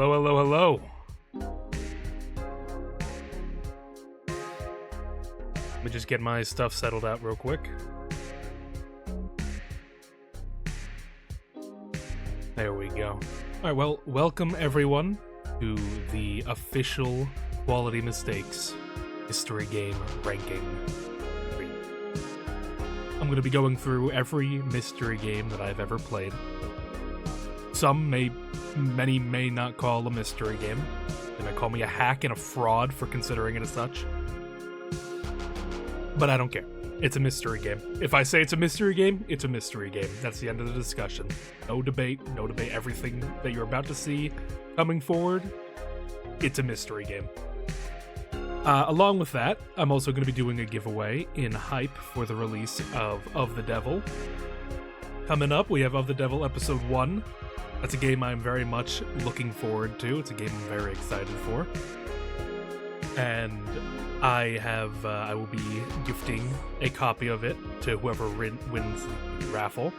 Hello, hello, hello. Let me just get my stuff settled out real quick. There we go. Alright, well, welcome everyone to the official Quality Mistakes Mystery Game Ranking. I'm going to be going through every mystery game that I've ever played. Many may not call a mystery game. They might call me a hack and a fraud for considering it as such. But I don't care. It's a mystery game. If I say it's a mystery game, it's a mystery game. That's the end of the discussion. No debate. Everything that you're about to see coming forward, it's a mystery game. Along with that, I'm also going to be doing a giveaway in hype for the release of the Devil. Coming up, we have Of the Devil Episode 1. That's a game I'm very much looking forward to. It's a game I'm very excited for. And I will be gifting a copy of it to whoever wins the raffle.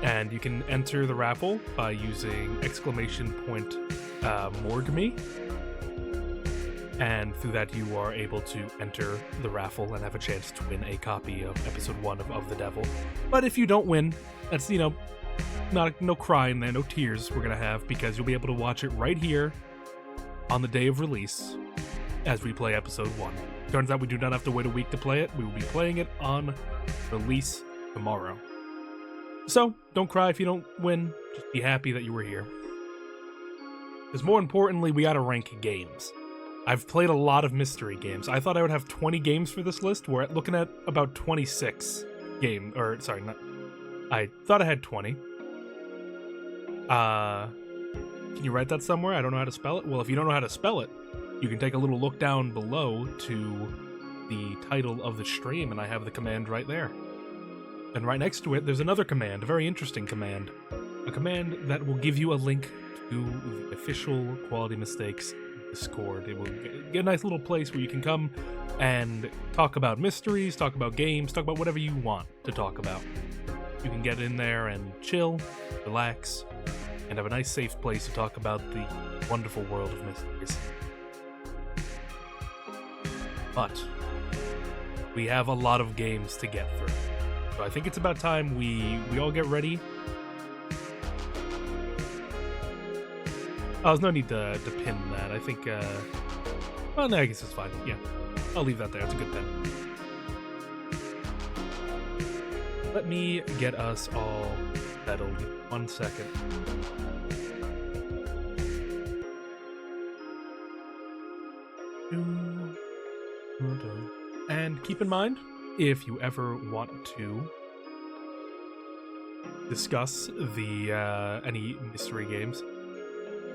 And you can enter the raffle by using ! Morgue me. And through that, you are able to enter the raffle and have a chance to win a copy of Episode 1 of The Devil. But if you don't win, that's, no crying there, no tears we're going to have, because you'll be able to watch it right here on the day of release as we play Episode 1. Turns out we do not have to wait a week to play it. We will be playing it on release tomorrow. So, don't cry if you don't win. Just be happy that you were here. Because more importantly, we gotta rank games. I've played a lot of mystery games. I thought I would have 20 games for this list. We're looking at about 26 games. I thought I had 20. Can you write that somewhere? I don't know how to spell it. Well, if you don't know how to spell it, you can take a little look down below to the title of the stream, and I have the command right there. And right next to it, there's another command, a very interesting command. A command that will give you a link to the official Quality Mistakes Discord. It will get a nice little place where you can come and talk about mysteries, talk about games, talk about whatever you want to talk about. You can get in there and chill, relax, and have a nice safe place to talk about the wonderful world of mysteries. But we have a lot of games to get through. So I think it's about time we all get ready. Oh, there's no need to pin that. I think, well, no, I guess it's fine. Yeah, I'll leave that there. It's a good pin. Let me get us all settled. 1 second. And keep in mind, if you ever want to discuss the any mystery games.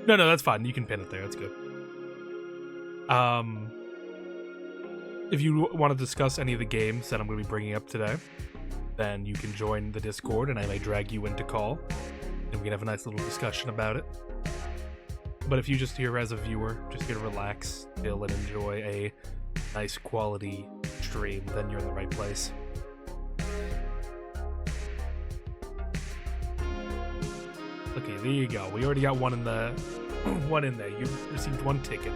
No, that's fine. You can pin it there. That's good. If you want to discuss any of the games that I'm going to be bringing up today, then you can join the Discord, and I may drag you into call, and we can have a nice little discussion about it. But if you just here as a viewer, just here to relax, chill, and enjoy a nice quality stream, then you're in the right place. Okay, there you go. We already got one in there. You received 1 ticket.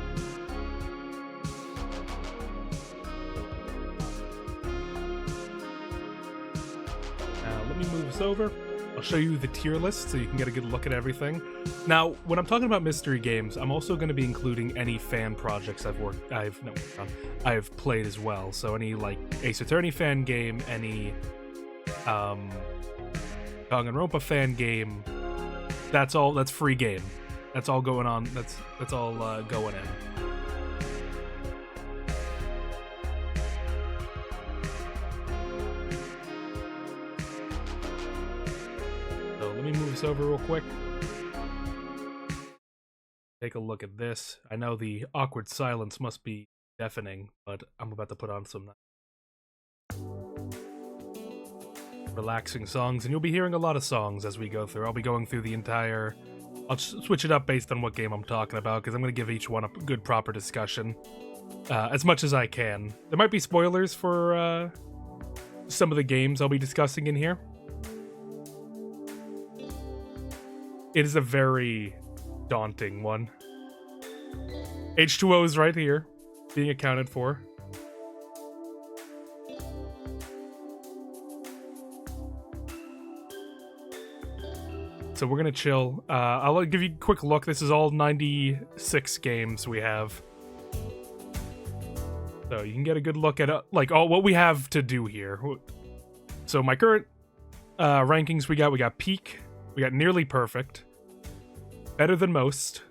Now, let me move this over. I'll show you the tier list so you can get a good look at everything. Now, when I'm talking about mystery games, I'm also going to be including any fan projects I've played as well. So any like Ace Attorney fan game, any Danganronpa fan game. That's free game. That's all going on. That's all going in. So let me move this over real quick. Take a look at this. I know the awkward silence must be deafening, but I'm about to put on some relaxing songs, and you'll be hearing a lot of songs as we go through. I'll be going through the entire... I'll switch it up based on what game I'm talking about, because I'm going to give each one a good proper discussion. As much as I can. There might be spoilers for some of the games I'll be discussing in here. It is a very daunting one. H2O is right here, being accounted for. So we're gonna chill. I'll give you a quick look. This is all 96 games we have. So you can get a good look at like all what we have to do here. So my current rankings, we got peak, we got nearly perfect, better than most,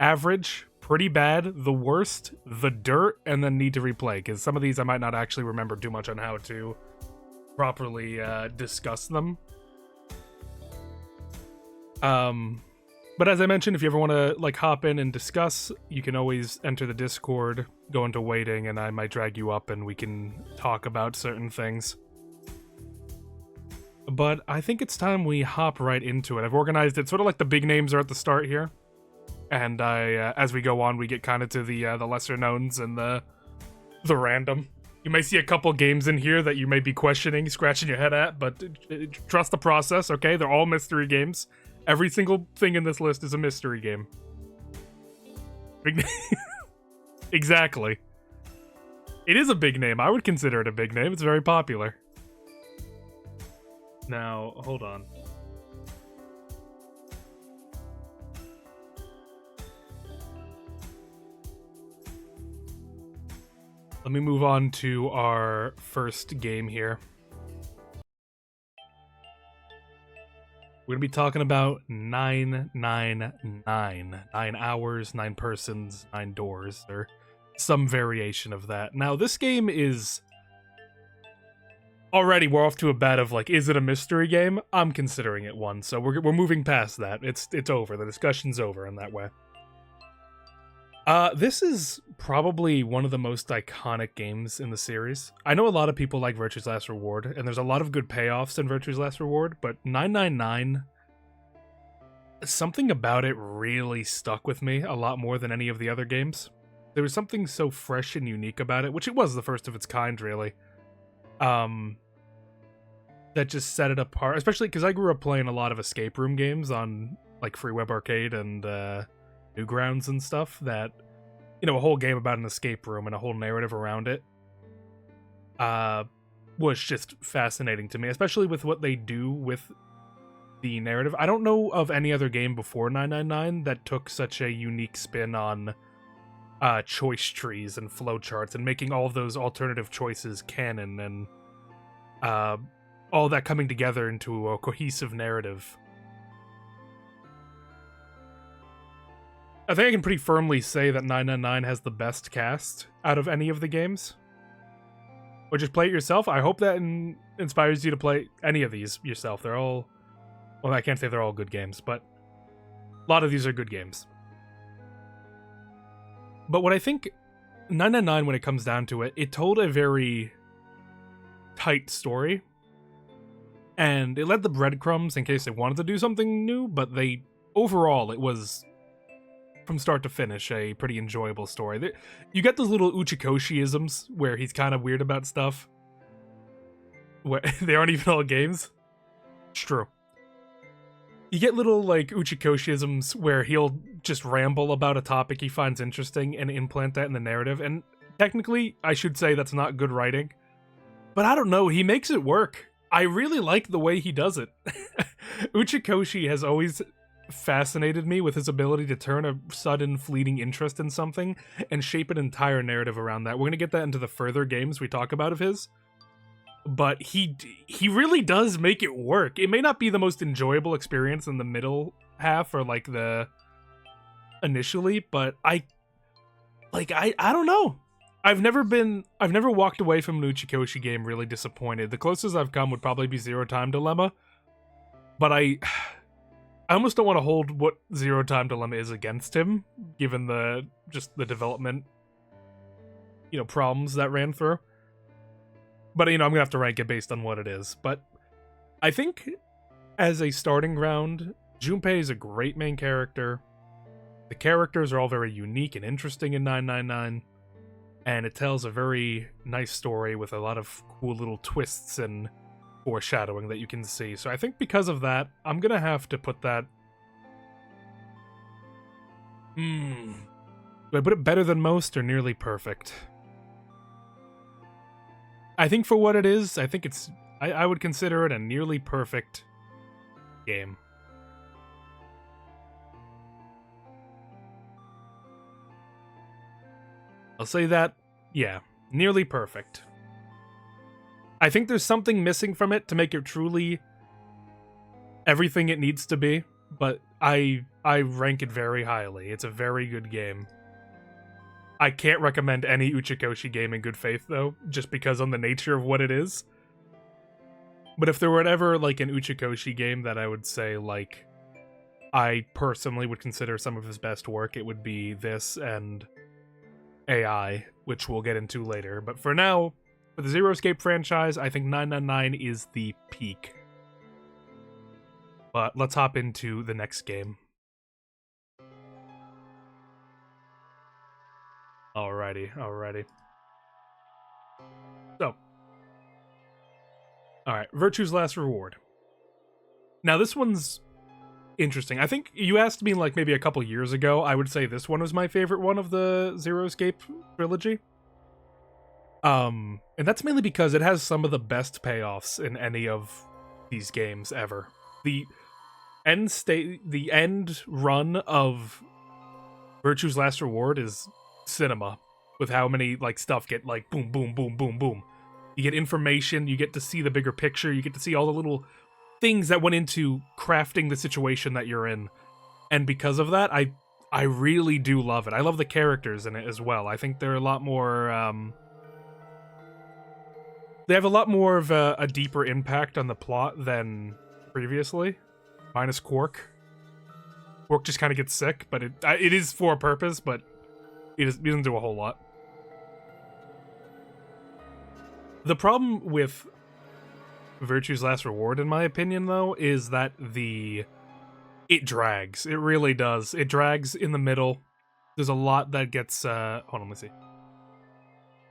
average, pretty bad, the worst, the dirt, and then need to replay, because some of these I might not actually remember too much on how to properly discuss them. But as I mentioned, if you ever want to like hop in and discuss, you can always enter the Discord, go into waiting, and I might drag you up and we can talk about certain things. But I think it's time we hop right into it. I've organized it sort of like the big names are at the start here, and as we go on, we get kind of to the lesser knowns and the random. You may see a couple games in here that you may be questioning, scratching your head at, but trust the process, okay? They're all mystery games. Every single thing in this list is a mystery game. Exactly. It is a big name. I would consider it a big name. It's very popular. Now, hold on. Let me move on to our first game here. We're going to be talking about 999. 9 hours, 9 persons, 9 doors, or some variation of that. Now, this game is... Already, we're off to a bet of, like, is it a mystery game? I'm considering it one, so we're moving past that. It's over. The discussion's over in that way. This is probably one of the most iconic games in the series. I know a lot of people like Virtue's Last Reward, and there's a lot of good payoffs in Virtue's Last Reward, but 999, something about it really stuck with me a lot more than any of the other games. There was something so fresh and unique about it, which it was the first of its kind, really. That just set it apart, especially because I grew up playing a lot of escape room games on, like, Free Web Arcade and, Newgrounds and stuff that, you know, a whole game about an escape room and a whole narrative around it was just fascinating to me, especially with what they do with the narrative. I don't know of any other game before 999 that took such a unique spin on choice trees and flowcharts and making all of those alternative choices canon and all that coming together into a cohesive narrative. I think I can pretty firmly say that 999 has the best cast out of any of the games. Or just play it yourself. I hope that inspires you to play any of these yourself. They're all... Well, I can't say they're all good games, but a lot of these are good games. But what I think 999, when it comes down to it, it told a very tight story. And it led the breadcrumbs in case they wanted to do something new, but they... Overall, it was... from start to finish, a pretty enjoyable story. You get those little Uchikoshi-isms where he's kind of weird about stuff. Where they aren't even all games. It's true. You get little, like, Uchikoshi-isms where he'll just ramble about a topic he finds interesting and implant that in the narrative. And technically, I should say that's not good writing. But I don't know, he makes it work. I really like the way he does it. Uchikoshi has always... fascinated me with his ability to turn a sudden fleeting interest in something and shape an entire narrative around that. We're going to get that into the further games we talk about of his, but he really does make it work. It may not be the most enjoyable experience in the middle half or like the initially, but I don't know. I've never walked away from an Uchikoshi game really disappointed. The closest I've come would probably be Zero Time Dilemma, but I almost don't want to hold what Zero Time Dilemma is against him, given the development, problems that ran through. But, I'm going to have to rank it based on what it is. But I think as a starting ground, Junpei is a great main character. The characters are all very unique and interesting in 999. And it tells a very nice story with a lot of cool little twists and foreshadowing that you can see. So I think because of that, I'm gonna have to put that Do I put it better than most or nearly perfect? I think for what it is, I think it's... I would consider it a nearly perfect game. I'll say that, yeah, nearly perfect. I think there's something missing from it to make it truly everything it needs to be, but I rank it very highly. It's a very good game. I can't recommend any Uchikoshi game in good faith, though, just because on the nature of what it is. But if there were ever, like, an Uchikoshi game that I would say, like, I personally would consider some of his best work, it would be this and AI, which we'll get into later. But for now, for the Zero Escape franchise, I think 999 is the peak. But let's hop into the next game. Alrighty. So. Alright, Virtue's Last Reward. Now, this one's interesting. I think you asked me, like, maybe a couple years ago. I would say this one was my favorite one of the Zero Escape trilogy. And that's mainly because it has some of the best payoffs in any of these games ever. The end run of Virtue's Last Reward is cinema, with how many, like, stuff get, like, boom, boom, boom, boom, boom. You get information, you get to see the bigger picture, you get to see all the little things that went into crafting the situation that you're in. And because of that, I really do love it. I love the characters in it as well. I think they're a lot more, they have a lot more of a deeper impact on the plot than previously. Minus Quark. Quark just kind of gets sick, but it is for a purpose, but he doesn't do a whole lot. The problem with Virtue's Last Reward, in my opinion, though, is that it drags. It really does. It drags in the middle. There's a lot that gets, hold on, let me see.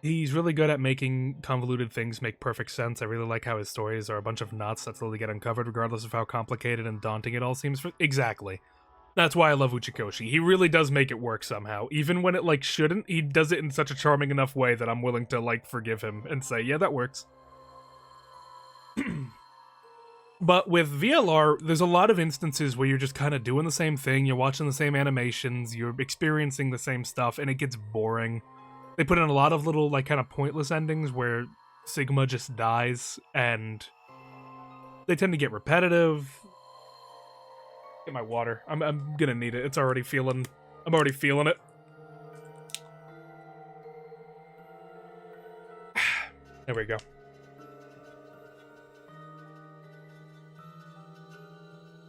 He's really good at making convoluted things make perfect sense. I really like how his stories are a bunch of knots that slowly get uncovered, regardless of how complicated and daunting it all seems. Exactly. That's why I love Uchikoshi. He really does make it work somehow. Even when it, like, shouldn't, he does it in such a charming enough way that I'm willing to, like, forgive him and say, yeah, that works. But with VLR, there's a lot of instances where you're just kind of doing the same thing, you're watching the same animations, you're experiencing the same stuff, and it gets boring. They put in a lot of little, like, kind of pointless endings where Sigma just dies, and they tend to get repetitive. Get my water. I'm gonna need it. I'm already feeling it. There we go.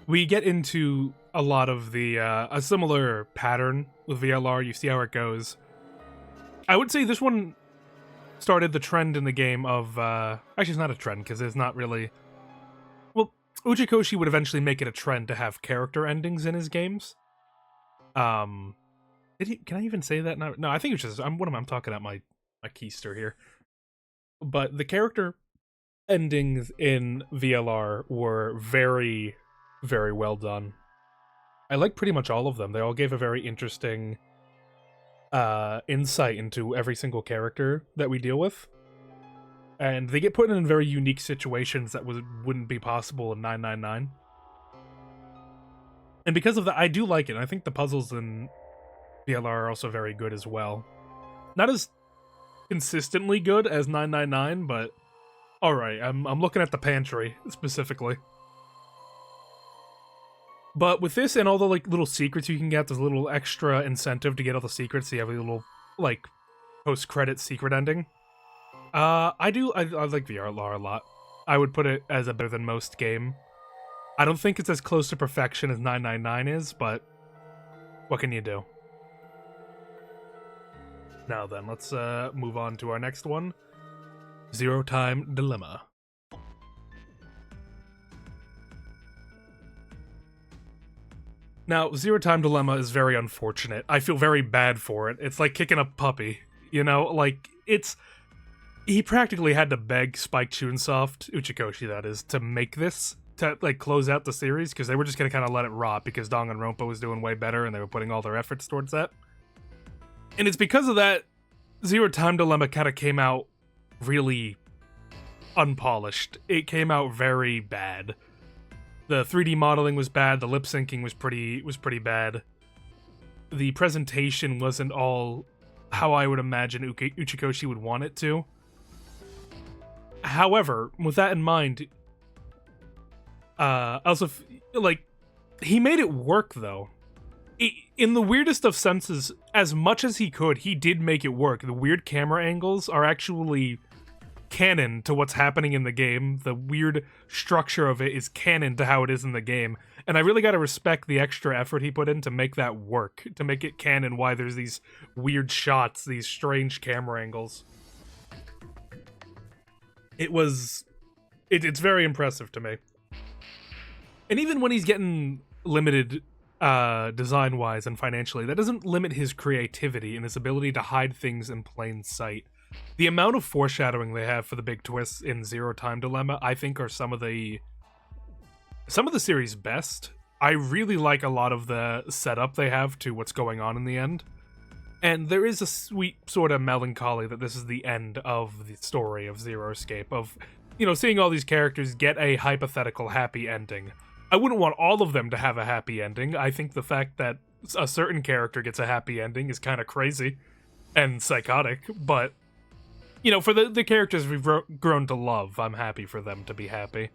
We get into a lot of the, a similar pattern with VLR. You see how it goes. I would say this one started the trend in the game of, actually it's not a trend, because it's not really... Well, Uchikoshi would eventually make it a trend to have character endings in his games. Can I even say that now? No, I think it's just, I'm talking at my keister here. But the character endings in VLR were very, very well done. I like pretty much all of them. They all gave a very interesting insight into every single character that we deal with. And they get put in very unique situations that wouldn't be possible in 999. And because of that, I do like it. I think the puzzles in VLR are also very good as well. Not as consistently good as 999, but alright, I'm looking at the pantry, specifically. But with this and all the, like, little secrets you can get, there's a little extra incentive to get all the secrets, so you have a little, like, post-credit secret ending. I like VLR a lot. I would put it as a better than most game. I don't think it's as close to perfection as 999 is, but what can you do? Now then, let's move on to our next one. Zero Time Dilemma. Now, Zero Time Dilemma is very unfortunate. I feel very bad for it. It's like kicking a puppy, you know? Like, he practically had to beg Spike Chunsoft, Uchikoshi that is, to make this, to like close out the series because they were just gonna kind of let it rot because Danganronpa was doing way better and they were putting all their efforts towards that. And it's because of that Zero Time Dilemma kind of came out really unpolished. It came out very bad. The 3D modeling was bad. The lip syncing was pretty bad. The presentation wasn't all how I would imagine Uchikoshi would want it to. However, with that in mind, also like he made it work though. In the weirdest of senses, as much as he could, he did make it work. The weird camera angles are actually canon to what's happening in the game. The weird structure of it is canon to how it is in the game. And I really gotta respect the extra effort he put in to make that work, to make it canon why there's these weird shots, these strange camera angles. It's very impressive to me. And even when he's getting limited design-wise and financially, that doesn't limit his creativity and his ability to hide things in plain sight. The amount of foreshadowing they have for the big twists in Zero Time Dilemma, I think, are some of the series' best. I really like a lot of the setup they have to what's going on in the end. And there is a sweet sort of melancholy that this is the end of the story of Zero Escape, of, you know, seeing all these characters get a hypothetical happy ending. I wouldn't want all of them to have a happy ending. I think the fact that a certain character gets a happy ending is kind of crazy and psychotic, but, you know, for the characters we've grown to love, I'm happy for them to be happy.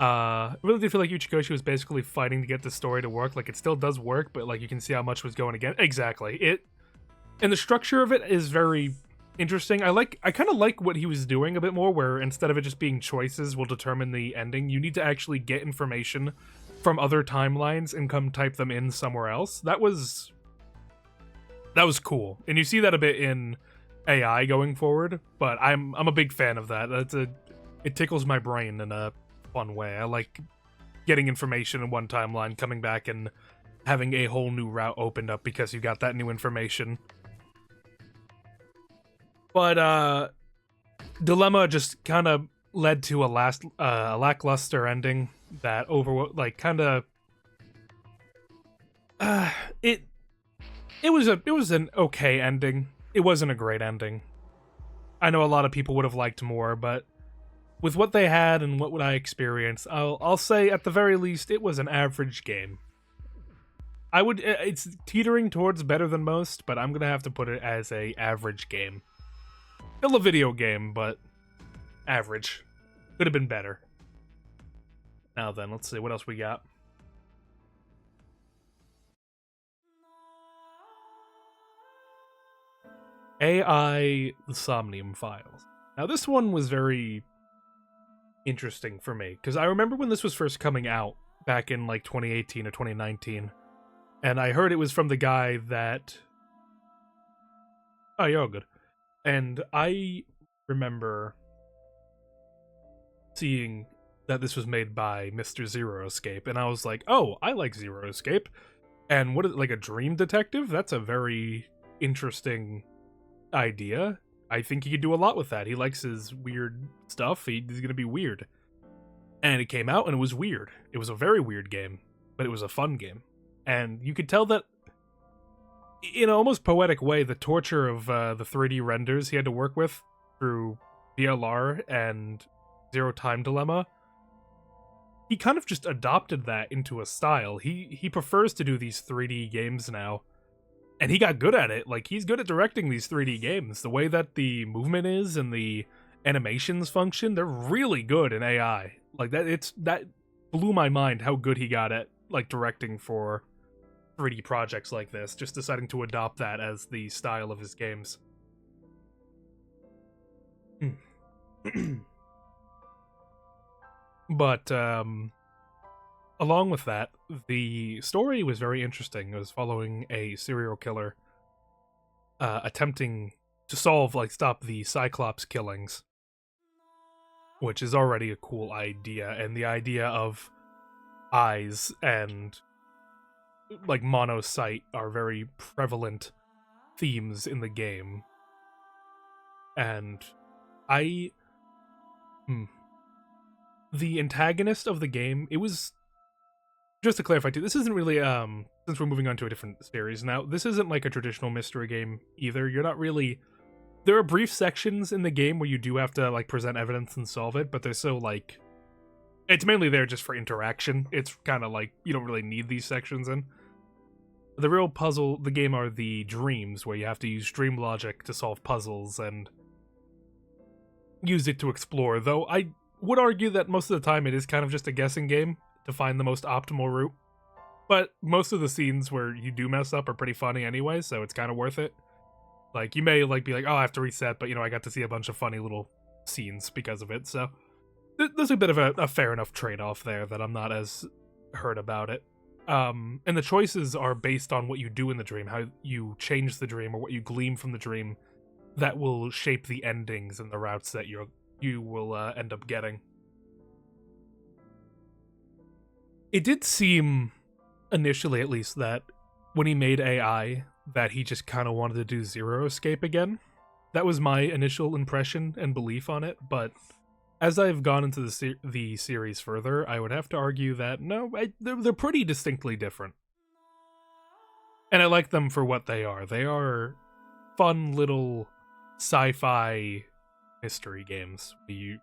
I really did feel like Uchikoshi was basically fighting to get the story to work. Like, it still does work, but, like, you can see how much was going against. Exactly. And the structure of it is very interesting. I kind of like what he was doing a bit more, where instead of it just being choices will determine the ending, you need to actually get information from other timelines and come type them in somewhere else. That was cool. And you see that a bit in AI going forward, but I'm a big fan of that. It tickles my brain in a fun way. I like getting information in one timeline, coming back and having a whole new route opened up because you got that new information. But Dilemma just kind of led to a lackluster ending that it was an okay ending. It wasn't a great ending. I know a lot of people would have liked more, but with what they had and what I experienced, I'll say at the very least it was an average game. It's teetering towards better than most, but I'm gonna have to put it as a average game. Still a video game, but average. Could have been better. Now then, let's see what else we got. AI The Somnium Files. Now this one was very interesting for me, because I remember when this was first coming out, back in like 2018 or 2019, and I heard it was from the guy that... Oh, you're all good. And I remember seeing that this was made by Mr. Zero Escape, and I was like, oh, I like Zero Escape. And what is it, like a dream detective? That's a very interesting idea. I think he could do a lot with that. He likes his weird stuff. He's gonna be weird. And it came out and it was weird. It was a very weird game, but it was a fun game. And you could tell that in an almost poetic way, the torture of the 3D renders he had to work with through VLR and Zero Time Dilemma, he kind of just adopted that into a style. He prefers to do these 3D games now, and he got good at it. Like, he's good at directing these 3D games. The way that the movement is and the animations function, they're really good in AI. Like, that blew my mind how good he got at, like, directing for 3D projects like this, just deciding to adopt that as the style of his games. But along with that, the story was very interesting. It was following a serial killer attempting to stop the Cyclops killings, which is already a cool idea, and the idea of eyes and like monocyte are very prevalent themes in the game. And the antagonist of the game, it was, just to clarify too, this isn't really since we're moving on to a different series now, this isn't like a traditional mystery game either. You're not really, there are brief sections in the game where you do have to like present evidence and solve it, but they're so like, it's mainly there just for interaction. It's kind of like you don't really need these sections in. The real puzzle, the game, are the dreams, where you have to use dream logic to solve puzzles and use it to explore, though I would argue that most of the time it is kind of just a guessing game to find the most optimal route. But most of the scenes where you do mess up are pretty funny anyway, so it's kind of worth it. Like, you may like be like, oh, I have to reset, but I got to see a bunch of funny little scenes because of it, so there's a bit of a fair enough trade-off there that I'm not as hurt about it. And the choices are based on what you do in the dream, how you change the dream, or what you glean from the dream, that will shape the endings and the routes that you will end up getting. It did seem, initially at least, that when he made AI, that he just kind of wanted to do Zero Escape again. That was my initial impression and belief on it, but as I've gone into the series further, I would have to argue that no, they're pretty distinctly different. And I like them for what they are. They are fun little sci-fi mystery games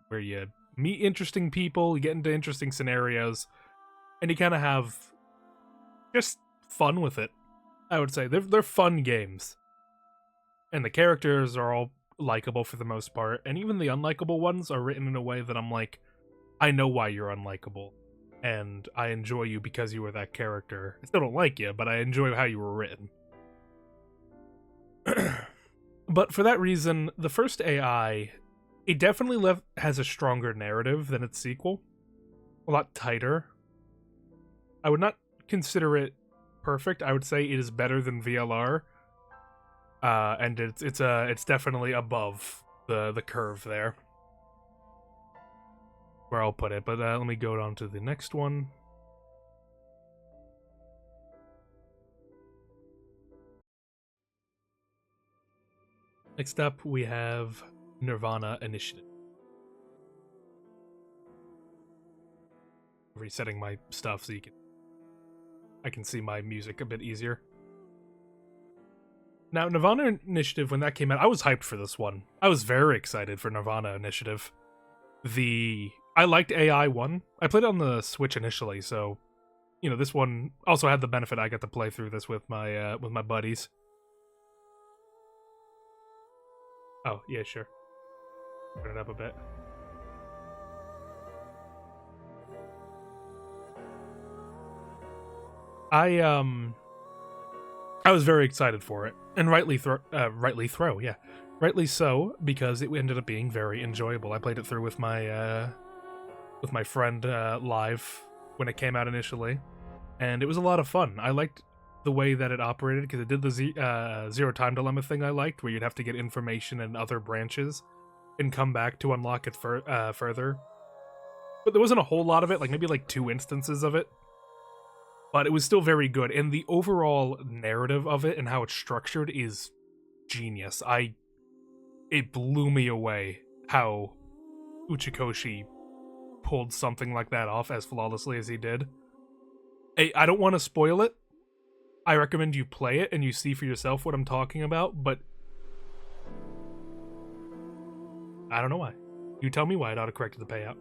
where you meet interesting people, you get into interesting scenarios, and you kind of have just fun with it. I would say they're fun games, and the characters are all likable for the most part, and even the unlikable ones are written in a way that I'm like, I know why you're unlikable, and I enjoy you because you were that character. I still don't like you, but I enjoy how you were written. But for that reason, the first AI, it definitely has a stronger narrative than its sequel. A lot tighter. I would not consider it perfect. I would say it is better than VLR. And it's definitely above the curve there, where I'll put it. But let me go on to the next one. Next up, we have Nirvana Initiative. Resetting my stuff so I can see my music a bit easier. Now, Nirvana Initiative, when that came out, I was hyped for this one. I was very excited for Nirvana Initiative. I liked AI 1. I played it on the Switch initially, so this one also had the benefit I got to play through this with my buddies. Oh, yeah, sure. Turn it up a bit. I was very excited for it, and rightly so, because it ended up being very enjoyable. I played it through with my friend live when it came out initially, and it was a lot of fun. I liked the way that it operated because it did the zero time dilemma thing I liked, where you'd have to get information in other branches and come back to unlock it further. But there wasn't a whole lot of it, like maybe like 2 instances of it. But it was still very good, and the overall narrative of it and how it's structured is genius. It blew me away how Uchikoshi pulled something like that off as flawlessly as he did. I don't want to spoil it. I recommend you play it and you see for yourself what I'm talking about, but I don't know why. You tell me why it autocorrected the payout.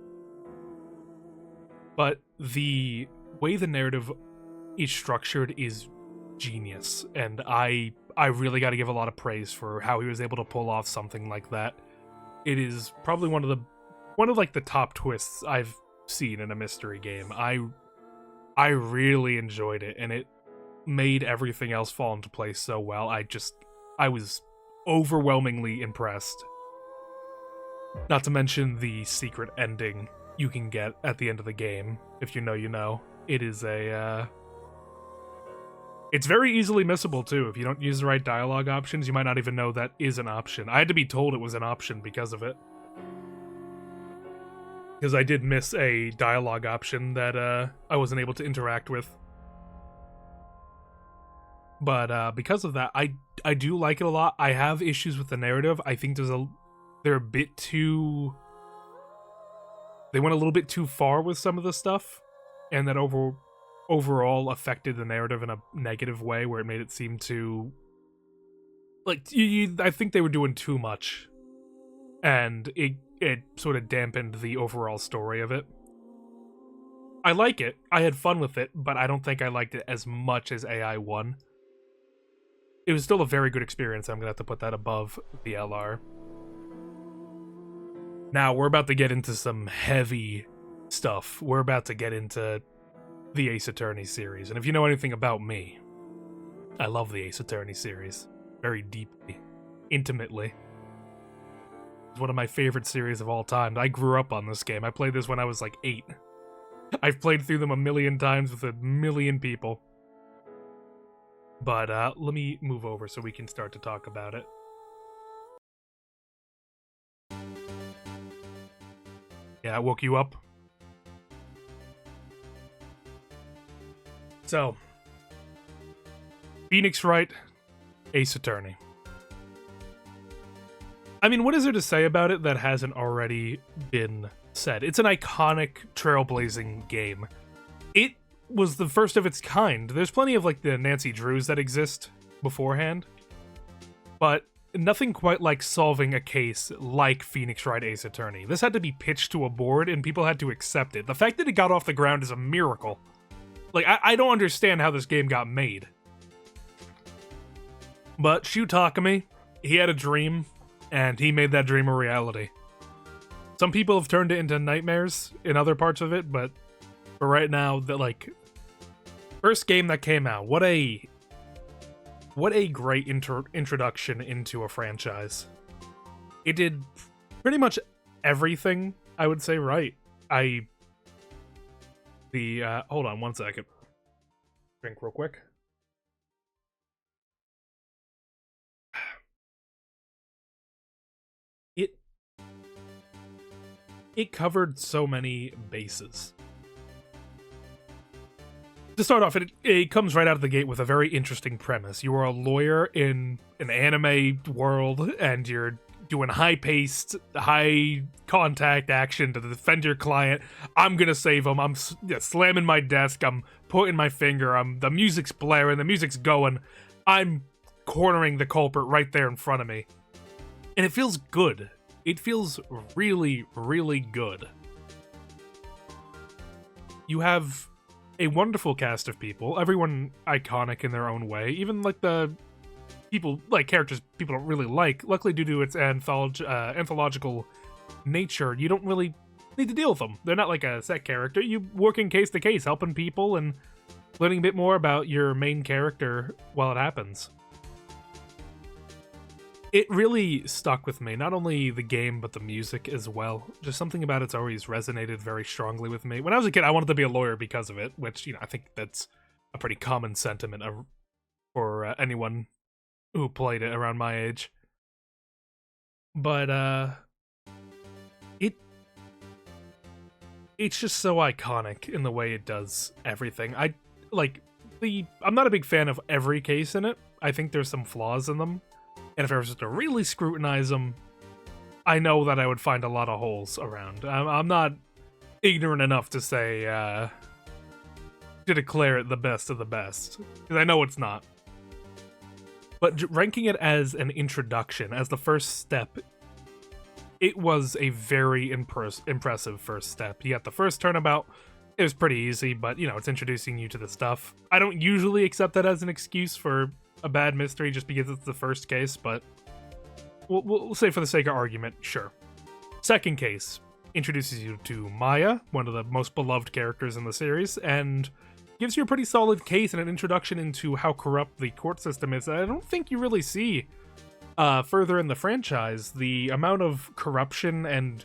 But the way the narrative is structured is genius, and I really got to give a lot of praise for how he was able to pull off something like that. It is probably one of like the top twists I've seen in a mystery game. I really enjoyed it, and it made everything else fall into place so well. I was overwhelmingly impressed. Not to mention the secret ending you can get at the end of the game. If you know, you know. It is it's very easily missable, too. If you don't use the right dialogue options, you might not even know that is an option. I had to be told it was an option because of it. Because I did miss a dialogue option that I wasn't able to interact with. But because of that, I do like it a lot. I have issues with the narrative. I think they're a bit too they went a little bit too far with some of the stuff, and that overall affected the narrative in a negative way, where it made it seem too like I think they were doing too much, and it sort of dampened the overall story of it. I like it. I had fun with it, but I don't think I liked it as much as AI1. It was still a very good experience. I'm gonna have to put that above the LR. Now, we're about to get into some heavy stuff. We're about to get into the Ace Attorney series. And if you know anything about me, I love the Ace Attorney series. Very deeply. Intimately. It's one of my favorite series of all time. I grew up on this game. I played this when I was like 8. I've played through them a million times with a million people. But let me move over so we can start to talk about it. Yeah, I woke you up. So, Phoenix Wright, Ace Attorney. I mean, what is there to say about it that hasn't already been said? It's an iconic, trailblazing game. It was the first of its kind. There's plenty of, like, the Nancy Drews that exist beforehand, but nothing quite like solving a case like Phoenix Wright Ace Attorney. This had to be pitched to a board, and people had to accept it. The fact that it got off the ground is a miracle. Like, I don't understand how this game got made. But Shu Takumi, he had a dream, and he made that dream a reality. Some people have turned it into nightmares in other parts of it, but for right now, the, like, first game that came out, what a great introduction into a franchise. It did pretty much everything, I would say, right. Hold on one second. Drink real quick. It covered so many bases. To start off, it comes right out of the gate with a very interesting premise. You are a lawyer in an anime world, and you're doing high-paced, high-contact action to defend your client. I'm gonna save him. I'm slamming my desk. I'm pointing my finger. The music's blaring. The music's going. I'm cornering the culprit right there in front of me. And it feels good. It feels really, really good. You have a wonderful cast of people, everyone iconic in their own way, even like the people, like characters people don't really like. Luckily, due to its anthological nature, you don't really need to deal with them. They're not like a set character. You working case to case, helping people and learning a bit more about your main character while it happens. It really stuck with me, not only the game, but the music as well. Just something about it's always resonated very strongly with me. When I was a kid, I wanted to be a lawyer because of it, which, I think that's a pretty common sentiment for anyone who played it around my age. But, it's just so iconic in the way it does everything. I'm not a big fan of every case in it. I think there's some flaws in them. And if I was to really scrutinize them, I know that I would find a lot of holes around. I'm not ignorant enough to say, to declare it the best of the best, because I know it's not. But ranking it as an introduction, as the first step, it was a very impressive first step. You got the first turnabout. It was pretty easy, but, it's introducing you to the stuff. I don't usually accept that as an excuse for a bad mystery just because it's the first case, but we'll say for the sake of argument, sure. Second case introduces you to Maya, one of the most beloved characters in the series, and gives you a pretty solid case and an introduction into how corrupt the court system is. I don't think you really see further in the franchise the amount of corruption and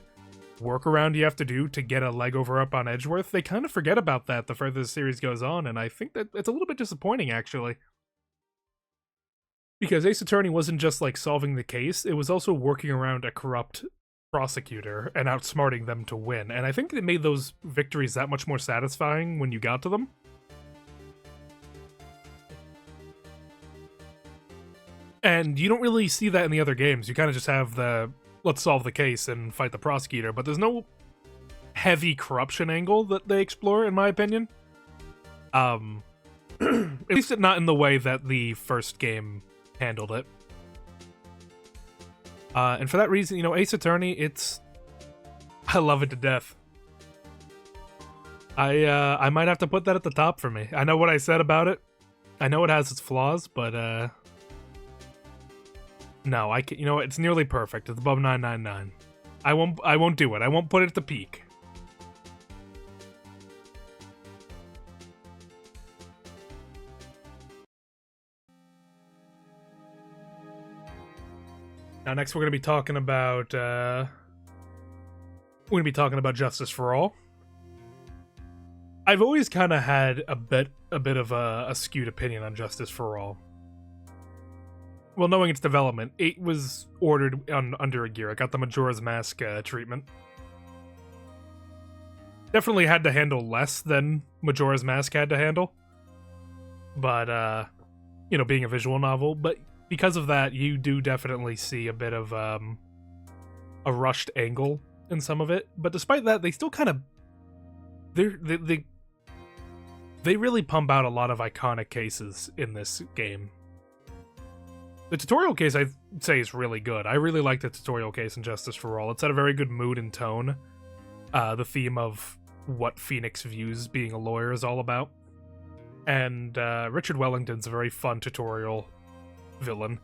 workaround you have to do to get a leg over up on Edgeworth. They kind of forget about that the further the series goes on, and I think that it's a little bit disappointing, actually. Because Ace Attorney wasn't just, like, solving the case, it was also working around a corrupt prosecutor and outsmarting them to win. And I think it made those victories that much more satisfying when you got to them. And you don't really see that in the other games. You kind of just have the, let's solve the case and fight the prosecutor, but there's no heavy corruption angle that they explore, in my opinion. At least not in the way that the first game handled it. And for that reason, you know, Ace Attorney, I love it to death. I might have to put that at the top for me. I know what I said about it. I know it has its flaws, but no, you know, it's nearly perfect. It's above 999. I won't do it. I won't put it at the peak. Now, next we're going to be talking about Justice for All. I've always kind of had a bit of a skewed opinion on Justice for All. Well, knowing its development, 8 was ordered under a gear. It got the Majora's Mask treatment. Definitely had to handle less than Majora's Mask had to handle. But, you know, being a visual novel. But because of that, you do definitely see a bit of a rushed angle in some of it. But despite that, they still kind of... They really pump out a lot of iconic cases in this game. The tutorial case, I'd say, is really good. I really like the tutorial case in Justice for All. It's had a very good mood and tone. The theme of what Phoenix views being a lawyer is all about. And Richard Wellington's a very fun tutorial villain.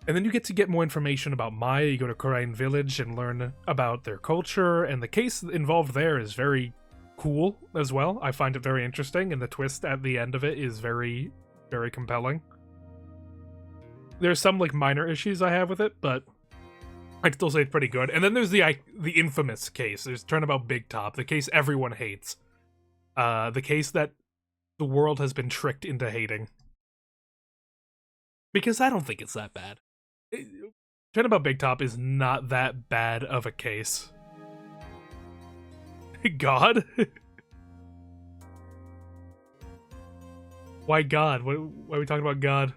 And then you get more information about Maya. You go to Khura'in Village and learn about their culture, and the case involved there is very cool as well. I find it very interesting, and the twist at the end of it is very, very compelling. There's some like minor issues I have with it, but I'd still say it's pretty good. And then there's the infamous case. There's Turnabout Big Top, the case everyone hates. The case that the world has been tricked into hating. Because I don't think it's that bad. Turnabout Big Top is not that bad of a case. God? Why God? Why are we talking about God?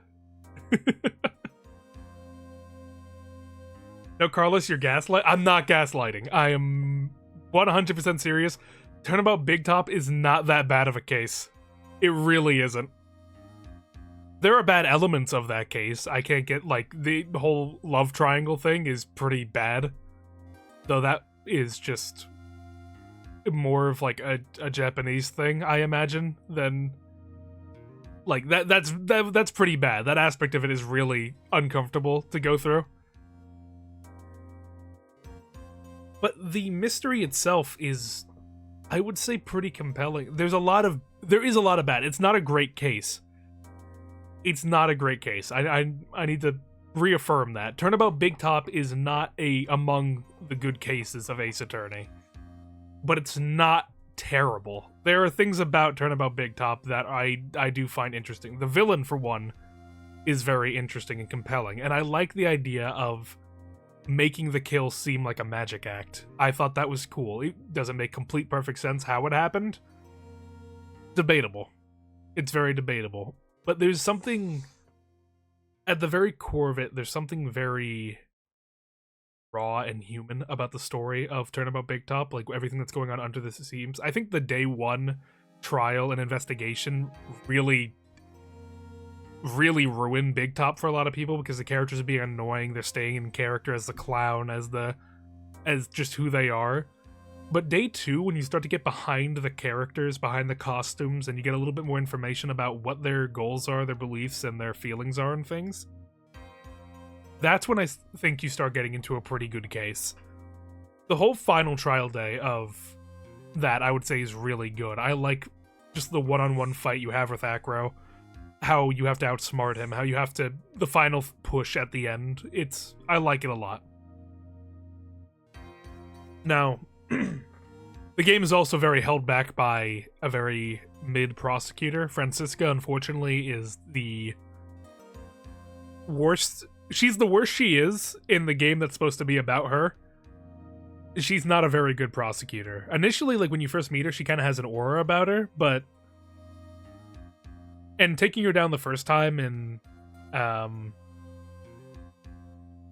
No, Carlos, you're gaslighting. I'm not gaslighting. I am 100% serious. Turnabout Big Top is not that bad of a case. It really isn't. There are bad elements of that case. I can't get, like, the whole love triangle thing is pretty bad. Though that is just more of, like, a Japanese thing, I imagine, than... Like, that's pretty bad. That aspect of it is really uncomfortable to go through. But the mystery itself is, I would say, pretty compelling. There is a lot of bad. It's not a great case. It's not a great case. I need to reaffirm that. Turnabout Big Top is not among the good cases of Ace Attorney. But it's not terrible. There are things about Turnabout Big Top that I do find interesting. The villain, for one, is very interesting and compelling, and I like the idea of making the kill seem like a magic act. I thought that was cool. It doesn't make complete perfect sense how it happened. Debatable. It's very debatable. But there's something at the very core of it, there's something very raw and human about the story of Turnabout Big Top, like everything that's going on under the seams. I think the day one trial and investigation really ruined Big Top for a lot of people because the characters are being annoying. They're staying in character as the clown, as just who they are. But day two, when you start to get behind the characters, behind the costumes, and you get a little bit more information about what their goals are, their beliefs, and their feelings are and things, that's when I think you start getting into a pretty good case. The whole final trial day of that, I would say, is really good. I like just the one-on-one fight you have with Acro, how you have to outsmart him, how you have to... the final push at the end. I like it a lot. Now, the game is also very held back by a very mid-prosecutor. Francisca, unfortunately, is the worst... She's the worst she is in the game that's supposed to be about her. She's not a very good prosecutor. Initially, like, when you first meet her, she kind of has an aura about her, but... And taking her down the first time and,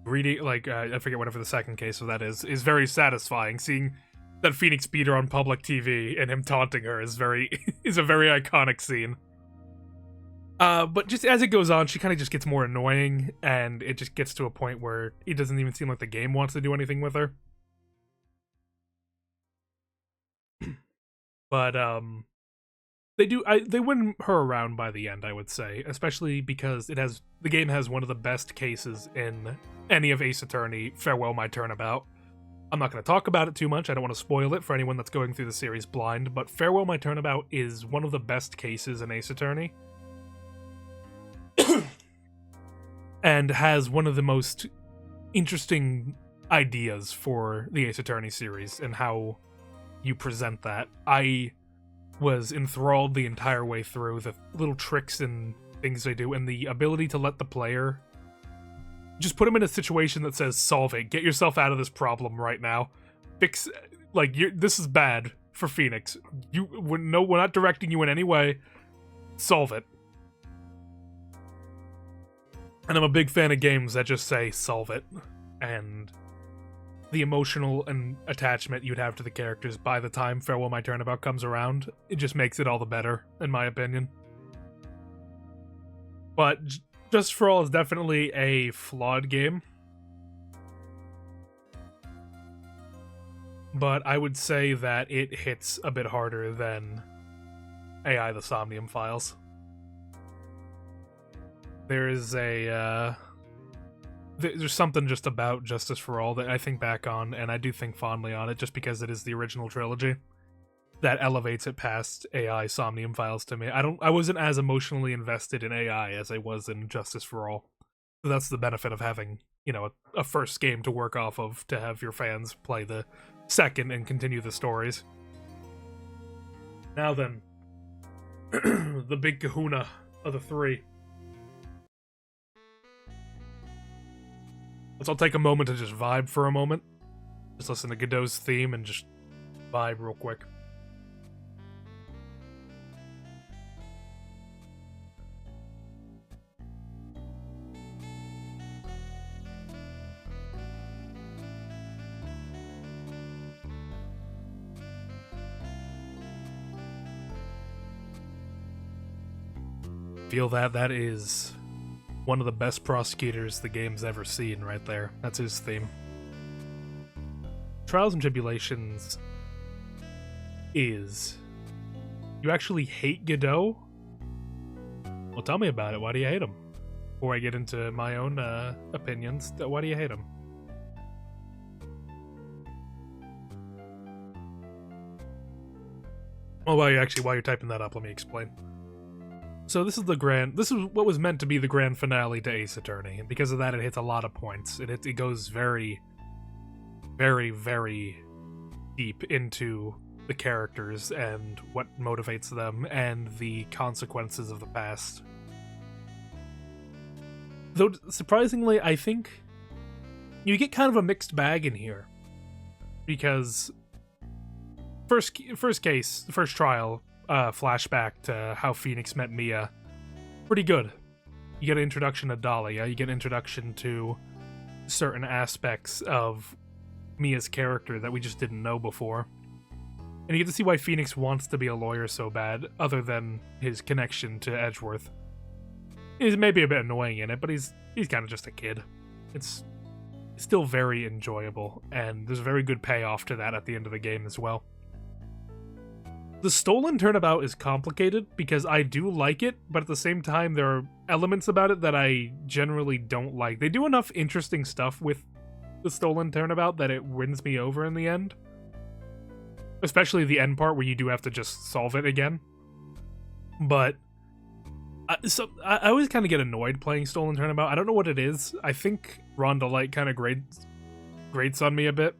reading, like, I forget whatever the second case of that is very satisfying. Seeing that Phoenix beat her on public TV and him taunting her is is a very iconic scene. But just as it goes on, she kind of just gets more annoying, and it just gets to a point where it doesn't even seem like the game wants to do anything with her. But they win her around by the end, I would say, especially because the game has one of the best cases in any of Ace Attorney, Farewell My Turnabout. I'm not going to talk about it too much. I don't want to spoil it for anyone that's going through the series blind, but Farewell My Turnabout is one of the best cases in Ace Attorney. And has one of the most interesting ideas for the Ace Attorney series and how you present that. I was enthralled the entire way through, the little tricks and things they do, and the ability to let the player just put them in a situation that says, solve it, get yourself out of this problem right now. Fix, like, this is bad for Phoenix. We're not directing you in any way. Solve it. And I'm a big fan of games that just say, solve it. And the emotional and attachment you'd have to the characters by the time Farewell My Turnabout comes around, it just makes it all the better, in my opinion. But Justice for All is definitely a flawed game. But I would say that it hits a bit harder than AI the Somnium Files. There's there's something just about Justice for All that I think back on, and I do think fondly on it, just because it is the original trilogy, that elevates it past AI Somnium Files to me. I wasn't as emotionally invested in AI as I was in Justice for All. So that's the benefit of having, a first game to work off of, to have your fans play the second and continue the stories. Now then, the big kahuna of the three. I'll take a moment to just vibe for a moment. Just listen to Godot's theme and just vibe real quick. Feel that is one of the best prosecutors the game's ever seen right there. That's his theme. Trials and Tribulations is... You actually hate Godot? Well, tell me about it. Why do you hate him? Before I get into my own opinions, why do you hate him? Well, while you're typing that up, let me explain. So this is what was meant to be the grand finale to Ace Attorney, and because of that, it hits a lot of points. It goes very, very, very deep into the characters and what motivates them and the consequences of the past. Though, surprisingly, I think you get kind of a mixed bag in here, because first trial, flashback to how Phoenix met Mia, pretty good. You get an introduction to Dahlia, you get an introduction to certain aspects of Mia's character that we just didn't know before. And you get to see why Phoenix wants to be a lawyer so bad, other than his connection to Edgeworth. He's maybe a bit annoying in it, but he's kind of just a kid. It's still very enjoyable, and there's a very good payoff to that at the end of the game as well. The Stolen Turnabout is complicated because I do like it, but at the same time there are elements about it that I generally don't like. They do enough interesting stuff with the Stolen Turnabout that it wins me over in the end. Especially the end part where you do have to just solve it again. But I always kind of get annoyed playing Stolen Turnabout. I don't know what it is. I think Rhonda Light kind of grates on me a bit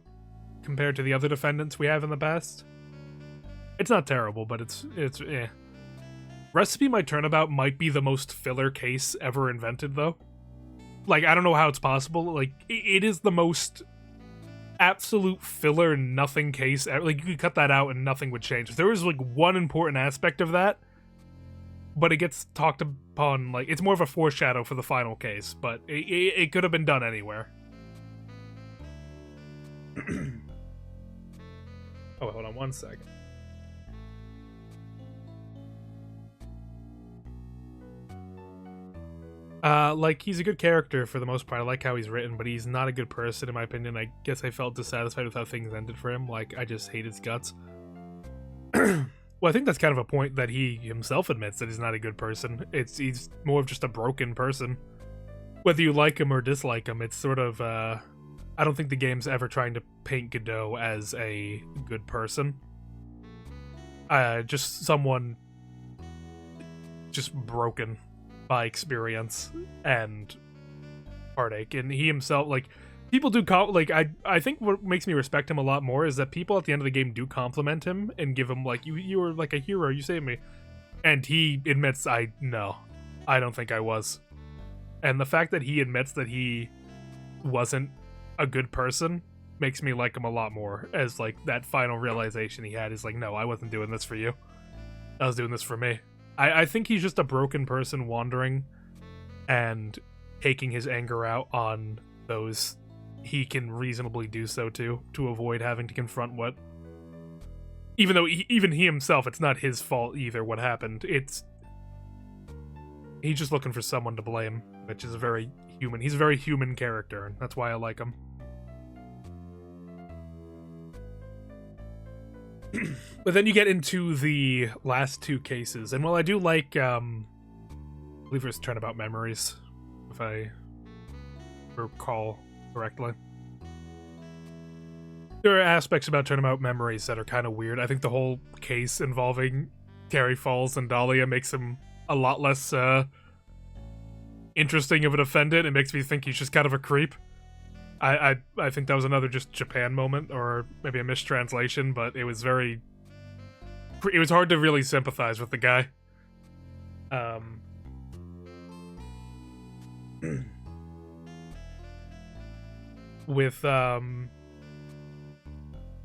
compared to the other defendants we have in the past. It's not terrible, but it's eh. Recipe My Turnabout might be the most filler case ever invented, though. Like, I don't know how it's possible. Like, it is the most absolute filler nothing case ever. Like, you could cut that out and nothing would change. There was, like, one important aspect of that, but it gets talked upon, like, it's more of a foreshadow for the final case, but it could have been done anywhere. Oh, hold on 1 second. Like, he's a good character for the most part. I like how he's written, but he's not a good person, in my opinion. I guess I felt dissatisfied with how things ended for him. Like, I just hate his guts. Well, I think that's kind of a point that he himself admits, that he's not a good person. He's more of just a broken person. Whether you like him or dislike him, it's sort of, I don't think the game's ever trying to paint Godot as a good person. Just someone just broken by experience and heartache. And he himself, like, people do I think what makes me respect him a lot more is that people at the end of the game do compliment him and give him, like, you were like a hero, you saved me. And he admits, no, I don't think I was. And the fact that he admits that he wasn't a good person makes me like him a lot more, as, like, that final realization he had is like, no, I wasn't doing this for you. I was doing this for me. I think he's just a broken person wandering and taking his anger out on those he can reasonably do so to avoid having to confront what, even though even he himself, it's not his fault either what happened. He's just looking for someone to blame, which is he's a very human character, and that's why I like him. But then you get into the last two cases, and while I do like, I believe it was Turnabout Memories, if I recall correctly. There are aspects about Turnabout Memories that are kind of weird. I think the whole case involving Terry Falls and Dahlia makes him a lot less interesting of a defendant. It makes me think he's just kind of a creep. I think that was another just Japan moment, or maybe a mistranslation, but it was hard to really sympathize with the guy.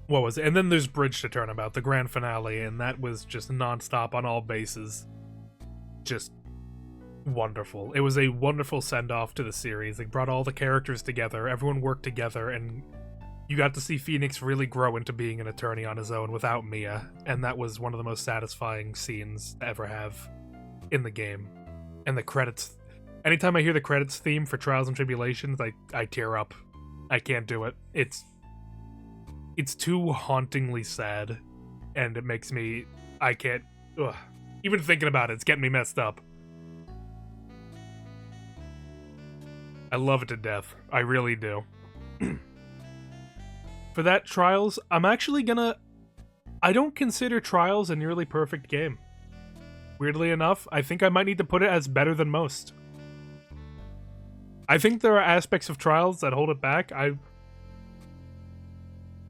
What was it? And then there's Bridge to Turnabout, the grand finale, and that was just nonstop on all bases. Just wonderful. It was a wonderful send-off to the series. They brought all the characters together, everyone worked together, and you got to see Phoenix really grow into being an attorney on his own without Mia, and that was one of the most satisfying scenes to ever have in the game. And the credits, anytime I hear the credits theme for Trials and Tribulations, I tear up. I can't do it. It's too hauntingly sad, and it makes me, I can't, even thinking about it's getting me messed up. I love it to death. I really do. For that, Trials, I'm actually gonna... I don't consider Trials a nearly perfect game. Weirdly enough, I think I might need to put it as better than most. I think there are aspects of Trials that hold it back.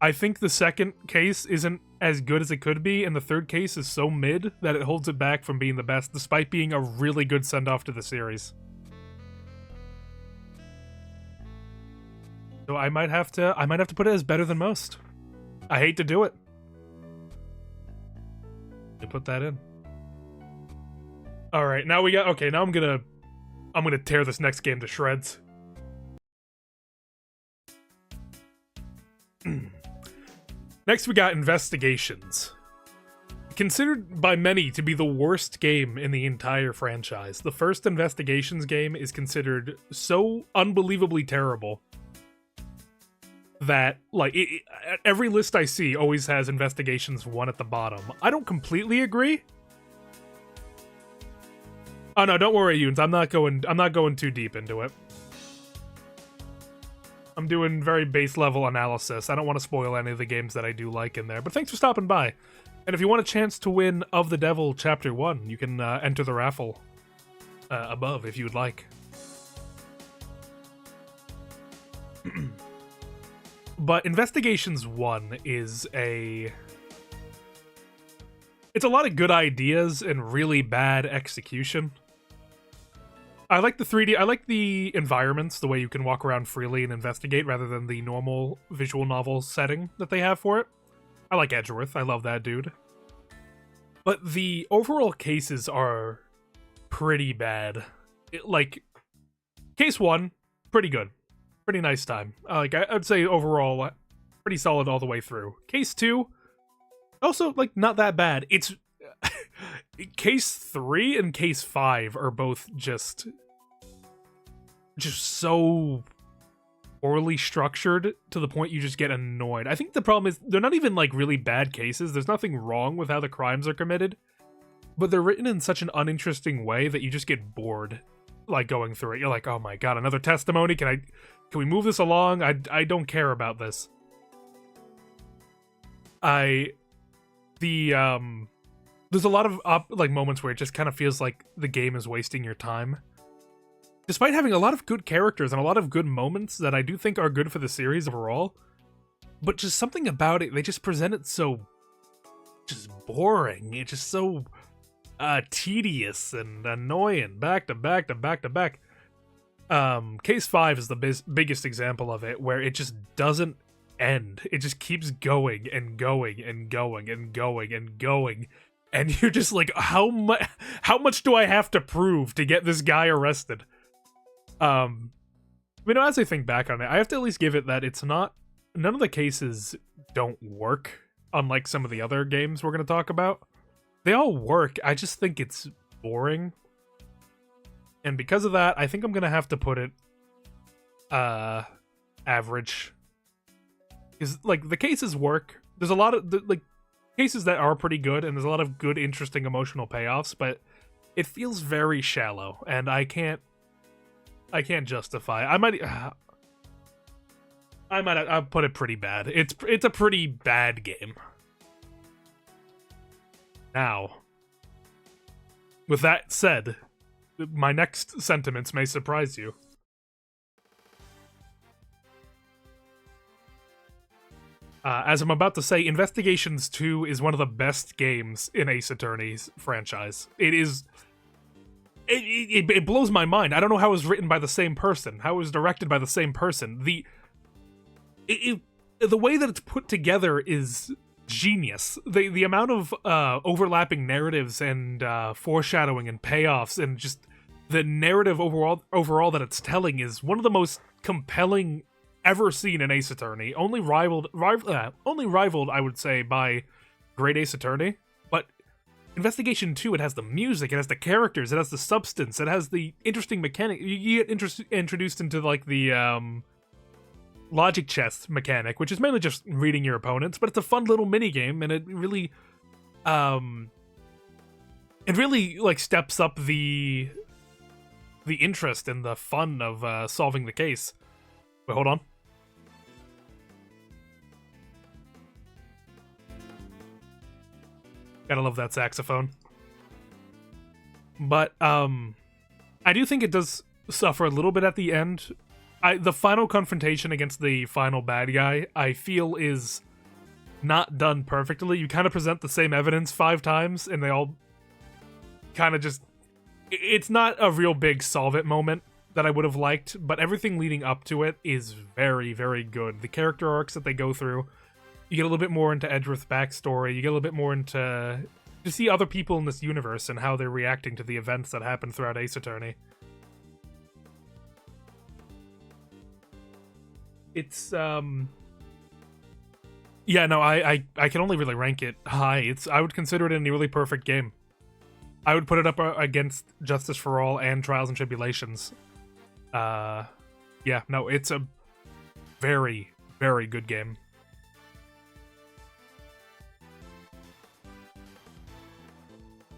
I think the second case isn't as good as it could be, and the third case is so mid that it holds it back from being the best, despite being a really good send-off to the series. So I might have to put it as better than most. I hate to do it. Let me put that in. All right, now we got, okay, now I'm gonna tear this next game to shreds. Next we got Investigations. Considered by many to be the worst game in the entire franchise. The first Investigations game is considered so unbelievably terrible that, like, every list I see always has Investigations 1 at the bottom. I don't completely agree. Oh no, don't worry, Yunes. I'm not going too deep into it. I'm doing very base level analysis. I don't want to spoil any of the games that I do like in there, but thanks for stopping by. And if you want a chance to win Of the Devil Chapter 1, you can enter the raffle above if you would like. But Investigations 1 is it's a lot of good ideas and really bad execution. I like the 3D, I like the environments, the way you can walk around freely and investigate rather than the normal visual novel setting that they have for it. I like Edgeworth, I love that dude. But the overall cases are pretty bad. Like, case 1, pretty good. Pretty nice time. I'd say overall, pretty solid all the way through. Case 2, Also, like, not that bad. It's case 3 and case 5 are both just so poorly structured to the point you just get annoyed. I think the problem is they're not even like really bad cases. There's nothing wrong with how the crimes are committed, but they're written in such an uninteresting way that you just get bored like going through it. You're like, "Oh my god, another testimony. Can we move this along? I don't care about this." There's a lot of like moments where it just kind of feels like the game is wasting your time. Despite having a lot of good characters and a lot of good moments that I do think are good for the series overall, but just something about it, they just present it so just boring. It's just so tedious and annoying, back to back to back to back. Case 5 is the biggest example of it, where it just doesn't end. It just keeps going and going and going and going and going, and you're just like, how much do I have to prove to get this guy arrested? As I think back on it, I have to at least give it that it's not, none of the cases don't work, unlike some of the other games we're going to talk about. They all work, I just think it's boring. And because of that, I think I'm going to have to put it, average. Because, like, the cases work. There's a lot of, cases that are pretty good, and there's a lot of good, interesting, emotional payoffs, but it feels very shallow, and I can't justify. I'll put it pretty bad. It's a pretty bad game. Now, with that said, my next sentiments may surprise you. As I'm about to say, Investigations 2 is one of the best games in Ace Attorney's franchise. It is... It blows my mind. I don't know how it was written by the same person, how it was directed by the same person. The way that it's put together is genius. The amount of overlapping narratives and foreshadowing and payoffs and just the narrative overall that it's telling is one of the most compelling ever seen in Ace Attorney. Only rivaled, I would say, by Great Ace Attorney. But Investigation 2, it has the music, it has the characters, it has the substance, it has the interesting mechanic. You get introduced into, like, the logic chess mechanic, which is mainly just reading your opponents, but it's a fun little minigame, and it really like steps up the interest and the fun of solving the case. Wait, hold on. Gotta love that saxophone. But I do think it does suffer a little bit at the end. The final confrontation against the final bad guy, I feel, is not done perfectly. You kind of present the same evidence 5 times, and they all kind of just... It's not a real big solve-it moment that I would have liked, but everything leading up to it is very, very good. The character arcs that they go through, you get a little bit more into Edgeworth's backstory, you get a little bit more into... to see other people in this universe and how they're reacting to the events that happen throughout Ace Attorney. It's, yeah, no, I can only really rank it high. I would consider it a nearly perfect game. I would put it up against Justice for All and Trials and Tribulations. Yeah, no, it's a very, very good game.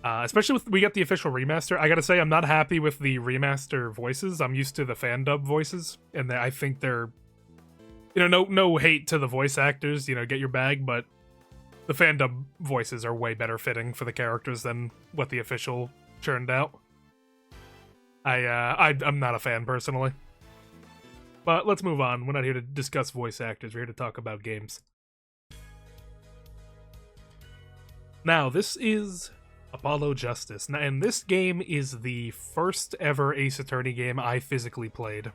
Especially with we got the official remaster. I gotta say, I'm not happy with the remaster voices. I'm used to the fan dub voices, and I think they're, no hate to the voice actors, get your bag, but the fan dub voices are way better fitting for the characters than what the official churned out. I'm not a fan personally. But let's move on. We're not here to discuss voice actors. We're here to talk about games. Now, this is Apollo Justice, and this game is the first ever Ace Attorney game I physically played.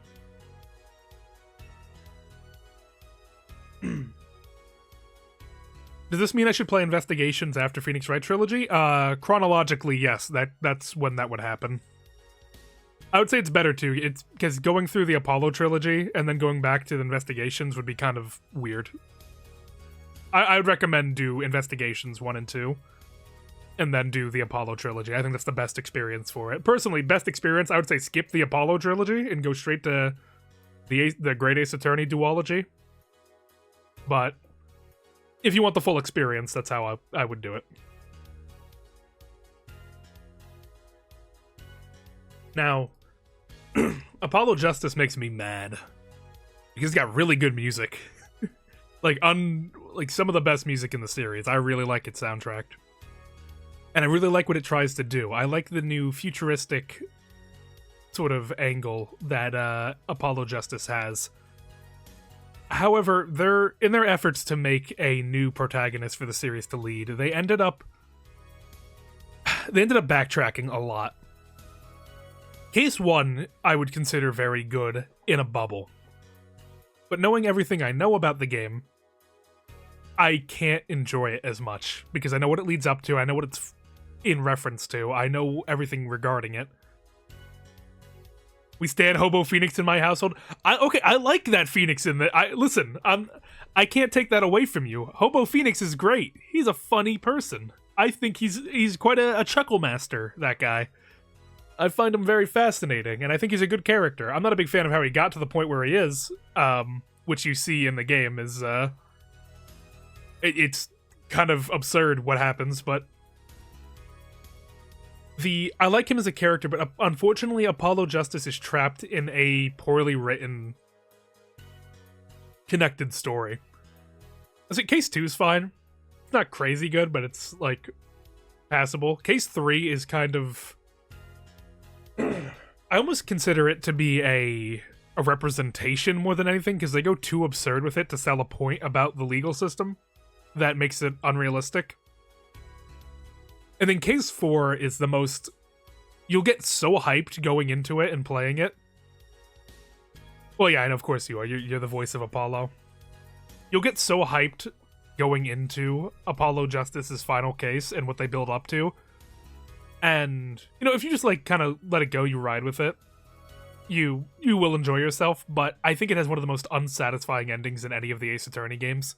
Does this mean I should play Investigations after Phoenix Wright Trilogy? Chronologically, yes. That's when that would happen. I would say it's better too. It's because going through the Apollo trilogy and then going back to the Investigations would be kind of weird. I would recommend do Investigations 1 and 2, and then do the Apollo trilogy. I think that's the best experience for it. Personally, best experience, I would say skip the Apollo trilogy and go straight to the Great Ace Attorney duology. But if you want the full experience, that's how I would do it. Now, Apollo Justice makes me mad because it's got really good music. like some of the best music in the series. I really like its soundtrack. And I really like what it tries to do. I like the new futuristic sort of angle that Apollo Justice has. However, in their efforts to make a new protagonist for the series to lead, they ended up backtracking a lot. Case 1, I would consider very good in a bubble. But knowing everything I know about the game, I can't enjoy it as much, because I know what it leads up to, I know what it's in reference to, I know everything regarding it. We stand Hobo Phoenix in my household. I like that Phoenix in the... Listen, I can't take that away from you. Hobo Phoenix is great. He's a funny person. I think he's quite a chuckle master, that guy. I find him very fascinating, and I think he's a good character. I'm not a big fan of how he got to the point where he is, which you see in the game is, it's kind of absurd what happens, but I like him as a character, but unfortunately Apollo Justice is trapped in a poorly written, connected story. I think Case 2 is fine. It's not crazy good, but it's, like, passable. Case 3 is kind of... I almost consider it to be a representation more than anything, because they go too absurd with it to sell a point about the legal system that makes it unrealistic. And then Case 4 is the most... You'll get so hyped going into it and playing it. Well, yeah, and of course you are. You're the voice of Apollo. You'll get so hyped going into Apollo Justice's final case and what they build up to. And, you know, if you just, like, kind of let it go, you ride with it, you will enjoy yourself, but I think it has one of the most unsatisfying endings in any of the Ace Attorney games.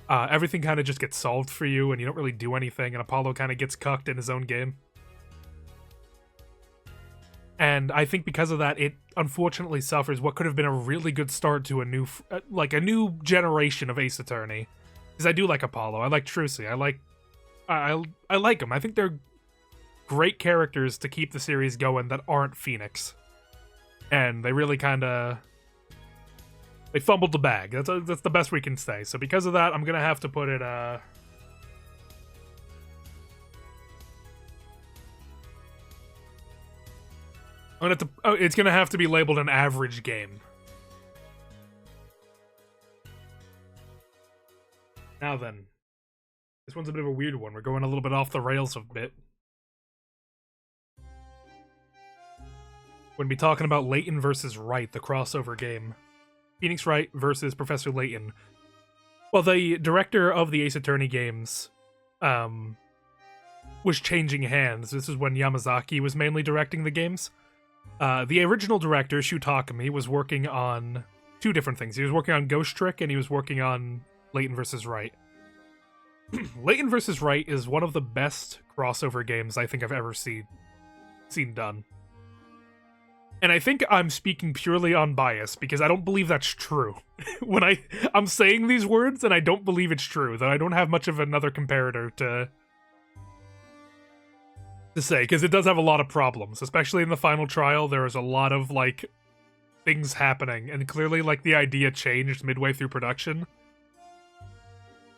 Everything kind of just gets solved for you, and you don't really do anything, and Apollo kind of gets cucked in his own game. And I think because of that, it unfortunately suffers what could have been a really good start to a new generation of Ace Attorney. Because I do like Apollo, I like Trucy, I like them. I think they're great characters to keep the series going that aren't Phoenix. And they really kind of... They fumbled the bag. That's the best we can say. So because of that, I'm going to have to put it... I'm gonna have to, it's going to have to be labeled an average game. Now then. This one's a bit of a weird one. We're going a little bit off the rails a bit. We're going to be talking about Layton versus Wright, the crossover game. Phoenix Wright versus Professor Layton. Well, the director of the Ace Attorney games was changing hands. This is when Yamazaki was mainly directing the games. The original director, Shu Takumi, was working on two different things. He was working on Ghost Trick, and he was working on Layton vs. Wright. Layton vs. Wright is one of the best crossover games I think I've ever seen done. And I think I'm speaking purely on bias, because I don't believe that's true. When I'm saying these words, and I don't believe it's true, that I don't have much of another comparator to say, because it does have a lot of problems, especially in the final trial. There is a lot of, like, things happening, and clearly, like, the idea changed midway through production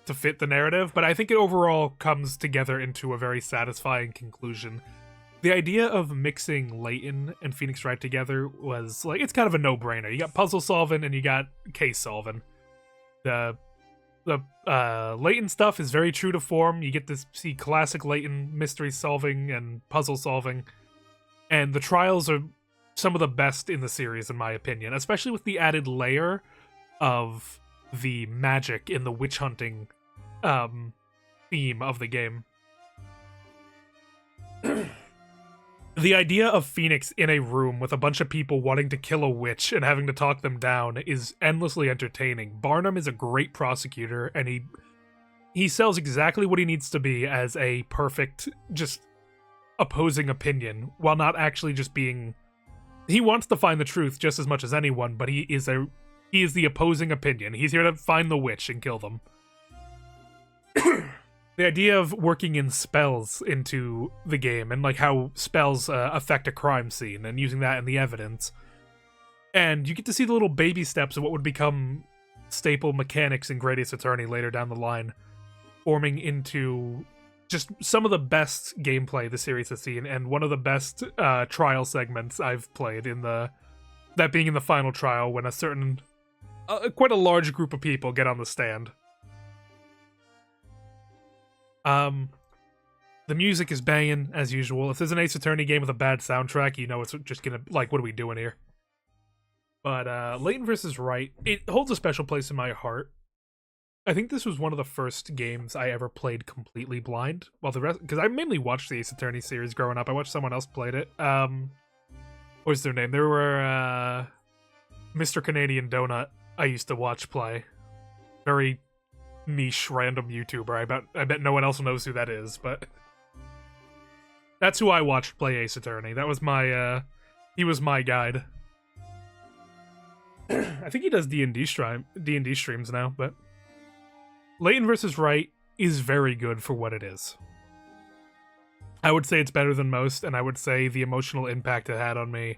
to fit the narrative, but I think it overall comes together into a very satisfying conclusion. The idea of mixing Layton and Phoenix Wright together was, like, it's kind of a no-brainer. You got puzzle solving and you got case solving. The Layton stuff is very true to form. You get to see classic Layton mystery solving and puzzle solving. And the trials are some of the best in the series, in my opinion, especially with the added layer of the magic in the witch hunting theme of the game. The idea of Phoenix in a room with a bunch of people wanting to kill a witch and having to talk them down is endlessly entertaining. Barnum is a great prosecutor, and he he sells exactly what he needs to be as a perfect, just opposing opinion, while not actually just being. He wants to find the truth just as much as anyone, but he is the opposing opinion. He's here to find the witch and kill them. The idea of working in spells into the game and like how spells affect a crime scene and using that in the evidence. And you get to see the little baby steps of what would become staple mechanics in Great Ace Attorney later down the line, forming into just some of the best gameplay the series has seen, and one of the best trial segments I've played that being in the final trial when a certain, quite a large group of people get on the stand. The music is banging as usual. If there's an Ace Attorney game with a bad soundtrack, you know it's just gonna, like, what are we doing here? But Leighton vs. Wright, it holds a special place in my heart. I think this was one of the first games I ever played completely blind. Well, the rest, because I mainly watched the Ace Attorney series growing up. I watched someone else played it. What was their name? There were Mr. Canadian Donut. I used to watch play. Very niche, random YouTuber. I bet no one else knows who that is, but that's who I watched play Ace Attorney. That was my he was my guide. I think he does D&D streams now, but Leighton vs. Wright is very good for what it is. I would say it's better than most, and I would say the emotional impact it had on me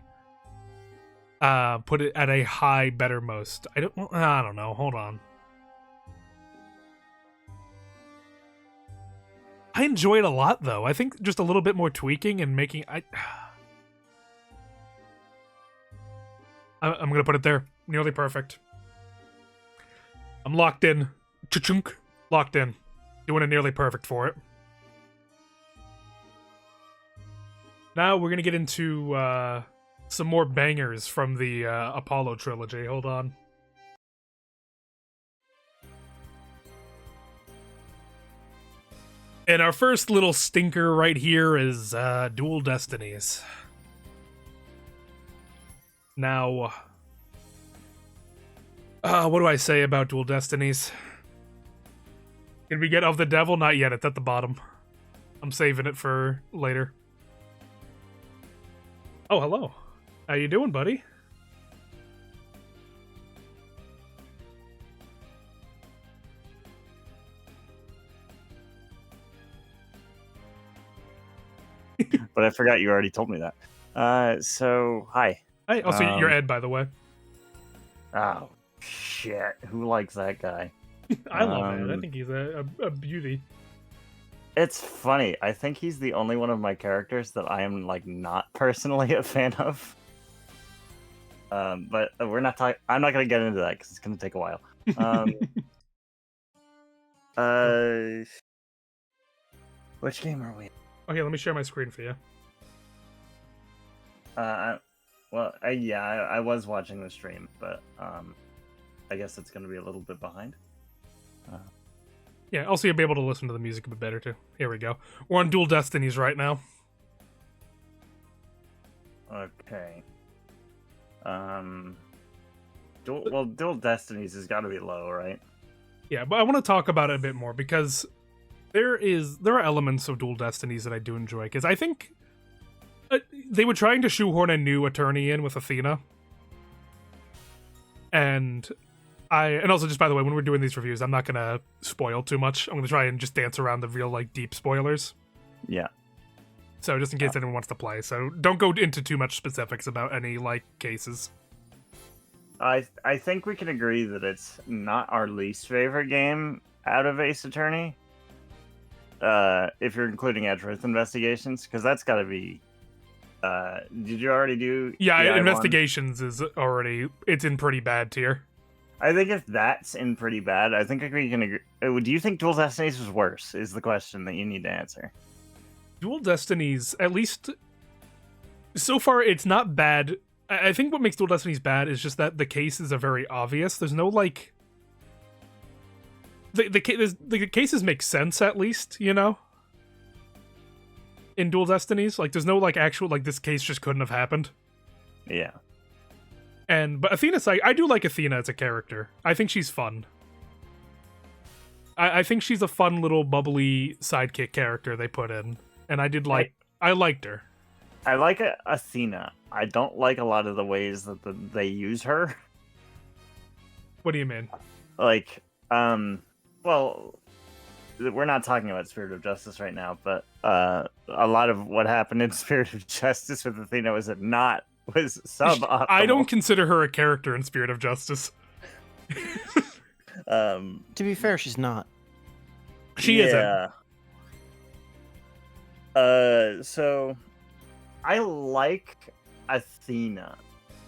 put it at a high better most. I don't know. Hold on. I enjoy it a lot, though. I think just a little bit more tweaking and making... I'm gonna put it there. Nearly perfect. I'm locked in. Cha-chunk. Locked in. Doing a nearly perfect for it. Now we're gonna get into some more bangers from the Apollo trilogy. Hold on. And our first little stinker right here is Dual Destinies. Now, what do I say about Dual Destinies? Can we get Of the Devil? Not yet, it's at the bottom. I'm saving it for later. Oh, hello. How you doing, buddy? But I forgot you already told me that. So, hi. Hey, also, you're Ed, by the way. Oh, shit. Who likes that guy? I love Ed. I think he's a beauty. It's funny. I think he's the only one of my characters that I am, like, not personally a fan of. But we're not talking... I'm not going to get into that because it's going to take a while. Which game are we in? Okay, let me share my screen for you. I was watching the stream, but I guess it's going to be a little bit behind. Yeah, also you'll be able to listen to the music a bit better, too. Here we go. We're on Dual Destinies right now. Okay. Dual Destinies has got to be low, right? Yeah, but I want to talk about it a bit more, because there are elements of Dual Destinies that I do enjoy, because I think they were trying to shoehorn a new attorney in with Athena. And also, just by the way, when we're doing these reviews, I'm not going to spoil too much. I'm going to try and just dance around the real, like, deep spoilers. Yeah. So, just in case anyone wants to play. So, don't go into too much specifics about any, like, cases. I think we can agree that it's not our least favorite game out of Ace Attorney. If you're including Edgeworth Investigations, because that's got to be... did you already do... Yeah, Investigations is already... It's in pretty bad tier. I think if that's in pretty bad, I think we can agree... Do you think Dual Destinies was worse, is the question that you need to answer. Dual Destinies, at least... So far, it's not bad. I think what makes Dual Destinies bad is just that the cases are very obvious. There's no, like... The cases make sense, at least, you know? In Dual Destinies. Like, there's no, like, actual, like, this case just couldn't have happened. Yeah. But Athena's like... I do like Athena as a character. I think she's fun. I think she's a fun little bubbly sidekick character they put in, and I liked her. I like Athena. I don't like a lot of the ways that they use her. What do you mean? Like, well, we're not talking about Spirit of Justice right now, but a lot of what happened in Spirit of Justice with Athena was suboptimal. I don't consider her a character in Spirit of Justice. To be fair, she's not. She isn't. So I like Athena.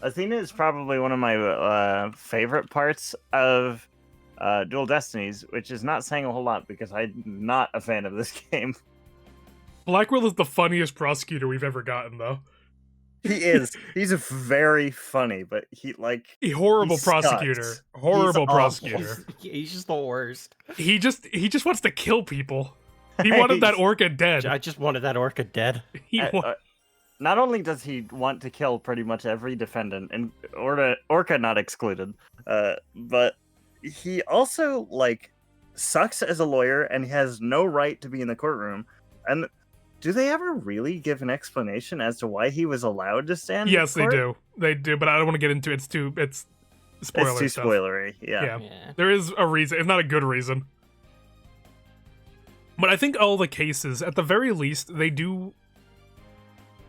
Athena is probably one of my favorite parts of Dual Destinies, which is not saying a whole lot because I'm not a fan of this game. Blackwell is the funniest prosecutor we've ever gotten, though. He is. He's very funny, but Horrible prosecutor. Sucks. Horrible He's prosecutor. He's just the worst. He just wants to kill people. He wanted that orca dead. I just wanted that orca dead. Not only does he want to kill pretty much every defendant, and orca not excluded, but he also sucks as a lawyer, and he has no right to be in the courtroom. And do they ever really give an explanation as to why he was allowed to stand? Yes, in court? they do, but I don't want to get into it. It's spoiler. It's too stuff. spoilery. Yeah. There is a reason. It's not a good reason. But I think all the cases, at the very least, they do.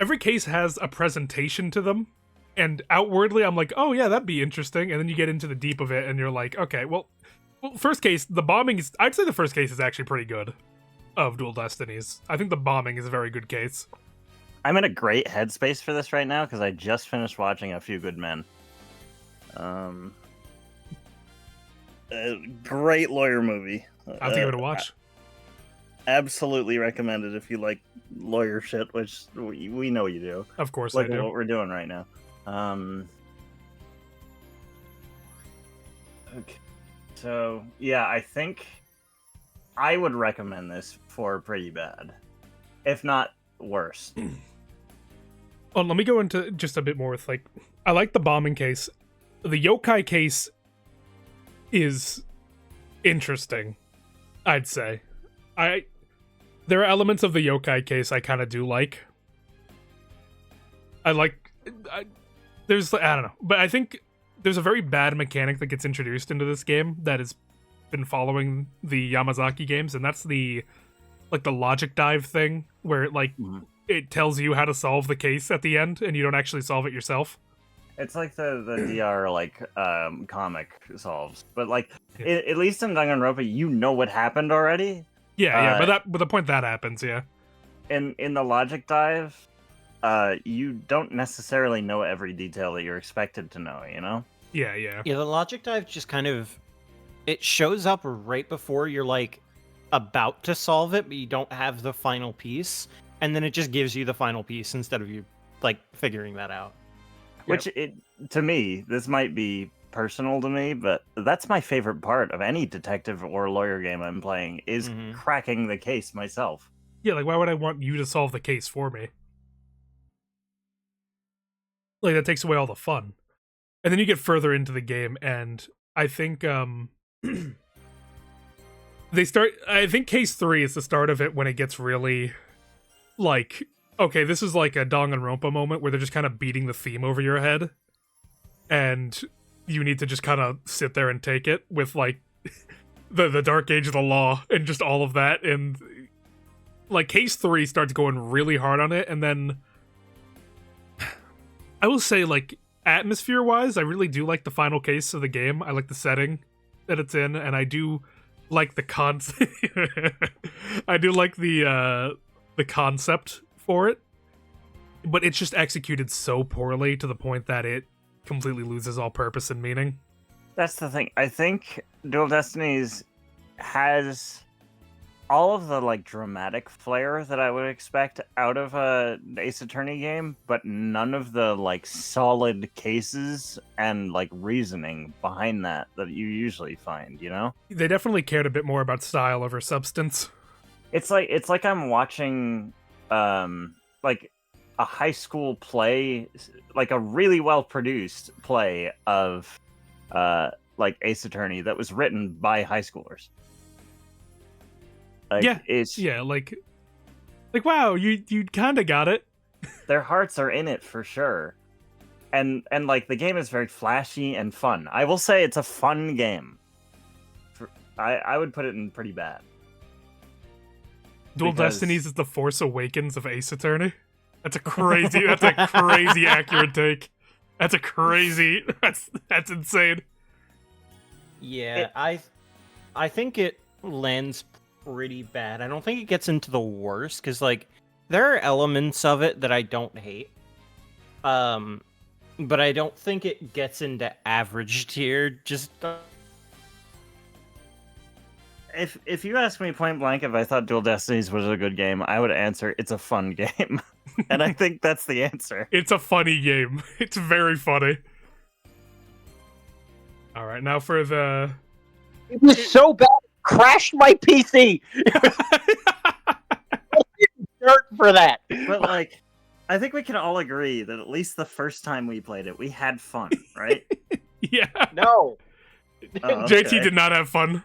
Every case has a presentation to them, and outwardly, I'm like, oh yeah, that'd be interesting. And then you get into the deep of it, and you're like, okay, well, first case, the bombing is. I'd say the first case is actually pretty good. Of Dual Destinies, I think the bombing is a very good case. I'm in a great headspace for this right now because I just finished watching A Few Good Men. Great lawyer movie. I have to give it a watch. Absolutely recommended if you like lawyer shit, which we know you do. Of course, like I do. What we're doing right now. Okay. So yeah, I think I would recommend this for pretty bad, if not worse. Oh, let me go into just a bit more with I like the bombing case. The yokai case is interesting, I'd say. There are elements of the yokai case I kind of do like. I don't know, but I think there's a very bad mechanic that gets introduced into this game that has been following the Yamazaki games, and that's the logic dive thing where it tells you how to solve the case at the end and you don't actually solve it yourself. It's like the DR comic solves, but at least in Danganronpa you know what happened already. But the point that happens, yeah. In the logic dive, you don't necessarily know every detail that you're expected to know, you know? Yeah. Yeah, the logic dive just kind of it shows up right before you're about to solve it, but you don't have the final piece, and then it just gives you the final piece instead of you figuring that out. Which to me, this might be personal to me, but that's my favorite part of any detective or lawyer game I'm playing is cracking the case myself. Yeah, why would I want you to solve the case for me? That takes away all the fun. And then you get further into the game, and I think I think case 3 is the start of it when it gets really okay, this is like a Danganronpa moment where they're just kind of beating the theme over your head, and you need to just kind of sit there and take it with the dark age of the law and just all of that. And case 3 starts going really hard on it, and then I will say atmosphere wise, I really do like the final case of the game. I like the setting that it's in, and I do like the concept. I do like the concept for it, but it's just executed so poorly to the point that it completely loses all purpose and meaning. That's the thing. I think Dual Destinies has all of the dramatic flair that I would expect out of a Ace Attorney game, but none of the solid cases and reasoning behind that you usually find, you know? They definitely cared a bit more about style over substance. It's like I'm watching a high school play, a really well produced play of Ace Attorney that was written by high schoolers. Like, Yeah. it's Yeah, like wow, you kind of got it. their hearts are in it for sure. And like the game is very flashy and fun. I will say it's a fun game. I would put it in pretty bad. Dual Because- Destinies is the Force Awakens of Ace Attorney. That's a crazy accurate take. That's insane. Yeah, I think it lands pretty bad. I don't think it gets into the worst because like there are elements of it that I don't hate. But I don't think it gets into average tier. Just If you ask me point blank if I thought Dual Destinies was a good game, I would answer it's a fun game. And I think that's the answer. It's a funny game. It's very funny. All right, now for the It was so bad, it crashed my PC. Dirt for that. But like, I think we can all agree that at least the first time we played it, we had fun, right? yeah. No. Oh, JT okay. did not have fun.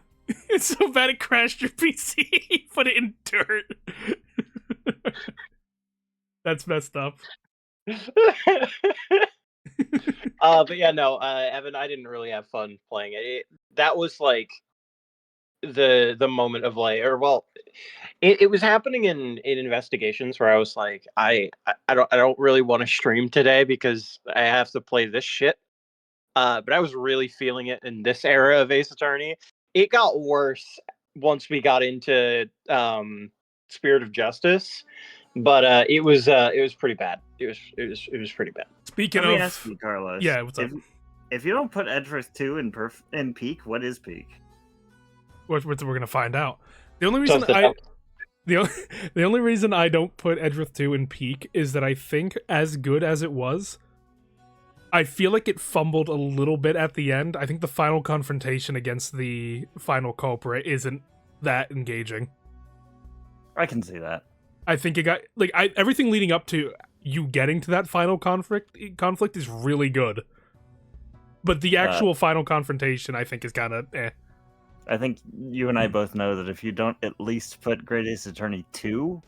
It's so bad it crashed your PC. Put it in dirt. That's messed up. But yeah, no, Evan, I didn't really have fun playing it. That was like the moment of like, or well, it was happening in investigations where I was like, I don't really want to stream today because I have to play this shit. But I was really feeling it in this era of Ace Attorney. It got worse once we got into Spirit of Justice, but it was pretty bad. It was pretty bad. Speaking Let me of, ask you, Carlos. yeah, what's up? If you don't put Edgeworth 2 in peak, what is peak? What we're gonna find out. The only reason Something the only reason I don't put Edgeworth 2 in peak is that I think as good as it was, I feel like it fumbled a little bit at the end. I think the final confrontation against the final culprit isn't that engaging. I can see that. I think it got like everything leading up to you getting to that final conflict is really good. But the actual final confrontation I think is kind of eh. I think you and I both know that if you don't at least put Great Ace Attorney 2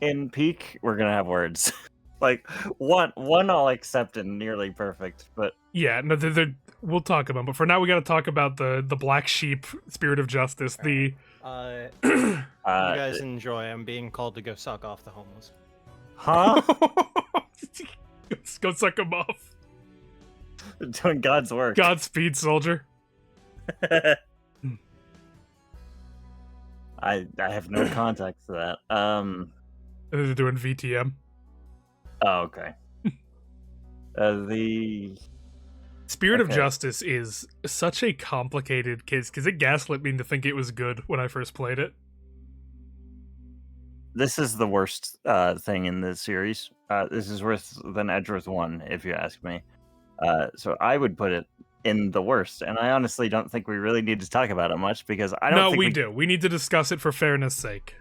in peak, we're gonna have words. Like one I'll accept and nearly perfect, but Yeah, no, we'll talk about them. But for now, we got to talk about the Black Sheep, Spirit of Justice. The you guys enjoy. I'm being called to go suck off the homeless. huh? Go suck them off. Doing God's work. Godspeed, soldier. I have no context to that. They're doing VTM. Oh, okay. The Spirit of Okay. Justice is such a complicated case because it gaslit me to think it was good when I first played it. This is the worst thing in this series. This is worse than Edgeworth 1, if you ask me. So I would put it in the worst, and I honestly don't think we really need to talk about it much because I don't. No, think we do. We need to discuss it for fairness' sake.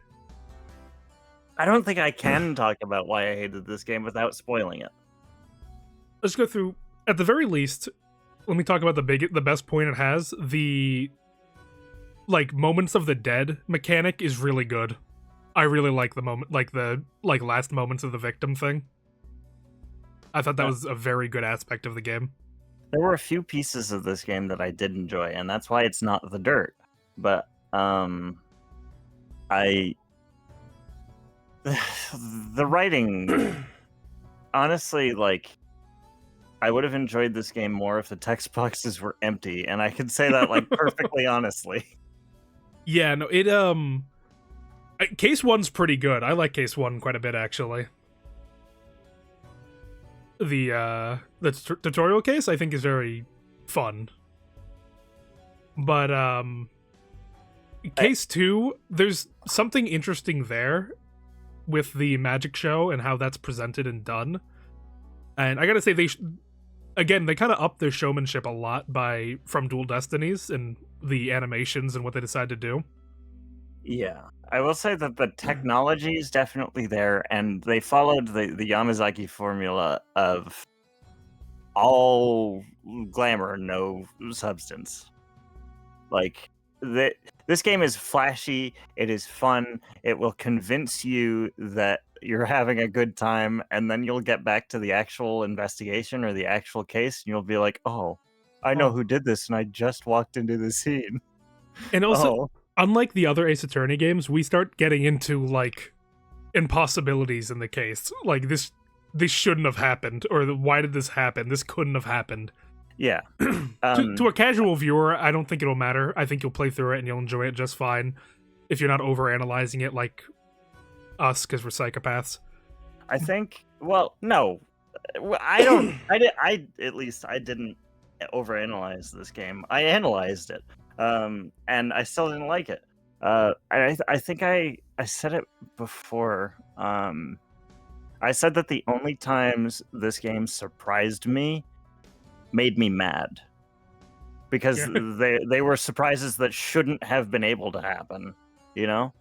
I don't think I can talk about why I hated this game without spoiling it. Let's go through. At the very least, let me talk about the best point it has. The like moments of the dead mechanic is really good. I really like the moment, like the last moments of the victim thing. I thought that was a very good aspect of the game. There were a few pieces of this game that I did enjoy, and that's why it's not the dirt. But the writing, honestly, like, I would have enjoyed this game more if the text boxes were empty, and I can say that like perfectly honestly. Yeah, no, Case 1's pretty good. I like Case 1 quite a bit, actually. The tutorial case, I think, is very fun. But, Case 2, there's something interesting there with the magic show and how that's presented and done. And I gotta say, they kind of upped their showmanship a lot from Dual Destinies and the animations and what they decide to do. Yeah, I will say that the technology is definitely there, and they followed the Yamazaki formula of all glamour, no substance. Like, this game is flashy. It is fun. It will convince you that you're having a good time, and then you'll get back to the actual investigation or the actual case, and you'll be like, "Oh, I know who did this, and I just walked into the scene." And also, Oh, unlike the other Ace Attorney games, we start getting into like impossibilities in the case. Like this shouldn't have happened, or why did this happen? This couldn't have happened. yeah. To a casual viewer, I don't think it'll matter. I think you'll play through it and you'll enjoy it just fine if you're not overanalyzing it like us, because we're psychopaths. I think. Well, no, I don't. I at least I didn't overanalyze this game. I analyzed it, and I still didn't like it. I think I said it before. I said that the only times this game surprised me made me mad because they were surprises that shouldn't have been able to happen. You know.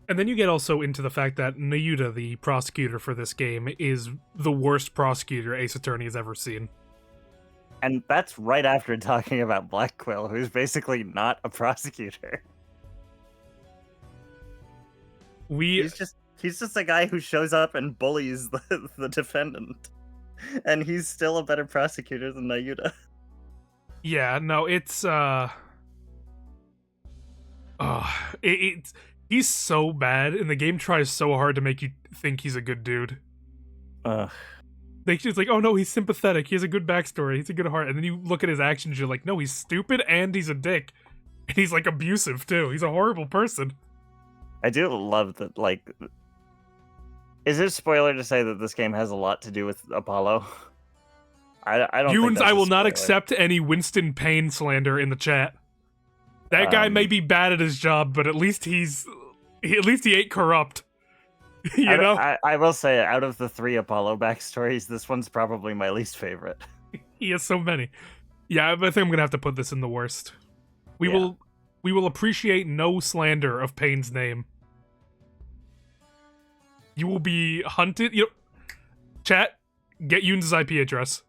And then you get also into the fact that Nayuta, the prosecutor for this game, is the worst prosecutor Ace Attorney has ever seen. And that's right after talking about Black Quill, who's basically not a prosecutor. He's just a guy who shows up and bullies the defendant. And he's still a better prosecutor than Nayuta. Yeah, no, it's he's so bad, and the game tries so hard to make you think he's a good dude. It's like, oh no, he's sympathetic, he has a good backstory, he's a good heart, and then you look at his actions, you're like, no, he's stupid and he's a dick. And he's like abusive too. He's a horrible person. I do love that, like, is it a spoiler to say that this game has a lot to do with Apollo? I don't think Humans, that's I a will not spoiler. accept any Winston Payne slander in the chat. That guy may be bad at his job, but at least he ain't corrupt. You know? I will say, out of the 3 Apollo backstories, this one's probably my least favorite. He has so many. Yeah, but I think I'm gonna have to put this in the worst. We will appreciate no slander of Payne's name. You will be hunted. Chat, get Yoon's IP address.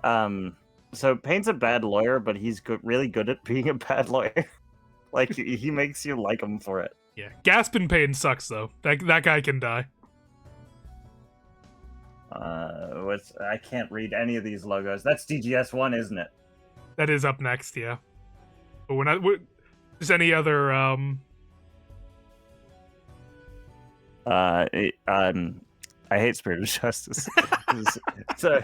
So Payne's a bad lawyer, but he's really good at being a bad lawyer. Like, he makes you like him for it. Yeah, Gaspin Payne sucks though. That guy can die. I can't read any of these logos. That's DGS1, isn't it? That is up next, yeah. But we're not. Is any other? I hate Spirit of Justice.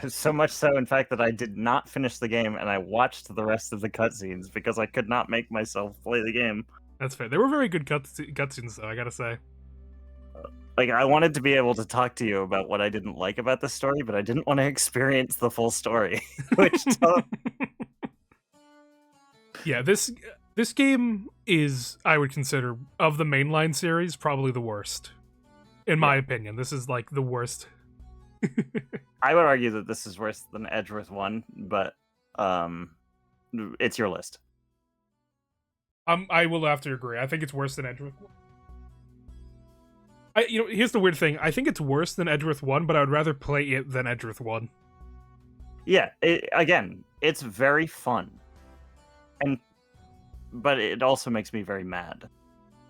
so much so, in fact, that I did not finish the game and I watched the rest of the cutscenes because I could not make myself play the game. That's fair. They were very good cutscenes, though, I gotta say. Like, I wanted to be able to talk to you about what I didn't like about the story, but I didn't want to experience the full story. Yeah, this game is, I would consider, of the mainline series, probably the worst. In my opinion, this is like the worst. I would argue that this is worse than Edgeworth 1, but it's your list. I will have to agree. I think it's worse than Edgeworth 1. Here's the weird thing. I think it's worse than Edgeworth 1, but I would rather play it than Edgeworth 1. Yeah, again, it's very fun. But it also makes me very mad.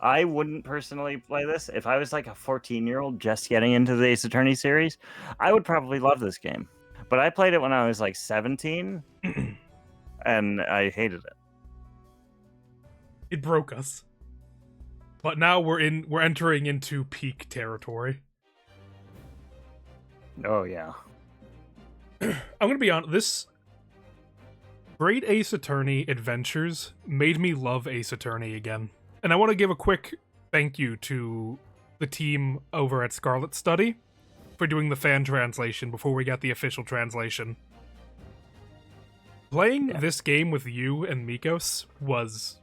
I wouldn't personally play this. If I was like a 14-year-old just getting into the Ace Attorney series, I would probably love this game. But I played it when I was like 17, and I hated it. It broke us. But now we're entering into peak territory. Oh yeah. I'm gonna be honest, this Great Ace Attorney Adventures made me love Ace Attorney again. And I want to give a quick thank you to the team over at Scarlet Study for doing the fan translation before we got the official translation. Playing this game with you and Mikos was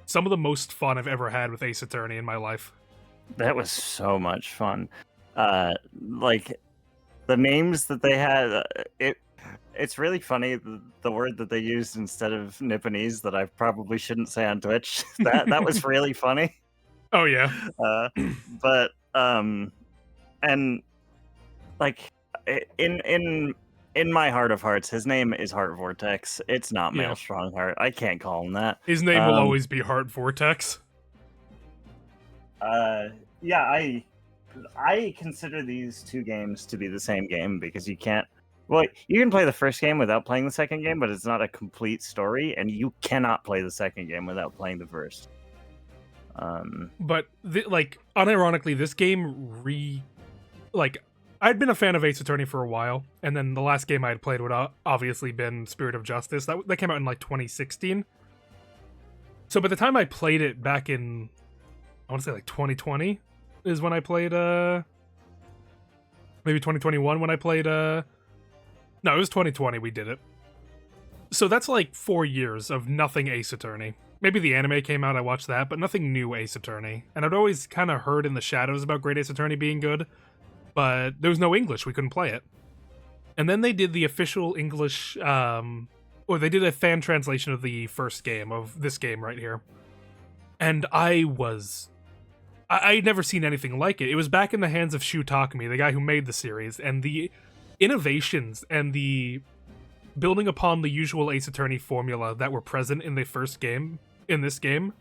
some of the most fun I've ever had with Ace Attorney in my life. That was so much fun. Like, the names that they had, it's really funny, the word that they used instead of Nipponese that I probably shouldn't say on Twitch. That was really funny. Oh yeah. But and like in in my heart of hearts, his name is Heart Vortex. It's not Yeah. Male Strongheart. I can't call him that. His name will Um, always be Heart Vortex. Yeah, I consider these two games to be the same game because you can't. Well, you can play the first game without playing the second game, but it's not a complete story, and you cannot play the second game without playing the first. But like, unironically, this game like, I'd been a fan of Ace Attorney for a while, and then the last game I had played would obviously been Spirit of Justice. That came out in like 2016. So by the time I played it back in, I want to say like 2020 is when I played maybe 2021 when I played no, it was 2020 we did it. So that's like 4 years of nothing Ace Attorney. Maybe the anime came out, I watched that, but nothing new Ace Attorney. And I'd always kind of heard in the shadows about Great Ace Attorney being good, but there was no English, we couldn't play it. And then they did the official English, or they did a fan translation of the first game, of this game right here. And I'd never seen anything like it. It was back in the hands of Shu Takumi, the guy who made the series, and the innovations and the building upon the usual Ace Attorney formula that were present in the first game, in this game,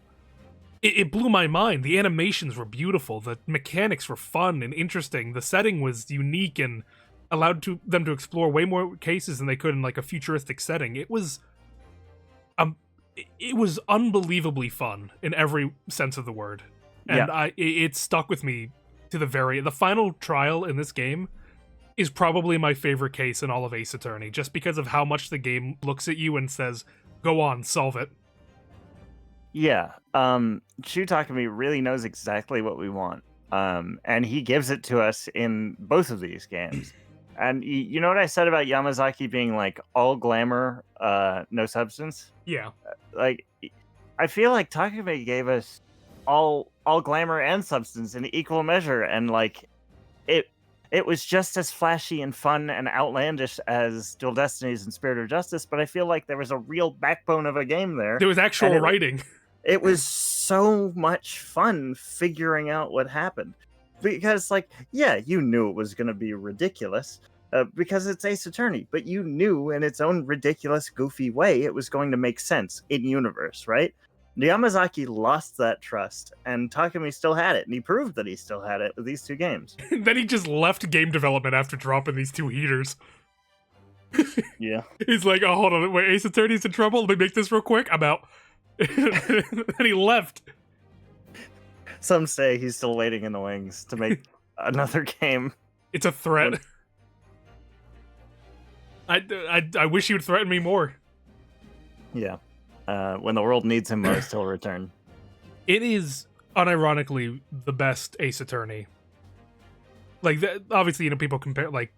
it blew my mind. The animations were beautiful, the mechanics were fun and interesting, the setting was unique and allowed them to explore way more cases than they could in like a futuristic setting. It was unbelievably fun in every sense of the word. And Yeah. it stuck with me to the final trial in this game is probably my favorite case in all of Ace Attorney, just because of how much the game looks at you and says, go on, solve it. Yeah. Shu Takumi really knows exactly what we want. And he gives it to us in both of these games. And you know what I said about Yamazaki being like all glamour, no substance? Yeah. Like, I feel like Takumi gave us all glamour and substance in equal measure, and like it was just as flashy and fun and outlandish as Dual Destinies and Spirit of Justice, but I feel like there was a real backbone of a game there. There was actual And writing. It was so much fun figuring out what happened. Because, like, yeah, you knew it was going to be ridiculous because it's Ace Attorney, but you knew in its own ridiculous, goofy way it was going to make sense in universe, right? Yamazaki lost that trust, and Takumi still had it, and he proved that he still had it with these two games. Then he just left game development after dropping these two heaters. Yeah. He's like, oh, hold on, wait, Ace Attorney's in trouble? Let me make this real quick. I'm out. And he left. Some say he's still waiting in the wings to make another game. It's a threat. I wish he would threaten me more. Yeah. When the world needs him most, he'll return. It is unironically the best Ace Attorney. Like, obviously, you know, people compare like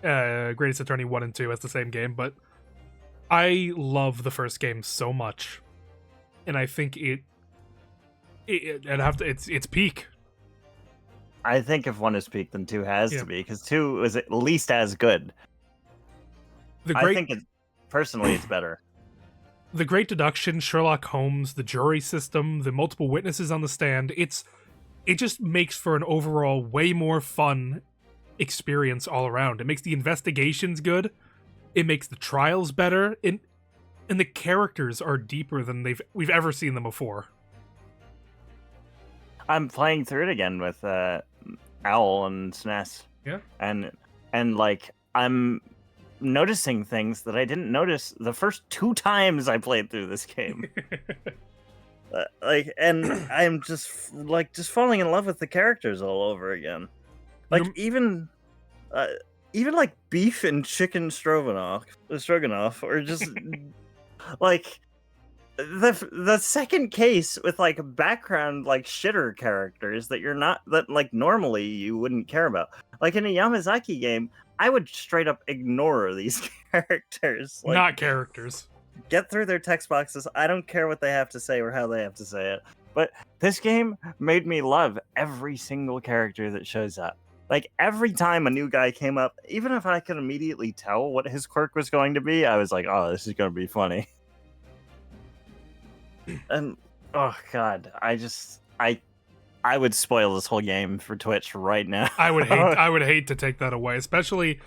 Great Ace Attorney 1 and 2 as the same game, but I love the first game so much, and I think it's peak. I think if one is peak, then two has Yeah. to be, because two is at least as good. I think personally it's better. The Great Deduction, Sherlock Holmes, the jury system, the multiple witnesses on the stand, it just makes for an overall way more fun experience all around. It makes the investigations good. It makes the trials better. And the characters are deeper than we've ever seen them before. I'm playing through it again with Owl and SNES. Yeah. And like I'm noticing things that I didn't notice the first 2 times I played through this game. And I'm just falling in love with the characters all over again. Like even like beef and chicken stroganoff, or just like the second case with like background like shitter characters that like normally you wouldn't care about. Like in a Yamazaki game, I would straight up ignore these characters. Like, Not characters. get through their text boxes. I don't care what they have to say or how they have to say it. But this game made me love every single character that shows up. Like every time a new guy came up, even if I could immediately tell what his quirk was going to be, I was like, oh, this is going to be funny. And oh god, I would spoil this whole game for Twitch right now. I would hate to take that away, especially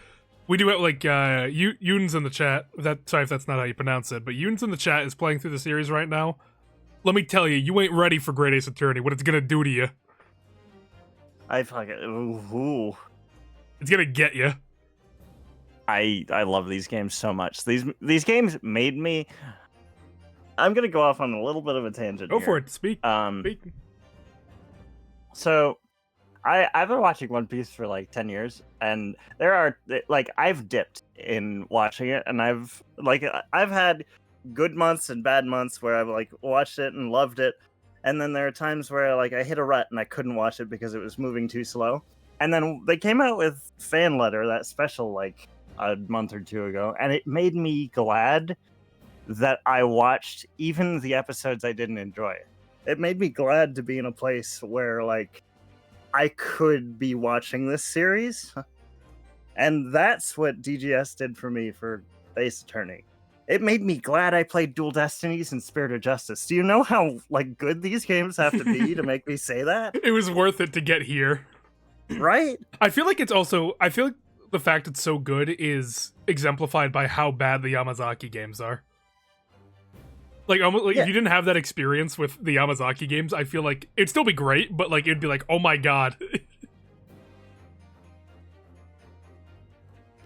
We do it like Yoon's in the chat. Sorry if that's not how you pronounce it, but Yoon's in the chat is playing through the series right now. Let me tell you, you ain't ready for Great Ace Attorney. What it's gonna do to you? I fucking ooh. It's gonna get you. I love these games so much. These games made me. I'm gonna go off on a little bit of a tangent. Go here. for it. Speak. Speak. So, I've been watching One Piece for like 10 years, and there are like I've dipped in watching it, and I've had good months and bad months where I've like watched it and loved it, and then there are times where like I hit a rut and I couldn't watch it because it was moving too slow. And then they came out with Fan Letter, that special like a month or two ago, and it made me glad that I watched even the episodes I didn't enjoy. It made me glad to be in a place where like I could be watching this series. And that's what DGS did for me for Ace Attorney. It made me glad I played Dual Destinies and Spirit of Justice. Do you know how like good these games have to be to make me say that? It was worth it to get here. Right? I feel like the fact it's so good is exemplified by how bad the Yamazaki games are. Like, almost like Yeah. if you didn't have that experience with the Yamazaki games, I feel like it'd still be great, but like it'd be like, oh my god.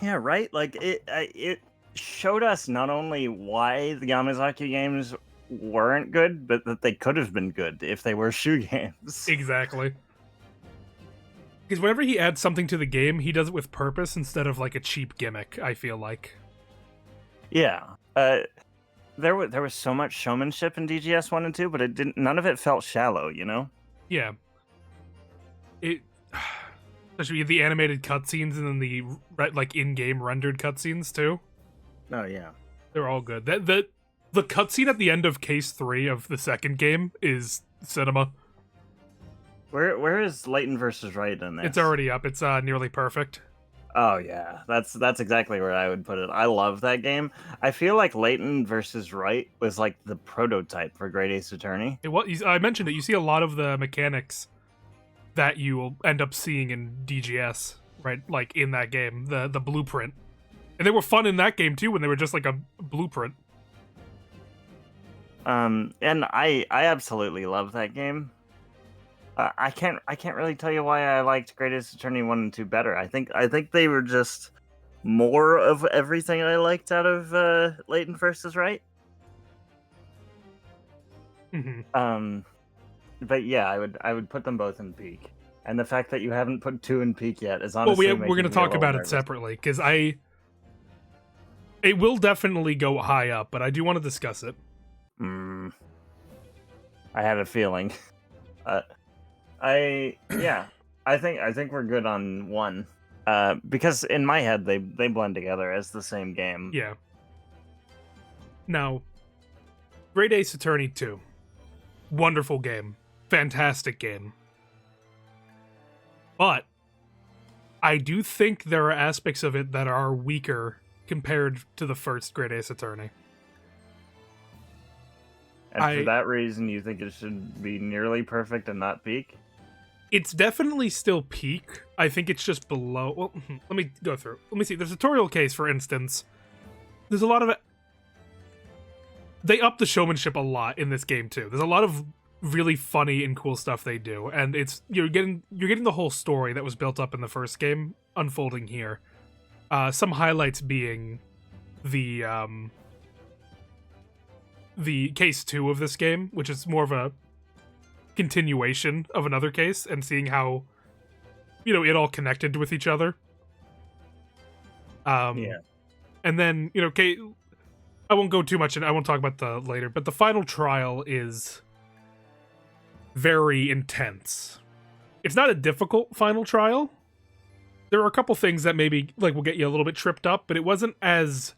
Yeah, right? Like it showed us not only why the Yamazaki games weren't good, but that they could have been good if they were shoe games. Exactly. Because whenever he adds something to the game, he does it with purpose instead of like a cheap gimmick, I feel like. Yeah. There was so much showmanship in DGS 1 and 2, but none of it felt shallow, you know? Yeah. Especially the animated cutscenes and then the like in-game rendered cutscenes too. Oh yeah. They're all good. The cutscene at the end of Case 3 of the second game is cinema. Where is Leighton versus Wright in this? It's already up. It's nearly perfect. Oh yeah, that's exactly where I would put it. I love that game. I feel like Leighton versus Wright was like the prototype for Great Ace Attorney. I mentioned it. You see a lot of the mechanics that you will end up seeing in DGS, right? Like in that game, the blueprint, and they were fun in that game too when they were just like a blueprint. And I absolutely love that game. I can't really tell you why I liked Great Ace Attorney 1 and 2 better. I think they were just more of everything I liked out of Leighton versus Wright. Mm-hmm. But yeah, I would put them both in peak. And the fact that you haven't put 2 in peak yet is honestly Well, we're going to talk about it separately because it will definitely go high up, but I do want to discuss it. I had a feeling. I think we're good on 1. Because in my head they blend together as the same game. Yeah. Now, Great Ace Attorney 2. Wonderful game. Fantastic game. But I do think there are aspects of it that are weaker compared to the first Great Ace Attorney. And for that reason, you think it should be nearly perfect and not peak? It's definitely still peak. I think it's just below. Well, let me go through. Let me see. The tutorial case, for instance. There's a lot of it. They up the showmanship a lot in this game too. There's a lot of really funny and cool stuff they do, and you're getting the whole story that was built up in the first game unfolding here. Some highlights being the case 2 of this game, which is more of a continuation of another case, and seeing how it all connected with each other. Yeah. And then I won't go too much, and I won't talk about the later, but the final trial is very intense. It's not a difficult final trial. There are a couple things that maybe will get you a little bit tripped up, but it wasn't as.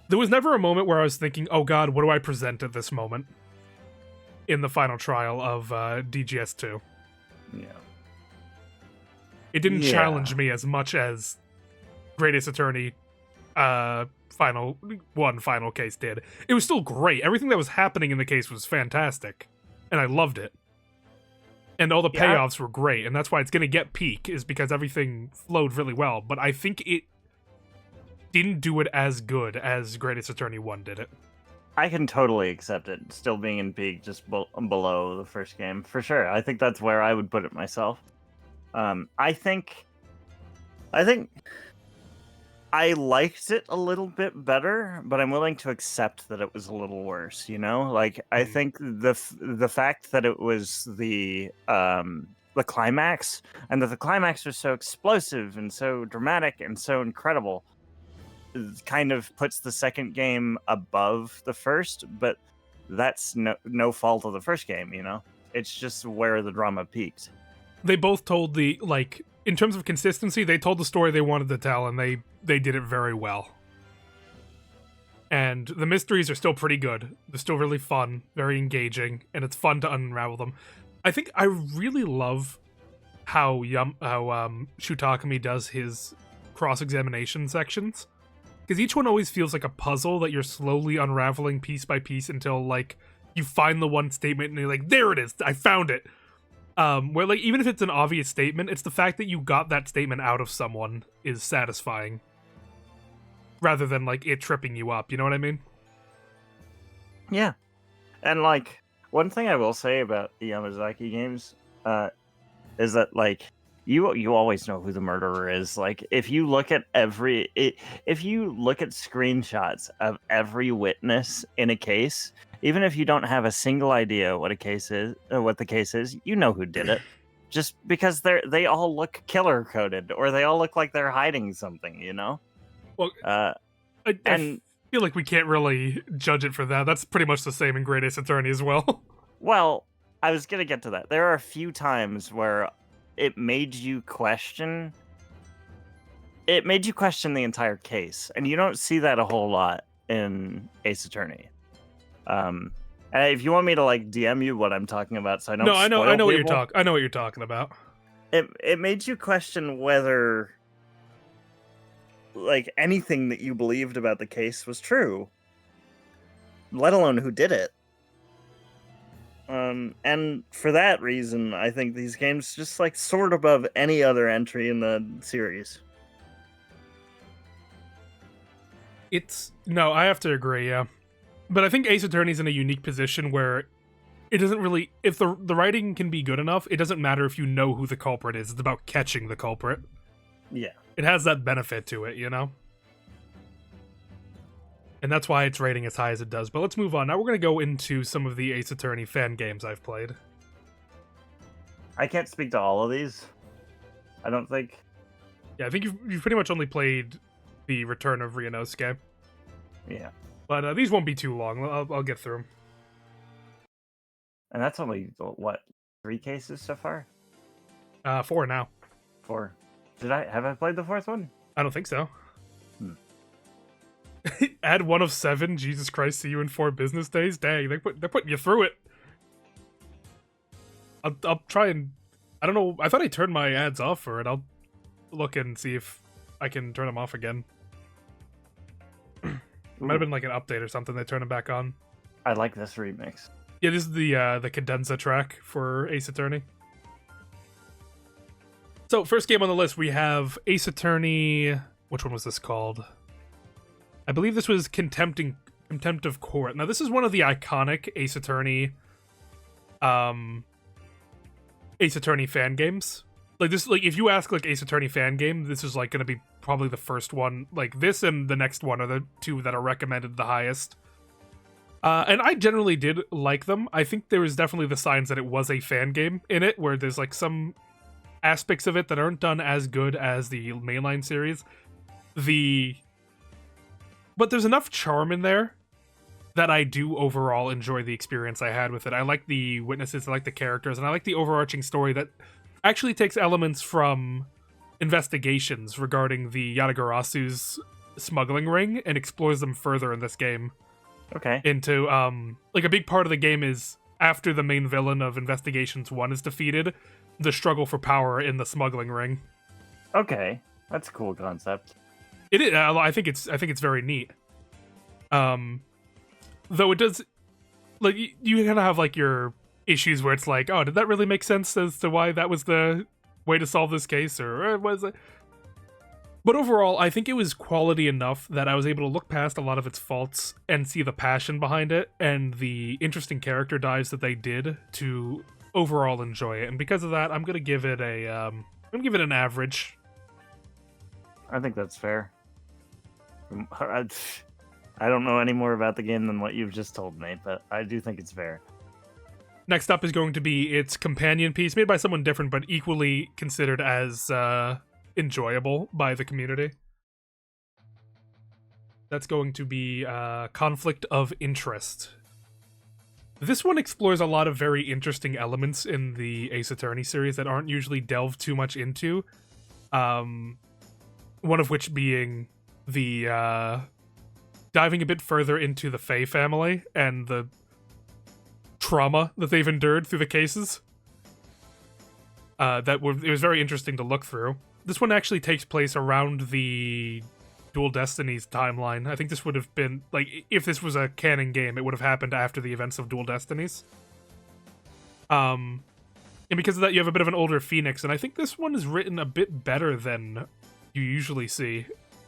There was never a moment where I was thinking, "Oh God, what do I present at this moment?" In the final trial of DGS 2. Yeah. It didn't challenge me as much as Great Ace Attorney final case did. It was still great. Everything that was happening in the case was fantastic, and I loved it. and all the Yeah. payoffs were great, and that's why it's going to get peak, is because everything flowed really well. But I think it didn't do it as good as Great Ace Attorney 1 did it. I can totally accept it still being in peak, just below the first game for sure. I think that's where I would put it myself. I think I liked it a little bit better, but I'm willing to accept that it was a little worse. You know, like I think the fact that it was the climax, and that the climax was so explosive and so dramatic and so incredible, kind of puts the second game above the first. But that's no fault of the first game. You know, it's just where the drama peaked. They both told in terms of consistency, they told the story they wanted to tell, and they did it very well. And the mysteries are still pretty good. They're still really fun, very engaging, and it's fun to unravel them. I think I really love how Shutakami does his cross-examination sections, because each one always feels like a puzzle that you're slowly unraveling piece by piece until you find the one statement and you're like, there it is, I found it. Where even if it's an obvious statement, it's the fact that you got that statement out of someone is satisfying, rather than it tripping you up. You know what I mean? Yeah, and one thing I will say about the Yamazaki games is that you always know who the murderer is. If you look at screenshots of every witness in a case, even if you don't have a single idea what the case is, you know who did it, just because they all look killer coded, or they all look like they're hiding something. You know. Well, I feel like we can't really judge it for that. That's pretty much the same in Great Ace Attorney as well. Well, I was gonna get to that. There are a few times where it made you question the entire case, and you don't see that a whole lot in Ace Attorney. And if you want me to DM you what I'm talking about, so I don't. No, I know what you're people, I know what you're talking about. It made you question whether anything that you believed about the case was true, let alone who did it. And for that reason, I think these games just soared above any other entry in the series. I have to agree, yeah. But I think Ace Attorney's in a unique position where it doesn't really, if the writing can be good enough, it doesn't matter if you know who the culprit is. It's about catching the culprit. Yeah. It has that benefit to it, you know? And that's why it's rating as high as it does. But let's move on. Now we're going to go into some of the Ace Attorney fan games I've played. I can't speak to all of these. I don't think. Yeah, I think you've pretty much only played the Return of Ryunosuke. Yeah. But these won't be too long. I'll get through them. And that's only, 3 cases so far? 4 now. 4. Have I played the 4th one? I don't think so. Add 1 of 7. Jesus Christ, see you in 4 business days. Dang, they're putting you through it. I'll try and, I don't know. I thought I turned my ads off for it. I'll look and see if I can turn them off again. It might have been an update or something. They turn them back on. I like this remix. Yeah, this is the cadenza track for Ace Attorney. So first game on the list, we have Ace Attorney. Which one was this called? I believe this was Contempt of Court. Now, this is one of the iconic Ace Attorney fan games. If you ask Ace Attorney fan game, this is going to be probably the first one. This and the next one are the 2 that are recommended the highest. And I generally did like them. I think there was definitely the signs that it was a fan game in it, where there's some aspects of it that aren't done as good as the mainline series. But there's enough charm in there that I do overall enjoy the experience I had with it. I like the witnesses, I like the characters, and I like the overarching story that actually takes elements from investigations regarding the Yatagarasu's smuggling ring and explores them further in this game. Okay. Into, a big part of the game is after the main villain of Investigations 1 is defeated, the struggle for power in the smuggling ring. Okay. That's a cool concept. It is. I think it's very neat. Though it does, you kind of have your issues where it's like, oh, did that really make sense as to why that was the way to solve this case, or was it? But overall, I think it was quality enough that I was able to look past a lot of its faults and see the passion behind it and the interesting character dives that they did to overall enjoy it. And because of that, I'm gonna give it an average. I think that's fair. I don't know any more about the game than what you've just told me, but I do think it's fair. Next up is going to be its companion piece, made by someone different, but equally considered as enjoyable by the community. That's going to be Conflict of Interest. This one explores a lot of very interesting elements in the Ace Attorney series that aren't usually delved too much into. One of which being the diving a bit further into the Faye family and the trauma that they've endured through the cases. It was very interesting to look through. This one actually takes place around the Dual Destinies timeline. I think this would have been, like, if this was a canon game, it would have happened after the events of Dual Destinies. And because of that, you have a bit of an older Phoenix, and I think this one is written a bit better than you usually see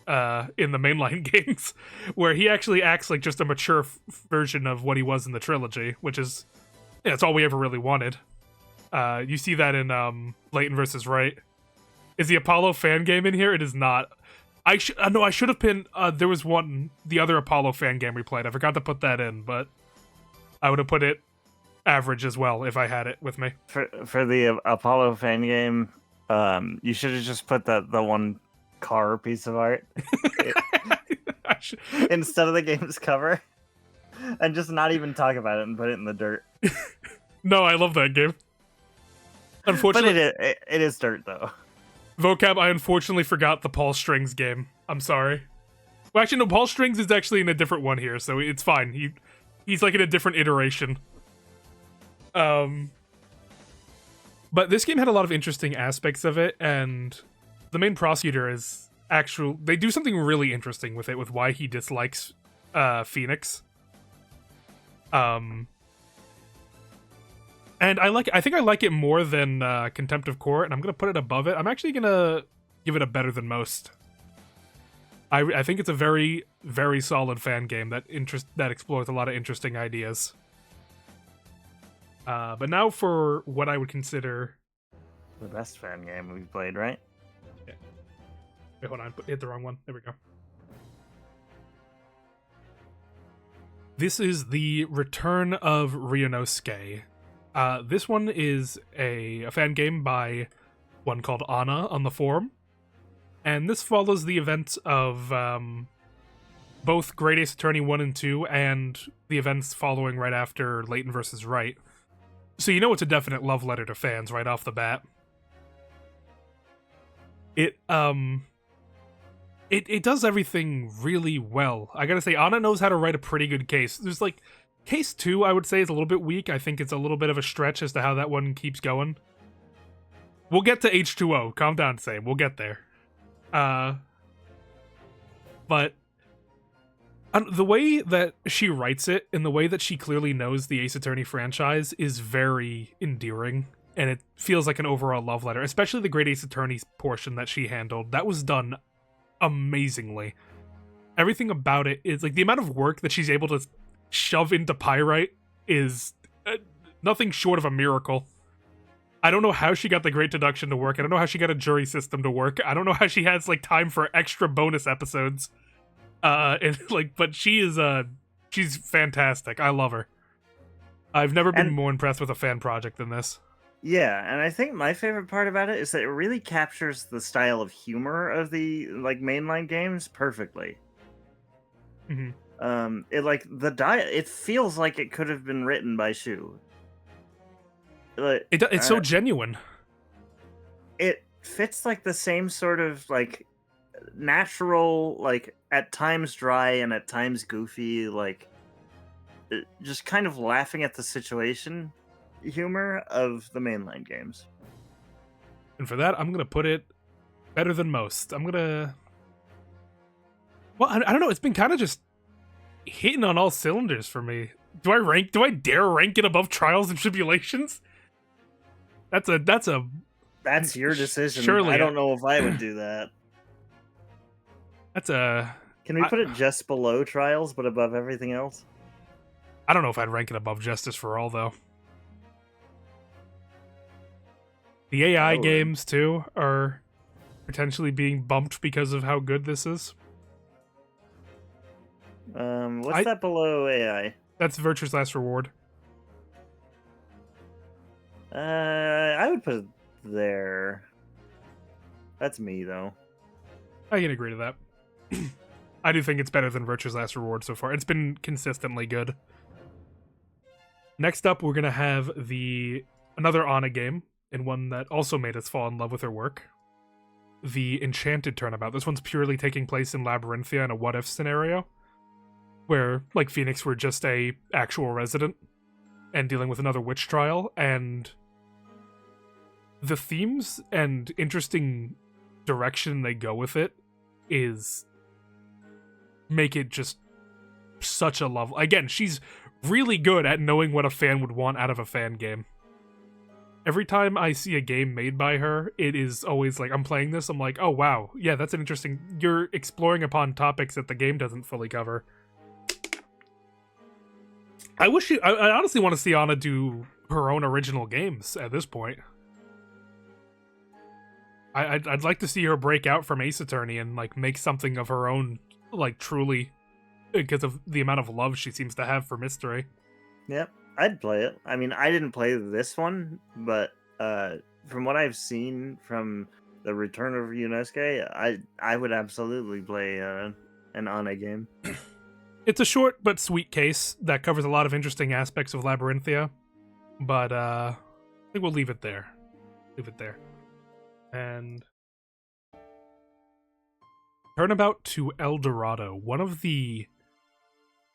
in the mainline games, where he actually acts like just a mature version of what he was in the trilogy, which is, yeah, that's all we ever really wanted. You see that in Layton vs. Wright. Is the Apollo fan game in here? It is not. I should have pinned. There was the other Apollo fan game we played. I forgot to put that in, but I would have put it average as well if I had it with me. For the Apollo fan game, you should have just put the one car piece of art instead of the game's cover, and just not even talk about it and put it in the dirt. No, I love that game. Unfortunately, but it is dirt though. Vocab, I unfortunately forgot the Paul Strings game. I'm sorry. Well, actually, no, Paul Strings is actually in a different one here, so it's fine. He's like in a different iteration. But this game had a lot of interesting aspects of it, and the main prosecutor is they do something really interesting with it, with why he dislikes Phoenix. And I think I like it more than Contempt of Court, and I'm gonna put it above it. I'm actually gonna give it a better than most. I think it's a very, very solid fan game that explores a lot of interesting ideas. But now for what I would consider the best fan game we've played, right? Yeah. Wait, hold on, hit the wrong one. There we go. This is the Return of Ryunosuke. This one is a fan game by one called Anna on the forum, and this follows the events of both Great Ace Attorney 1 and 2 and the events following right after Layton vs. Wright. So you know it's a definite love letter to fans right off the bat. It does everything really well. I gotta say, Anna knows how to write a pretty good case. There's like Case 2, I would say, is a little bit weak. I think it's a little bit of a stretch as to how that one keeps going. We'll get to H2O. Calm down, Sam. We'll get there. But the way that she writes it, and the way that she clearly knows the Ace Attorney franchise, is very endearing. And it feels like an overall love letter, especially the Great Ace Attorney portion that she handled. That was done amazingly. Everything about it is, like, the amount of work that she's able to shove into Pyrite is nothing short of a miracle. I don't know how she got the Great Deduction to work. I don't know how she got a jury system to work. I don't know how she has like time for extra bonus episodes. But she's fantastic. I love her. I've never been more impressed with a fan project than this. Yeah, and I think my favorite part about it is that it really captures the style of humor of the like mainline games perfectly. Mm-hmm. It feels like it could have been written by Shu. It's so genuine. It fits like the same sort of like natural, like at times dry and at times goofy, like just kind of laughing at the situation humor of the mainline games. And for that, I'm gonna put it better than most. I don't know. It's been kind of just hitting on all cylinders for me. Do I dare rank it above Trials and Tribulations? That's your decision. Surely. I don't know if I would do that. that's a. Can we put it just below Trials, but above everything else? I don't know if I'd rank it above Justice for All though. The AI I would. games too are potentially being bumped because of how good this is. What's that below AI? That's Virtue's Last Reward. I would put it there. That's me though. I can agree to that. I do think it's better than Virtue's Last Reward so far. It's been consistently good. Next up, we're gonna have another Ana game, and one that also made us fall in love with her work. The Enchanted Turnabout. This one's purely taking place in Labyrinthia in a what-if scenario, where, like, Phoenix were just a actual resident and dealing with another witch trial, and the themes and interesting direction they go with it is make it just such a love. Again, she's really good at knowing what a fan would want out of a fan game. Every time I see a game made by her, it is always like, I'm playing this, I'm like, oh wow, yeah, that's an interesting... You're exploring upon topics that the game doesn't fully cover. I honestly want to see Ana do her own original games at this point. I'd like to see her break out from Ace Attorney and like make something of her own, like truly, because of the amount of love she seems to have for mystery. Yep, I'd play it. I mean, I didn't play this one, but from what I've seen from the Return of Yunosuke, I would absolutely play an Ana game. It's a short but sweet case that covers a lot of interesting aspects of Labyrinthia, but I think we'll leave it there. And Turnabout to El Dorado, one of the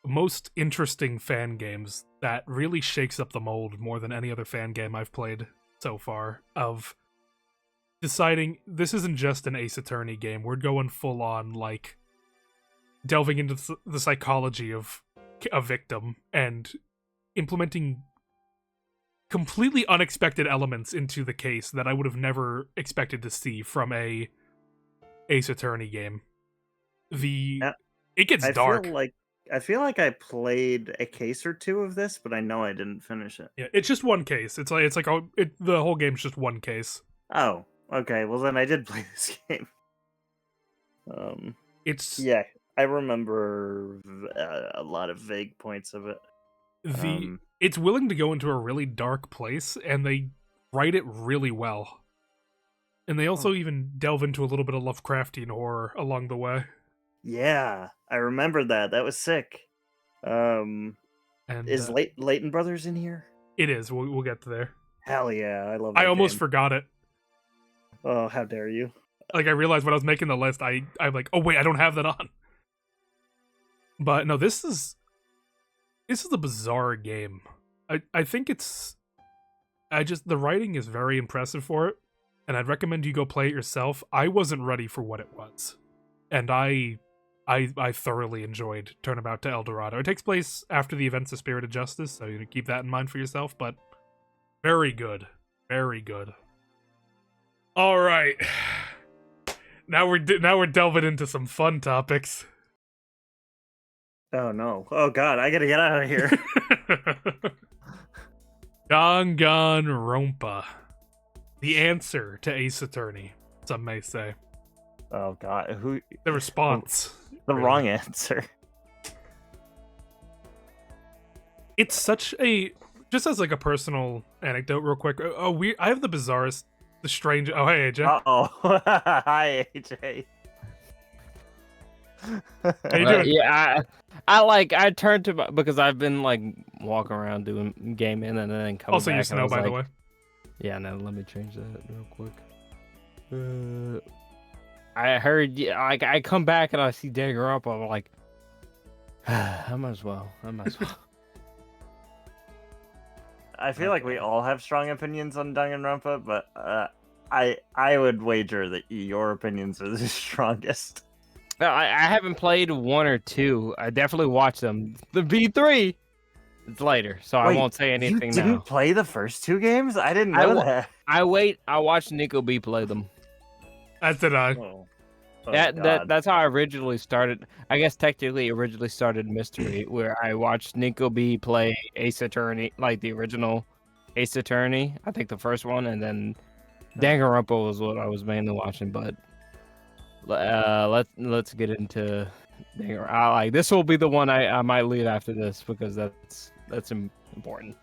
most interesting fan games that really shakes up the mold more than any other fan game I've played so far, of deciding this isn't just an Ace Attorney game, we're going full on, like, delving into the psychology of a victim and implementing completely unexpected elements into the case that I would have never expected to see from a Ace Attorney game. It gets dark. I feel like I played a case or two of this, but I know I didn't finish it. Yeah, it's just one case. The whole game's just one case. Oh, okay. Well, then I did play this game. Yeah, I remember a lot of vague points of it. It's willing to go into a really dark place, and they write it really well. And they also even delve into a little bit of Lovecraftian horror along the way. Yeah, I remember that. That was sick. Is Leighton Brothers in here? It is. We'll get to there. Hell yeah, I love that I almost game. forgot it. Oh, how dare you. Like, I realized when I was making the list, I'm like, oh wait, I don't have that on. But no, this is a bizarre game. I think the writing is very impressive for it, and I'd recommend you go play it yourself. I wasn't ready for what it was, and I thoroughly enjoyed Turnabout to El Dorado. It takes place after the events of Spirit of Justice, so you keep that in mind for yourself, but very good. Very good. All right. Now we're delving into some fun topics. Oh no. Oh god, I gotta get out of here. Danganronpa. The answer to Ace Attorney, some may say. Oh god, The response. The really. wrong answer. It's such a... Just as like a personal anecdote real quick. I have the strange... Oh, hey, AJ. Uh-oh. Hi, AJ. How you doing? Yeah, I turned to because I've been like walking around doing gaming and then coming Also, back. you snow, by the way. Yeah, no, let me change that real quick. I heard, like, I come back and I see Danganronpa. I'm like, I might as well. I feel like we all have strong opinions on Danganronpa, but I would wager that your opinions are the strongest. I haven't played 1 or 2. I definitely watched them. The V3. It's later, so I Wait, won't say You anything didn't now. play the first 2 games? I didn't I know wa- that. I watched Nico B play them. As did I. Oh. That's how I originally started. I guess technically originally started Mystery, where I watched Nico B play Ace Attorney, like the original Ace Attorney. I think the first one, and then Danganronpa was what I was mainly watching. But let's get into Danganronpa. Like this will be the one I might lead after this because that's important.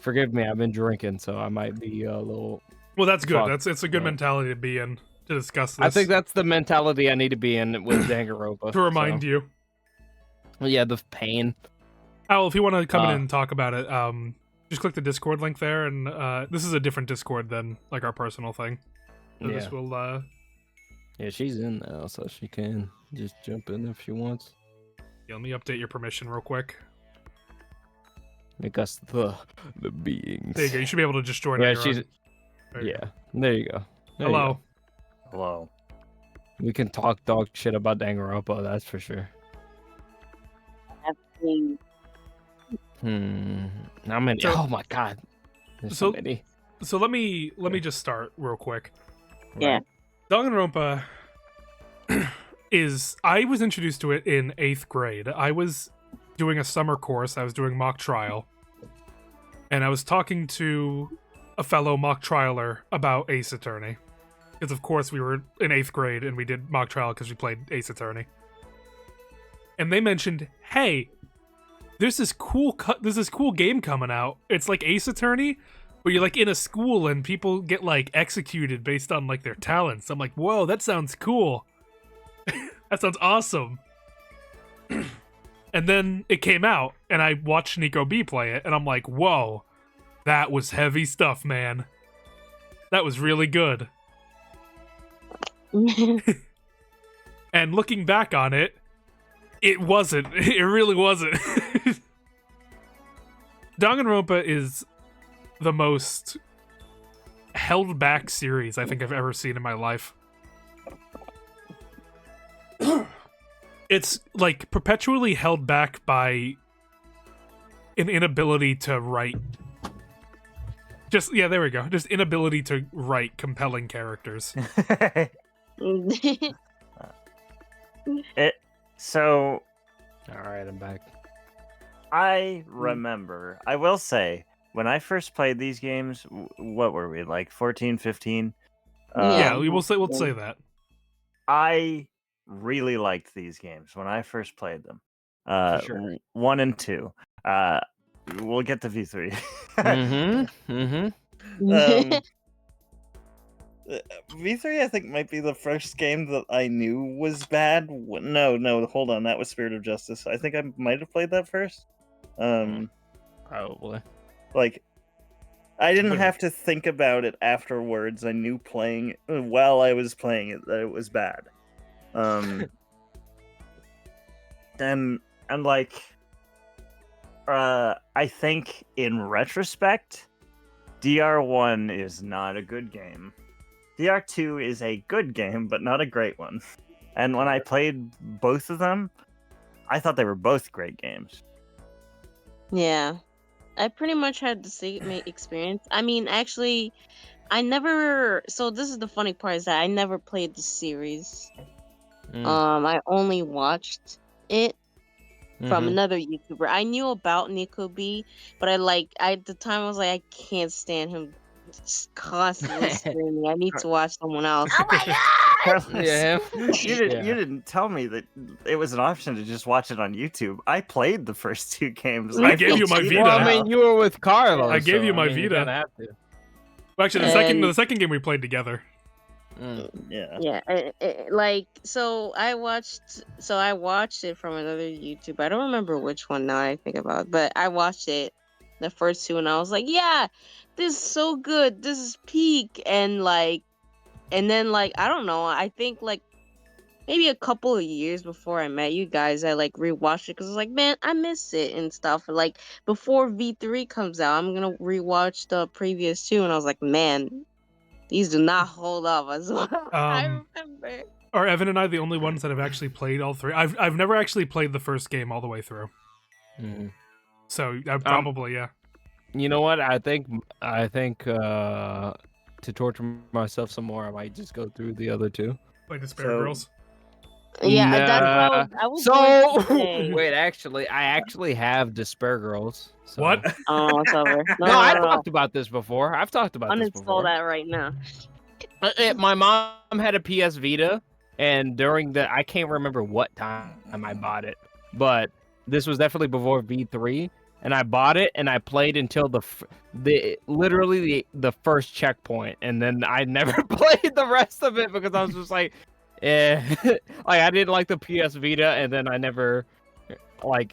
Forgive me, I've been drinking, so I might be a little. Well, that's good. Fuck. It's a good Yeah. mentality to be in to discuss this. I think that's the mentality I need to be in with Danganronpa. to remind you. Yeah, the pain. Al, if you want to come in Uh, and talk about it, just click the Discord link there, and this is a different Discord than like our personal thing. So Yeah. this will Yeah, she's in now, so she can just jump in if she wants. let me update your permission real quick. Make us the beings. There you go. You should be able to just join. Yeah, on your she's. own. There you Yeah, go. there you go. There you Hello. go. Hello. We can talk dog shit about Danganronpa, that's for sure. How many? So- Oh my god. There's so so- many. So let me just start real quick. Yeah. Danganronpa is I was introduced to it in 8th grade. I was doing a summer course. I was doing mock trial. And I was talking to a fellow mock trialer about Ace Attorney. Because of course we were in 8th grade and we did mock trial because we played Ace Attorney. And they mentioned, "Hey, there's this cool game coming out. It's like Ace Attorney, where you're like in a school and people get like executed based on like their talents." I'm like, "Whoa, that sounds cool. That sounds awesome." And then it came out and I watched Nico B play it and I'm like, "Whoa, that was heavy stuff, man. That was really good." And looking back on it, it wasn't. It really wasn't. Danganronpa is the most held back series I think I've ever seen in my life. It's like perpetually held back by an inability to write. There we go. Just inability to write compelling characters. So All right, I'm back. I remember, I will say, when I first played these games, what were we, like 14, 15? Yeah, we'll say that. I really liked these games when I first played them. sure. 1 and 2. We'll get to V3. V3, I think, might be the first game that I knew was bad. No, hold on. That was Spirit of Justice. I think I might have played that first. Probably. Like, I didn't have to think about it afterwards. I knew playing while I was playing it that it was bad. And like, I think in retrospect, DR1 is not a good game. DR2 is a good game, but not a great one. And when I played both of them, I thought they were both great games. Yeah. I pretty much had the same experience. I mean, actually, I never. So this is the funny part is that I never played the series. I only watched it from another YouTuber. I knew about Nico B, but at the time I was like, I can't stand him just constantly screaming. I need to watch someone else. Oh my god! Yeah. You didn't tell me that it was an option to just watch it on YouTube. I played the first 2 games. I gave you my Vita. Well, I mean, you were with Carlos. I gave you my you Vita. kinda have to. Well, actually, the second game we played together. Yeah. Yeah, so I watched it from another YouTube. I don't remember which one now I think about, but I watched it the first 2 and I was like, yeah, this is so good. This is peak. And then I don't know, I think maybe a couple of years before I met you guys, I rewatched it because I was like, man, I miss it and stuff. Like before V3 comes out, I'm gonna rewatch the previous 2, and I was like, man, these do not hold up as well. I remember. Are Evan and I the only ones that have actually played all 3? I've never actually played the first game all the way through. Mhm. So probably yeah. You know what? I think to torture myself some more, I might just go through the other two. Like Despair So- Girls. Yeah, that's what I was going So to say. wait, I actually have Despair Girls. So. What? Oh, it's over. No, I've talked about this before. I've talked about this Uninstall before. that right now. My mom had a PS Vita, and during I can't remember what time I bought it, but this was definitely before V3, and I bought it and I played until literally the first checkpoint, and then I never played the rest of it because I was just like, like I didn't like the PS Vita, and then I never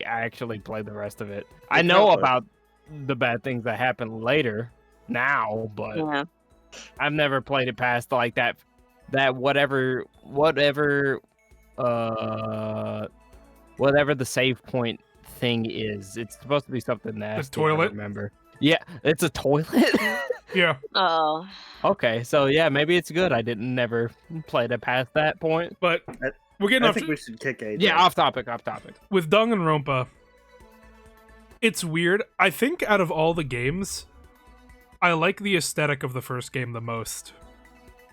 actually played the rest of it. I know about the bad things that happen later now, but Yeah. I've never played it past like that whatever the save point thing is. It's supposed to be something nasty. toilet? I remember. Yeah, it's a toilet. Yeah. Oh. Okay, so yeah, maybe it's good. I didn't never play it past that point. But we're getting I off think we should kick AJ. Yeah, off topic. with Danganronpa. It's weird. I think out of all the games, I like the aesthetic of the first game the most.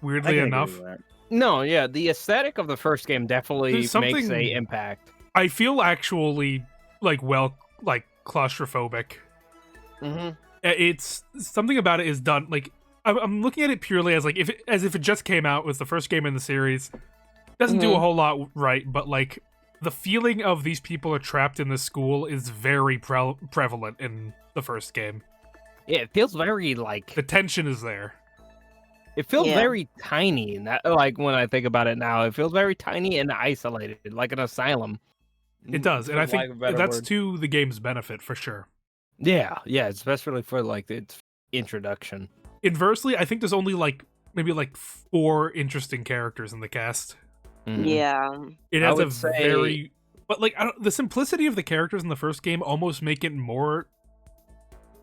I Weirdly can agree enough, with that. No, yeah, the aesthetic of the first game definitely There's makes something- a impact. I feel actually like claustrophobic. Mm-hmm. It's something about it is done like I'm looking at it purely as like if it just came out, was the first game in the series. Doesn't do a whole lot right, but like the feeling of these people are trapped in this school is very prevalent in the first game. Yeah, it feels very like The tension is there. it feels Yeah. very tiny, and that like when I think about it now, it feels very tiny and isolated, like an asylum. It does, and for I lack think of a better that's word. to the game's benefit for sure. Yeah, especially for like its introduction. Inversely, I think there's only like maybe like 4 interesting characters in the cast. Mhm. Yeah. It I has a would say- very, but like the simplicity of the characters in the first game almost make it more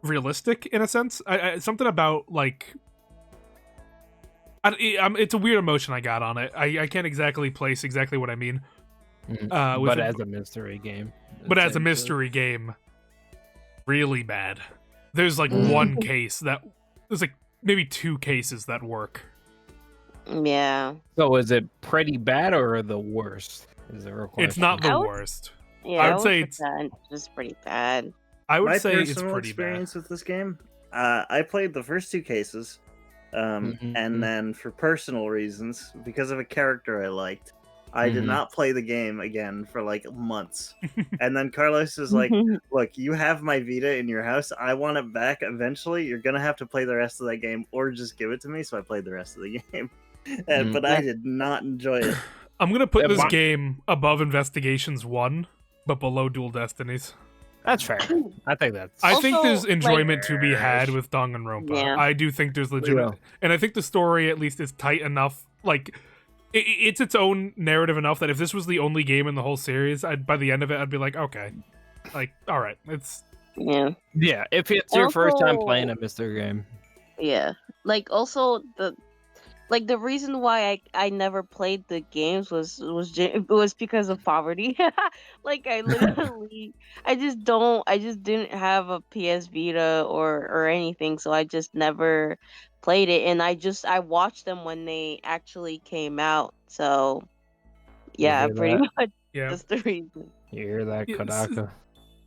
realistic in a sense. Something about like, it's a weird emotion I got on it. I can't exactly place exactly what I mean. Mhm. With But it- as a mystery game. but as a Same mystery game, really bad. There's like Mm. one case there's like maybe 2 cases that work. Yeah. So is it pretty bad or the worst? Is the real question. It's not the I would- worst. Yeah. I would say put that just pretty bad. I would My say it's personal pretty bad. experience with this game, I played the first 2 cases, Mhm. and then for personal reasons, because of a character I liked, I did Mhm. not play the game again for like months. And then Carlos was like, "Look, you have my Vita in your house. I want it back eventually. You're gonna have to play the rest of that game, or just give it to me." So I played the rest of the game, but I did not enjoy it. I'm gonna put Yeah, this why- game above Investigations 1, but below Dual Destinies. That's fair. I think that's. I think Also, there's like- enjoyment to be had with Danganronpa. Yeah. I do think there's legitimate, and I think the story at least is tight enough. Like, it's its own narrative enough that if this was the only game in the whole series, by the end of it, I'd be like, okay, like, all right, it's Yeah. Yeah, if it's your first time Also- playing a mystery game. Yeah. Like also the reason why I never played the games was because of poverty. Like I literally I just didn't have a PS Vita or anything, so I just never played it, and I watched them when they actually came out. So yeah, hear pretty that? much yeah, that's the reason. You hear that, Yes. Kodaka?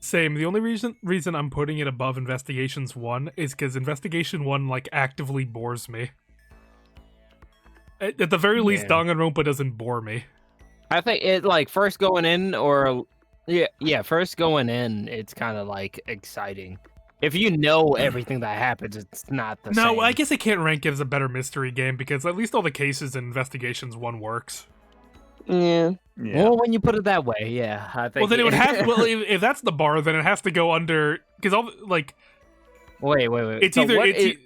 same. The only reason I'm putting it above Investigations 1 is because Investigation 1 like actively bores me. At the very least, Yeah. Danganronpa doesn't bore me. I think it like first going in or first going in, it's kind of like exciting. If you know everything that happens, it's not the No, same. I guess I can't rank it as a better mystery game because at least all the cases in Investigations 1 works. Yeah. Yeah. Well, when you put it that way, yeah, I think. Well, then it would have. Well, if that's the bar, then it has to go under because all like wait. it's So either what it's is-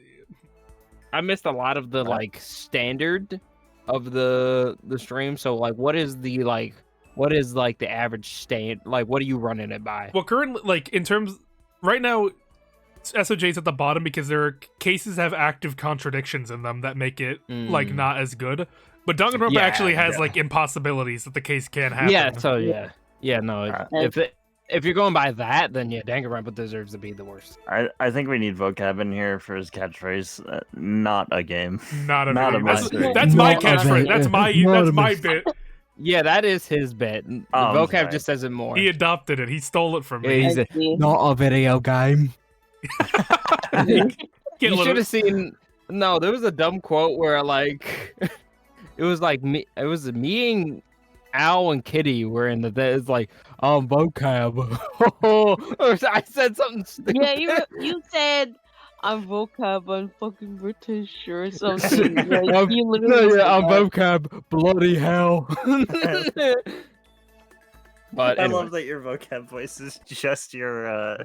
I missed a lot of the like standard of the stream. So like, what is the average stand? Like, what are you running it by? well currently like in terms right now. SOJ's at the bottom because there are cases have active contradictions in them that make it like Mm. not as good. But Danganronpa Yeah, actually has yeah. like impossibilities that the case can't happen. Yeah. So yeah. No. Alright. If if you're going by that, then yeah, Danganronpa deserves to be the worst. I think we need vocab in here for his catchphrase. Not a game. Not a Not a video. mystery. That's my Not a catchphrase. video. That's my bit. Yeah, that is his bit. The I'm vocab sorry. just says it more. He adopted it. He stole it from Yeah, me. he's a, see. not a video game. Get a You little- should have seen. No, there was a dumb quote where like, it was like me. It was me and Al and Kitty were in the. It's like vocab. Or I said something stupid. Yeah, you said I'm vocab, I'm fucking British or something. Like, you No, literally yeah, said that. vocab. Bloody hell. But I anyway, love that your vocab voice is just your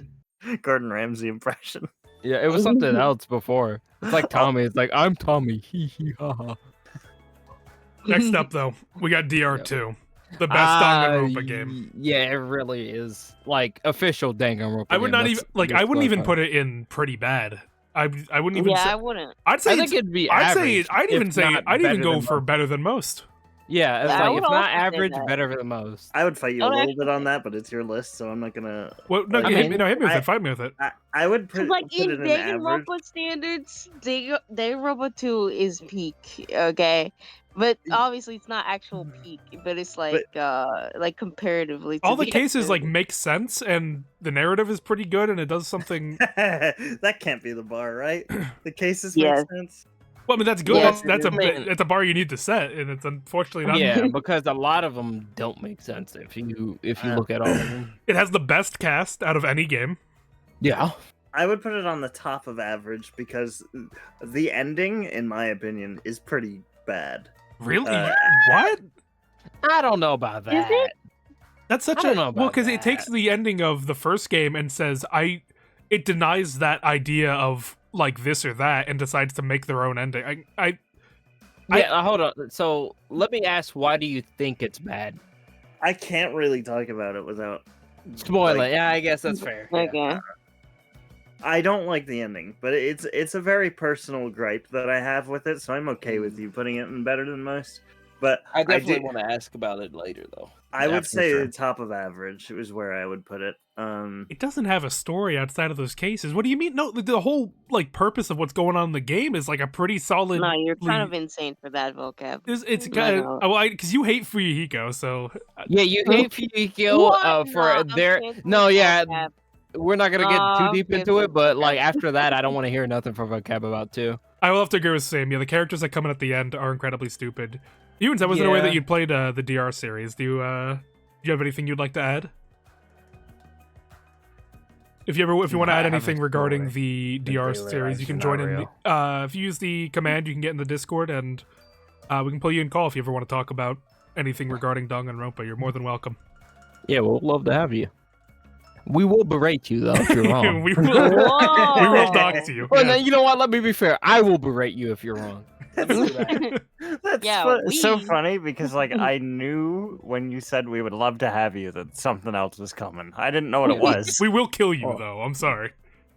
Gordon Ramsay impression. yeah, it was something else before. It's like Tommy. It's like I'm Tommy. Hee hee ha ha. Next up, though, we got DR2, the best Danganronpa game. Yeah, it really is like official Danganronpa. I would game. not even That's I wouldn't even clarified. put it in pretty bad. I wouldn't even. Yeah, say, I wouldn't. I'd say I think it's- it'd be. I'd say average, I'd even if say not I'd even better go than for most. better than most. Yeah, it's Yeah, I like would if not also say average, that. better than most. I would fight you a Oh, little actually- bit on that, but it's your list, so I'm not gonna. Well, no, I hit mean, me with I- it. Fight me with it. I would put, Like put it in in average. Danganronpa standards, Danganronpa 2 is peak, okay? But obviously it's not actual peak, but it's like comparatively to All the the cases other. like make sense, and the narrative is pretty good, and it does something. That can't be the bar, right? The cases Yes. make sense. Well, I mean that's good. Yes, that's it is. a bar you need to set, and it's unfortunately not. Yeah, because a lot of them don't make sense if you look at all of them. It has the best cast out of any game. Yeah. I would put it on the top of average because the ending, in my opinion, is pretty bad. Really? Uh, What? I don't know about that. Is it? That's such I don't a know well about because it takes that. the ending of the first game and says it denies that idea of like this or that and decides to make their own ending. Yeah, hold on. So let me ask, why do you think it's bad? I can't really talk about it without Spoil like, it. Yeah, I guess that's fair. Okay. I don't like the ending, but it's a very personal gripe that I have with it, so I'm okay with you putting it in better than most. But I definitely do- want to ask about it later, though. I Yeah, would for say sure. the top of average is where I would put it. It doesn't have a story outside of those cases. What do you mean? No, the whole like purpose of what's going on in the game is like a pretty solid. No, you're kind of insane for that vocab. It's No, kind no. of well, because you hate Fuyuhiko, so Yeah, you hate Fuyuhiko What? for No, I'm their. scared for No, yeah, vocab. we're not gonna get No, too I'm deep scared into for it, but vocab. like after that, I don't want to hear nothing from vocab about too. I will have to agree with Sam. Yeah, the characters that come in at the end are incredibly stupid. Ewan, I wasn't aware Yeah. that you'd played the DR series. Do you have anything you'd like to add? If you want to I add have a anything regarding story. the DR daily series, you life can join in. scenario. If you use the command, you can get in the Discord, and we can pull you in call if you ever want to talk about anything regarding Danganronpa. You're more than welcome. Yeah, we'll love to have you. We will berate you though if you're wrong. we will. Whoa. We will talk to you. Well, yeah. then, you know what? Let me be fair. I will berate you if you're wrong. That's Yeah, so we- funny because like I knew when you said we would love to have you that something else was coming. I didn't know what it was. We will kill you Oh. though. I'm sorry.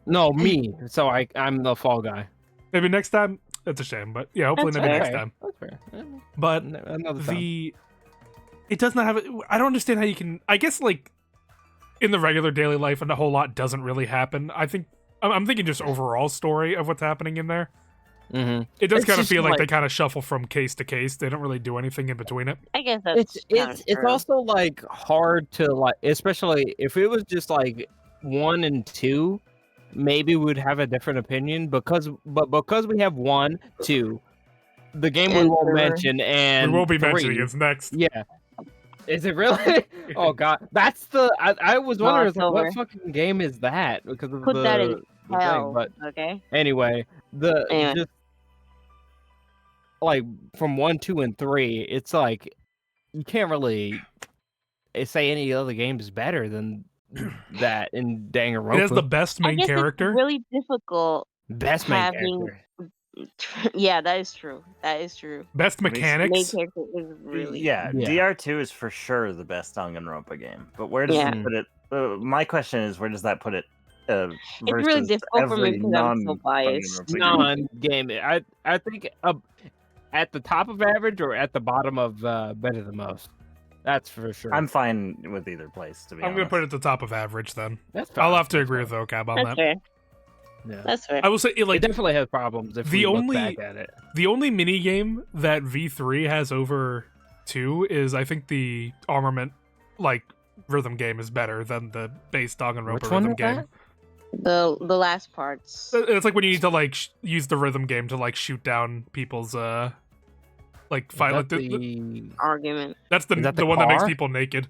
No, me. So I'm the fall guy. Maybe next time. That's a shame, but yeah, hopefully That's maybe fair. next time. That's fair. But Another time. it does not have. I don't understand how you can. I guess like in the regular daily life, and a whole lot doesn't really happen. I think I'm thinking just overall story of what's happening in there. Mm-hmm. It does It's kind of just feel like they like- kind of shuffle from case to case. They don't really do anything in between it. I guess that's It's also like hard to like, especially if it was just like 1 and 2, maybe we'd have a different opinion because we have 1, 2, the game we And won't three. mention, and we will be 3. mentioning it's next. Yeah. Is it really? Oh god, that's the. I was No, wondering it's like, what over. fucking game is that because of Put the, that in the thing, hell. but Okay. anyway, Anyway. just like from 1, 2, and 3, it's like you can't really say any other game is better than that in Danganronpa. It has the best I main guess character. it's really difficult. best main having- character. Yeah, that is true. That is true. Best Main mechanics. character is really Yeah, Yeah. DR2 is for sure the best Danganronpa game. But where does Yeah. it put it? My question is, where does that put it? It's really versus difficult for me every because I'm so biased. non-Danganronpa game? Non-game. I think at the top of average or at the bottom of better than most. That's for sure. I'm fine with either place, to be I'm honest. gonna put it at the top of average then. That's fine. I'll have to agree with Vocab on That's that. fair. Yeah. That's fair. I will say, It like, definitely has problems if the we only- look back at it. the only mini game that V3 has over 2 is, I think, the armament, like, rhythm game is better than the base Danganronpa Which one rhythm is game. that? The last parts. It's like when you need to like use the rhythm game to like shoot down people's like Is fight. Like, that the- Argument. that's the is that the one that makes car? people naked.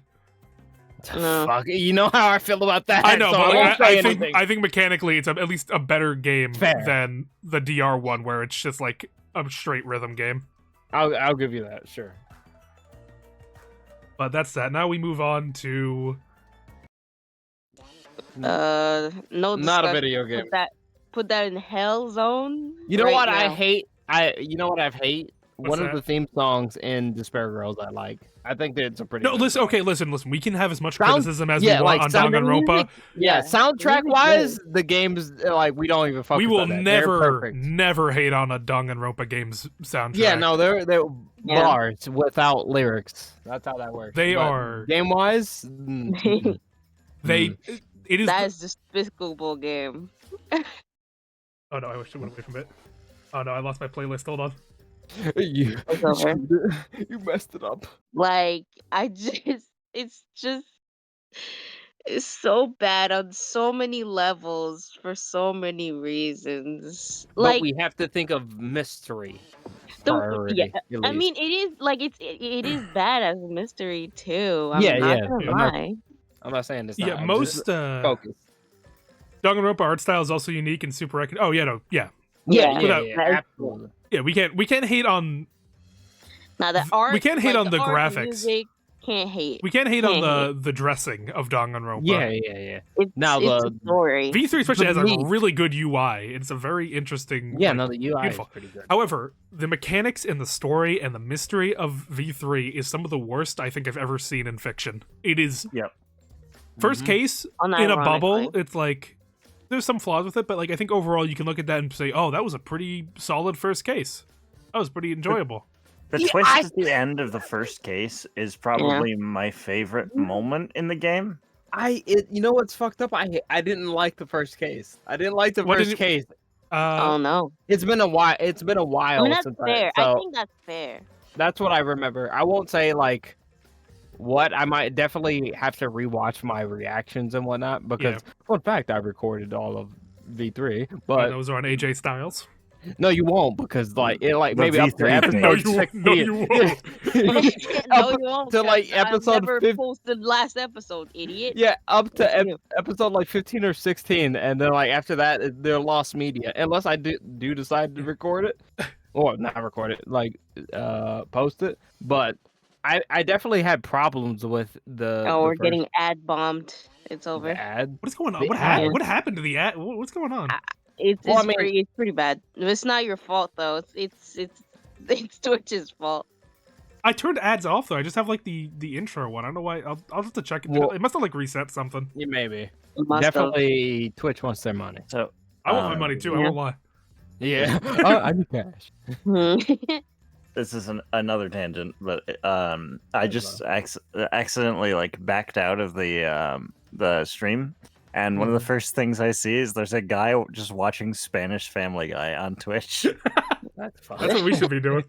No. Fuck, you know how I feel about that. I know, so but I, like, won't say think anything. I think mechanically it's at least a better game Fair. than the DR one, where it's just like a straight rhythm game. I'll give you that, sure. But that's that. Now we move on to No. Not a discussion. video game. Put that in Hell Zone. You know right what I now. hate? You know what I hate? What's One that? of the theme songs in Despair Girls I like. I think that it's a pretty no. good Listen, song. okay, listen. We can have as much Sound- criticism as yeah, we want like on sound- Danganronpa. Yeah, Yeah, soundtrack really wise, the games like we don't even focus We will on that. They're never, perfect. never hate on a Danganronpa game's soundtrack. Yeah, no, they're Yeah. bars without lyrics. That's how that works. They are- game wise. They. It is. That is despicable game. Oh no, I wish I went away from it. Oh no, I lost my playlist. Hold on. you, It's over. you messed it up. Like it's so bad on so many levels for so many reasons. But Like we have to think of mystery. the- Priority, yeah, at I least. mean, it is like it is bad as a mystery too. I'm Yeah, not yeah, gonna I'm not- lie. I'm not saying it's Yeah, not. I'm most just focus. Danganronpa art style is also unique and super. Oh yeah, no, yeah, Yeah, Without- that is absolutely. yeah. We can't hate on Now the art, we can't hate like, on the art, graphics. music, can't hate. We can't hate on Can't the dressing of Danganronpa. Yeah. It's, now it's the- a story. V3 especially has The a meat. really good UI. It's a very interesting. Yeah, like, no, the UI beautiful. is pretty good. However, the mechanics and the story and the mystery of V3 is some of the worst I think I've ever seen in fiction. It is Yep. first Mhm. case in a bubble. Unironically. It's like there's some flaws with it, but like I think overall you can look at that and say, "Oh, that was a pretty solid first case. That was pretty enjoyable." The Yeah, twist I- at the end of the first case is probably my favorite moment in the game. You know what's fucked up? I didn't like the first case. I didn't like the What first did case. Oh no, It's been a while. It's been a while I mean that's since fair. so I think that's fair. that's what I remember. I won't say like what I might definitely have to rewatch my reactions and whatnot because fun fact I recorded all of V3, but those are on AJ Styles. no, you won't because like it like The maybe up to V3 episode thing. No, you won't. 16. No, you won't. No, Up you won't. to, like, 'cause I've episode never 50 posted last episode, idiot. Yeah, up to Continue. episode like 15 or 16, and then like after that, they're lost media unless I do decide to record it, or not record it, like post it. But I definitely had problems with the. Oh, the we're first- getting ad bombed. It's the over. ad. What is going on? The What ad. happened? What happened to the ad? What's going on? It's, Well, I it's, mean- pretty, it's pretty bad. It's not your fault though. It's Twitch's fault. I turned ads off though. I just have like the intro one. I don't know why. I'll have to check it. Well- It must have like reset something. Yeah, maybe. It must have. Definitely, Twitch wants their money. So I want my money too. I Yeah. won't lie. Yeah, I need cash. this is another tangent, but I just accidentally like backed out of the stream, and one of the first things I see is there's a guy just watching Spanish Family Guy on Twitch. That's fine. That's what we should be doing.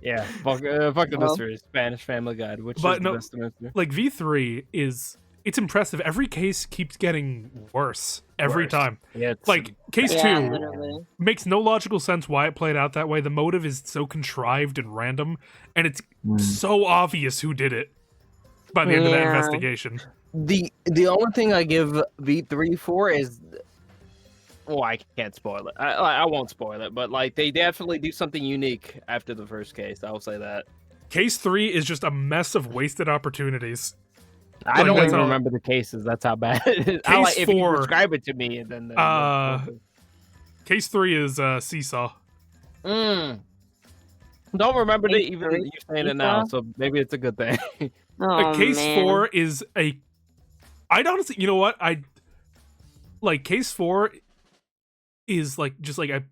Yeah, fuck the Well- mystery. Spanish Family Guide, which But is no- the best mystery. Like V3 is. It's impressive. Every case keeps getting worse every Worse. time. Yeah, it's Like case yeah, 2 literally. makes no logical sense why it played out that way. The motive is so contrived and random, and it's so obvious who did it by the end of that Yeah. investigation. The only thing I give V3 for is, well, I can't spoil it. I won't spoil it, but like they definitely do something unique after the first case. I will say that. Case 3 is just a mess of wasted opportunities. I Like, don't that's even how- remember the cases. That's how bad. It is. Case if you 4, describe it to me, then. Case 3 is Seesaw. Don't remember Case even 3, you saying it now, Seesaw? so maybe it's a good thing. Oh, Case man. 4 is a. I'd honestly, you know what? I like Case 4 is like just like a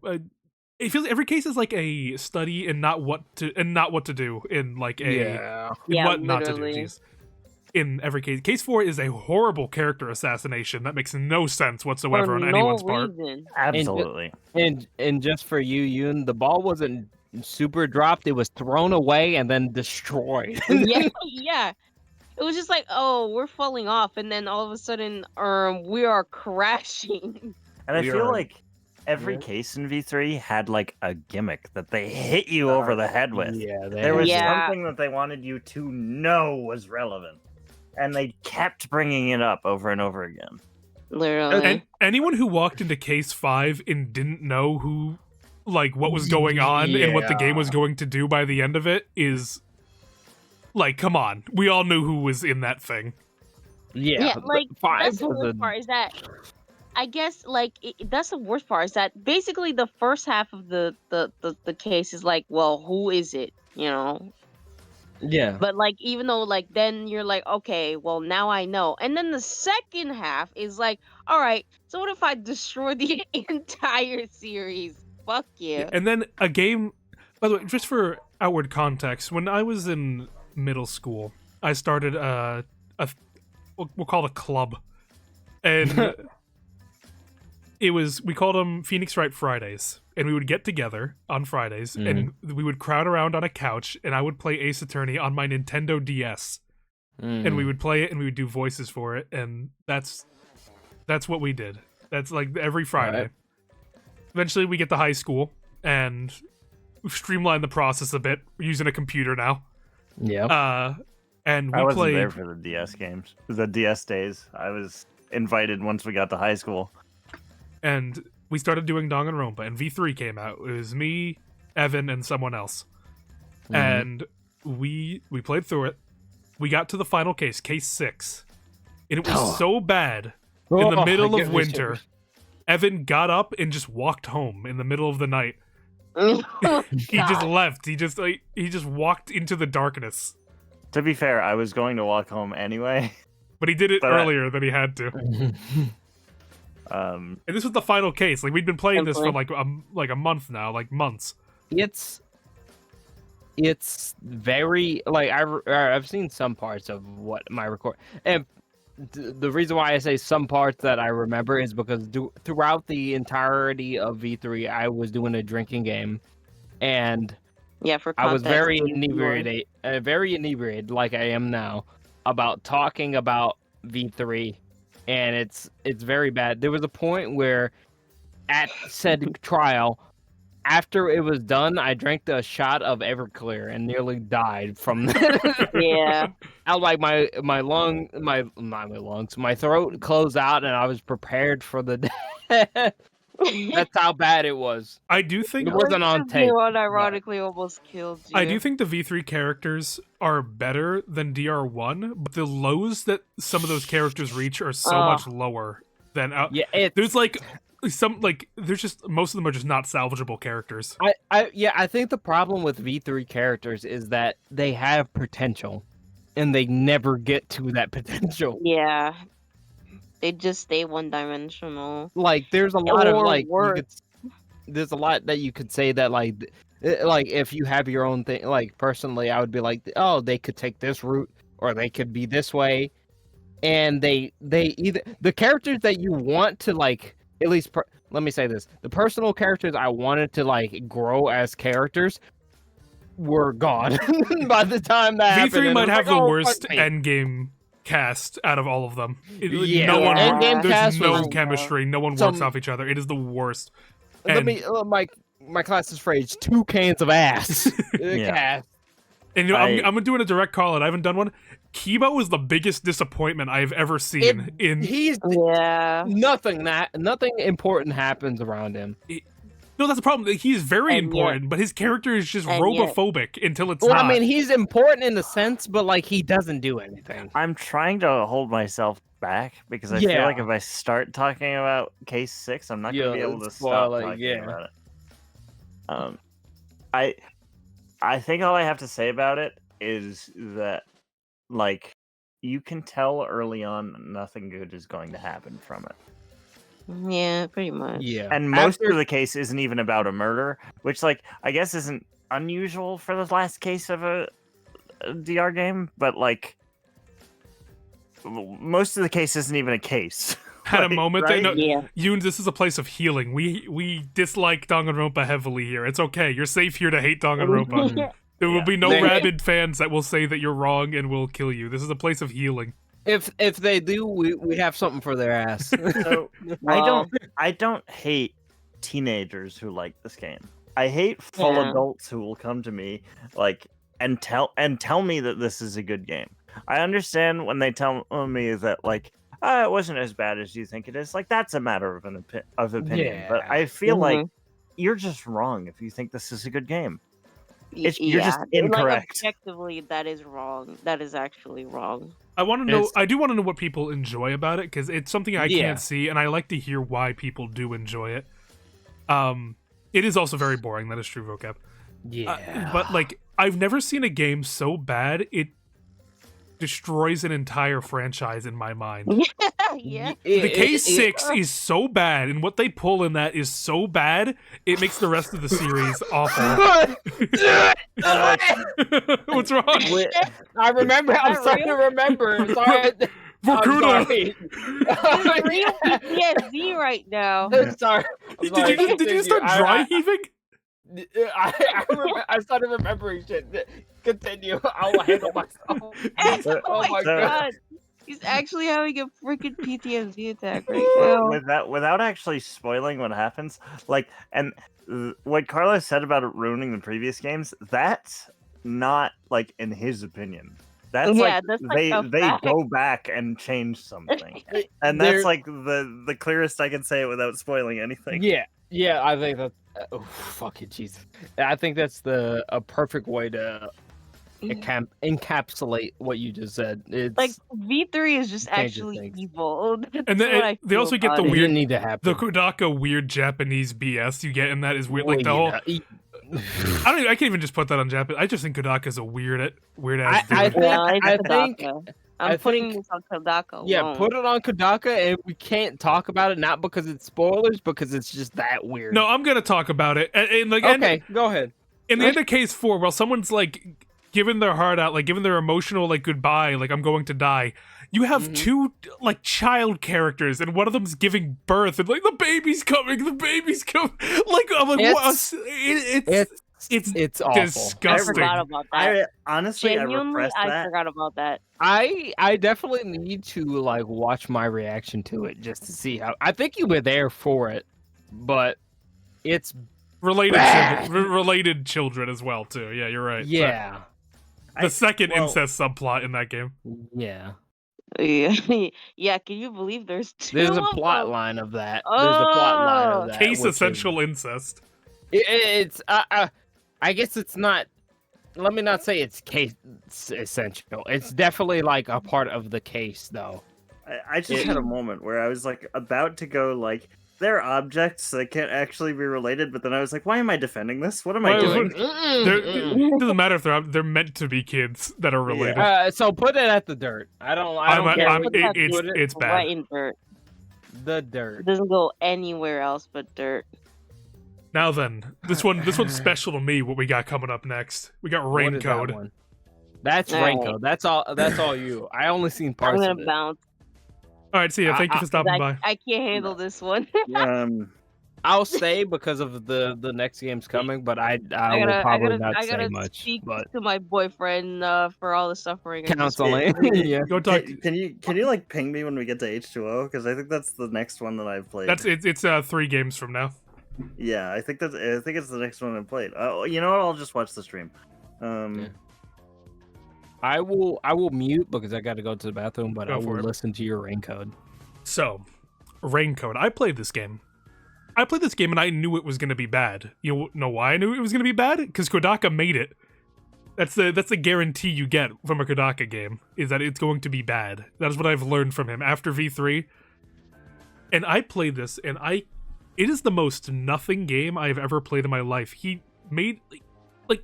it feels every case is like a study in not what to do in like a Yeah. in Yeah, what not to do. literally. Jeez. In every case, case 4 is a horrible character assassination that makes no sense whatsoever For on no anyone's part. reason. Absolutely. And just for you, Yoon, the ball wasn't super dropped; it was thrown away and then destroyed. Yeah, yeah. It was just like, oh, we're falling off, and then all of a sudden, we are crashing. And I We feel are- like every Yeah. case in V3 had like a gimmick that they hit you over the head with. Yeah, There was Yeah. something that they wanted you to know was relevant. And they kept bringing it up over and over again. Literally. And anyone who walked into case 5 and didn't know who like what was going on and what the game was going to do by the end of it is like, come on. We all knew who was in that thing. Yeah, Yeah, like five that's the was worst part is that I guess like that's the worst part is that basically the first half of the case is like, well, who is it? You know, yeah. but like even though like then you're like, okay, well now I know, and then the second half is like, all right, so what if I destroy the entire series? Fuck you. And then a game, by the way, just for outward context, when I was in middle school, I started we'll call it a club. And we called them Phoenix Wright Fridays. And we would get together on Fridays and we would crowd around on a couch and I would play Ace Attorney on my Nintendo DS. And we would play it and we would do voices for it. And that's what we did. That's like every Friday. Right. Eventually we get to high school and we've streamlined the process a bit. We're using a computer now. Yeah. And we I wasn't played there for the DS games. The DS days. I was invited once we got to high school. and we started doing Danganronpa and V3 came out. It was me, Evan, and someone else. And we played through it. We got to the final case, case 6. And it was so bad in the middle of winter. Evan got up and just walked home in the middle of the night. He just left. He just walked into the darkness. To be fair, I was going to walk home anyway. But he did it But earlier than he had to. And this was the final case. Like we'd been playing this for like a month now, like months. It's very like I've seen some parts of what my record and the reason why I say some parts that I remember is because throughout the entirety of V3 I was doing a drinking game and yeah, for I was context, very you inebriated like I am now about talking about V3 and it's very bad. There was a point where at said trial after it was done, I drank a shot of Everclear and nearly died from that. Yeah. I like my lungs, my throat closed out, and I was prepared for the death. That's how bad it was. I do think It wasn't on tape. One ironically almost killed you. I do think the V3 characters are better than DR1, but the lows that some of those characters reach are so much lower than Yeah, there's like there's just most of them are just not salvageable characters. I think the problem with V3 characters is that they have potential, and they never get to that potential. Yeah. They just stay one-dimensional. Like there's a lot of Or like worse. there's a lot that you could say that like if you have your own thing, like personally I would be like, oh, they could take this route or they could be this way, and they either the characters that you want to like at least let me say this, the personal characters I wanted to like grow as characters were gone by the time that happened. V3 and might it was have like, the oh, worst fuck me. endgame cast out of all of them. Yeah, No one, Endgame there's cast no was- chemistry. No one some- works off each other. It is the worst. Let And- me my class's phrase, 2 cans of ass. Yeah. Cast. And you know, I'm doing a direct call, and I haven't done one. Kiba was the biggest disappointment I've ever seen He's Yeah. nothing important happens around him. No, that's the problem. He's very And yet- important, but his character is just and yet- robophobic until it's Well, not. I mean, he's important in the sense, but like he doesn't do anything. I'm trying to hold myself back because I feel Yeah. like if I start talking about case 6, I'm not going to be able to it's stop like, talking yeah. about it. I think all I have to say about it is that like you can tell early on nothing good is going to happen from it. Yeah, pretty much. Yeah. And most After- of the case isn't even about a murder, which, like, I guess isn't unusual for the last case of a DR game, but like most of the case isn't even a case. Had a Like, moment right? there. No, Yeah. Yoon, this is a place of healing. We dislike Danganronpa heavily here. It's okay. You're safe here to hate Danganronpa. There will be no They- rabid fans that will say that you're wrong and will kill you. This is a place of healing. If they do, we have something for their ass. So Well, I don't hate teenagers who like this game. I hate full Yeah. adults who will come to me like and tell me that this is a good game. I understand when they tell me that like it wasn't as bad as you think it is. Like that's a matter of opinion. But Yeah. I feel like Mhm. you're just wrong if you think this is a good game. You're just like, incorrect. objectively, that is wrong. That is actually wrong. I want to know. It's- I do want to know what people enjoy about it because it's something I Yeah. can't see, and I like to hear why people do enjoy it. It is also very boring. That is true, vocab. Yeah. But like, I've never seen a game so bad it destroys an entire franchise in my mind. Yeah. The K6 is so bad, and what they pull in that is so bad, it makes the rest of the series awful. What's wrong? I remember. I'm that starting to real? remember. Sorry. I'm Vakuda! sorry. It's real PTSD right now. I'm sorry. I'm sorry. Did you start dry heaving? I started remembering shit. Continue. I'll handle myself. Oh my so- god. He's actually having a freaking PTSD attack right now. Without actually spoiling what happens, like, and what Carlos said about it ruining the previous games, that's not like in his opinion. That's Yeah, like that's like a they fact. go back and change something, and There- that's like the clearest I can say it without spoiling anything. Yeah, I think that. Oh, fucking Jesus! I think that's a perfect way to encapsulate what you just said. It's Like V3 is just Changes actually things. evil. That's And then what I they feel also get about the it it. weird- didn't need to happen. The Kodaka weird Japanese BS you get in that is weird. Like the Well, whole. yeah. I can't even just put that on Japan. I just think Kodaka is a weird ass I dude. think- Well, it's I Kodaka. think- I'm I putting think- this on Kodaka. Yeah, alone. put it on Kodaka, and we can't talk about it not because it's spoilers, because it's just that weird. No, I'm gonna talk about it. And like, Okay, go ahead. in the end of case 4, while someone's like giving their heart out, like giving their emotional like goodbye, like I'm going to die, you have Mhm. two like child characters, and one of them's giving birth, and like the baby's coming. Like I'm like, It's- what? It's awful. I disgusting. forgot about that. I honestly I Genuinely, repressed I that. forgot about that. I definitely need to like watch my reaction to it just to see how. I think you were there for it, but it's Bad. Related children as well too. Yeah, you're right. yeah, The second well- incest subplot in that game. yeah. Yeah, yeah. Can you believe there's two? There's a of plot them? line of that. There's a plot line Oh. of that. Case which is- essential incest. It's I guess it's not. Let me not say it's case essential. It's definitely like a part of the case, though. I just had a moment where I was like about to go like they're objects that can't actually be related, but then I was like, why am I defending this? What am I Why- doing? It doesn't matter if they're meant to be kids that are related. So put it at the dirt. I don't care. I'm- Put that it's bad. right in dirt. The It dirt. doesn't go anywhere else but dirt. Now then, this one's special to me. What we got coming up next? We got What Rain is that Code. one? That's All right. rain code. That's all you. I only seen I'm parts of gonna it. bounce. All right, see ya. Thank you for stopping by. I can't handle this one. I'll stay because of the next game's coming, but I I will gotta, probably not I say gotta much. speak But to my boyfriend for all the suffering. I just counseling, went through. yeah. Go talk. Can you like ping me when we get to H2O? Because I think that's the next one that I've played. It's 3 games from now. Yeah, I think it's the next one I played. Oh, you know what? I'll just watch the stream. Yeah. I will mute because I got to go to the bathroom, but Go I for will it. listen to your rain code. So, Rain Code. I played this game. And I knew it was going to be bad. You know why I knew it was going to be bad? Because Kodaka made it. That's the guarantee you get from a Kodaka game, is that it's going to be bad. That is what I've learned from him after V3. And I played this, and it is the most nothing game I've ever played in my life. He made, like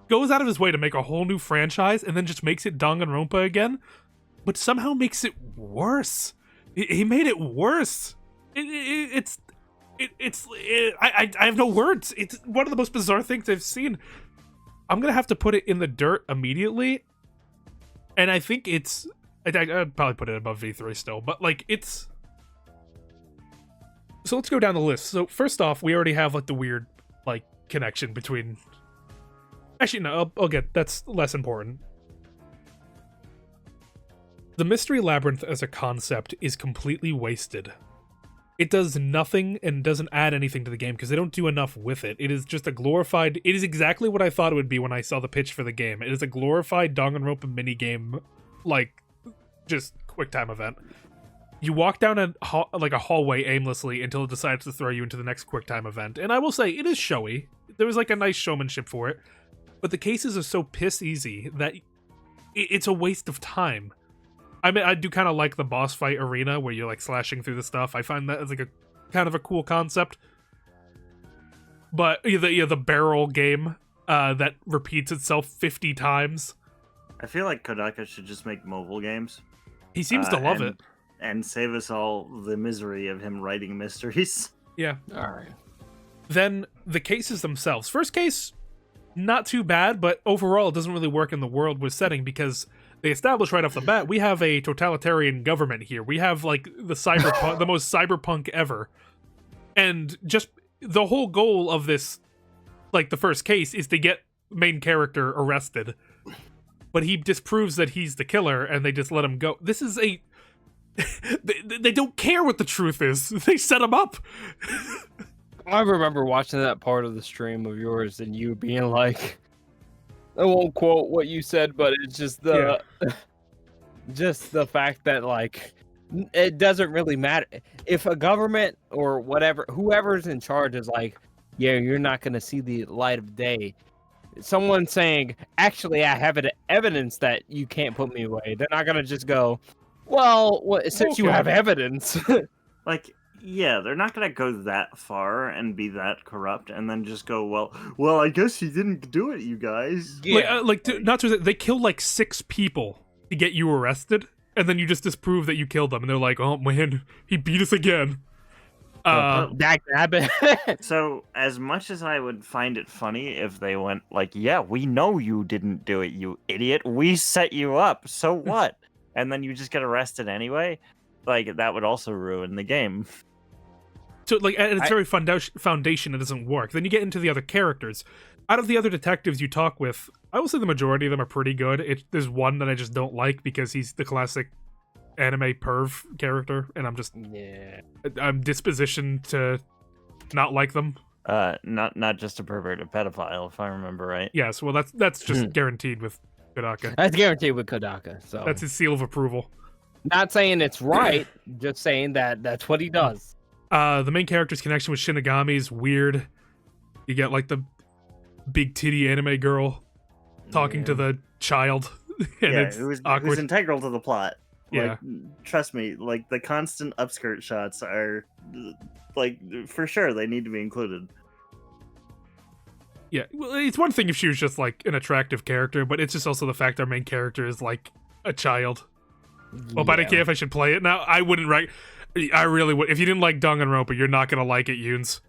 goes out of his way to make a whole new franchise, and then just makes it Danganronpa again, but somehow makes it worse. He made it worse. I have no words. It's one of the most bizarre things I've seen. I'm gonna have to put it in the dirt immediately, and I think I'd probably put it above V3 still, but like it's. So let's go down the list. So first off, we already have like the weird like connection between. Actually, no, I'll get that's less important. The Mystery Labyrinth as a concept is completely wasted. It does nothing and doesn't add anything to the game because they don't do enough with it. It is just a glorified... It is exactly what I thought it would be when I saw the pitch for the game. It is a glorified Danganronpa minigame, like, just quick time event. You walk down a hallway aimlessly until it decides to throw you into the next quick time event. And I will say, it is showy. There was like a nice showmanship for it. But the cases are so piss easy that it's a waste of time. I mean, I do kind of like the boss fight arena where you're like slashing through the stuff. I find that as like a kind of a cool concept. But the barrel game that repeats itself 50 times. I feel like Kodaka should just make mobile games. He seems to love it. And save us all the misery of him writing mysteries. Yeah. All right. Then the cases themselves. First case, not too bad, but overall it doesn't really work in the world we're setting because they establish right off the bat we have a totalitarian government here. We have like the cyberpunk, the most cyberpunk ever, and just the whole goal of this, like the first case, is to get main character arrested, but he disproves that he's the killer, and they just let him go. This is a they don't care what the truth is. They set him up. I remember watching that part of the stream of yours and you being like, I won't quote what you said, but it's just just the fact that like it doesn't really matter if a government or whatever, whoever's in charge is like, yeah, you're not going to see the light of day. Someone saying, actually, I have evidence that you can't put me away. They're not going to just go, well, since you have evidence. Like, yeah, they're not gonna go that far and be that corrupt, and then just go, well, I guess he didn't do it, you guys. Yeah. Not to they kill like 6 people to get you arrested, and then you just disprove that you killed them, and they're like, oh man, he beat us again. So, as much as I would find it funny if they went like, yeah, we know you didn't do it, you idiot. We set you up. So what? And then you just get arrested anyway. Like that would also ruin the game. So, like, at its very foundation, it doesn't work. Then you get into the other characters. Out of the other detectives you talk with, I will say the majority of them are pretty good. There's one that I just don't like because he's the classic anime perv character, and I'm dispositioned to not like them. Not just a perverted pedophile, if I remember right. Yes, well, that's just guaranteed with Kodaka. That's guaranteed with Kodaka. So that's his seal of approval. Not saying it's right, just saying that that's what he does. The main character's connection with Shinigami is weird. You get like the big titty anime girl talking to the child, and it's awkward. Who's integral to the plot. Yeah, like, trust me. Like the constant upskirt shots are, like for sure they need to be included. Yeah, well, it's one thing if she was just like an attractive character, but it's just also the fact our main character is like a child. Well, but I don't care if I should play it now. I wouldn't. I really would. If you didn't like Danganronpa, you're not gonna like it, Yunes.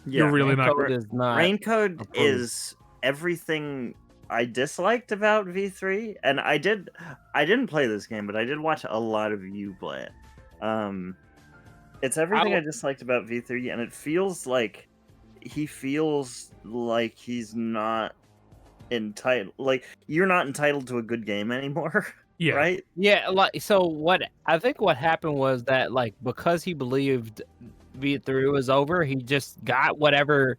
Yeah, you're really not. Raincode is everything I disliked about V3, and I didn't play this game, but I did watch a lot of you play it. It's everything I disliked about V3, and it feels like he's not entitled. Like you're not entitled to a good game anymore. Yeah. Right? Yeah, like so what happened was that like because he believed V3 was over, he just got whatever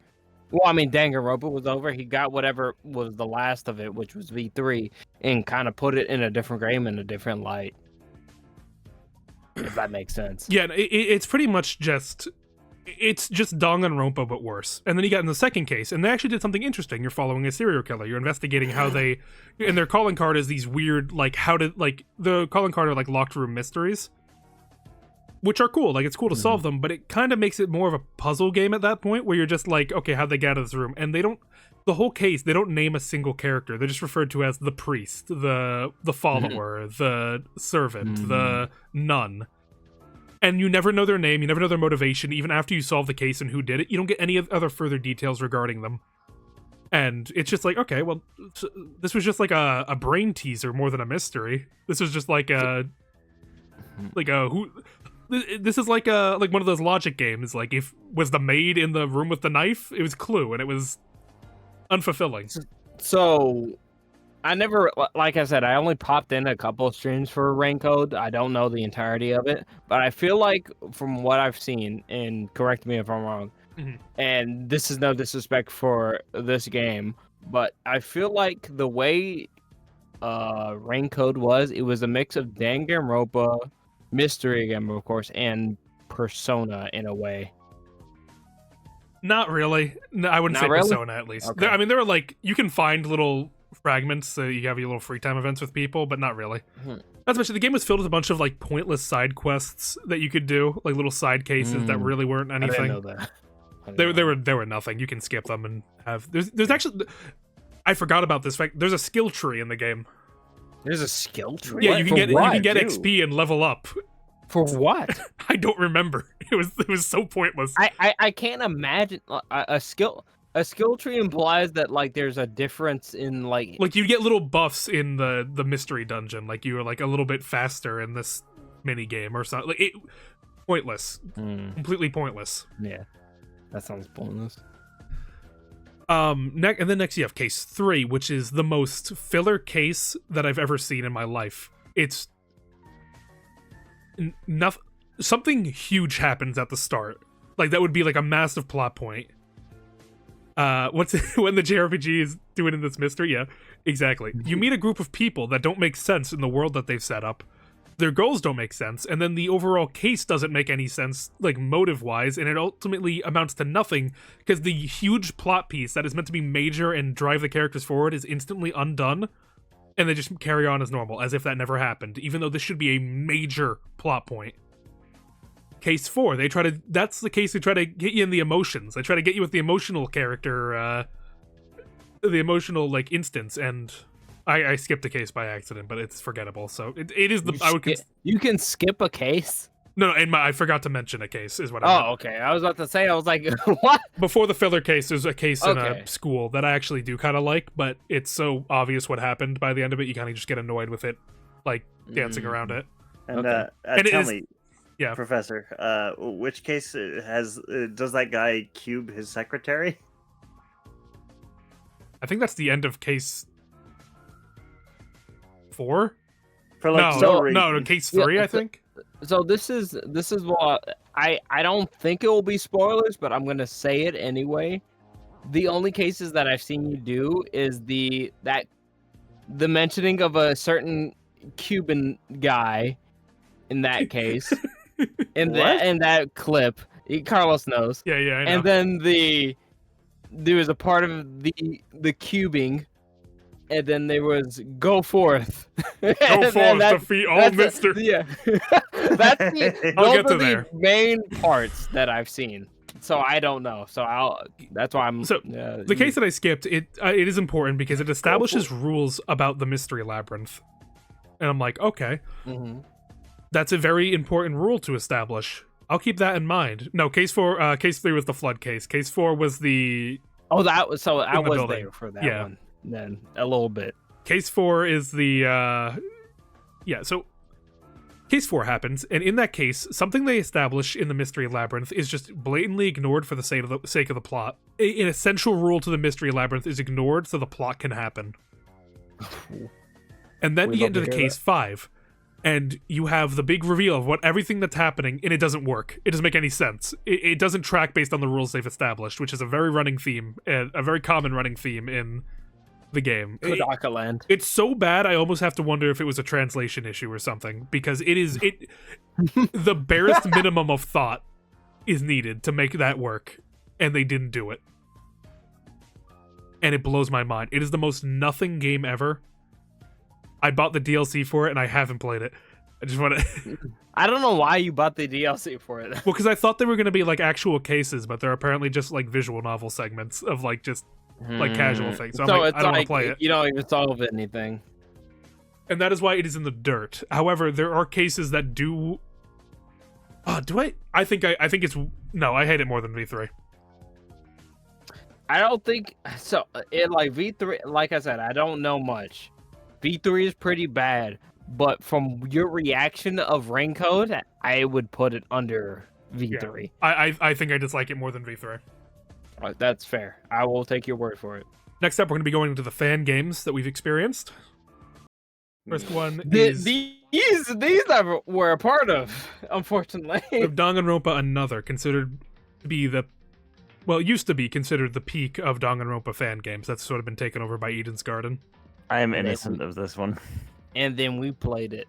Danganronpa was over, he got whatever was the last of it, which was V3, and kind of put it in a different game in a different light. If that makes sense. Yeah, it's pretty much just Danganronpa but worse. And then you got in the second case, and they actually did something interesting. You're following a serial killer. You're investigating how they, and their calling card is these weird, like the calling card are like locked room mysteries, which are cool. Like it's cool to solve them, but it kind of makes it more of a puzzle game at that point, where you're just like, okay, how'd they get out of this room? And the whole case, they don't name a single character. They're just referred to as the priest, the follower, the servant, the nun. And you never know their name, you never know their motivation, even after you solve the case and who did it. You don't get any other further details regarding them. And it's just like, okay, well, this was just like a brain teaser more than a mystery. This was just like a who. This is like one of those logic games. Like, if was the maid in the room with the knife? It was Clue, and it was unfulfilling. So, I never, like I said, I only popped in a couple of streams for Rain Code. I don't know the entirety of it, but I feel like from what I've seen, and correct me if I'm wrong, and this is no disrespect for this game, but I feel like the way Rain Code was, it was a mix of Danganronpa, Mystery Game, of course, and Persona in a way. Not really. No, I wouldn't Not say really? Persona, at least. Okay. I mean, there are like, you can find little fragments, so you have your little free time events with people, but not really. Not to mention, the game was filled with a bunch of like pointless side quests that you could do, like little side cases that really weren't anything. I didn't know that. They were nothing. You can skip them and have. There's actually, I forgot about this fact. There's a skill tree in the game. There's a skill tree? Yeah, you can get too? XP and level up. For what? I don't remember. It was so pointless. I can't imagine a skill tree implies that like there's a difference in like you get little buffs in the mystery dungeon, like you were like a little bit faster in this mini game or something. Like it, pointless, completely pointless. Yeah, that sounds pointless. And then next you have case 3, which is the most filler case that I've ever seen in my life. It's nothing. Something huge happens at the start, like that would be like a massive plot point. What's when the JRPG is doing in this mystery? Yeah, exactly. You meet a group of people that don't make sense in the world that they've set up. Their goals don't make sense, and then the overall case doesn't make any sense, like motive-wise, and it ultimately amounts to nothing because the huge plot piece that is meant to be major and drive the characters forward is instantly undone, and they just carry on as normal, as if that never happened, even though this should be a major plot point. Case 4, that's the case they try to get you in the emotions. They try to get you with the emotional character, the emotional, like, instance, and I skipped a case by accident, but it's forgettable, so it is the... You can skip a case? No, I forgot to mention a case, is what I meant. Oh, okay. I was about to say, I was like, what? Before the filler case, there's a case in a school that I actually do kind of like, but it's so obvious what happened by the end of it, you kind of just get annoyed with it, like, dancing around it. And, And tell me, yeah, Professor, which case does that guy cube his secretary? I think that's the end of case 4? For like no, case 3, I think. So this is what I don't think it will be spoilers, but I'm gonna say it anyway. The only cases that I've seen you do is the mentioning of a certain Cuban guy in that case. in that clip. Carlos knows. Yeah, I know. And then there was a part of the cubing, and then there was go forth. Go forth, defeat all Mister. Yeah, that's the, I'll those get to are the there. main parts that I've seen. So I don't know. So that's why I'm. So the case that I skipped, it is important because it establishes rules about the mystery labyrinth, and I'm like, okay, that's a very important rule to establish. I'll keep that in mind. No, case 4, case 3 was the flood case. Case 4 was the. Oh, that was so. I was building. there for that Yeah. one. Then a little bit. Case 4 is the. So case 4 happens, and in that case, something they establish in the mystery labyrinth is just blatantly ignored for the sake of the plot. An essential rule to the mystery labyrinth is ignored so the plot can happen. And then you get into the case 5, and you have the big reveal of everything that's happening, and it doesn't work. It doesn't make any sense. It doesn't track based on the rules they've established, which is a very running theme, a very common running theme in the game. Kodaka Land. It's so bad, I almost have to wonder if it was a translation issue or something, because the barest minimum of thought is needed to make that work, and they didn't do it. And it blows my mind. It is the most nothing game ever. I bought the DLC for it, and I haven't played it. I just want to... I don't know why you bought the DLC for it. Well, because I thought they were going to be, like, actual cases, but they're apparently just, like, visual novel segments of, like, just... like casual things. So I'm like, I don't want to play it. You don't even solve anything. And that is why it is in the dirt. However, there are cases that do Oh, do I? I think it's no. I hate it more than V3. I don't think so. It like V3, like I said, I don't know much. V3 is pretty bad, but from your reaction of Raincode, I would put it under V3. I think I dislike it more than V3. That's fair. I will take your word for it. Next up, we're going to be going into the fan games that we've experienced. First one is These we're a part of, unfortunately. Danganronpa Another, considered to be used to be considered the peak of Danganronpa fan games. That's sort of been taken over by Eden's Garden. I am innocent of this one. And then we played it.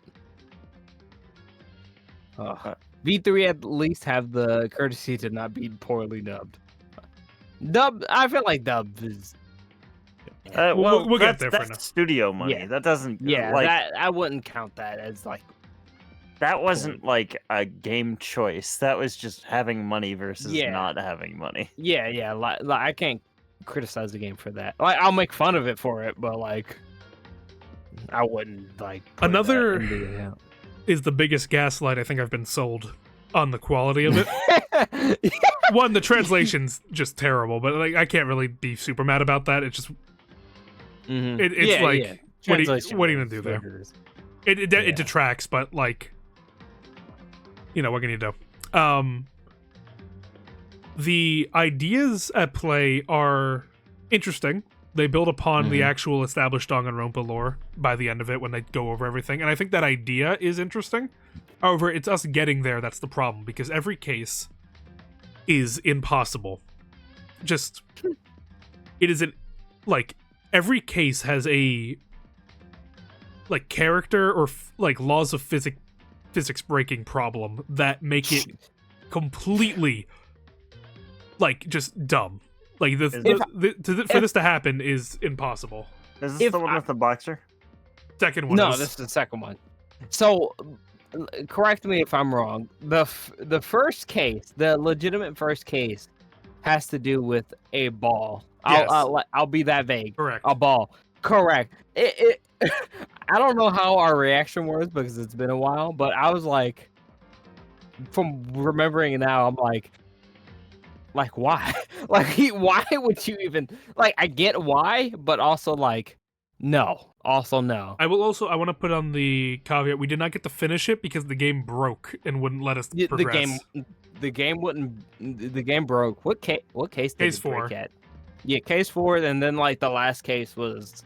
V3 at least have the courtesy to not be poorly dubbed. I feel like dub is. We'll get there for that's now. studio money. Yeah. That doesn't. Yeah, like, I wouldn't count that as like. that wasn't like a game choice. That was just having money versus Yeah. not having money. Yeah. Like I can't criticize the game for that. Like I'll make fun of it for it, but like, I wouldn't like. put Another- that into the account. Is the biggest gaslight I think I've been sold on the quality of it. One, the translation's just terrible, but like I can't really be super mad about that. It's just Mhm. it's like what are you Translation gonna is do what there? it is. It Yeah. detracts, but like, what can you do? The ideas at play are interesting. They build upon the Mhm. actual established Danganronpa lore by the end of it when they go over everything, and I think that idea is interesting. However, it's us getting there that's the problem, because every case is impossible. Just, it isn't, like, every case has a, like, character or, like, laws of physics breaking problem that make it completely, like, just dumb. Like, for this to happen is impossible. Is this If the one I- with the boxer? Second one No, is... this is the second one. So, correct me if I'm wrong. The first case, the legitimate first case, has to do with a ball. Yes. I'll be that vague. Correct. A ball. Correct. It I don't know how our reaction was because it's been a while, but I was like, from remembering it now, I'm like why? Like, why would you even like? I get why, but also like, no. Also no. I want to put on the caveat, we did not get to finish it because the game broke and wouldn't let us The progress. game wouldn't. The game broke. What case? What case did Case it break 4. at? Yeah, case 4, and then like the last case was,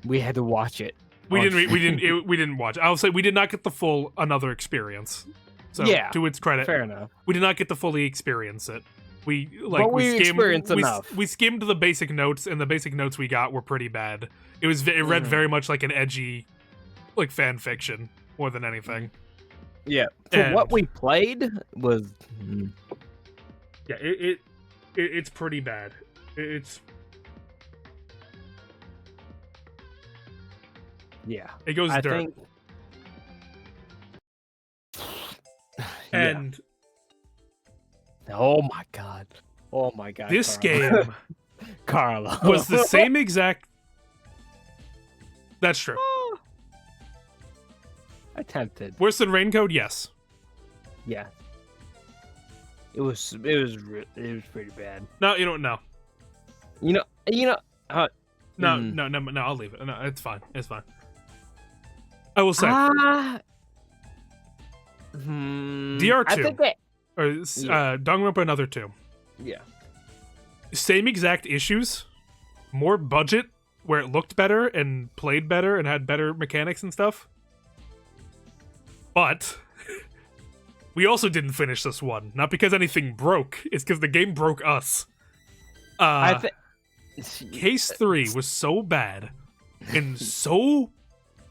we had to watch it. We on didn't watch. I'll say we did not get the full Another experience. So Yeah, to its credit, Fair enough. we did not get to fully experience it. We But we experienced enough. We skimmed the basic notes, and the basic notes we got were pretty bad. It read Mhm. very much like an edgy, like fan fiction more than anything. Yeah. For what And- we played was. Yeah, it's pretty bad. It goes I dirt. think. And Oh my god. Oh my god. this Carlo. game Carlo was the same exact. That's true. Attempted. Worse than Raincode, yes. Yeah. It was pretty bad. No, you don't know. No. No, Mhm. no, I'll leave it. No, it's fine. It's fine. I will say DR2. I think that. Danganronpa Another 2. Yeah. Same exact issues, more budget where it looked better and played better and had better mechanics and stuff. But we also didn't finish this one, not because anything broke, it's because the game broke us. I think. Case 3 was so bad and so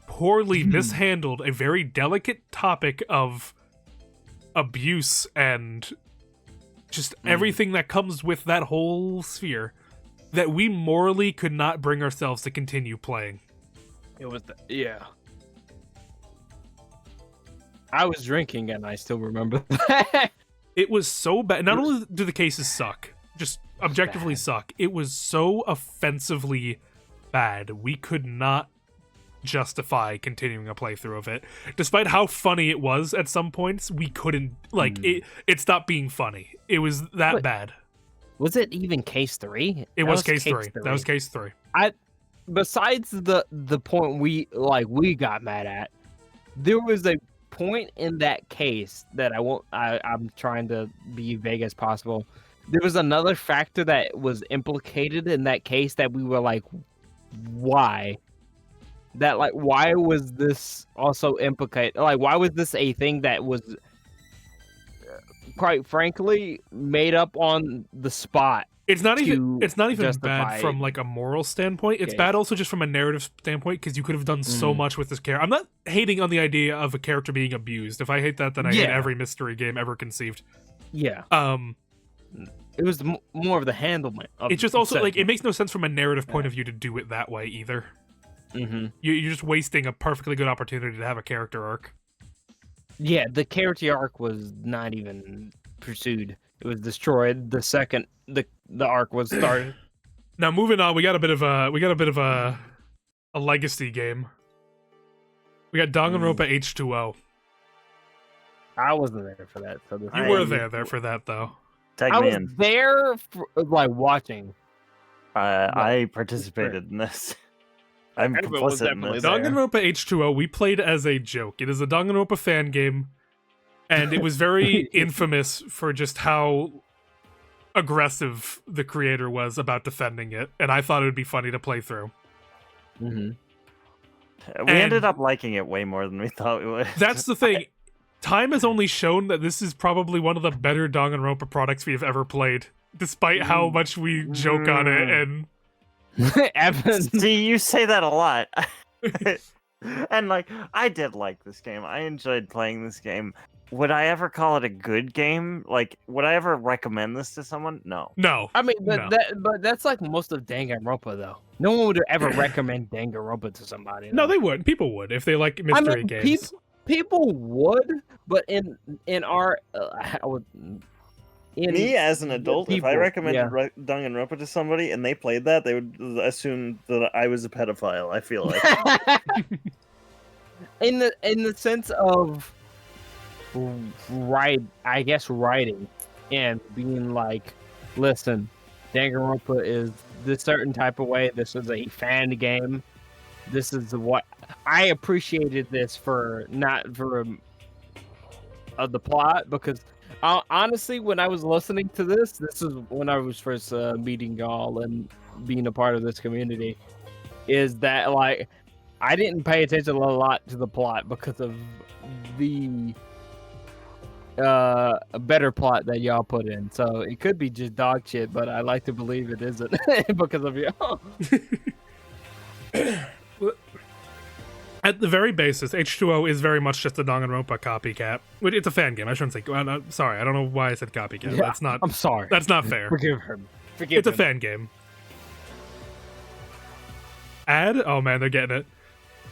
poorly mishandled a very delicate topic of abuse and just everything that comes with that whole sphere that we morally could not bring ourselves to continue playing. It was yeah. I was drinking and I still remember that. It was so bad. Not only do the cases suck, just objectively Bad. suck, it was so offensively bad. We could not justify continuing a playthrough of it. Despite how funny it was at some points, we couldn't it stopped being funny. It was that What? bad. Was it even case 3? It was case 3. That was case 3. Besides the point we got mad at, there was a point in that case that I'm trying to be vague as possible. There was another factor that was implicated in that case that we were like, why? That like, why was this also implicated? Like, why was this a thing that was, quite frankly, made up on the spot? It's not even bad justify from like a moral standpoint. It's case. bad also just from a narrative standpoint because you could have done so much with this character. I'm not hating on the idea of a character being abused. If I hate that, then I hate Yeah. every mystery game ever conceived. Yeah, It was more of the handlement. it's just also like it makes no sense from a narrative point of view to do it that way either. Mm-hmm. You're just wasting a perfectly good opportunity to have a character arc. Yeah, the character arc was not even pursued. It was destroyed the second the arc was started. Now moving on, we got a bit of a legacy game. We got Danganronpa H2O. I wasn't there for that. So this You were there for that though. Tag I me was in. there for, like watching. I participated in this. I'm Annabelle was complicit in definitely this. there. Danganronpa H2O we played as a joke. It is a Danganronpa fan game, and it was very infamous for just how aggressive the creator was about defending it, and I thought it would be funny to play through. Mm-hmm. We ended up liking it way more than we thought we would. That's the thing. Time has only shown that this is probably one of the better Danganronpa products we have ever played, despite how much we joke on it and Evan, See, you say that a lot. And like, I did like this game. I enjoyed playing this game. Would I ever call it a good game? Like, would I ever recommend this to someone? No. no. I mean, but No. that's like most of Danganronpa though. No one would ever recommend Danganronpa to somebody. No, though. they would. People would if they like mystery games. People would, but in our Me as an adult, if I people, recommended yeah. Danganronpa to somebody and they played that, they would assume that I was a pedophile. I feel like. in the sense of writing and being like, listen, Danganronpa is this certain type of way. This is a fan game. This is what I appreciated this for, not for the plot, because honestly, when I was listening to this is when I was first meeting y'all and being a part of this community. Is that like I didn't pay attention a lot to the plot because of the a better plot that y'all put in. So it could be just dog shit, but I like to believe it isn't because of y'all. At the very basis, H2O is very much just a Danganronpa copycat. It's a fan game. I shouldn't say. Well, no, sorry, I don't know why I said copycat. Yeah, That's not. I'm sorry. That's not fair. Forgive him. Forgive It's a him. fan game. Ad? Oh man, they're getting it.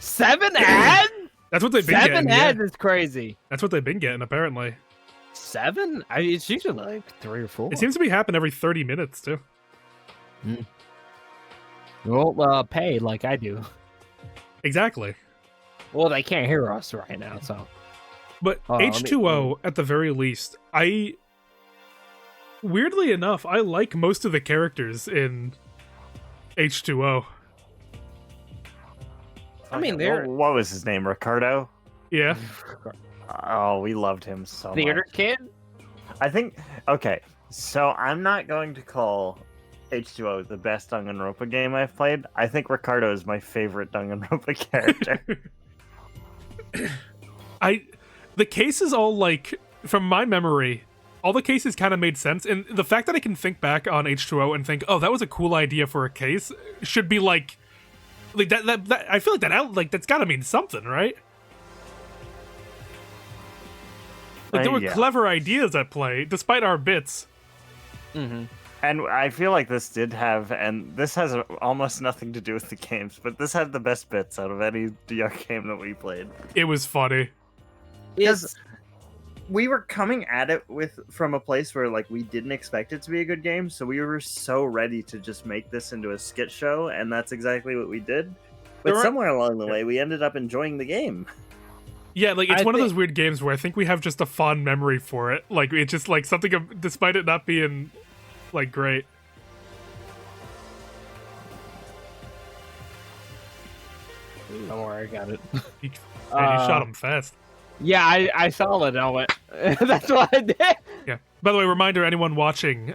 7 ads? That's what they've been 7 getting. ads Yeah. is crazy. That's what they've been getting. Apparently, 7? It's usually like 3 or 4. it seems to be happening every 30 minutes too. Won't pay like I do. Exactly. Well, they can't hear us right now, so. But let me- H2O, at the very least, weirdly enough, I like most of the characters in H2O. I mean, they're What was his name? Ricardo? Yeah. Oh, we loved him so theater much. kid. I think. Okay, so I'm not going to call H2O the best Danganronpa game I've played. I think Ricardo is my favorite Danganronpa character. The cases all, like, from my memory, all the cases kind of made sense, and the fact that I can think back on H2O and think, oh, that was a cool idea for a case, should be like that I feel like that's gotta mean something, right? Like, there were Yeah. clever ideas at play, despite our bits. Mm-hmm. And I feel like this did have, and this has almost nothing to do with the games, but this had the best bits out of any DR game that we played. It was funny. Because we were coming at it from a place where like we didn't expect it to be a good game, so we were so ready to just make this into a skit show, and that's exactly what we did. But There are- somewhere along the way, we ended up enjoying the game. Yeah, like it's I one of think- those weird games where I think we have just a fond memory for it. Like it's just like something despite it not being like great. Don't worry, I got it. You shot him fast. Yeah, I saw it. I went. That's what I did. Yeah. By the way, reminder anyone watching,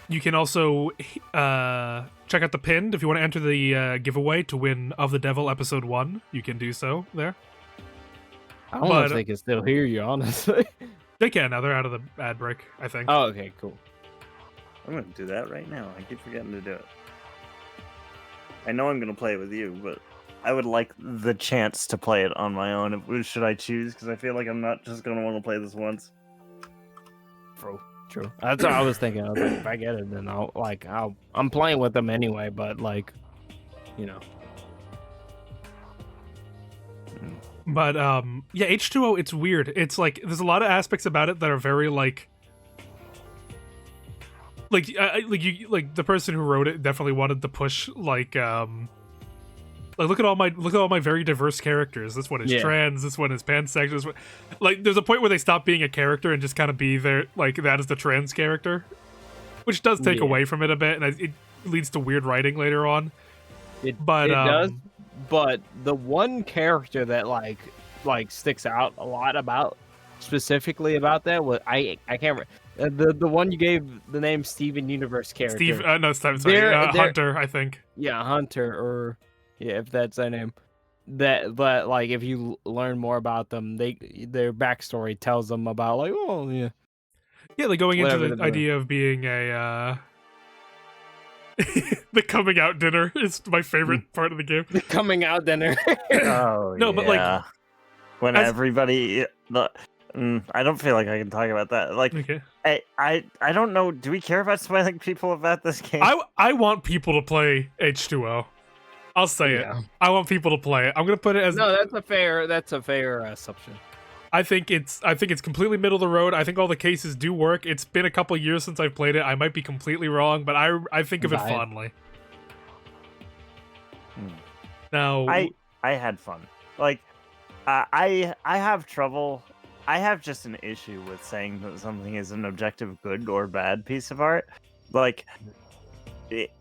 you can also check out the pinned if you want to enter the giveaway to win Of the Devil episode 1. You can do so there. I don't know if But- they can still hear you, honestly. They can now. They're out of the ad break, I think. Oh, okay, cool. I'm going to do that right now. I keep forgetting to do it. I know I'm going to play it with you, but I would like the chance to play it on my own. Should I choose? Because I feel like I'm not just going to want to play this once. True. That's what I was thinking. I was like, if I get it, then I'm playing with them anyway. But like, you know. But yeah, H2O, it's weird. It's like there's a lot of aspects about it that are very like the person who wrote it definitely wanted to push like look at all my very diverse characters. This one is Yeah. trans. This one is pansexual. This one, like there's a point where they stop being a character and just kind of be there like that is the trans character, which does take Yeah. away from it a bit, and it leads to weird writing later on. It But does. But the one character that like sticks out a lot about specifically about that was I can't the one you gave the name Steven Universe character. Steve, no, sorry, They're- Hunter, I think. Yeah, Hunter, or yeah, if that's their name. But like if you learn more about them, their backstory tells them about like, oh yeah. Yeah, like going into Whatever the they're doing. idea of being a the coming out dinner is my favorite part of the game. Coming out dinner. Oh, No, but, like, yeah. When as- everybody... I don't feel like I can talk about that. Like, Okay. I don't know. Do we care about spoiling people about this game? I want people to play H2O. I'll say it. Yeah. I want people to play it. I'm gonna put it as No, that's a fair assumption. I think it's completely middle of the road. I think all the cases do work. It's been a couple years since I've played it. I might be completely wrong, but I think of it Right. fondly. Hmm. Now I had fun. Like, I have trouble. I have just an issue with saying that something is an objective good or bad piece of art. Like,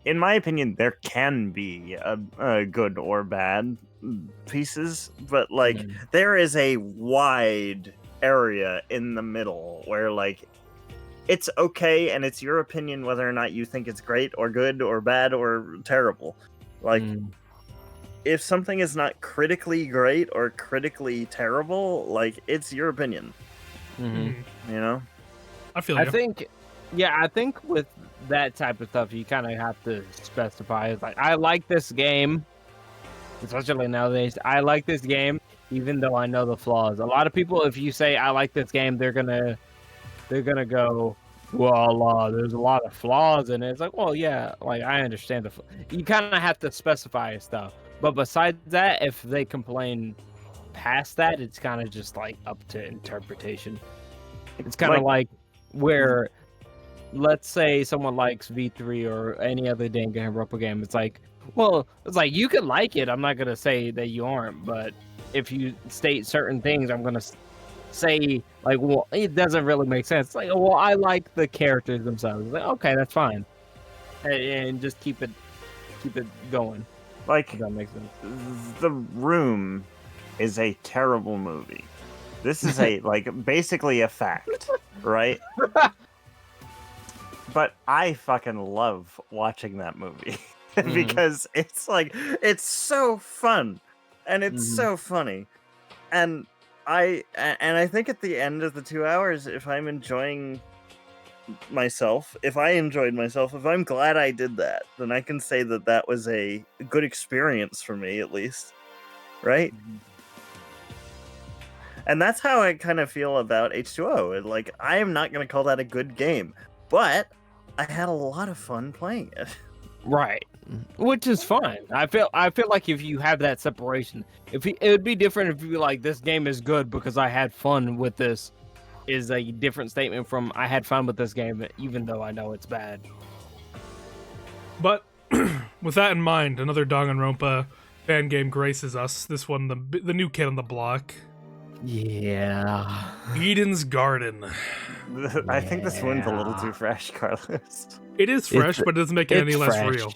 in my opinion, there can be a good or bad pieces, but like there is a wide area in the middle where like it's okay and it's your opinion whether or not you think it's great or good or bad or terrible. Like, if something is not critically great or critically terrible, like it's your opinion, mm, you know? I feel I you. think with that type of stuff, you kind of have to specify. It's like, I like this game, especially nowadays. I like this game, even though I know the flaws. A lot of people, if you say I like this game, they're gonna go, well, there's a lot of flaws in it. It's like, well, yeah, like I understand you kind of have to specify stuff. But besides that, if they complain past that, it's kind of just like up to interpretation. It's kind of like where, let's say someone likes V3 or any other Danganronpa game. It's like, well, it's like you can like it. I'm not gonna say that you aren't, but if you state certain things, I'm gonna say like, well, it doesn't really make sense. It's like, well, I like the characters themselves. It's like, okay, that's fine, and just keep it going. Like, If that makes sense. The Room is a terrible movie. This is a like basically a fact, right? But I fucking love watching that movie because it's like it's so fun and it's so funny. And I think at the end of the 2 hours, if I'm enjoying myself, if I enjoyed myself, if I'm glad I did that, then I can say that that was a good experience for me, at least, right? And that's how I kind of feel about H2O. Like, I am not going to call that a good game, but I had a lot of fun playing it. Right, which is fine. I feel like if you have that separation, it would be different if you like, this game is good because I had fun with this. Is a different statement from I had fun with this game even though I know it's bad. But with that in mind, another Danganronpa fan game graces us. This one, the new kid on the block, Yeah. Eden's Garden. I think this one's a little Yeah. too fresh, Carlos. It is fresh, but it doesn't make it any it's less fresh. real.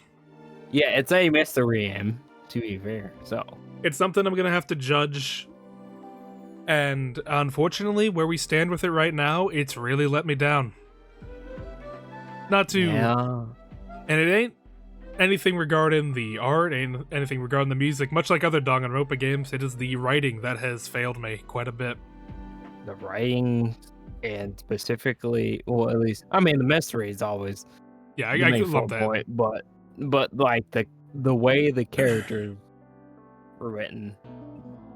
Yeah, it's a mystery game, to be fair. So It's something I'm gonna have to judge. And unfortunately, where we stand with it right now, it's really let me down. Not to, yeah. and it ain't anything regarding the art, ain't anything regarding the music. Much like other Danganronpa games, it is the writing that has failed me quite a bit. The writing and specifically, well, at least I mean the mystery is always Yeah, the I main could love focal that. point, but like the way the characters were written.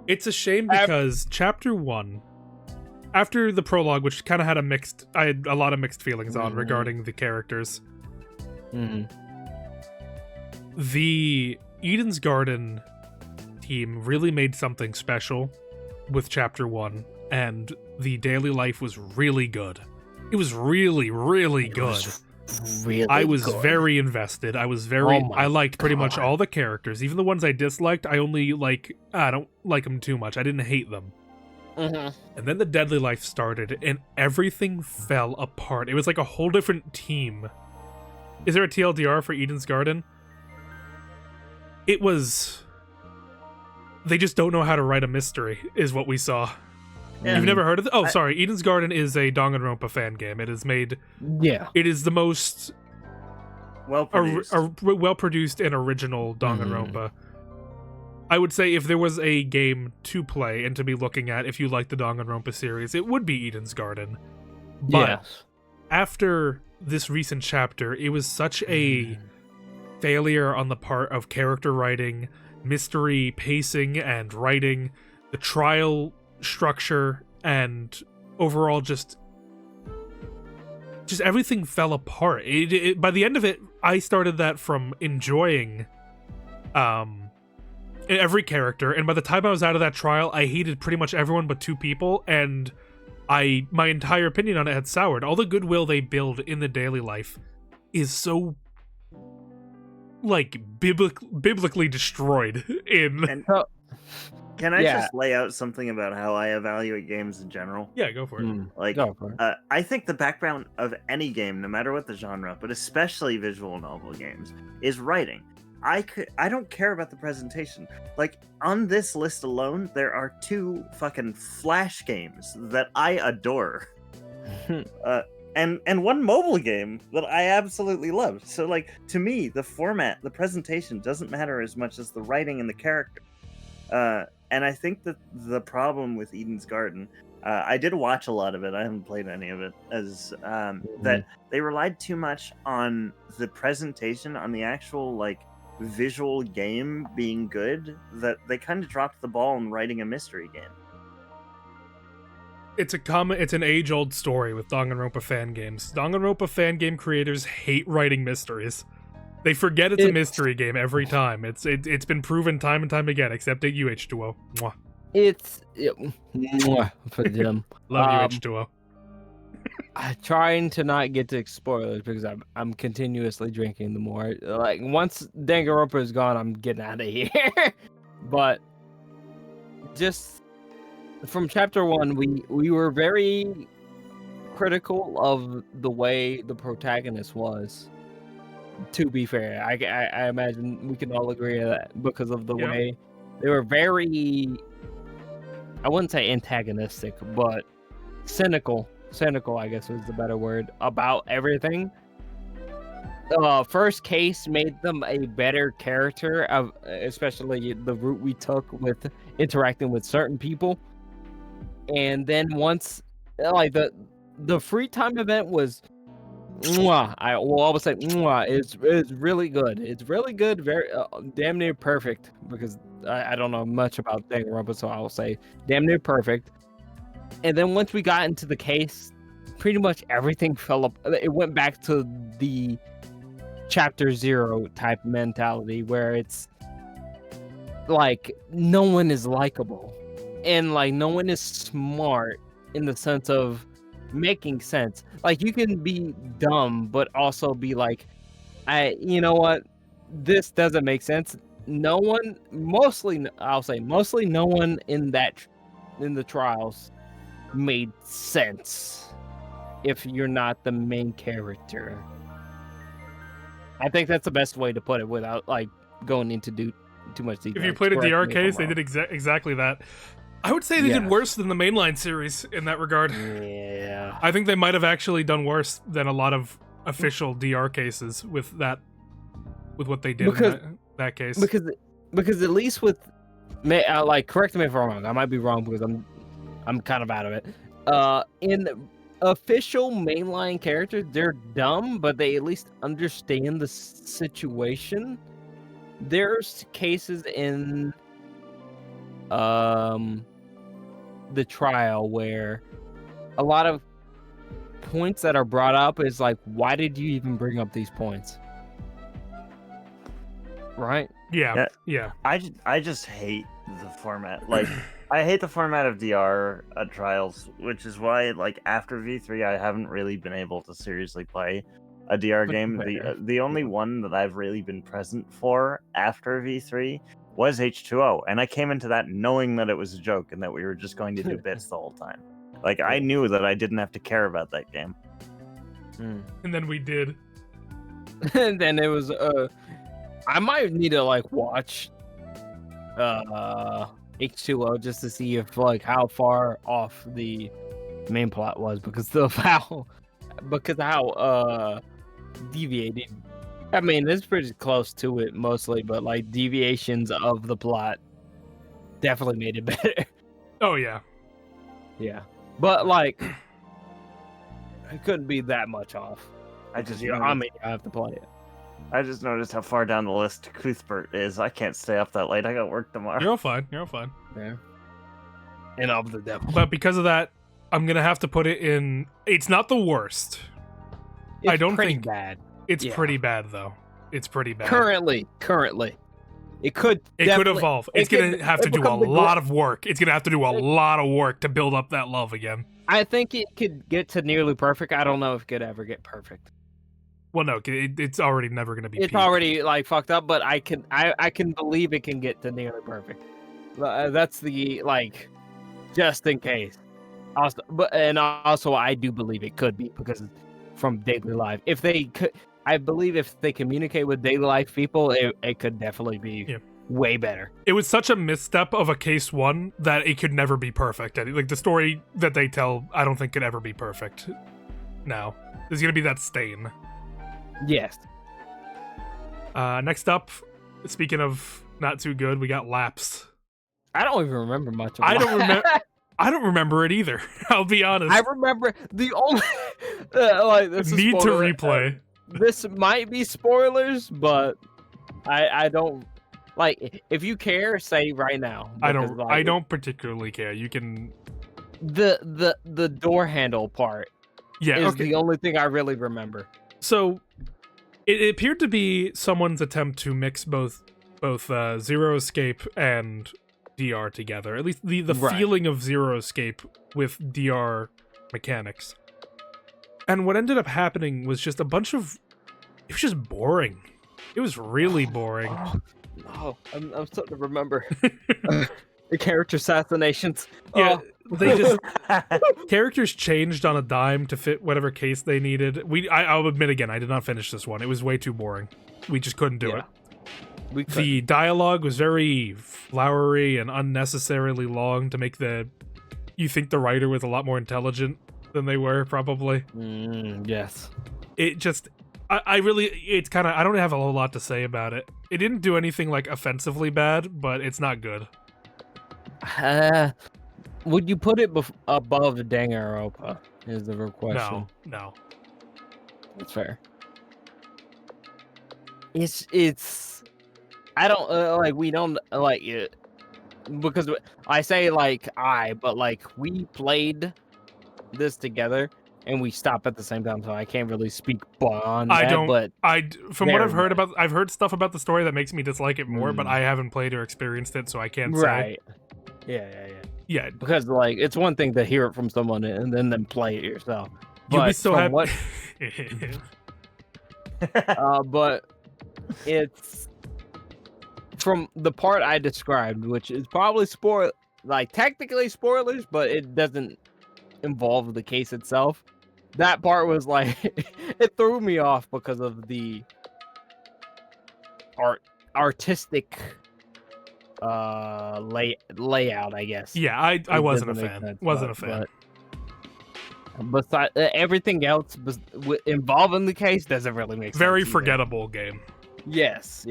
It's a shame because Chapter 1, after the prologue, which kind of had I had a lot of mixed feelings on Mhm. regarding the characters, Mhm. the Eden's Garden team really made something special with Chapter 1, and the daily life was really good. It was really, really It good. was really I was good. very invested. I was very. Oh my I liked pretty much God. all the characters, even the ones I disliked. I don't like them too much. I didn't hate them. Mhm. And then the Deadly Life started, and everything fell apart. It was like a whole different team. Is there a TLDR for Eden's Garden? It was. They just don't know how to write a mystery, is what we saw. Yeah. You've never heard of it? Oh, sorry. Eden's Garden is a Danganronpa fan game. It is made. Yeah. It is the most Well produced. well-produced and original Danganronpa. I would say if there was a game to play and to be looking at if you like the Danganronpa series, it would be Eden's Garden. But Yes. after this recent chapter, it was such a failure on the part of character writing, mystery pacing and writing, the trial structure, and overall just everything fell apart. By the end of it, I started that from enjoying every character, and by the time I was out of that trial, I hated pretty much everyone but two people, and my entire opinion on it had soured. All the goodwill they build in the daily life is so like biblically destroyed in. And can I Yeah. just lay out something about how I evaluate games in general? Yeah, go for it. Like, Go for it. I think the background of any game, no matter what the genre, but especially visual novel games, is writing. I don't care about the presentation. Like, on this list alone, there are 2 fucking Flash games that I adore. And one mobile game that I absolutely love. So, like, to me, the format, the presentation doesn't matter as much as the writing and the character. And I think that the problem with Eden's Garden, I did watch a lot of it. I haven't played any of it. That they relied too much on the presentation, on the actual like visual game being good. That they kind of dropped the ball in writing a mystery game. It's an age-old story with Danganronpa fan games. Danganronpa fan game creators hate writing mysteries. They forget it's a mystery game every time. It's been proven time and time again, except at UH2O. Mwah. Mwah for them. Love you, H2O. I'm trying to not get to spoilers because I'm continuously drinking the more. Like once Danganronpa is gone, I'm getting out of here. But just from chapter 1, we were very critical of the way the protagonist was. To be fair, I imagine we can all agree on that because of the way they were very, I wouldn't say antagonistic, but cynical, I guess was the better word, about everything. First Case made them a better character, especially the route we took with interacting with certain people. And then once, like the free time event was, mwah, I will always say, mwah, it's really good. It's really good, very damn near perfect, because I don't know much about Danganronpa, so I'll say damn near perfect. And then once we got into the case, pretty much everything fell up. It went back to the chapter 0 type mentality where it's like no one is likable and like no one is smart in the sense of making sense. Like you can be dumb but also be like, you know what, this doesn't make sense. No one, mostly no one in the trials made sense if you're not the main character. I think that's the best way to put it without like going into too much detail. If you played a Correct DR me if I'm case, they wrong. did exactly that. I would say they did worse than the mainline series in that regard. Yeah. I think they might have actually done worse than a lot of official DR cases with what they did Because- in that case. Because at least with like, correct me if I'm wrong. I might be wrong because I'm kind of out of it. In official mainline characters, they're dumb, but they at least understand the situation. There's cases in the trial where a lot of points that are brought up is like, why did you even bring up these points? Right? Yeah. I just hate the format. Like, I hate the format of DR trials, which is why, like, after V3, I haven't really been able to seriously play a DR game. The only one that I've really been present for after V3 was H2O, and I came into that knowing that it was a joke and that we were just going to do bits the whole time. Like, I knew that I didn't have to care about that game. And then we did. And then it was I might need to like watch H2O just to see if like how far off the main plot was because of how deviated. I mean, it's pretty close to it mostly, but like deviations of the plot definitely made it better. Oh yeah. Yeah. But like it couldn't be that much off. I just I have to play it. I just noticed how far down the list Cuthbert is. I can't stay up that late. I got work tomorrow. You're all fine. You're all fine. Yeah. And of the devil. But because of that, I'm gonna have to put it in. It's not the worst. I don't pretty think bad. It's Yeah. pretty bad though. It's pretty bad. Currently, it could. It could evolve. It's gonna have to do a lot of work. It's gonna have to do a lot of work to build up that love again. I think it could get to nearly perfect. I don't know if it could ever get perfect. Well, no, it's already never gonna be. It's peak. already like fucked up, but I can believe it can get to nearly perfect. That's the like, just in case. Also, also I do believe it could be because from daily life. If they could, I believe if they communicate with daily life people, it could definitely be way better. It was such a misstep of a case one that it could never be perfect. Like the story that they tell, I don't think could ever be perfect. Now there's gonna be that stain. Yes. Next up, speaking of not too good, we got Lapsed. I don't even remember much of I it. don't remember. I don't remember it either. I'll be honest. I remember the only like this is Need to spoiler. replay. This might be spoilers, but I don't like. If you care, say right now. I because, don't. like, I don't particularly care. You can. The door handle part Yeah. is Okay. the only thing I really remember. So, it appeared to be someone's attempt to mix both Zero Escape and DR together. At least the Right. feeling of Zero Escape with DR mechanics. And what ended up happening was just a bunch of. It was just boring. It was really boring. Oh, I'm starting to remember the character assassinations. Yeah, Oh. they just characters changed on a dime to fit whatever case they needed. I'll admit again, I did not finish this one. It was way too boring. We just couldn't do it. We could. The dialogue was very flowery and unnecessarily long to make you think the writer was a lot more intelligent than they were, probably. Yes. It just I really it's kind of I don't have a whole lot to say about it. It didn't do anything like offensively bad, but it's not good. Would you put it above Danganronpa? Is the real question. No. That's fair. It's I don't like we don't like it because I say like but like we played this together and we stopped at the same time, so I can't really speak on that. I don't. But From what Very I've heard I've heard stuff about the story that makes me dislike it more, but Mm. I haven't played or experienced it, so I can't say. right, yeah. Yeah, Because like it's one thing to hear it from someone and then play it yourself. you'll be But so from happy. what- but it's from the part I described, which is probably technically spoilers, but it doesn't involve the case itself. That part was like it threw me off because of the artistic layout, I guess. Yeah, I wasn't a doesn't make fan. sense, Wasn't a fan. But besides everything else involving the case doesn't really make sense. Very either. forgettable game Yes.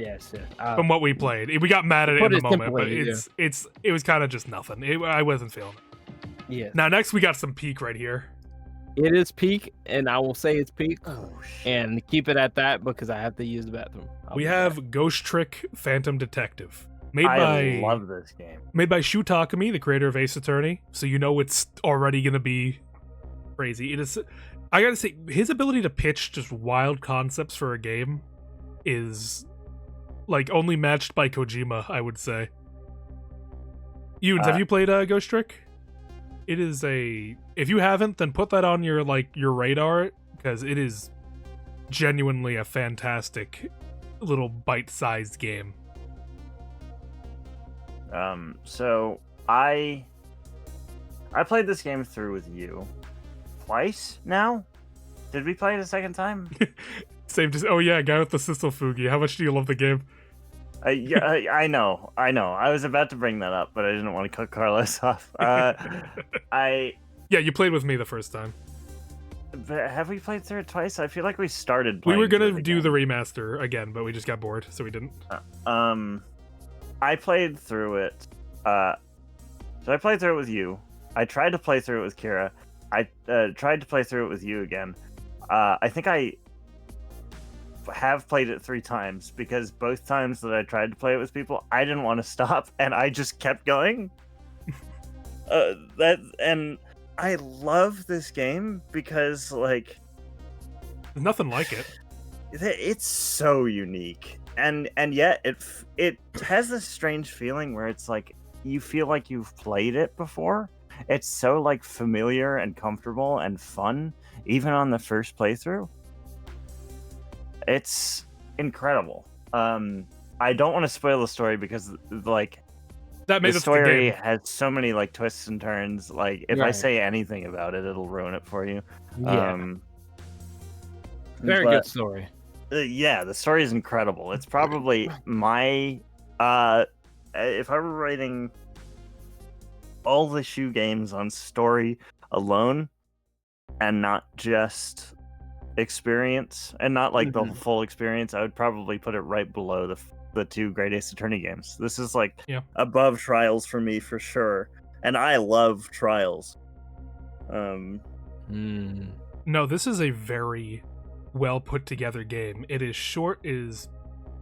from what we played. We got mad at it in Put the it moment, but simply, it was kind of just nothing. I wasn't feeling it. Yes. Now next we got some Peak right here. It is peak, and I will say it's peak, Oh, and keep it at that because I have to use the bathroom. We have Ghost Trick Phantom Detective. I love this game. Made by Shu Takumi, the creator of Ace Attorney, so you know it's already gonna be crazy. It is. I gotta say, his ability to pitch just wild concepts for a game is like only matched by Kojima, I would say. Have you played Ghost Trick? It is a. If you haven't, then put that on your radar because it is genuinely a fantastic little bite-sized game. So I played this game through with you twice now. Did we play it a second time? Same. Oh yeah, guy with the Fugi. How much do you love the game? Yeah, I know. I was about to bring that up, but I didn't want to cut Carlos off. Yeah, you played with me the first time. But have we played through it twice? I feel like we started. We Playing were gonna through it do again. the remaster again, but we just got bored, so we didn't. I played through it. So I played through it with you. I tried to play through it with Kira. I tried to play through it with you again. I think I have played it 3 times because both times that I tried to play it with people, I didn't want to stop and I just kept going. And I love this game because like There's nothing like it. it's so unique, and yet it has this strange feeling where it's like you feel like you've played it before. It's so like familiar and comfortable and fun, even on the first playthrough. It's incredible. I don't want to spoil the story because like That made the us the story game. has so many like twists and turns. Like if I Right. say anything about it, it'll ruin it for you. Yeah. Very but, good story. Yeah, the story is incredible. It's probably my if I were writing all the Shu games on story alone and not just experience and not like the full experience, I would probably put it right below the 2 Great Ace Attorney games. This is like above Trials for me for sure, and I love Trials. No, this is a very well put together game. It is short, is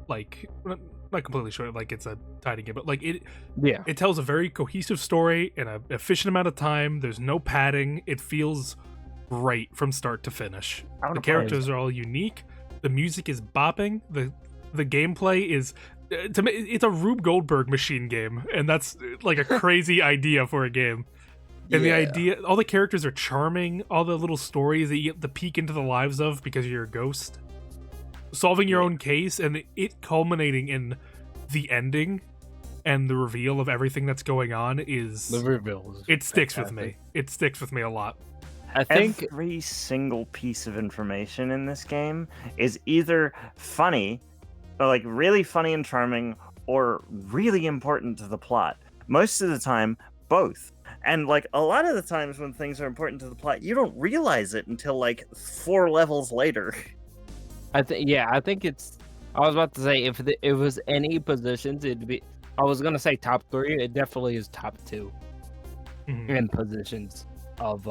like not completely short, like it's a tiny game, but like it tells a very cohesive story in an efficient amount of time. There's no padding. It feels great from start to finish. The characters are all unique. The music is bopping. The gameplay is to me, it's a Rube Goldberg machine game, and that's like a crazy idea for a game. And the idea, all the characters are charming. All the little stories that you get to peek into the lives of because you're a ghost. Solving your own case, and it culminating in the ending and the reveal of everything that's going on is... The reveal. It sticks with me. It sticks with me a lot. I think every single piece of information in this game is either funny, or like really funny and charming, or really important to the plot. Most of the time, both. And like a lot of the times when things are important to the plot, you don't realize it until like 4 levels later. I think it's. I was about to say if it was any positions, it'd be. I was gonna say top 3. It definitely is top 2 in positions of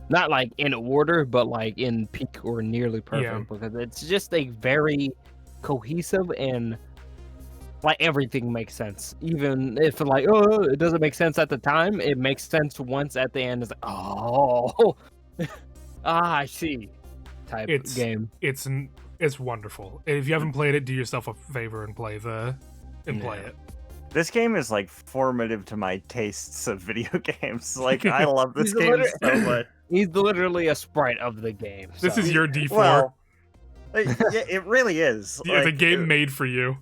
not like in order, but like in peak or nearly perfect because it's just a very cohesive and like everything makes sense. Even if like it doesn't make sense at the time, it makes sense once at the end. It's like I see. Type game. It's wonderful. If you haven't played it, do yourself a favor and play it. This game is like formative to my tastes of video games. Like I love this game so much. He's literally a sprite of the game. This so. is your D4. Well, Yeah, it really is. Yeah, it's a Like, game made for you.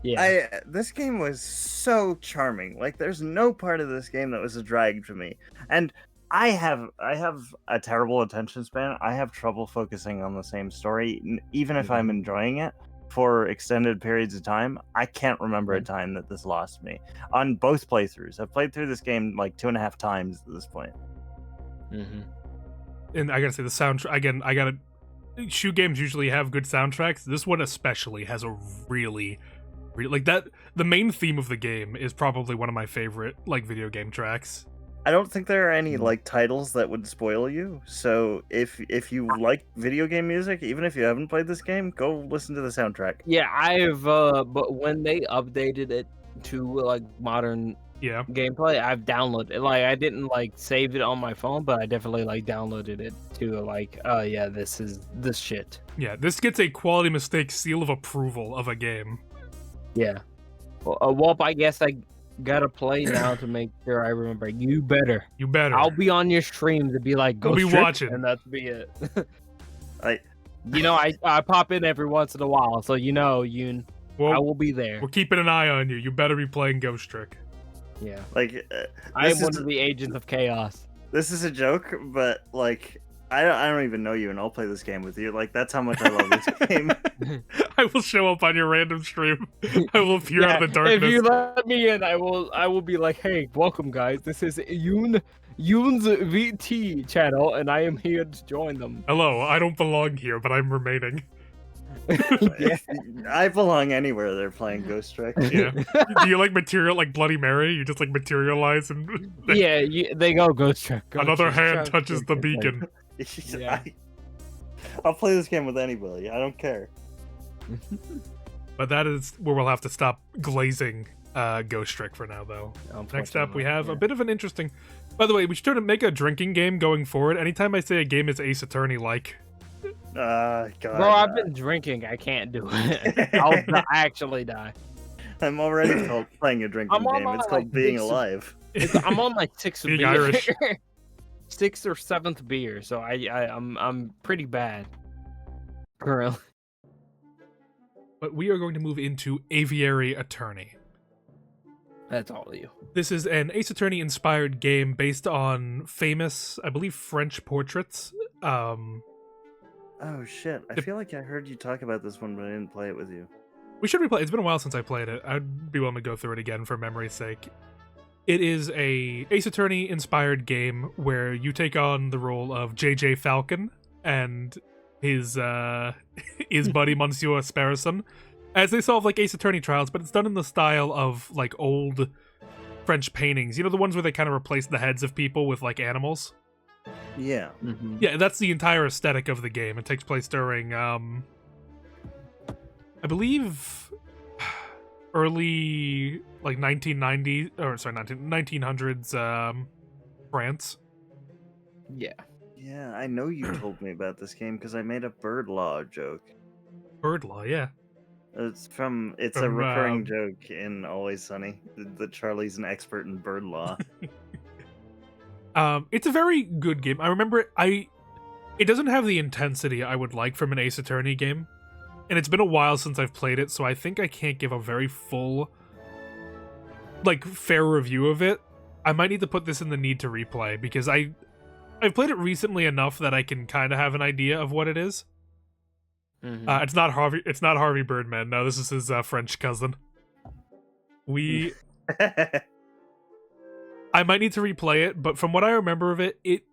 Yeah. This game was so charming. Like, there's no part of this game that was a drag to me. And I have a terrible attention span. I have trouble focusing on the same story, even if I'm enjoying it for extended periods of time. I can't remember a time that this lost me on both playthroughs. I've played through this game like 2.5 times at this point. And I gotta say, the soundtrack again. Shoot games usually have good soundtracks. This one especially has a really like that. The main theme of the game is probably one of my favorite like video game tracks. I don't think there are any like titles that would spoil you. So if you like video game music, even if you haven't played this game, go listen to the soundtrack. Yeah, I've but when they updated it to like modern gameplay, I've downloaded it. Like I didn't like save it on my phone, but I definitely like downloaded it to like, oh yeah, this is this shit. Yeah, this gets a quality mistake seal of approval of a game. Yeah. Well, I guess I gotta play now to make sure I remember. You better. I'll be on your stream to be like, go We'll be strip, watching. and that's be it. I I pop in every once in a while, so Yoon, I will be there. We're keeping an eye on you. You better be playing Ghost Trick. Yeah. Like I am one of the agents of chaos. This is a joke, but like I don't even know you, and I'll play this game with you. Like that's how much I love this game. I will show up on your random stream. I will appear out of the darkness. If you let me in, I will be like, hey, welcome guys. This is Yoon's VT channel, and I am here to join them. Hello, I don't belong here, but I'm remaining. I belong anywhere they're playing Ghost Trick. Yeah. Do you like material like Bloody Mary? You just like materialize and Yeah, they go Ghost Trick. Another hand touches the beacon. Yeah. I'll play this game with anybody. I don't care. But that is where we'll have to stop glazing Ghost Trick for now, though. Next up, we have a bit of an interesting... By the way, we should try to make a drinking game going forward. Anytime I say a game is Ace Attorney-like. God. Bro, I've been drinking. I can't do it. I'll actually die. I'm already playing a drinking game. It's called Being Alive. I'm on my sixth Being beer. Irish. 6th or 7th beer, so I'm pretty bad currently. But we are going to move into Aviary Attorney. That's all of you. This is an Ace Attorney inspired game based on famous, I believe, French portraits. Oh shit! I feel like I heard you talk about this one, but I didn't play it with you. We should replay. It's been a while since I played it. I'd be willing to go through it again for memory's sake. It is a Ace Attorney inspired game where you take on the role of J.J. Falcon and his buddy Monsieur Sparrison as they solve like Ace Attorney trials, but it's done in the style of like old French paintings. You know, the ones where they kind of replace the heads of people with like animals? Yeah. Mm-hmm. Yeah, that's the entire aesthetic of the game. It takes place during I believe early like 1900s France. Yeah. Yeah, I know you told me about this game because I made a bird law joke. Bird law, yeah. It's a recurring joke in Always Sunny that Charlie's an expert in bird law. It's a very good game. I remember it doesn't have the intensity I would like from an Ace Attorney game. And it's been a while since I've played it, so I think I can't give a very full, like, fair review of it. I might need to put this in the need to replay, because I've played it recently enough that I can kind of have an idea of what it is. Mm-hmm. It's not Harvey Birdman. No, this is his French cousin. I might need to replay it, but from what I remember of it, it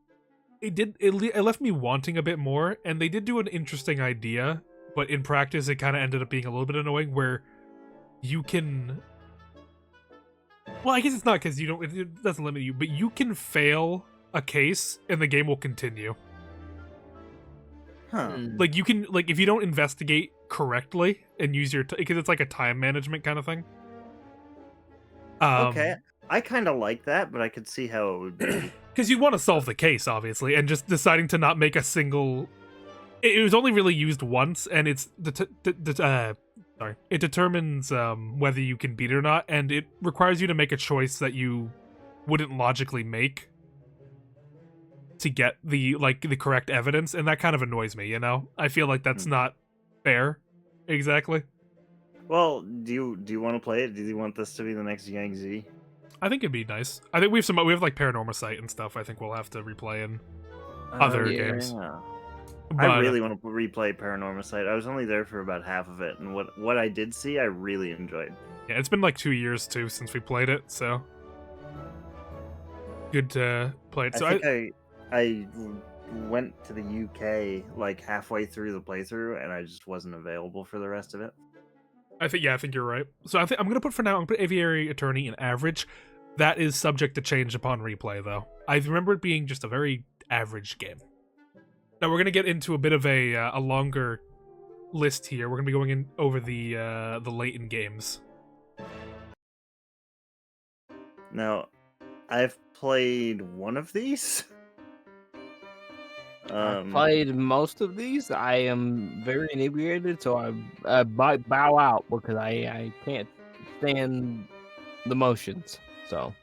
left me wanting a bit more, and they did do an interesting idea, but in practice it kind of ended up being a little bit annoying, where you can... Well, I guess it's not because it doesn't limit you, but you can fail a case and the game will continue. Huh. Like, you can, like, if you don't investigate correctly and use your... Because it's like a time management kind of thing. Okay. I kind of like that, but I could see how it would be. Because you want to solve the case, obviously, and just deciding to not make a single... It was only really used once, and it's... It determines whether you can beat it or not, and it requires you to make a choice that you wouldn't logically make to get the correct evidence, and that kind of annoys me, you know? I feel like that's not fair. Exactly. Well, do you want to play it? Do you want this to be the next Yang Z? I think it'd be nice. I think we have like Paranormal Sight and stuff. I think we'll have to replay in other games. Yeah. But, I really want to replay Paranormal Sight. I was only there for about half of it, and what I did see, I really enjoyed. yeah, it's been like 2 years too since we played it, so good to play it. So I think I went to the UK like halfway through the playthrough, and I just wasn't available for the rest of it. I think you're right. So I'm gonna put for now. I'm gonna put Aviary Attorney in average. That is subject to change upon replay, though. I remember it being just a very average game. Now we're gonna get into a bit of a longer list here. We're gonna be going in over the Layton games. Now, I've played one of these. I've played most of these. I am very inebriated, so I bow out because I can't stand the motions. So,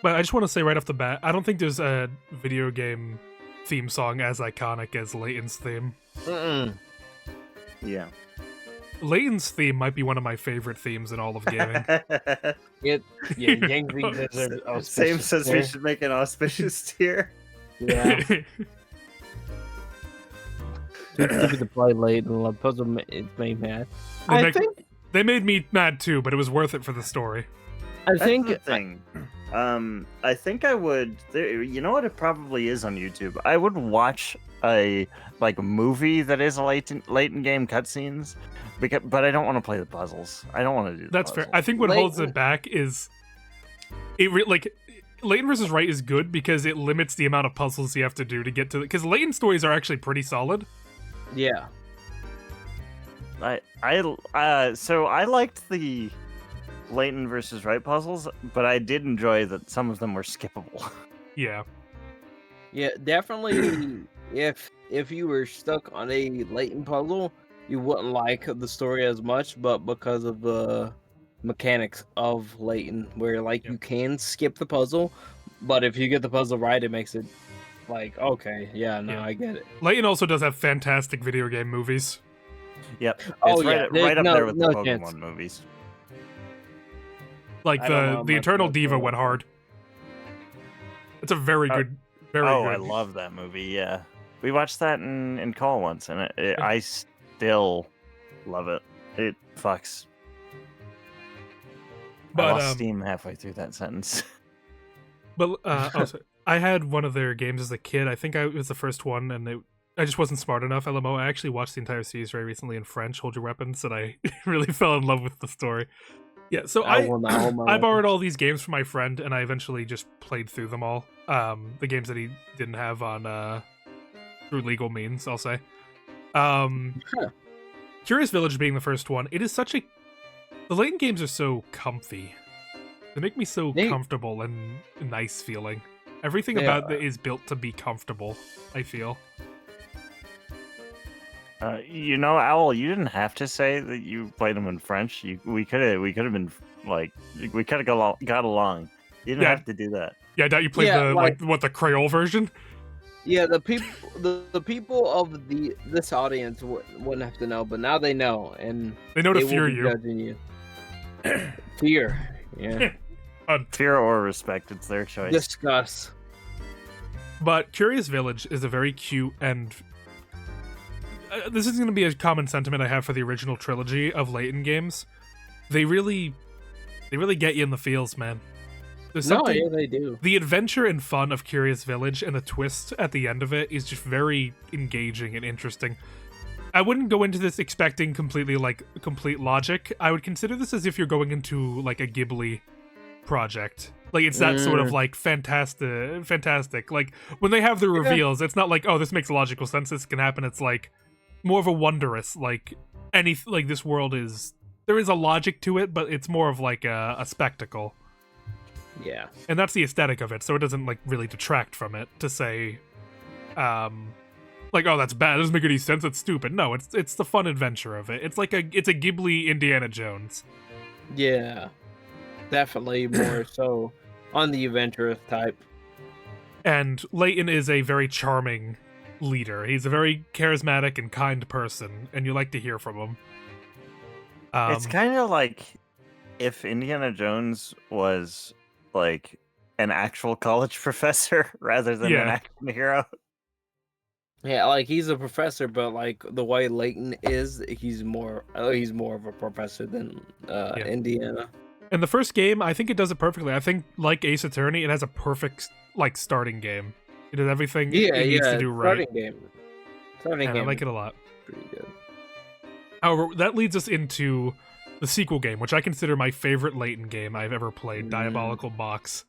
But I just want to say right off the bat, I don't think there's a video game theme song as iconic as Layton's theme. Yeah. Layton's theme might be one of my favorite themes in all of gaming. Yang Z is Same says we should make an auspicious tier. Yeah. Too stupid to play Layton. Puzzle it made me mad. They made me mad too, but it was worth it for the story. That's the thing. I think I would. You know what? It probably is on YouTube. I would watch a movie that is a Layton game cutscenes, but I don't want to play the puzzles. I don't want to do. That's fair. I think what holds it back is Layton vs. Wright is good because it limits the amount of puzzles you have to do to get to. Because Layton stories are actually pretty solid. Yeah. So I liked the Layton versus Wright puzzles, but I did enjoy that some of them were skippable. Yeah. Yeah, definitely. if you were stuck on a Layton puzzle, you wouldn't like the story as much, but because of the mechanics of Layton, where you can skip the puzzle, but if you get the puzzle right, it makes it okay, I get it. Layton also does have fantastic video game movies. Yep. It's right up there with the Pokemon chance. movies. Like the Eternal Diva went hard. It's a very good, very good. I love that movie. Yeah, we watched that in call once, and I still love it. It fucks. But I lost steam halfway through that sentence. But also, I had one of their games as a kid. I think it was the first one, and I just wasn't smart enough. LMO. I actually watched the entire series very recently in French. Hold Your Weapons, and I really fell in love with the story. Yeah, so I borrowed all these games from my friend, and I eventually just played through them all. The games that he didn't have on through legal means, I'll say. Curious Village being the first one. It is such a... The Layton games are so comfy. They make me so comfortable and nice feeling. Everything about it is built to be comfortable, I feel. Owl, you didn't have to say that you played them in French. We could have been we could have got along. You didn't have to do that. Yeah, I doubt you played the Creole version. Yeah, the people of this audience wouldn't have to know, but now they know, and they know to fear you. Judging you. Fear, yeah. Fear or respect, it's their choice. Discuss. But Curious Village is a very cute and this is going to be a common sentiment I have for the original trilogy of Layton games. They really get you in the feels, man. There's something, they do. The adventure and fun of Curious Village and the twist at the end of it is just very engaging and interesting. I wouldn't go into this expecting complete logic. I would consider this as if you're going into a Ghibli project. It's that sort of fantastic. Like when they have the reveals, it's not like, oh, this makes logical sense, this can happen. It's more of a wondrous, this world is, there is a logic to it, but it's more of a spectacle. Yeah. And that's the aesthetic of it, so it doesn't really detract from it to say oh, that's bad, it doesn't make any sense, it's stupid. No, it's the fun adventure of it. It's a Ghibli Indiana Jones. Yeah. Definitely more so on the adventurous type. And Layton is a very charming leader. He's a very charismatic and kind person, and you like to hear from him. It's kind of like if Indiana Jones was like an actual college professor rather than an Yeah. action hero. Yeah, like he's a professor, but like the way Layton is, he's more of a professor than Indiana. In the first game, I think it does it perfectly. I think, like Ace Attorney, it has a perfect like starting game. It does everything it needs to do right. Starting And game. I like it a lot. Pretty good. However, that leads us into the sequel game, which I consider my favorite Layton game I've ever played, Diabolical Box.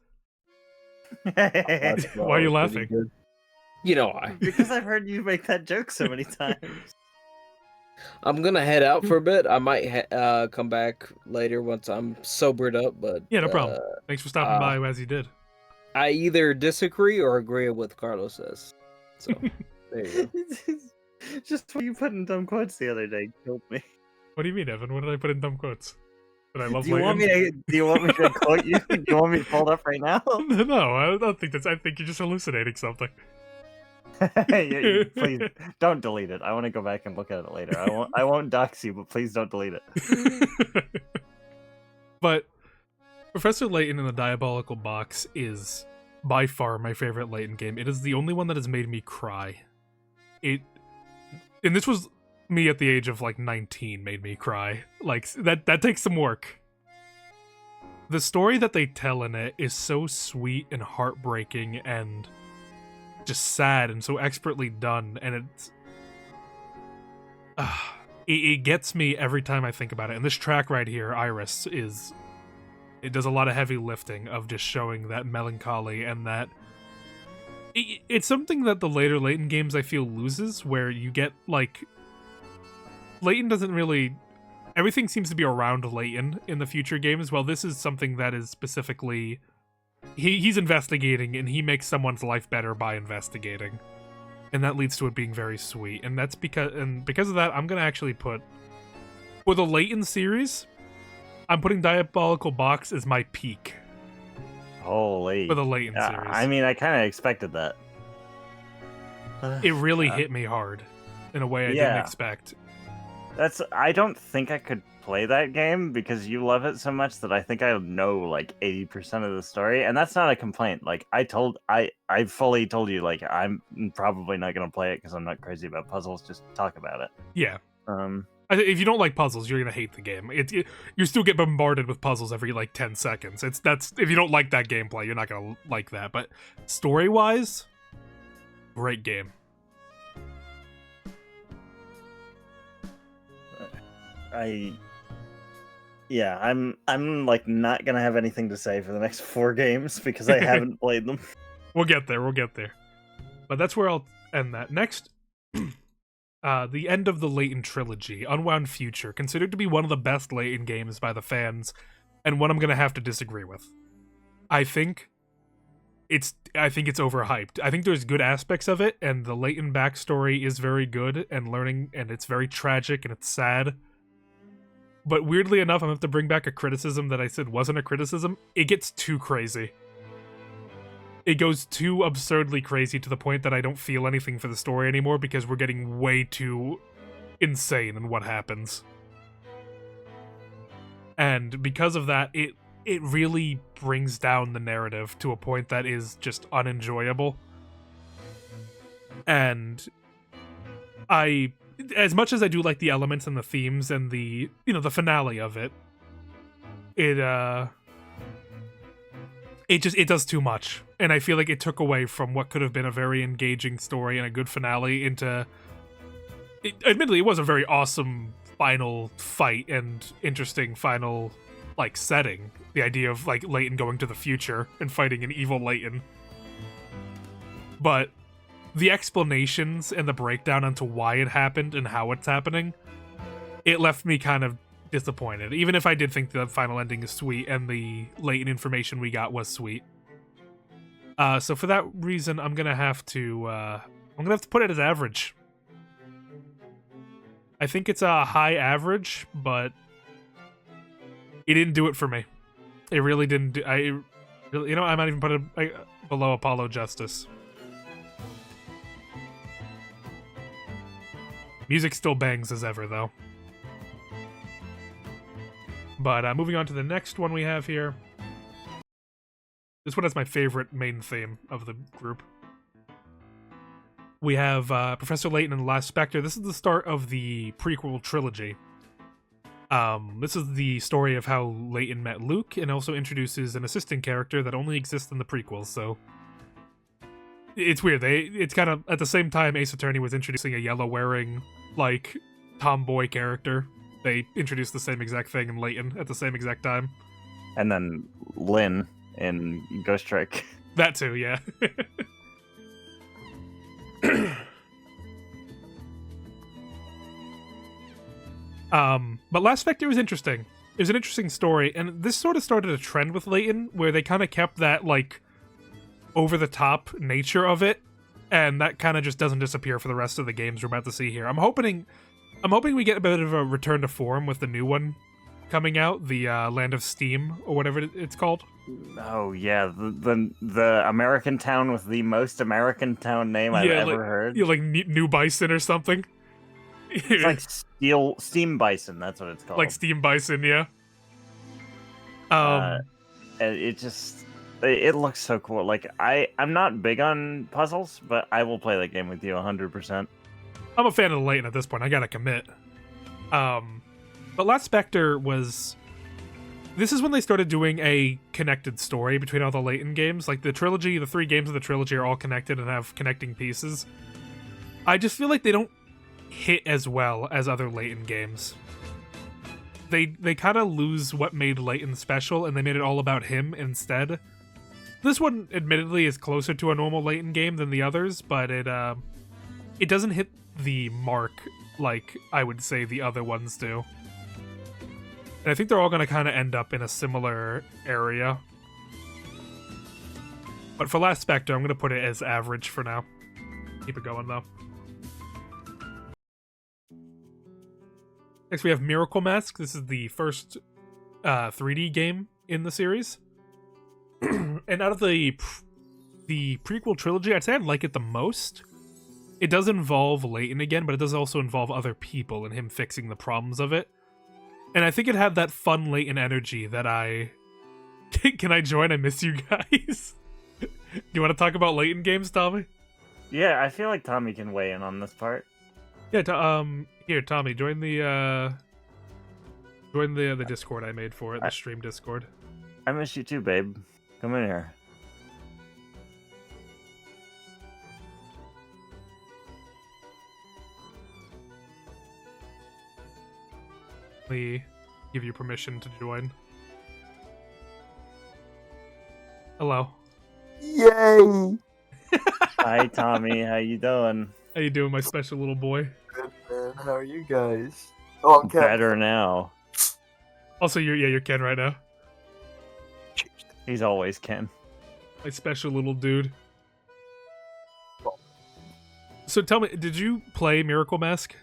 That's Why are you pretty laughing? good. You know why? Because I've heard you make that joke so many times. I'm gonna head out for a bit. I might come back later once I'm sobered up. But Yeah, no problem. Thanks for stopping by as you did. I either disagree or agree with what Carlos says. So there you go. Just what you put in dumb quotes the other day killed me. What do you mean, Evan? What did I put in dumb quotes? That I love Do you want Layton? me to? Do you want me to quote you? Do you want me to pull it up right now? No, I don't think that's. I think you're just hallucinating something. Please don't delete it. I want to go back and look at it later. I won't dox you, but please don't delete it. But Professor Layton in the Diabolical Box is by far my favorite Layton game. It is the only one that has made me cry. And this was me at the age of like 19 made me cry. Like that takes some work. The story that they tell in it is so sweet and heartbreaking and just sad and so expertly done, and it gets me every time I think about it. And this track right here, Iris, it does a lot of heavy lifting of just showing that melancholy, and that it's something that the later Layton games I feel loses, where you get like Layton doesn't really, everything seems to be around Layton in the future games. Well, this is something that is specifically he's investigating, and he makes someone's life better by investigating, and that leads to it being very sweet. And that's because of that, I'm gonna actually put, for the Layton series, I'm putting Diabolical Box as my peak Holy. for the Layton series. I mean, I kind of expected that. It really hit me hard in a way I didn't expect. I don't think I could play that game because you love it so much that I think I know like 80% of the story, and that's not a complaint. Like I fully told you, like I'm probably not gonna play it because I'm not crazy about puzzles. Just talk about it. Yeah. Um, If you don't like puzzles, you're gonna hate the game. You still get bombarded with puzzles every like 10 seconds. That's if you don't like that gameplay, you're not gonna like that. But story-wise, great game. I'm like not gonna have anything to say for the next 4 games because I haven't played them. We'll get there. But that's where I'll end that. Next, the end of the Layton trilogy, Unwound Future, considered to be one of the best Layton games by the fans, and one I'm gonna have to disagree with. I think it's overhyped. I think there's good aspects of it, and the Layton backstory is very good and it's very tragic and it's sad. But weirdly enough, I'm gonna have to bring back a criticism that I said wasn't a criticism. It gets too crazy. It goes too absurdly crazy to the point that I don't feel anything for the story anymore because we're getting way too insane in what happens. And because of that, it really brings down the narrative to a point that is just unenjoyable. And as much as I do like the elements and the themes and the finale of it, it does too much. And I feel like it took away from what could have been a very engaging story and a good finale admittedly, it was a very awesome final fight and interesting final like setting. The idea of like Layton going to the future and fighting an evil Layton. But the explanations and the breakdown onto why it happened and how it's happening, it left me kind of disappointed. Even if I did think the final ending is sweet and the Layton information we got was sweet. So for that reason, I'm gonna have to put it as average. I think it's a high average, but it didn't do it for me. It really didn't. I might even put it below Apollo Justice. Music still bangs as ever, though. But moving on to the next one we have here. This one is my favorite main theme of the group. We have Professor Layton and the Last Spectre. This is the start of the prequel trilogy. This is the story of how Layton met Luke, and also introduces an assistant character that only exists in the prequels, so... It's weird. It's kind of, at the same time Ace Attorney was introducing a yellow-wearing, like, tomboy character. They introduced the same exact thing in Layton at the same exact time. And then Lynn in Ghost Trick. That too, yeah. But Last Spectre was interesting. It was an interesting story, and this sort of started a trend with Layton, where they kind of kept that, like, over-the-top nature of it, and that kind of just doesn't disappear for the rest of the games we're about to see here. I'm hoping we get a bit of a return to form with the new one coming out, the Land of Steam, or whatever it's called. Oh yeah, the American town with the most American town name I've ever heard. Yeah, like New Bison or something. It's like Steam Bison, that's what it's called. Like Steam Bison, yeah. It looks so cool. Like, I'm not big on puzzles, but I will play that game with you 100%. I'm a fan of the Layton at this point. I gotta commit. But Last Spectre was... This is when they started doing a connected story between all the Layton games. Like, the trilogy, the 3 games of the trilogy are all connected and have connecting pieces. I just feel like they don't hit as well as other Layton games. They kind of lose what made Layton special, and they made it all about him instead. This one, admittedly, is closer to a normal Layton game than the others, but it doesn't hit the mark like I would say the other ones do. And I think they're all going to kind of end up in a similar area. But for Last Spectre, I'm going to put it as average for now. Keep it going, though. Next, we have Miracle Mask. This is the first 3D game in the series. And out of the prequel trilogy, I'd say I like it the most. It does involve Layton again, but it does also involve other people and him fixing the problems of it. And I think it had that fun Layton energy that I... Can I join? I miss you guys. Do you want to talk about Layton games, Tommy? Yeah, I feel like Tommy can weigh in on this part. Yeah, here, Tommy, join the Discord I made for it, the stream Discord. I miss you too, babe. Come in here. We give you permission to join. Hello. Yay! Hi, Tommy. How you doing? How you doing, my special little boy? Good, man. How are you guys? Oh, I'm Ken. Better now. Also, you're Ken right now. He's always Ken. My special little dude. So tell me, did you play Miracle Mask?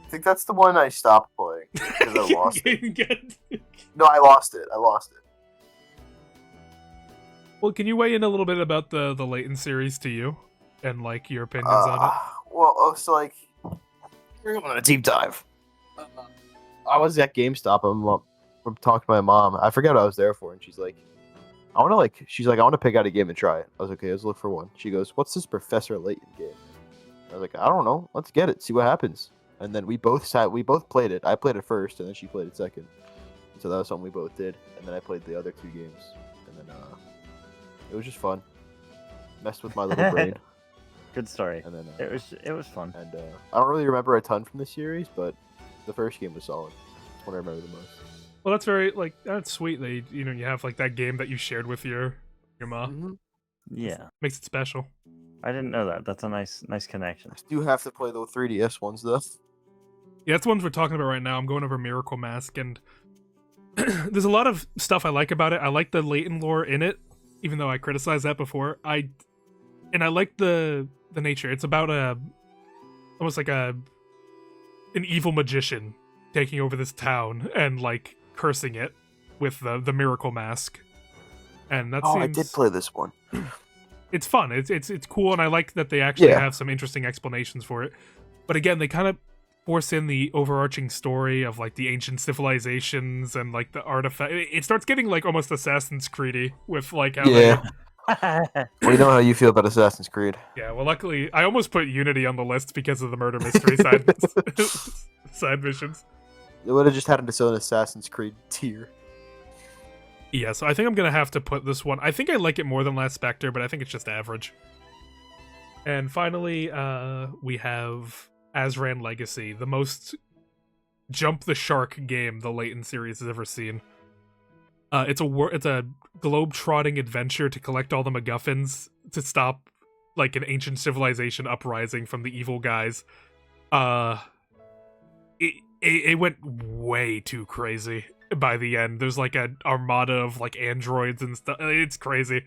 I think that's the one I stopped playing because I lost it. No, I lost it. Well, can you weigh in a little bit about the Layton series to you and like your opinions on it? Well, so like we're going on a deep dive. I was at GameStop. I'm talking to my mom. I forgot what I was there for, and she's like, I want to pick out a game and try it. I was like, okay, let's look for one. She goes, what's this Professor Layton game? I was like, I don't know. Let's get it. See what happens. And then we both played it. I played it first, and then she played it second. So that was something we both did. And then I played the other 2 games. And then it was just fun. Messed with my little brain. Good story. And then it was fun. And I don't really remember a ton from the series, but the first game was solid. That's what I remember the most. Well, that's very that's sweet that you have like that game that you shared with your mom. Mm-hmm. Yeah, makes it special. I didn't know that. That's a nice connection. I do have to play the 3DS ones though. Yeah, that's the ones we're talking about right now. I'm going over Miracle Mask, and there's a lot of stuff I like about it. I like the Layton lore in it, even though I criticized that before. I like the nature. It's about almost like an evil magician taking over this town and like cursing it with the Miracle Mask. And that seems... I did play this one. It's fun. It's cool, and I like that they actually Yeah. have some interesting explanations for it. But again, they kind of force in the overarching story of like the ancient civilizations and like the artifact. It starts getting like almost Assassin's Creedy with like how Yeah. they, We know how you feel about Assassin's Creed. yeah. Well, luckily, I almost put Unity on the list because of the murder mystery side missions. It would have just had its own Assassin's Creed tier. Yeah, so I think I'm gonna have to put this one. I think I like it more than Last Spectre, but I think it's just average. And finally, we have Azran Legacy, the most jump the shark game the Layton series has ever seen. It's a globe-trotting adventure to collect all the MacGuffins to stop like an ancient civilization uprising from the evil guys. It went way too crazy by the end. There's like an armada of like androids and stuff. It's crazy.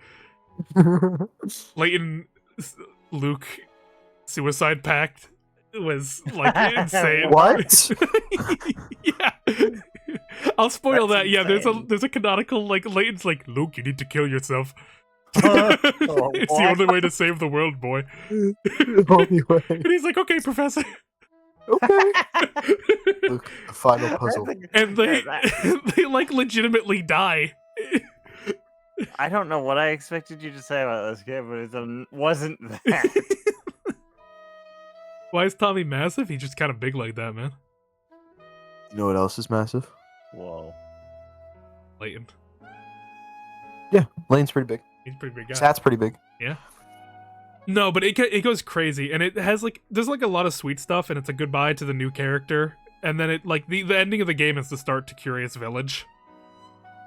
Layton Luke Suicide Pact was like insane. What? Yeah. I'll spoil That's that. Yeah, insane. there's a canonical like Layton's like, Luke, you need to kill yourself. Oh, It's the only way to save the world, boy. Only way. And he's like, okay, Professor. Okay. Luke, the final puzzle. And they Yeah, they like legitimately die. I don't know what I expected you to say about this game, but it wasn't that. Why is Tommy massive? He's just kind of big like that, man. You know what else is massive? Whoa. Layton. Lane's pretty big. He's a pretty big guy. Sat's pretty big. No, but it goes crazy, and it has like there's like a lot of sweet stuff, and it's a goodbye to the new character, and then it like the ending of the game is the start to Curious Village,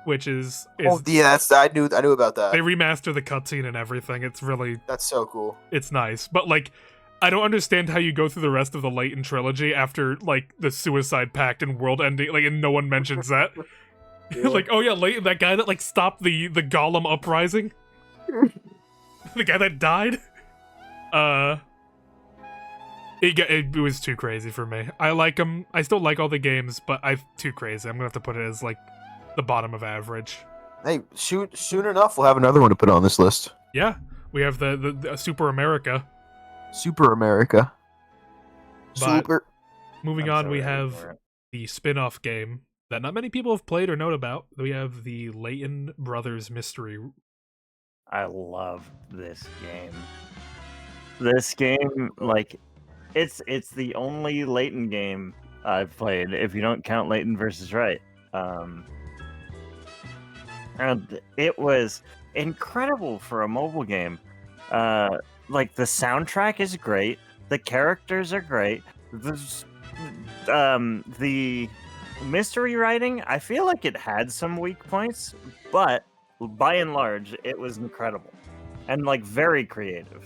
which is Oh yeah, I knew about that. they remaster the cutscene and everything. It's really That's so cool. it's nice, but like I don't understand how you go through the rest of the Layton trilogy after like the Suicide Pact and world ending, like, and no one mentions that. Like, oh yeah, Layton, that guy that like stopped the Golem uprising, the guy that died. It was too crazy for me. I like them. I still like all the games, but I'm too crazy. I'm gonna have to put it as like the bottom of average. Hey, soon enough we'll have another one to put on this list. Yeah, we have the Super America. Super America. But- Super. Moving I'm on, so we ready have for it. the spin-off game that not many people have played or know about. We have the Layton Brothers Mystery. I love this game. This game, like, it's the only Layton game I've played, if you don't count Layton versus Right. And it was incredible for a mobile game. Like, the soundtrack is great, the characters are great. The mystery writing, I feel like it had some weak points, but by and large, it was incredible and like very creative.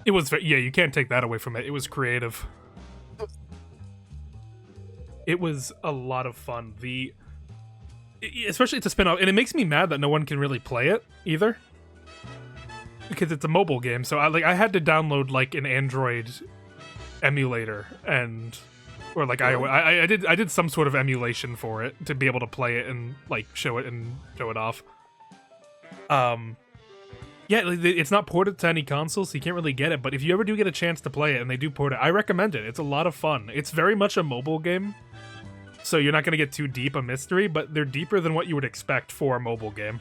It was, yeah, you can't take that away from it. It was creative. It was a lot of fun. Especially it's a spin-off, and it makes me mad that no one can really play it either, because it's a mobile game. So I had to download like an Android emulator or like I did some sort of emulation for it to be able to play it and like show it off. Yeah, it's not ported to any console, so you can't really get it. But if you ever do get a chance to play it, and they do port it, I recommend it. It's a lot of fun. It's very much a mobile game, so you're not going to get too deep a mystery, but they're deeper than what you would expect for a mobile game.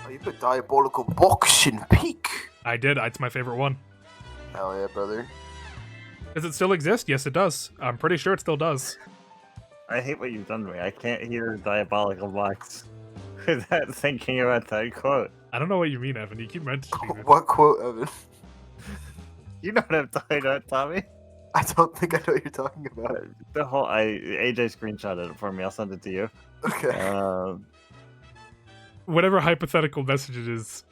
Oh, you put Diabolical Boxing Peak. I did. It's my favorite one. Hell yeah, brother. Does it still exist? Yes, it does. I'm pretty sure it still does. I hate what you've done to me. I can't hear Diabolical Box without thinking about that quote. I don't know what you mean, Evan. You keep mentioning it. What quote, Evan? You know what I'm talking about, Tommy? I don't think I know what you're talking about. The whole AJ screenshotted it for me. I'll send it to you. Okay. Whatever hypothetical message it is,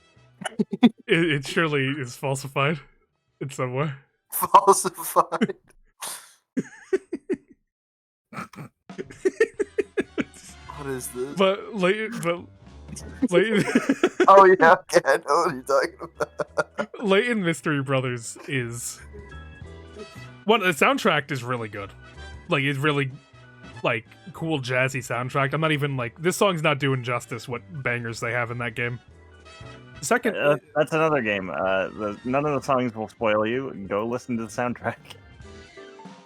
it surely is falsified in some way. Falsified. What is this? But Layton. Oh yeah, okay, I know what you're talking about. Layton Mystery Brothers is the soundtrack is really good. Like it's really like cool jazzy soundtrack. I'm not even like this song's not doing justice what bangers they have in that game. Second, that's another game. None of the songs will spoil you. Go listen to the soundtrack.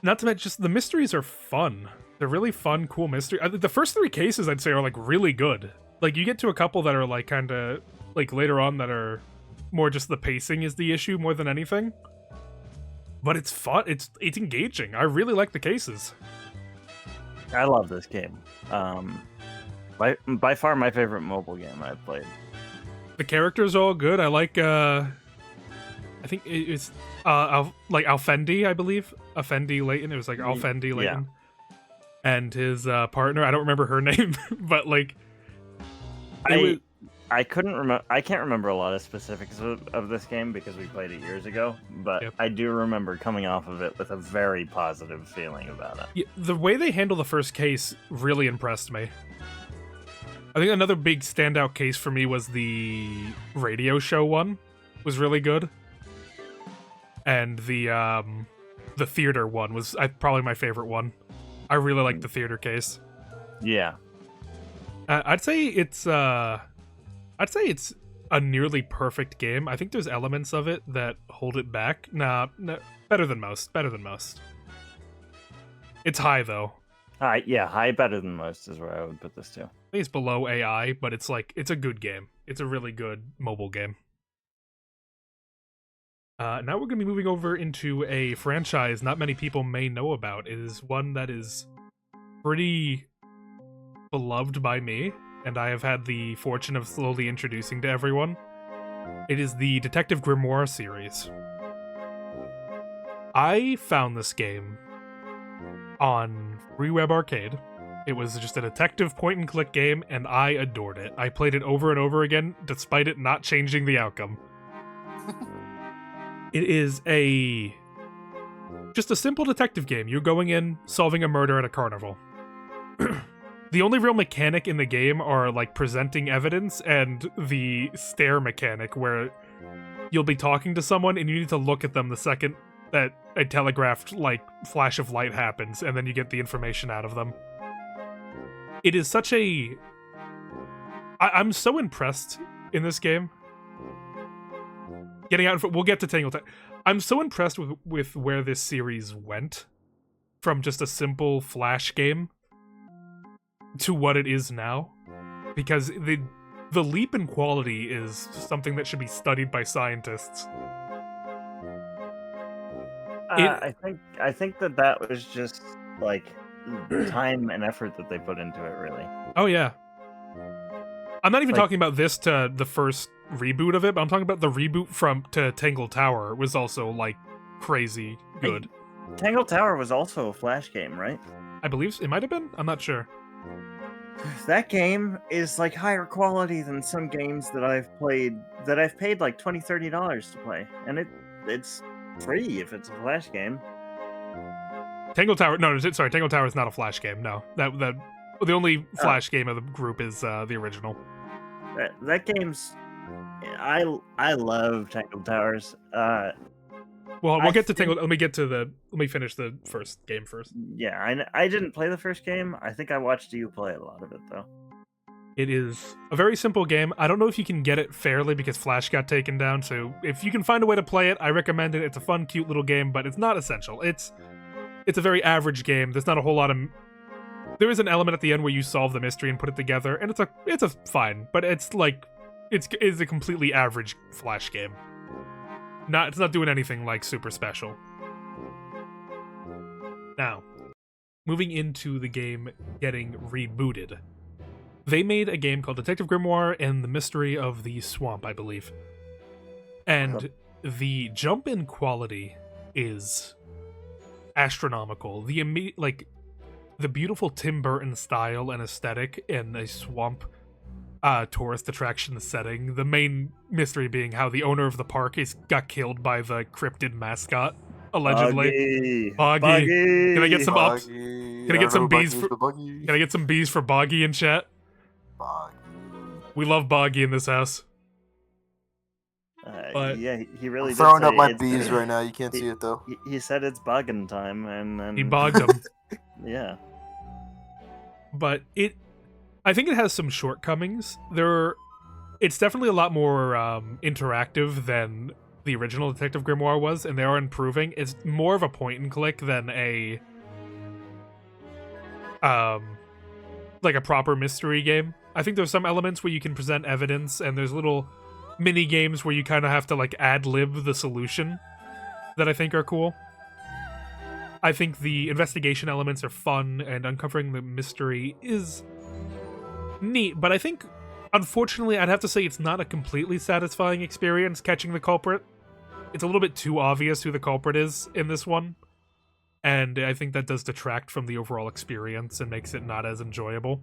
not to mention, just the mysteries are fun. They're really fun, cool mystery. The first 3 cases, I'd say, are like really good. Like you get to a couple that are like kind of like later on that are more just the pacing is the issue more than anything. But it's fun. It's engaging. I really like the cases. I love this game. By far my favorite mobile game I've played. The characters are all good. I like. I think it's like Alfendi, I believe. Alfendi Layton. It was like Alfendi Layton, and his partner. I don't remember her name, but like. I couldn't remember. I can't remember a lot of specifics of this game because we played it years ago. But I do remember coming off of it with a very positive feeling about it. Yeah, the way they handle the first case really impressed me. I think another big standout case for me was the radio show one. Was really good, and the theater one was probably my favorite one. I really like the theater case. Yeah, I'd say it's a nearly perfect game. I think there's elements of it that hold it back. Nah, better than most. Better than most. It's high though. High better than most is where I would put this too. I think it's below AI, but it's a good game. It's a really good mobile game. Now we're going to be moving over into a franchise not many people may know about. It is one that is pretty beloved by me, and I have had the fortune of slowly introducing to everyone. It is the Detective Grimoire series. I found this game on Free Web Arcade. It was just a detective point-and-click game, and I adored it. I played it over and over again, despite it not changing the outcome. It is just a simple detective game. You're going in, solving a murder at a carnival. The only real mechanic in the game are like presenting evidence and the stare mechanic where you'll be talking to someone and you need to look at them the second that a telegraphed like flash of light happens, and then you get the information out of them. It is such a... I'm so impressed in this game. Getting out, we'll get to Tangle Tower. I'm so impressed with where this series went from just a simple Flash game to what it is now, because the leap in quality is something that should be studied by scientists. I think that was just like time and effort that they put into it, really. Oh yeah. I'm not even talking about this to the first reboot of it, but I'm talking about the reboot to Tangle Tower was also like crazy good. Tangle Tower was also a Flash game, right? I believe it might have been. I'm not sure. That game is like higher quality than some games that I've played that I've paid like $20, $30 to play, and it's free if it's a Flash game. Tangle Tower, no, sorry, Tangle Tower is not a Flash game. No, that the only Flash game of the group is the original. That game's, I love Tangle Towers. Well, we'll get to Tangle. Let me finish the first game first. Yeah, I didn't play the first game. I think I watched you play a lot of it though. It is a very simple game. I don't know if you can get it fairly because Flash got taken down. So if you can find a way to play it, I recommend it. It's a fun, cute little game, but it's not essential. It's a very average game. There's not a whole lot of. There is an element at the end where you solve the mystery and put it together, and it's a fine, but it's like it's a completely average Flash game. It's not doing anything like super special. Now, moving into the game getting rebooted. They made a game called Detective Grimoire and the Mystery of the Swamp, I believe. And the jump in quality is astronomical. The beautiful Tim Burton style and aesthetic in a swamp tourist attraction setting. The main mystery being how the owner of the park got killed by the cryptid mascot, allegedly. Boggy. Can I get some ups? Can I get some bees for Can I get some bees for Boggy in chat? Boggy. We love Boggy in this house. But yeah, he really. I'm throwing up my bees right now. You can't see it though. He said it's bogging time, and he bogged them. Yeah. But I think it has some shortcomings. It's definitely a lot more interactive than the original Detective Grimoire was, and they are improving. It's more of a point and click than a like a proper mystery game. I think there's some elements where you can present evidence, and there's little mini games where you kind of have to like ad lib the solution that I think are cool. I think the investigation elements are fun, and uncovering the mystery is neat, but I think, unfortunately, I'd have to say it's not a completely satisfying experience catching the culprit. It's a little bit too obvious who the culprit is in this one, and I think that does detract from the overall experience and makes it not as enjoyable.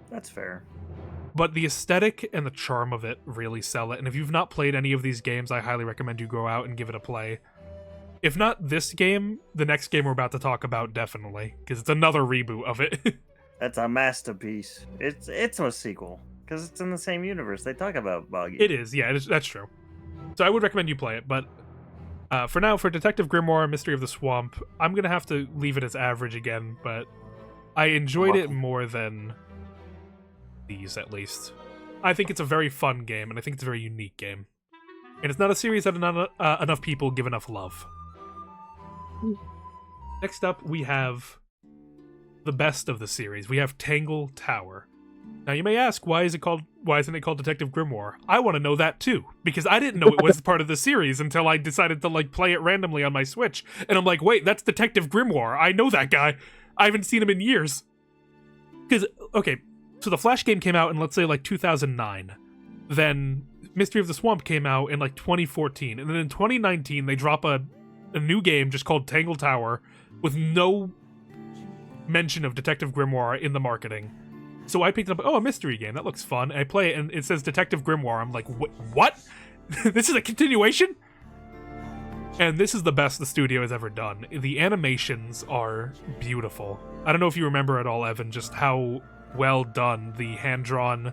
That's fair. But the aesthetic and the charm of it really sell it, and if you've not played any of these games, I highly recommend you go out and give it a play. If not this game, the next game we're about to talk about definitely, because it's another reboot of it. That's a masterpiece. It's a sequel, because it's in the same universe. They talk about Boggy. It is, yeah, that's true. So I would recommend you play it, but for now, for Detective Grimoire Mystery of the Swamp, I'm going to have to leave it as average again, but I enjoyed it more than these, at least. I think it's a very fun game, and I think it's a very unique game. And it's not a series that not enough people give enough love. Next up, we have the best of the series. We have Tangle Tower. Now you may ask, why isn't it called Detective Grimoire? I want to know that too, because I didn't know it was part of the series until I decided to like play it randomly on my Switch, and I'm like, wait, that's Detective Grimoire. I know that guy. I haven't seen him in years. Because okay, so the Flash game came out in, let's say, like 2009. Then Mystery of the Swamp came out in like 2014, and then in 2019 they drop a new game just called Tangle Tower with no mention of Detective Grimoire in the marketing. So I picked it up, a mystery game, that looks fun, and I play it, and it says Detective Grimoire. I'm like, what? This is a continuation? And this is the best the studio has ever done. The animations are beautiful. I don't know if you remember at all, Evan, just how well done the hand-drawn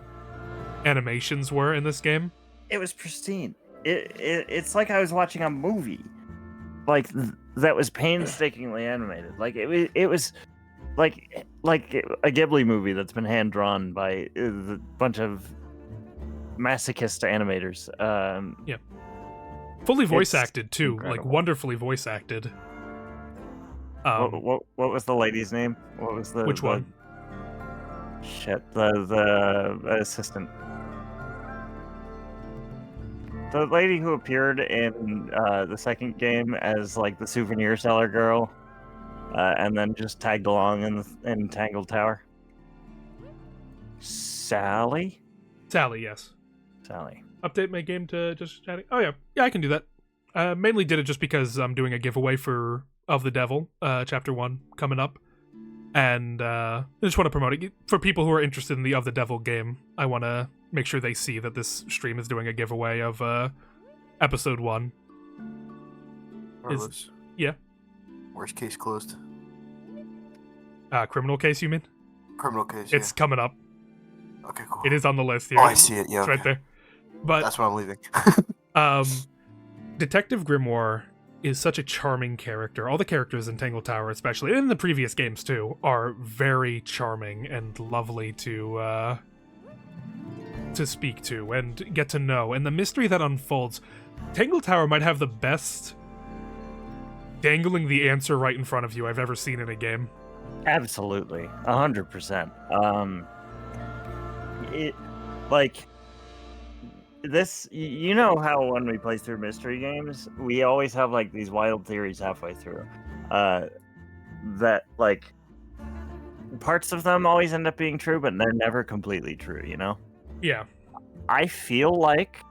animations were in this game. It was pristine. It's like I was watching a movie. Like that was painstakingly animated. Like it was like a Ghibli movie that's been hand drawn by a bunch of masochist animators. Yeah, fully voice acted too, incredible. like wonderfully voice acted. What was the lady's name? What was the which one? Shit, the assistant. The lady who appeared in the second game as like the souvenir seller girl, and then just tagged along in Tangled Tower. Sally? Sally, yes. Sally. Update my game to just chatting. Oh yeah, I can do that. Mainly did it just because I'm doing a giveaway for Of the Devil, Chapter 1 coming up, and I just want to promote it for people who are interested in the Of the Devil game. I want to make sure they see that this stream is doing a giveaway of episode 1. Yeah. Worst case closed. Criminal case, you mean? Criminal case. It's coming up. Okay, cool. It is on the list here. Oh, I see it. Yeah, it's right there. But that's why I'm leaving. Detective Grimoire is such a charming character. All the characters in Tangle Tower, especially, and in the previous games too, are very charming and lovely to speak to and get to know. And the mystery that unfolds, Tangle Tower might have the best dangling the answer right in front of you I've ever seen in a game. Absolutely, 100%. It like this. You know how when we play through mystery games, we always have like these wild theories halfway through. That like parts of them always end up being true, but they're never completely true. You know. Yeah. I feel like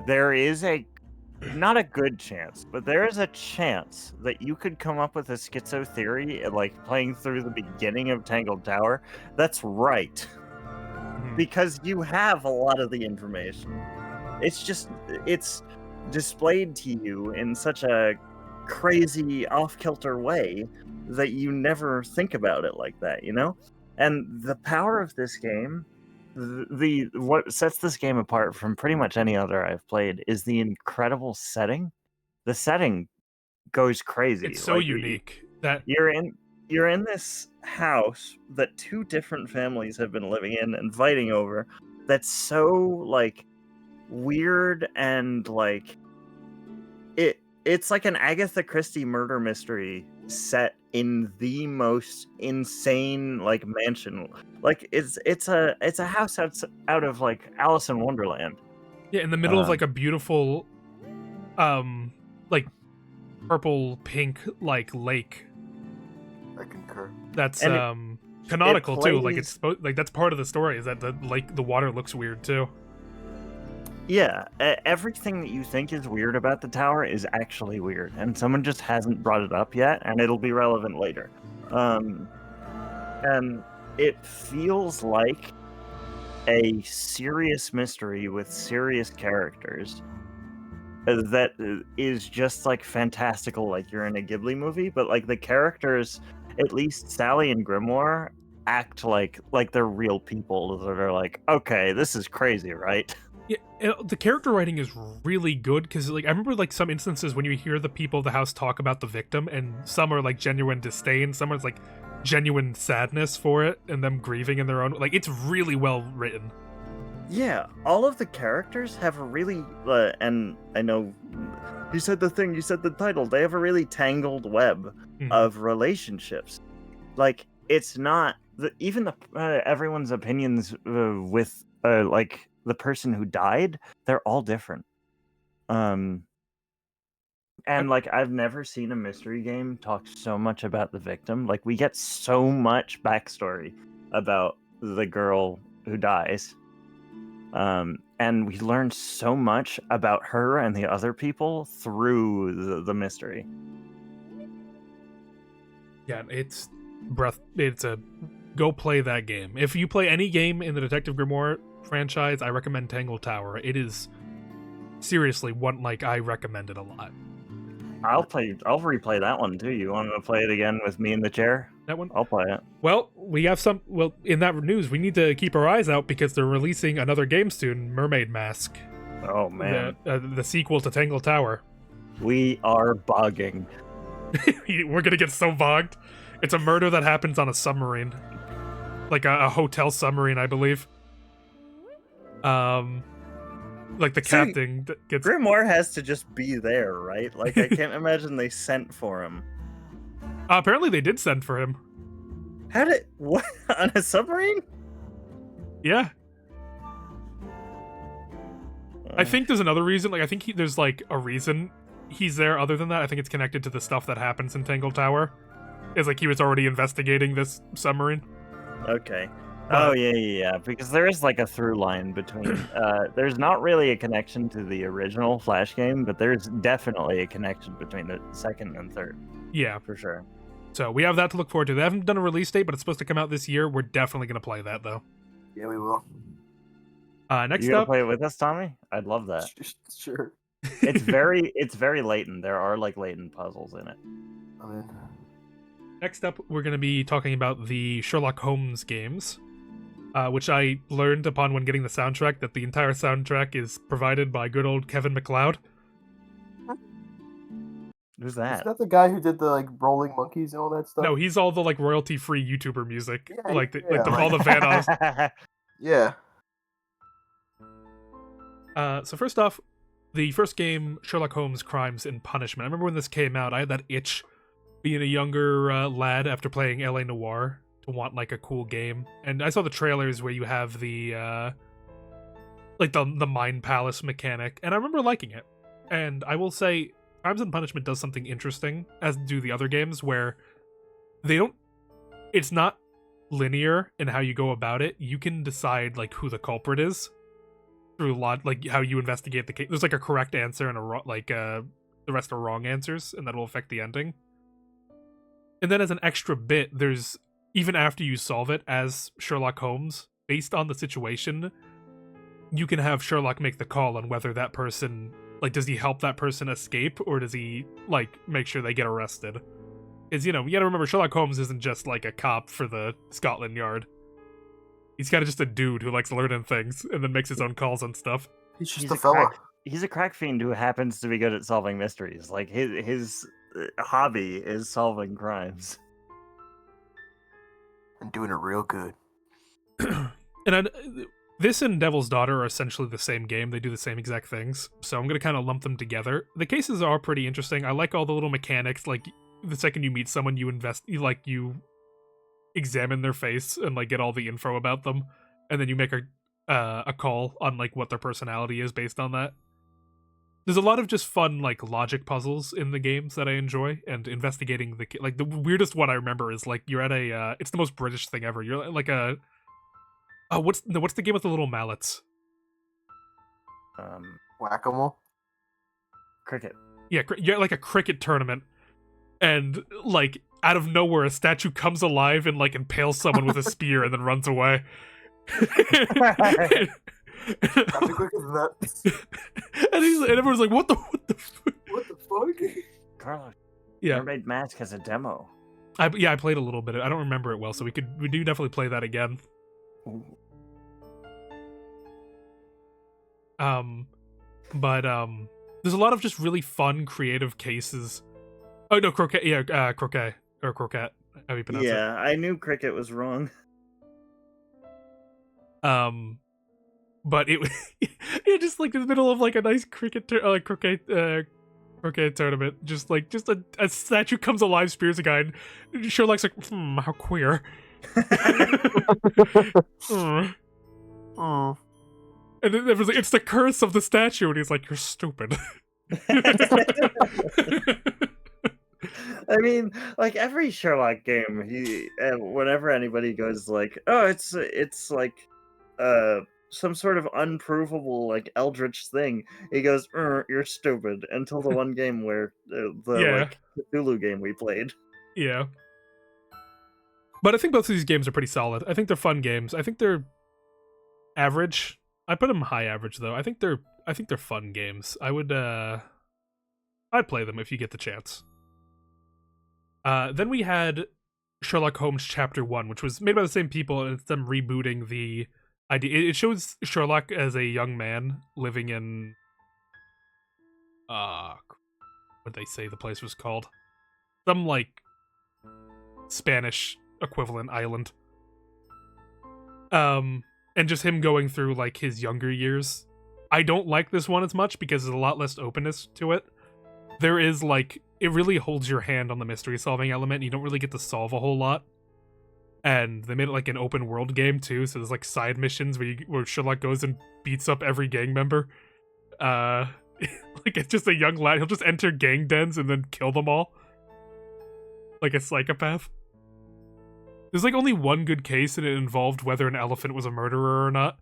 there is not a good chance, but there is a chance that you could come up with a schizo theory, like playing through the beginning of Tangled Tower. That's right. Because you have a lot of the information. It's displayed to you in such a crazy off-kilter way that you never think about it like that, you know? And the power of this game, what sets this game apart from pretty much any other I've played is the incredible setting. The setting goes crazy. It's so unique that you're in this house that two different families have been living in and fighting over that's so like weird and like it's like an Agatha Christie murder mystery set in the most insane like mansion. Like it's a house out of like Alice in Wonderland. Yeah, in the middle of like a beautiful like purple pink like lake. I concur. That's And canonical too. Like plays- it's like that's part of the story is that the water looks weird too. Yeah, everything that you think is weird about the tower is actually weird, and someone just hasn't brought it up yet, and it'll be relevant later. And it feels like a serious mystery with serious characters that is just like fantastical, like you're in a Ghibli movie, but like the characters, at least Sally and Grimoire, act like they're real people that are like, okay, this is crazy, right? Yeah, the character writing is really good because like I remember like some instances when you hear the people of the house talk about the victim, and some are like genuine disdain, some are like genuine sadness for it, and them grieving in their own. Like it's really well written. Yeah, all of the characters have a really, and I know you said the thing, you said the title. They have a really tangled web of relationships. Like it's not even the everyone's opinions with like the person who died. They're all different. And like I've never seen a mystery game talk so much about the victim. Like we get so much backstory about the girl who dies. And we learn so much about her and the other people through the mystery. Yeah, it's a go play that game. If you play any game in the Detective Grimoire franchise, I recommend Tangle Tower. It is seriously one like I recommend it a lot. I'll replay that one too. You want to play it again with me in the chair? That one? I'll play it. Well, we have some. Well, in that news, we need to keep our eyes out because they're releasing another game soon, Mermaid Mask. Oh man, the sequel to Tangle Tower. We are bogging. We're gonna get so bogged. It's a murder that happens on a submarine, like a hotel submarine, I believe. Like the captain that gets. Grimoire has to just be there, right? Like I can't imagine they sent for him. Apparently, they did send for him. How did what on a submarine? Yeah. I think there's another reason. Like I think there's like a reason he's there. Other than that, I think it's connected to the stuff that happens in Tangle Tower. It's like he was already investigating this submarine. Okay. Oh yeah. Because there is like a through line between. There's not really a connection to the original Flash game, but there's definitely a connection between the second and third. Yeah, for sure. So we have that to look forward to. They haven't done a release date, but it's supposed to come out this year. We're definitely gonna play that though. Yeah, we will. Next you up, play it with us, Tommy. I'd love that. Sure. It's very Layton. There are like Layton puzzles in it. I'm in. Next up, we're going to be talking about the Sherlock Holmes games, which I learned upon when getting the soundtrack that the entire soundtrack is provided by good old Kevin MacLeod. Who's that? Is that the guy who did the like Rolling Monkeys and all that stuff? No, he's all the like royalty-free YouTuber music, Yeah, like yeah. all the Van Oz. Yeah. So first off, the first game, Sherlock Holmes: Crimes and Punishment. I remember when this came out, I had that itch, being a younger lad after playing LA Noire, to want like a cool game. And I saw the trailers where you have the like the Mind Palace mechanic, and I remember liking it. And I will say, Crimes and Punishment does something interesting, as do the other games, where it's not linear in how you go about it. You can decide like who the culprit is through like how you investigate the case. There's like a correct answer and the rest are wrong answers, and that will affect the ending. And then as an extra bit, there's, even after you solve it as Sherlock Holmes, based on the situation, you can have Sherlock make the call on whether that person, like, does he help that person escape, or does he, like, make sure they get arrested? Because, you gotta remember, Sherlock Holmes isn't just, like, a cop for the Scotland Yard. He's kind of just a dude who likes learning things and then makes his own calls on stuff. He's just a fella. He's a crack fiend who happens to be good at solving mysteries. Like, his hobby is solving crimes. And doing it real good. And This and Devil's Daughter are essentially the same game. They do the same exact things. So I'm going to kind of lump them together. The cases are pretty interesting. I like all the little mechanics. Like, the second you meet someone, you examine their face and, like, get all the info about them. And then you make a call on, like, what their personality is based on that. There's a lot of just fun, like, logic puzzles in the games that I enjoy, and investigating the weirdest one I remember is, like, you're at it's the most British thing ever. You're like what's the game with the little mallets? Whack-a-mole? Cricket. Yeah, you're at, like, a cricket tournament, and, like, out of nowhere, a statue comes alive and, like, impales someone with a spear and then runs away. I'll be quicker than that. and everyone's like, what the What the fuck? Carlos, yeah. Mermaid Mask has a demo. I played a little bit. I don't remember it well, so we do definitely play that again. Ooh. But there's a lot of just really fun, creative cases. Oh no, croquet. Yeah, croquet or croquet. How do you pronounce it? Yeah, I knew cricket was wrong. But it just like in the middle of like a nice croquet tournament, just a statue comes alive, spears a guy, and Sherlock's like, how queer. Oh. And then everyone's like, it's the curse of the statue, and he's like, you're stupid. I mean, like every Sherlock game, whenever anybody goes like, "Oh, it's like, some sort of unprovable like eldritch thing," he goes, "You're stupid." Until the one game where like Cthulhu game we played. Yeah. But I think both of these games are pretty solid. I think they're fun games. I think they're average. I put them high average though. I think they're fun games. I'd play them if you get the chance. Then we had Sherlock Holmes Chapter 1, which was made by the same people, and it's them rebooting the idea. It shows Sherlock as a young man living in what did they say the place was called? Some like Spanish equivalent island. And just him going through like his younger years. I don't like this one as much because there's a lot less openness to it. There is like, it really holds your hand on the mystery solving element. You don't really get to solve a whole lot. And they made it like an open world game too, so there's like side missions where Sherlock goes and beats up every gang member. Like it's just a young lad, he'll just enter gang dens and then kill them all. Like a psychopath. There's like only one good case, and it involved whether an elephant was a murderer or not.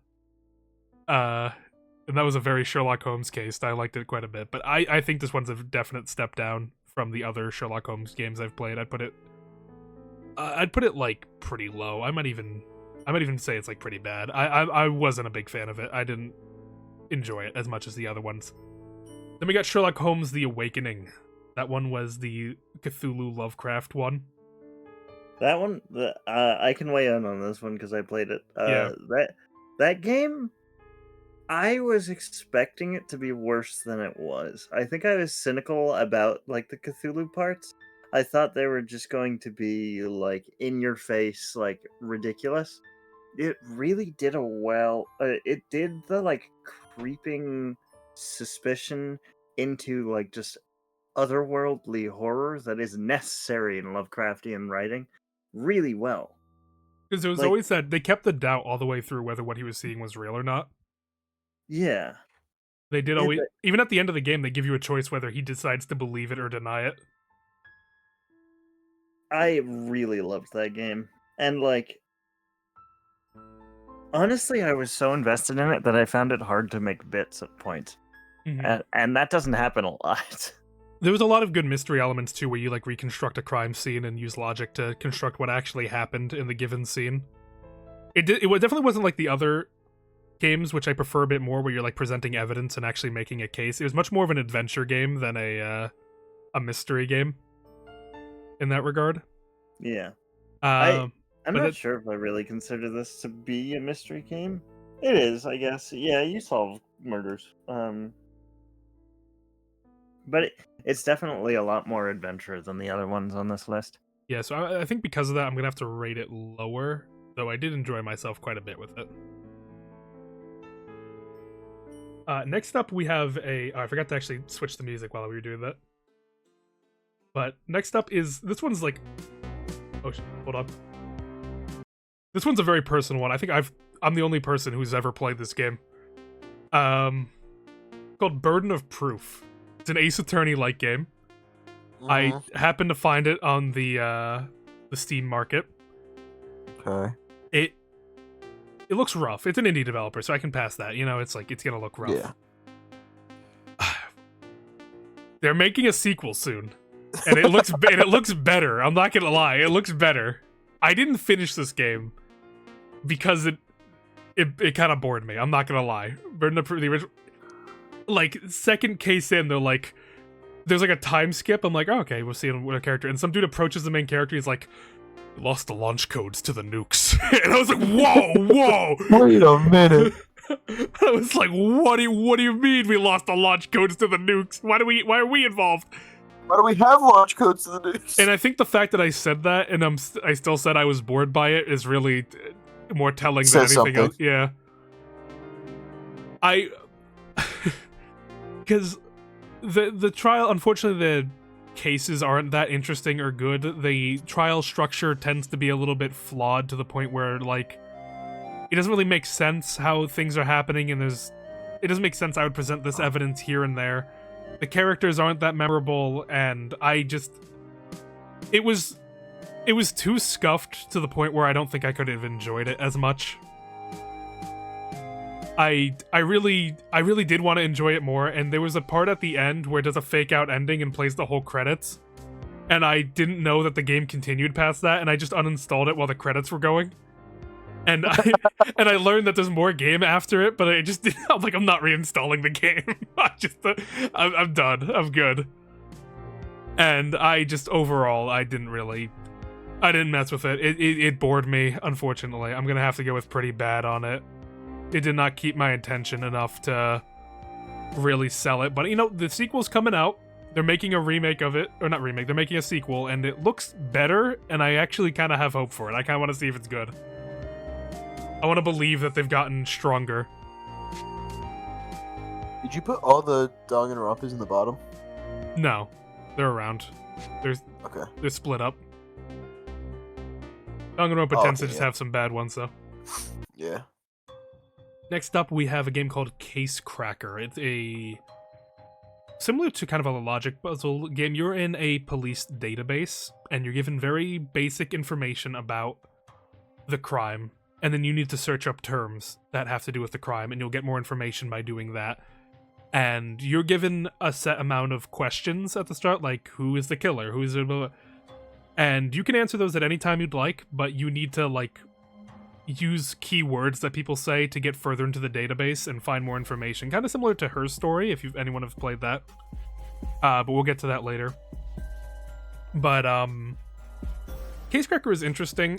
And that was a very Sherlock Holmes case. I liked it quite a bit, but I think this one's a definite step down from the other Sherlock Holmes games I've played. I'd put it like pretty low. I might even say it's like pretty bad. I wasn't a big fan of it. I didn't enjoy it as much as the other ones. Then we got Sherlock Holmes: The Awakening. That one was the Cthulhu Lovecraft one. That one, I can weigh in on this one because I played it. That game, I was expecting it to be worse than it was. I think I was cynical about like the Cthulhu parts. I thought they were just going to be like in your face, like ridiculous. It really did it did the like creeping suspicion into like just otherworldly horror that is necessary in Lovecraftian writing really well. Because it was like, always that they kept the doubt all the way through whether what he was seeing was real or not. Yeah. They did always, even at the end of the game, they give you a choice whether he decides to believe it or deny it. I really loved that game. And like, honestly, I was so invested in it that I found it hard to make bits at points. Mm-hmm. And that doesn't happen a lot. There was a lot of good mystery elements too, where you like reconstruct a crime scene and use logic to construct what actually happened in the given scene. It definitely wasn't like the other games, which I prefer a bit more, where you're like presenting evidence and actually making a case. It was much more of an adventure game than a mystery game in that regard. Yeah. I'm not sure if I really consider this to be a mystery game. It is, I guess. Yeah, you solve murders. But it's definitely a lot more adventure than the other ones on this list. Yeah, so I think because of that, I'm going to have to rate it lower, though I did enjoy myself quite a bit with it. Next up, we have a. Oh, I forgot to actually switch the music while we were doing that. But next up is this one's like. Oh, hold on. This one's a very personal one. I think I'm the only person who's ever played this game. Called Burden of Proof. It's an Ace Attorney-like game. I happened to find it on the Steam market. Okay. It looks rough. It's an indie developer, so I can pass that. You know, it's gonna look rough. Yeah. They're making a sequel soon, and it looks better. I'm not gonna lie, it looks better. I didn't finish this game because it kind of bored me. I'm not gonna lie. Burden of Proof, the original, like second case in, they're like, there's like a time skip. I'm like, oh, okay, we'll see a character, and some dude approaches the main character. He's like, lost the launch codes to the nukes, and I was like, whoa. Wait a minute. I was like, what do you mean we lost the launch codes to the nukes? Why are we involved? Why do we have launch codes to the nukes? And I think the fact that I said that and I still said I was bored by it is really more telling than anything else. Yeah. Because the trial, unfortunately, the cases aren't that interesting or good. The trial structure tends to be a little bit flawed to the point where, like, it doesn't really make sense how things are happening, and it doesn't make sense I would present this evidence here and there. The characters aren't that memorable, and it was too scuffed to the point where I don't think I could have enjoyed it as much. I really did want to enjoy it more, and there was a part at the end where it does a fake out ending and plays the whole credits, and I didn't know that the game continued past that, and I just uninstalled it while the credits were going. And I learned that there's more game after it, but I'm like, I'm not reinstalling the game. I'm done. I'm good. And overall, I didn't mess with it. It bored me, unfortunately. I'm gonna have to go with pretty bad on it. It did not keep my attention enough to really sell it. But, you know, the sequel's coming out. They're making a remake of it. Or not remake, they're making a sequel, and it looks better, and I actually kind of have hope for it. I kind of want to see if it's good. I want to believe that they've gotten stronger. Did you put all the Danganronpas in the bottom? No. They're around. They're split up. Danganronpa tends to just have some bad ones, though. Yeah. Next up, we have a game called Case Cracker. It's similar to kind of a logic puzzle game. You're in a police database, and you're given very basic information about the crime. And then you need to search up terms that have to do with the crime, and you'll get more information by doing that. And you're given a set amount of questions at the start, like, who is the killer? Who is it? And you can answer those at any time you'd like, but you need to, like, use keywords that people say to get further into the database and find more information. Kind of similar to Her Story, if anyone have played that. But we'll get to that later. But, Case Cracker is interesting.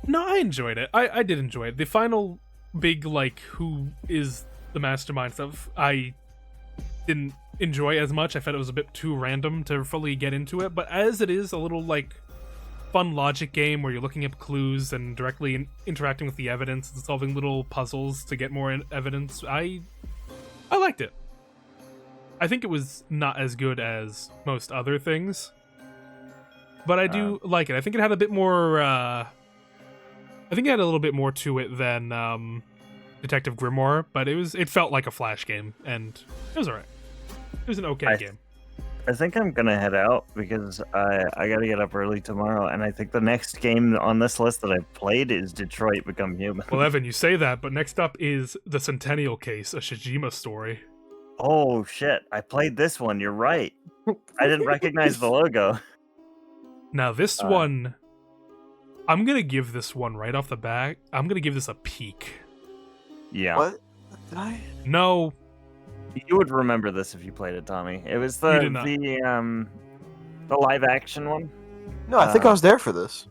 No, I enjoyed it. I did enjoy it. The final big, like, who is the mastermind stuff, I didn't enjoy as much. I felt it was a bit too random to fully get into it. But as it is a little, like, fun logic game where you're looking up clues and directly interacting with the evidence and solving little puzzles to get more evidence, I liked it. I think it was not as good as most other things, but I do like it. I think it had a bit more... I think it had a little bit more to it than Detective Grimoire, but it felt like a Flash game, and it was alright. It was an okay game. I think I'm gonna head out because I gotta get up early tomorrow, and I think the next game on this list that I've played is Detroit Become Human. Well, Evan, you say that, but next up is The Centennial Case, a Shijima story. Oh shit, I played this one, you're right. I didn't recognize the logo. Now this one... I'm gonna give this one right off the bat. I'm gonna give this a peak. Yeah. What? Did I? No. You would remember this if you played it, Tommy. It was the live action one. No, I think I was there for this.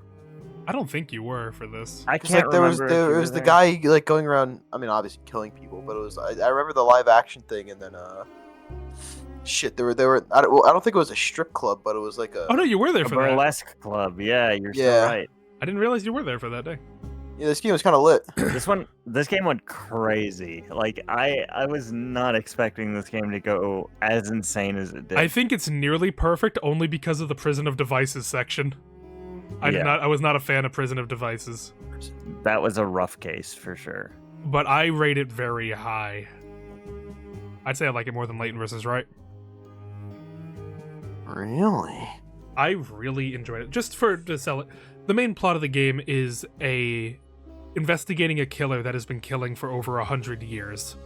I don't think you were for this. I can't remember. There was the guy like going around. I mean, obviously killing people, but it was. I remember the live action thing, and then shit. There were. I don't think it was a strip club, but it was like a. Oh no, you were there for that. Burlesque club. Yeah, you're so right. I didn't realize you were there for that day. Yeah, this game was kind of lit. This game went crazy. Like I was not expecting this game to go as insane as it did. I think it's nearly perfect only because of the Prison of Devices section. I was not a fan of Prison of Devices. That was a rough case for sure. But I rate it very high. I'd say I like it more than Leighton vs. Right. Really? I really enjoyed it. Just to sell it, the main plot of the game is investigating a killer that has been killing for over 100 years.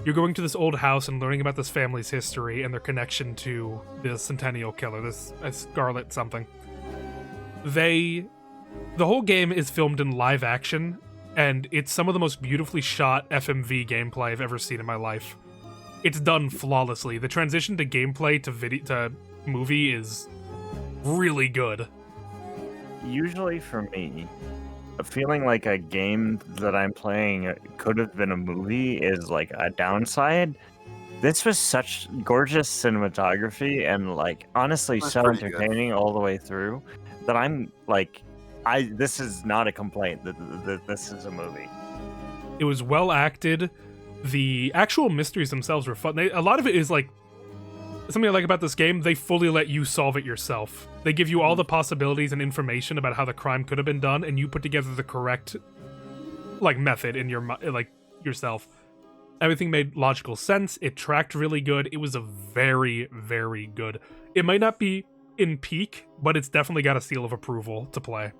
You're going to this old house and learning about this family's history and their connection to the Centennial Killer, this Scarlet something. The whole game is filmed in live action, and it's some of the most beautifully shot FMV gameplay I've ever seen in my life. It's done flawlessly. The transition to gameplay to movie is really good. Usually for me, feeling like a game that I'm playing could have been a movie is like a downside. This was such gorgeous cinematography and like honestly so entertaining all the way through that I'm like, this is not a complaint that this is a movie. It was well acted. The actual mysteries themselves were fun. A lot of it is like something I like about this game. They fully let you solve it yourself. They give you all the possibilities and information about how the crime could have been done, and you put together the correct like method in your like yourself. Everything made logical sense. It tracked really good. It was a very, very good. It might not be in peak, but it's definitely got a seal of approval to play.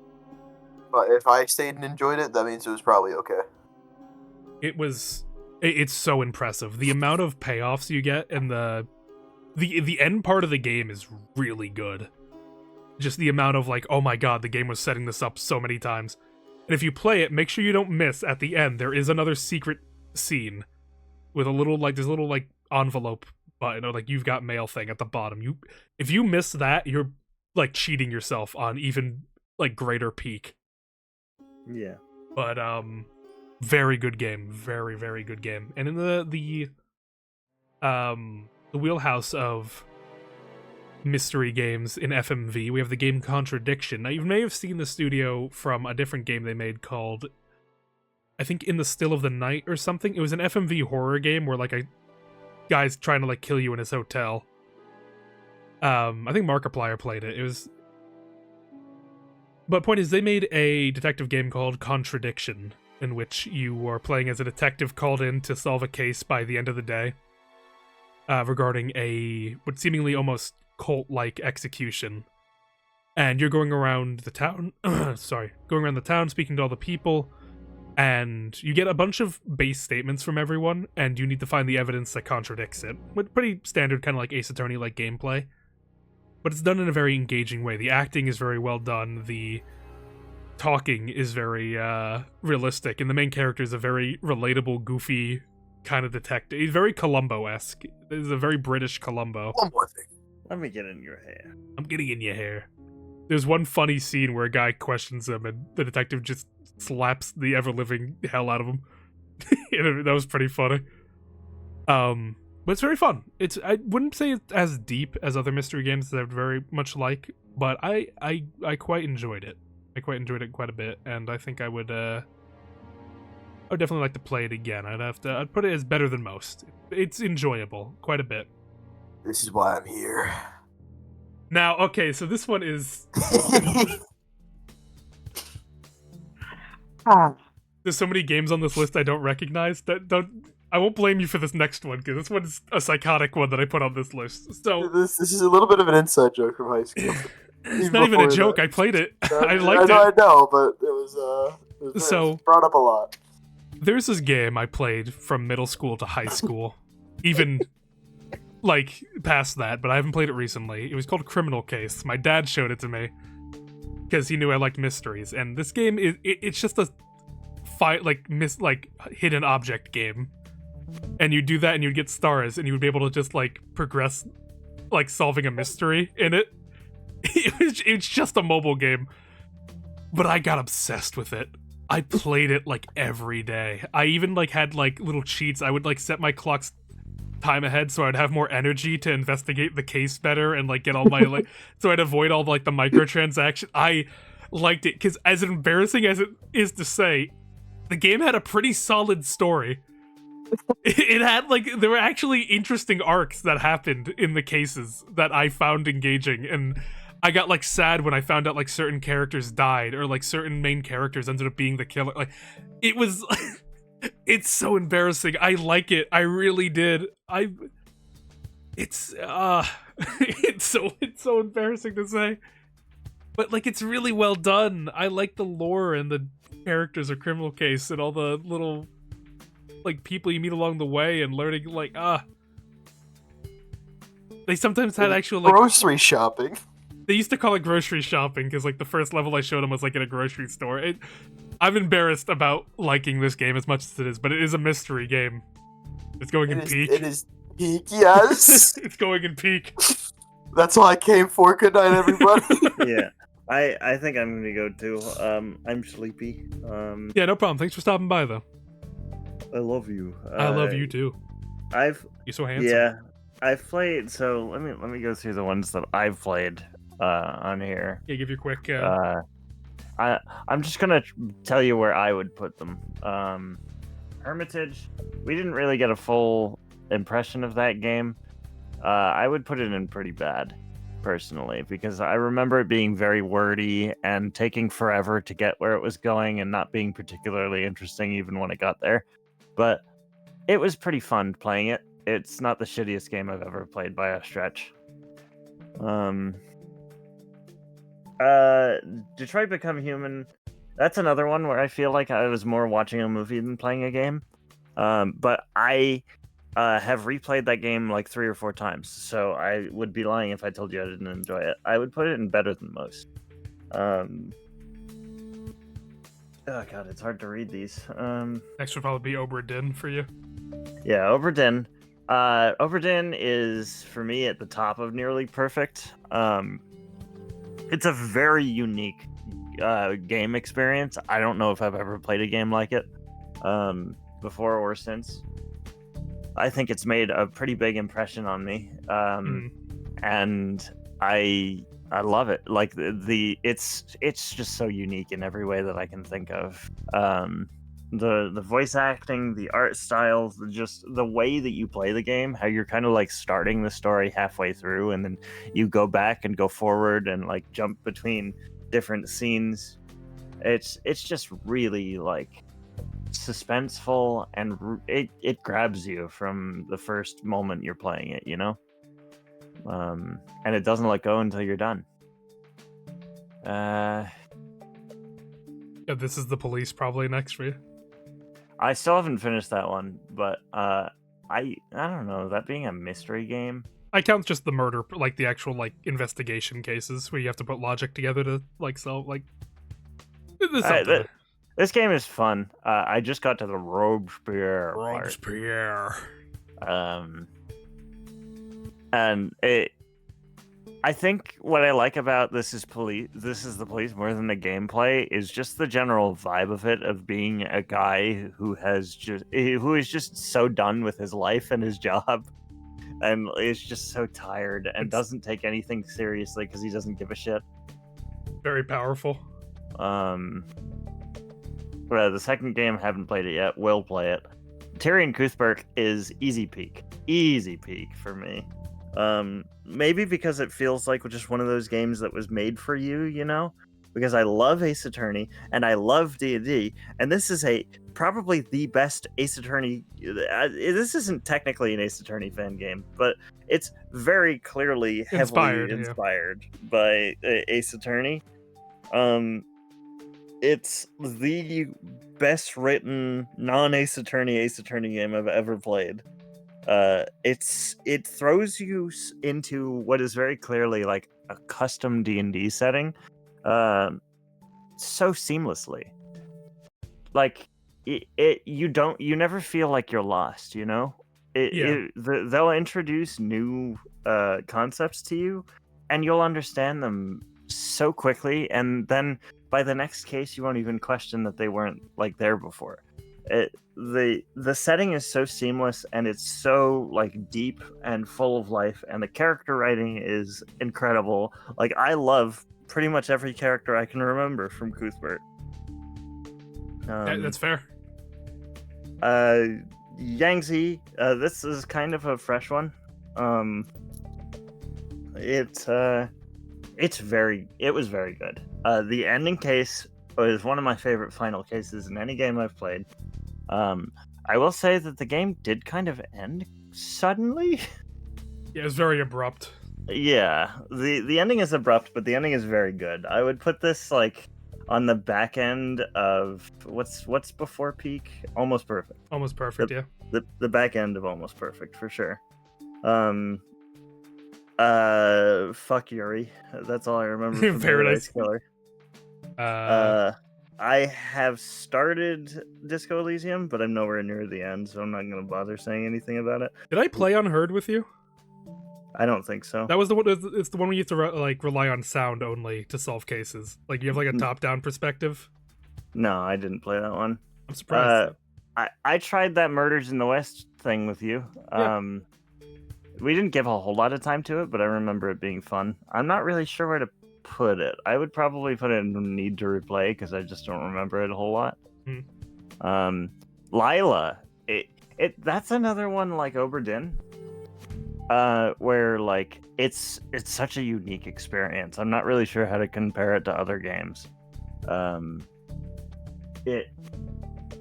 But if I stayed and enjoyed it, that means it was probably okay. It's so impressive. The amount of payoffs you get and the end part of the game is really good. Just the amount of like, oh my god, the game was setting this up so many times. And if you play it, make sure you don't miss at the end. There is another secret scene with this little envelope button or like you've got mail thing at the bottom. If you miss that, you're like cheating yourself on even like greater peak. Yeah. But very good game. Very, very good game. And in the wheelhouse of mystery games in FMV, we have the game Contradiction. Now, you may have seen the studio from a different game they made called, I think, In the Still of the Night or something. It was an FMV horror game where, like, a guy's trying to, like, kill you in his hotel. I think Markiplier played it. But point is, they made a detective game called Contradiction, in which you are playing as a detective called in to solve a case by the end of the day. Regarding what seemingly almost cult-like execution. And you're going around the town, speaking to all the people, and you get a bunch of base statements from everyone, and you need to find the evidence that contradicts it. With pretty standard kind of like Ace Attorney-like gameplay. But it's done in a very engaging way. The acting is very well done, the talking is very realistic, and the main character is a very relatable, goofy kind of detective. He's very Columbo-esque. This is a very British Columbo. One more thing. Let me get in your hair. I'm getting in your hair. There's one funny scene where a guy questions him and the detective just slaps the ever-living hell out of him. That was pretty funny. But it's very fun. I wouldn't say it's as deep as other mystery games that I very much like, but I quite enjoyed it. I quite enjoyed it quite a bit, and I think I would definitely like to play it again. I'd put it as better than most. It's enjoyable, quite a bit. This is why I'm here. Now, okay, so this one is... There's so many games on this list I don't recognize. I won't blame you for this next one, because this one's a psychotic one that I put on this list. So this is a little bit of an inside joke from high school. It's not even a joke. I played it. I liked it. I know, but it was brought up a lot. There's this game I played from middle school to high school, even like past that, but I haven't played it recently. It was called Criminal Case. My dad showed it to me because he knew I liked mysteries, and this game it's just a hidden object game, and you do that and you'd get stars, and you would be able to just like progress, like solving a mystery in it. It's just a mobile game, but I got obsessed with it. I played it like every day. I even like had like little cheats. I would like set my clock's time ahead so I'd have more energy to investigate the case better and like get all my like so I'd avoid all like the microtransactions. liked it because, as embarrassing as it is to say, the game had a pretty solid story. It had there were actually interesting arcs that happened in the cases that I found engaging, and I got sad when I found out certain characters died or certain main characters ended up being the killer. It was it's so embarrassing. I like it. I really did. It's it's so embarrassing to say. But it's really well done. I like the lore and the characters of Criminal Case and all the little people you meet along the way and learning they sometimes had actual grocery shopping. They used to call it grocery shopping because the first level I showed them was in a grocery store. I'm embarrassed about liking this game as much as it is, but it is a mystery game. It's going in peak. It is peak, yes. It's going in peak. That's all I came for. Good night, everybody. Yeah. I think I'm gonna go too. I'm sleepy. Yeah, no problem. Thanks for stopping by though. I love you. I love you too. You're so handsome. Yeah, I've played. So let me go through the ones that I've played on here. Yeah, give you a quick. I'm just gonna tell you where I would put them. Hermitage. We didn't really get a full impression of that game. I would put it in pretty bad, personally, because I remember it being very wordy and taking forever to get where it was going and not being particularly interesting even when it got there. But it was pretty fun playing it. It's not the shittiest game I've ever played by a stretch. Detroit Become Human. That's another one where I feel like I was more watching a movie than playing a game. But I have replayed that game 3 or 4 times, so I would be lying if I told you I didn't enjoy it. I would put it in better than most. Oh god, it's hard to read these. Next would probably be Obra Dinn for you. Yeah, Obra Dinn. Obra Dinn is, for me, at the top of nearly perfect. It's a very unique game experience. I don't know if I've ever played a game like it before or since. I think it's made a pretty big impression on me, and I love it. It's just so unique in every way that I can think of. The voice acting, the art style, just the way that you play the game, how you're kind of starting the story halfway through, and then you go back and go forward and jump between different scenes. It's just really suspenseful, and it grabs you from the first moment you're playing it, and it doesn't let go until you're done. Yeah, This Is the Police probably next for you. I still haven't finished that one, but I don't know, that being a mystery game. I count just the murder, the actual investigation cases where you have to put logic together to solve This game is fun. I just got to the Robespierre part. And I think what I like about This Is the Police more than the gameplay is just the general vibe of it, of being a guy who is just so done with his life and his job, and is just so tired and doesn't take anything seriously because he doesn't give a shit. Very powerful. But the second game, haven't played it yet. Will play it. Tyrion Cuthbert is easy peak for me. Maybe because it feels like just one of those games that was made for you, because I love Ace Attorney and I love D&D, and this is probably the best Ace Attorney. This isn't technically an Ace Attorney fan game, but it's very clearly heavily inspired by Ace Attorney. It's the best written non-Ace Attorney game I've ever played. It throws you into what is very clearly a custom D&D setting, so seamlessly. You never feel like you're lost, they'll introduce new concepts to you, and you'll understand them so quickly, and then by the next case you won't even question that they weren't there before. The setting is so seamless, and it's so deep and full of life, and the character writing is incredible. I love pretty much every character I can remember from Cuthbert. That's fair. Yangtze, this is kind of a fresh one. It was very good. The ending case was one of my favorite final cases in any game I've played. I will say that the game did kind of end suddenly. Yeah, it was very abrupt. Yeah, the ending is abrupt, but the ending is very good. I would put this like on the back end of what's before peak? Almost Perfect. Almost Perfect, yeah. The back end of Almost Perfect for sure. Fuck Yuri. That's all I remember from Paradise Killer. I have started Disco Elysium, but I'm nowhere near the end, so I'm not going to bother saying anything about it. Did I play Unheard with you? I don't think so. That was the one. It's the one where you have to rely on sound only to solve cases. Like you have like a top-down perspective. No, I didn't play that one. I'm surprised. I tried that Murders in the West thing with you. Yeah. We didn't give a whole lot of time to it, but I remember it being fun. I'm not really sure where to put it. I would probably put it in Need to Replay because I just don't remember it a whole lot. Lila, that's another one like Oberdin, where like it's such a unique experience. I'm not really sure how to compare it to other games.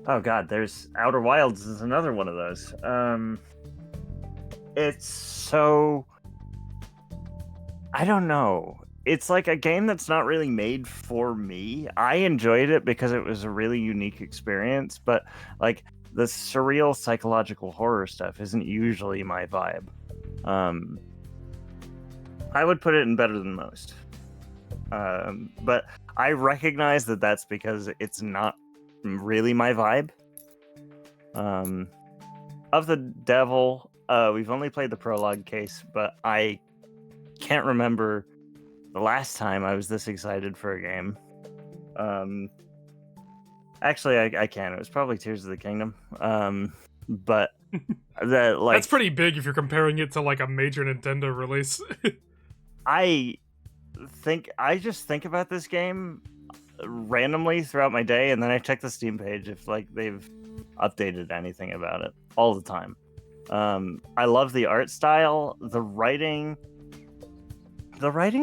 Oh god, there's Outer Wilds is another one of those. It's so, I don't know. It's like a game that's not really made for me. I enjoyed it because it was a really unique experience, but like the surreal psychological horror stuff isn't usually my vibe. I would put it in better than most. But I recognize that that's because it's not really my vibe. Of the Devil, we've only played the prologue case, but I can't remember the last time I was this excited for a game. Actually, I can. It was probably Tears of the Kingdom. But that like that's pretty big if you're comparing it to like a major Nintendo release. I just think about this game randomly throughout my day, and then I check the Steam page if like they've updated anything about it all the time. I love the art style. The writing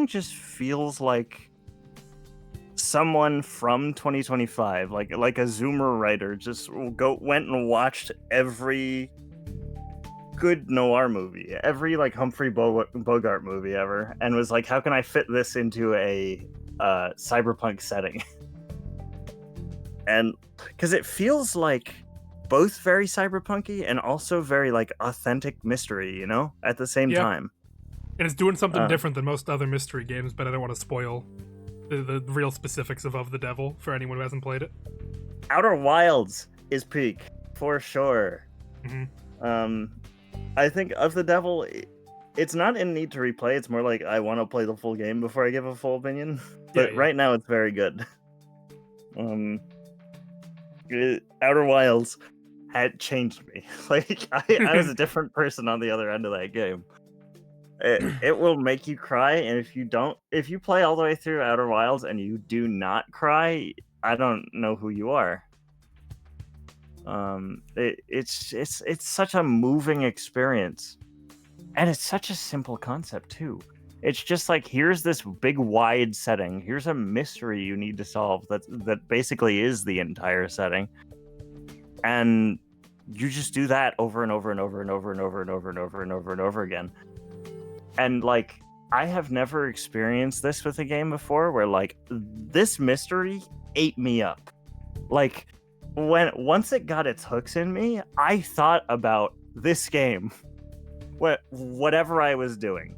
just feels like someone from 2025, like a Zoomer writer, just went and watched every good noir movie, every like Humphrey Bogart movie ever, and was like, how can I fit this into a cyberpunk setting? And because it feels like both very cyberpunky and also very like authentic mystery, you know, at the same time. And it's doing something different than most other mystery games, but I don't want to spoil the real specifics of the Devil for anyone who hasn't played it. Outer Wilds is peak for sure. I think Of the Devil, it's not in Need to Replay. It's more like I want to play the full game before I give a full opinion. But right now it's very good. Outer Wilds had changed me. Like I was a different person on the other end of that game. It will make you cry, and if you play all the way through Outer Wilds and you do not cry, I don't know who you are. It's such a moving experience, and it's such a simple concept too. It's just like, here's this big wide setting, here's a mystery you need to solve that basically is the entire setting, and you just do that over and over and over and over and over and over and over and over and over again. And like, I have never experienced this with a game before, where like this mystery ate me up. Like once it got its hooks in me, I thought about this game, whatever I was doing.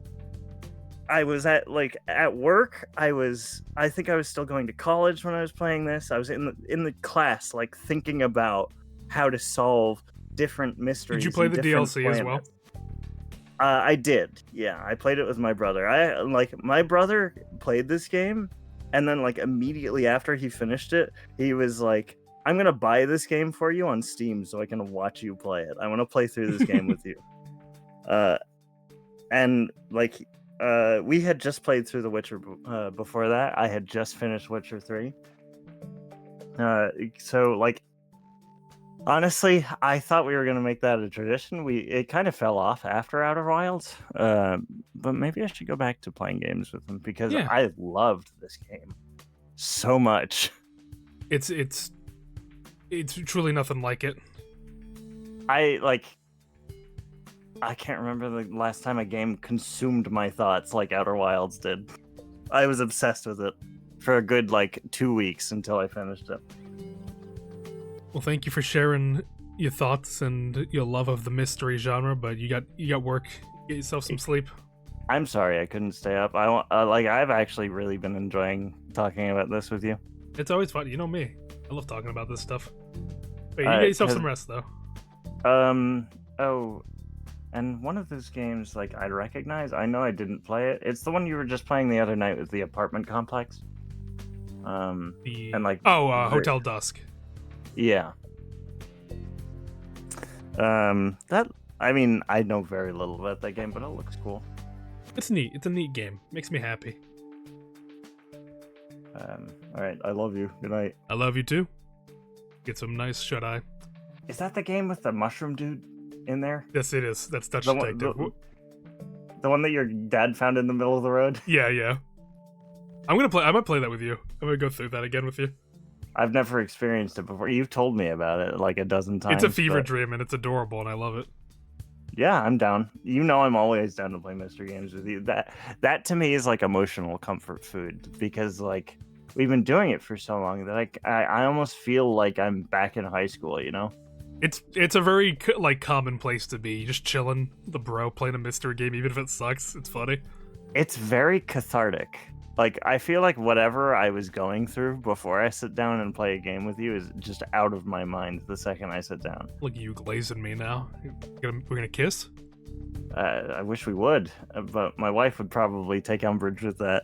I was at work. I think I was still going to college when I was playing this. I was in the class, like thinking about how to solve different mysteries. Did you play the DLC planets. as well? I did. Yeah, I played it with my brother. My brother played this game, and then like immediately after he finished it, he was like, I'm gonna buy this game for you on Steam so I can watch you play it. I want to play through this game with you. And like we had just played through The Witcher before that. I had just finished Witcher 3. So like, honestly, I thought we were gonna make that a tradition. It kind of fell off after Outer Wilds. But maybe I should go back to playing games with them because Yeah. I loved this game so much. It's truly nothing like it. I can't remember the last time a game consumed my thoughts like Outer Wilds did. I was obsessed with it for a good 2 weeks until I finished it. Well, thank you for sharing your thoughts and your love of the mystery genre, but you got work. Get yourself some sleep. I'm sorry I couldn't stay up. I've actually really been enjoying talking about this with you. It's always fun. You know me. I love talking about this stuff. Wait, you get yourself some rest, though. Oh, and one of those games, I recognize. I know I didn't play it. It's the one you were just playing the other night with the apartment complex. Hotel Dusk. Yeah. I know very little about that game, but it looks cool. It's neat. It's a neat game. Makes me happy. All right. I love you. Good night. I love you too. Get some nice shut-eye. Is that the game with the mushroom dude in there? Yes, it is. That's Dutch The Detective. the one that your dad found in the middle of the road? Yeah. I might play that with you. I'm gonna go through that again with you. I've never experienced it before. You've told me about it a dozen times. It's a fever but... dream and it's adorable and I love it. Yeah, I'm down. You know I'm always down to play mystery games with you. That to me is emotional comfort food because we've been doing it for so long that I almost feel like I'm back in high school, you know? It's a very common place to be. Just chilling, the bro playing a mystery game, even if it sucks. It's funny. It's very cathartic. I feel like whatever I was going through before I sit down and play a game with you is just out of my mind the second I sit down. Look, you glazing me now. We're gonna kiss? I wish we would, but my wife would probably take umbrage with that.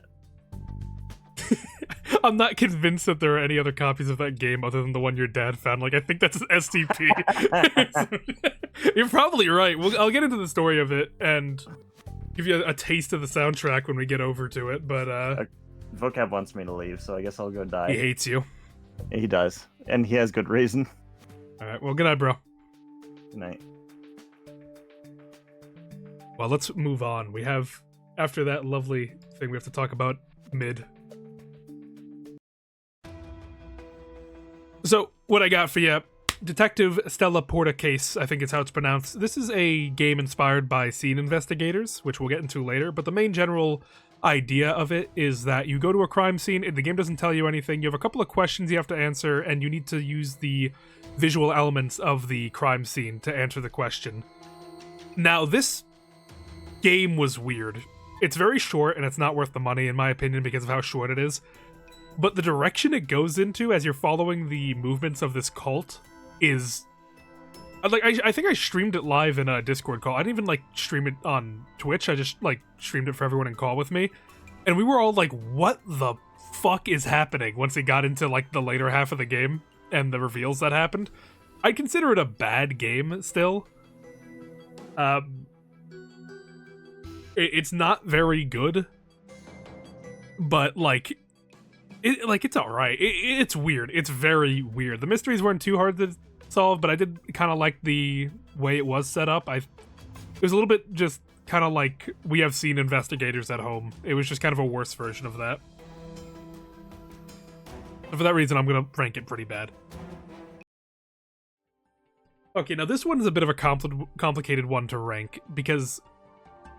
I'm not convinced that there are any other copies of that game other than the one your dad found. I think that's STP. You're probably right. I'll get into the story of it and give you a taste of the soundtrack when we get over to it, but Vocab wants me to leave, so I guess I'll go die. He hates you. He does, and he has good reason. Alright, well, good night, bro. Good night. Well, let's move on. We have, after that lovely thing, we have to talk about mid. So, what I got for you, Detective Stella Porta Case, I think is how it's pronounced. This is a game inspired by Scene Investigators, which we'll get into later, but the main general idea of it is that you go to a crime scene, and the game doesn't tell you anything, you have a couple of questions you have to answer, and you need to use the visual elements of the crime scene to answer the question. Now, this game was weird. It's very short, and it's not worth the money, in my opinion, because of how short it is. But the direction it goes into as you're following the movements of this cult is... I think I streamed it live in a Discord call. I didn't even, stream it on Twitch. I just, streamed it for everyone in call with me. And we were all like, what the fuck is happening once it got into, the later half of the game and the reveals that happened. I'd consider it a bad game still. It's not very good. But, it's alright. It's weird. It's very weird. The mysteries weren't too hard to solve, but I did kind of like the way it was set up. It was a little bit just kind of like we have seen investigators at home. It was just kind of a worse version of that. And for that reason, I'm going to rank it pretty bad. Okay, now this one is a bit of a complicated one to rank because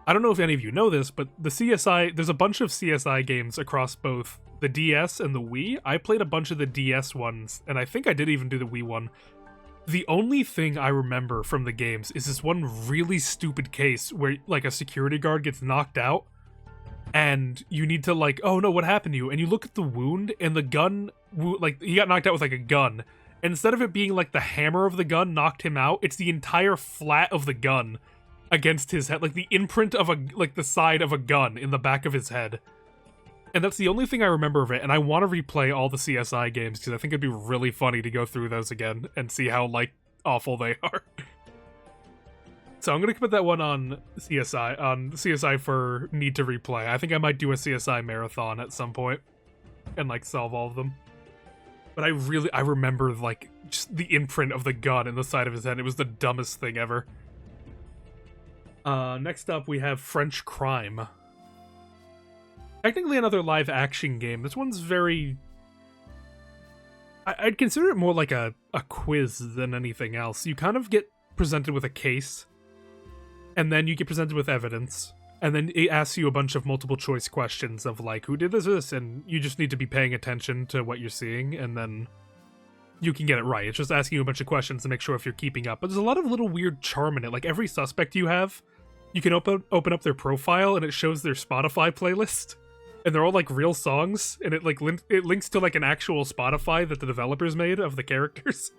I don't know if any of you know this, but the CSI, there's a bunch of CSI games across both the DS and the Wii. I played a bunch of the DS ones, and I think I did even do the Wii one. The only thing I remember from the games is this one really stupid case where, a security guard gets knocked out, and you need to, oh no, what happened to you? And you look at the wound, and the gun, he got knocked out with, a gun. And instead of it being, the hammer of the gun knocked him out, it's the entire flat of the gun against his head, the imprint of the side of a gun in the back of his head. And that's the only thing I remember of it, and I want to replay all the CSI games, because I think it'd be really funny to go through those again and see how, awful they are. So I'm gonna put that one on CSI for need to replay. I think I might do a CSI marathon at some point and like solve all of them. But I remember like just the imprint of the gun in the side of his head. It was the dumbest thing ever. Next up we have French Crime. Technically another live action game. This one's very... I'd consider it more like a quiz than anything else. You kind of get presented with a case, and then you get presented with evidence, and then it asks you a bunch of multiple choice questions of like, who did this, and you just need to be paying attention to what you're seeing, and then you can get it right. It's just asking you a bunch of questions to make sure if you're keeping up. But there's a lot of little weird charm in it. Like every suspect you have, you can open up their profile, and it shows their Spotify playlist. And they're all like real songs, and it like it links to like an actual Spotify that the developers made of the characters.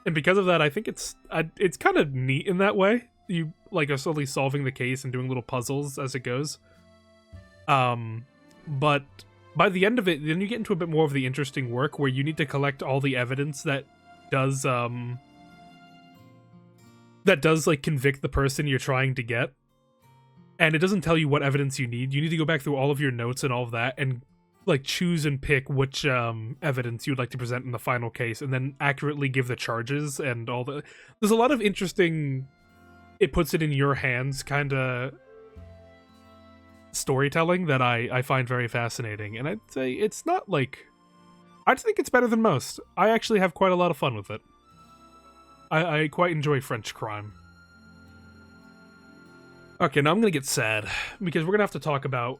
And because of that, I think it's kind of neat in that way. You like are slowly solving the case and doing little puzzles as it goes. But by the end of it, then you get into a bit more of the interesting work where you need to collect all the evidence that does like convict the person you're trying to get. And it doesn't tell you what evidence you need. You need to go back through all of your notes and all of that and like choose and pick which evidence you'd like to present in the final case, and then accurately give the charges and all the... There's a lot of interesting, it puts it in your hands kind of storytelling that I find very fascinating. And I'd say it's not like... I think it's better than most. I actually have quite a lot of fun with it. I quite enjoy French Crime. Okay, now I'm gonna get sad, because we're gonna have to talk about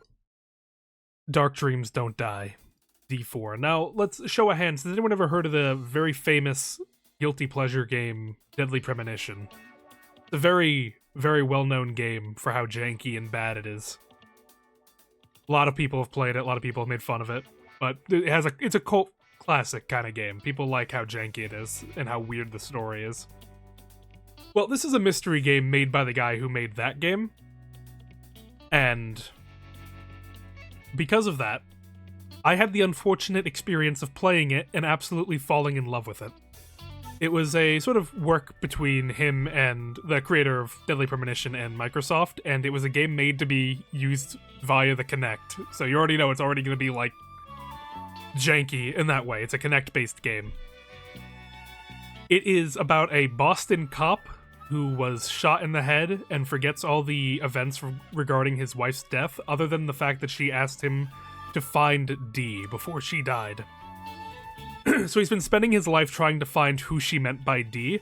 Dark Dreams Don't Die, D4. Now, let's show of hands. Has anyone ever heard of the very famous guilty pleasure game, Deadly Premonition? It's a very, very well-known game for how janky and bad it is. A lot of people have played it, a lot of people have made fun of it, but it's a cult classic kind of game. People like how janky it is, and how weird the story is. Well, this is a mystery game made by the guy who made that game, and because of that, I had the unfortunate experience of playing it and absolutely falling in love with it. It was a sort of work between him and the creator of Deadly Premonition and Microsoft, and it was a game made to be used via the Kinect, so you already know it's already going to be, like, janky in that way. It's a Kinect-based game. It is about a Boston cop who was shot in the head and forgets all the events regarding his wife's death, other than the fact that she asked him to find Dee before she died. So he's been spending his life trying to find who she meant by Dee,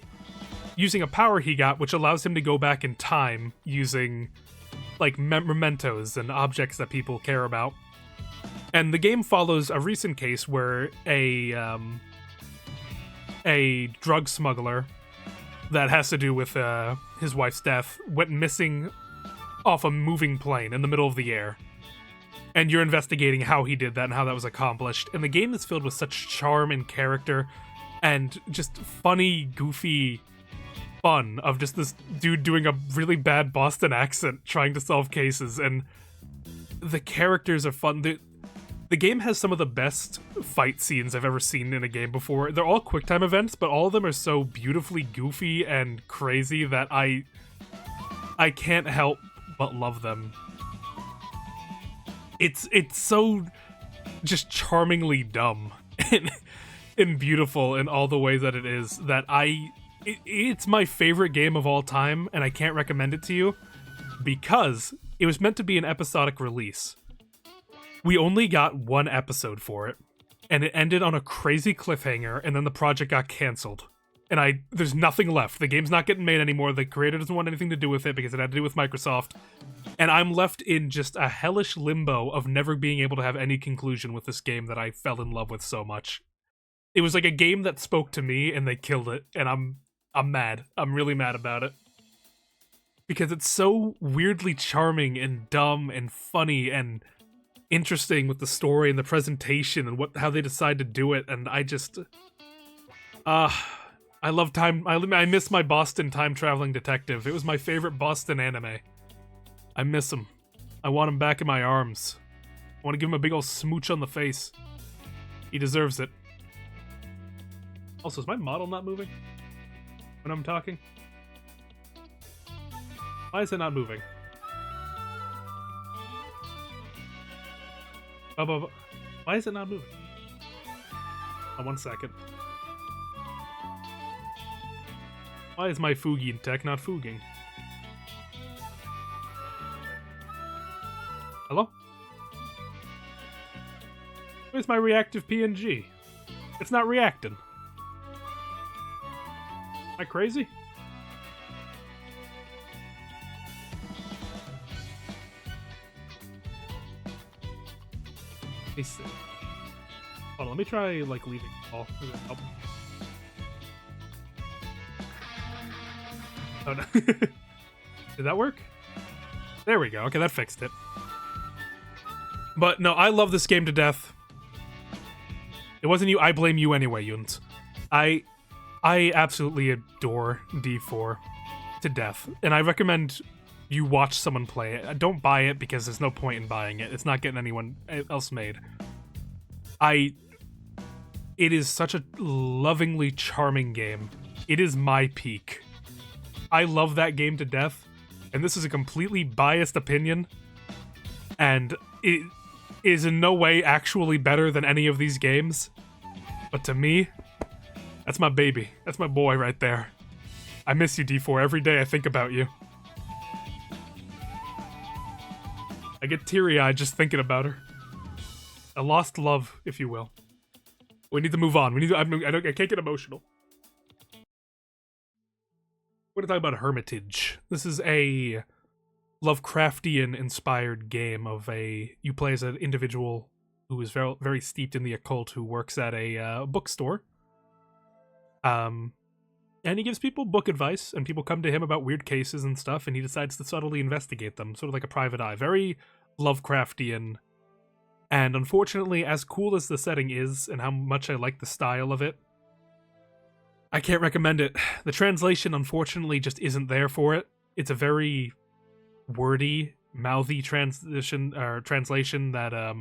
using a power he got which allows him to go back in time using, like, mementos and objects that people care about. And the game follows a recent case where a drug smuggler that has to do with his wife's death went missing off a moving plane in the middle of the air. And you're investigating how he did that and how that was accomplished. And the game is filled with such charm and character and just funny, goofy fun of just this dude doing a really bad Boston accent trying to solve cases. And the characters are fun. The game has some of the best fight scenes I've ever seen in a game before. They're all QuickTime events, but all of them are so beautifully goofy and crazy that I can't help but love them. It's so just charmingly dumb and beautiful in all the ways that it is that it's my favorite game of all time, and I can't recommend it to you because it was meant to be an episodic release. We only got one episode for it, and it ended on a crazy cliffhanger, and then the project got canceled. And there's nothing left. The game's not getting made anymore. The creator doesn't want anything to do with it because it had to do with Microsoft. And I'm left in just a hellish limbo of never being able to have any conclusion with this game that I fell in love with so much. It was like a game that spoke to me, and they killed it, and I'm mad. I'm really mad about it. Because it's so weirdly charming and dumb and funny and interesting with the story and the presentation and how they decide to do it, and I just I love time. I miss my Boston time traveling detective. It was my favorite Boston anime. I miss him. I want him back in my arms. I want to give him a big old smooch on the face. He deserves it. Also, is my model not moving when I'm talking? Why is it not moving? Why is it not moving? Oh, 1 second. Why is my Fugi tech not fuging? Hello? Where's my reactive PNG? It's not reacting. Am I crazy? Hold on, let me try, like, leaving all. Oh, no. Did that work? There we go. Okay, that fixed it. But, no, I love this game to death. It wasn't you. I blame you anyway, Yuns. I absolutely adore D4 to death. And I recommend you watch someone play it. Don't buy it because there's no point in buying it. It's not getting anyone else made. It is such a lovingly charming game. It is my peak. I love that game to death, and this is a completely biased opinion, and it is in no way actually better than any of these games, but to me, that's my baby. That's my boy right there. I miss you, D4. Every day I think about you. I get teary-eyed just thinking about her. A lost love, if you will. We need to move on. I can't get emotional. We're going to talk about Hermitage. This is a Lovecraftian-inspired game of you play as an individual who is very, very steeped in the occult, who works at a bookstore. And he gives people book advice, and people come to him about weird cases and stuff, and he decides to subtly investigate them, sort of like a private eye. Very Lovecraftian. And unfortunately, as cool as the setting is, and how much I like the style of it, I can't recommend it. The translation, unfortunately, just isn't there for it. It's a very wordy, mouthy translation that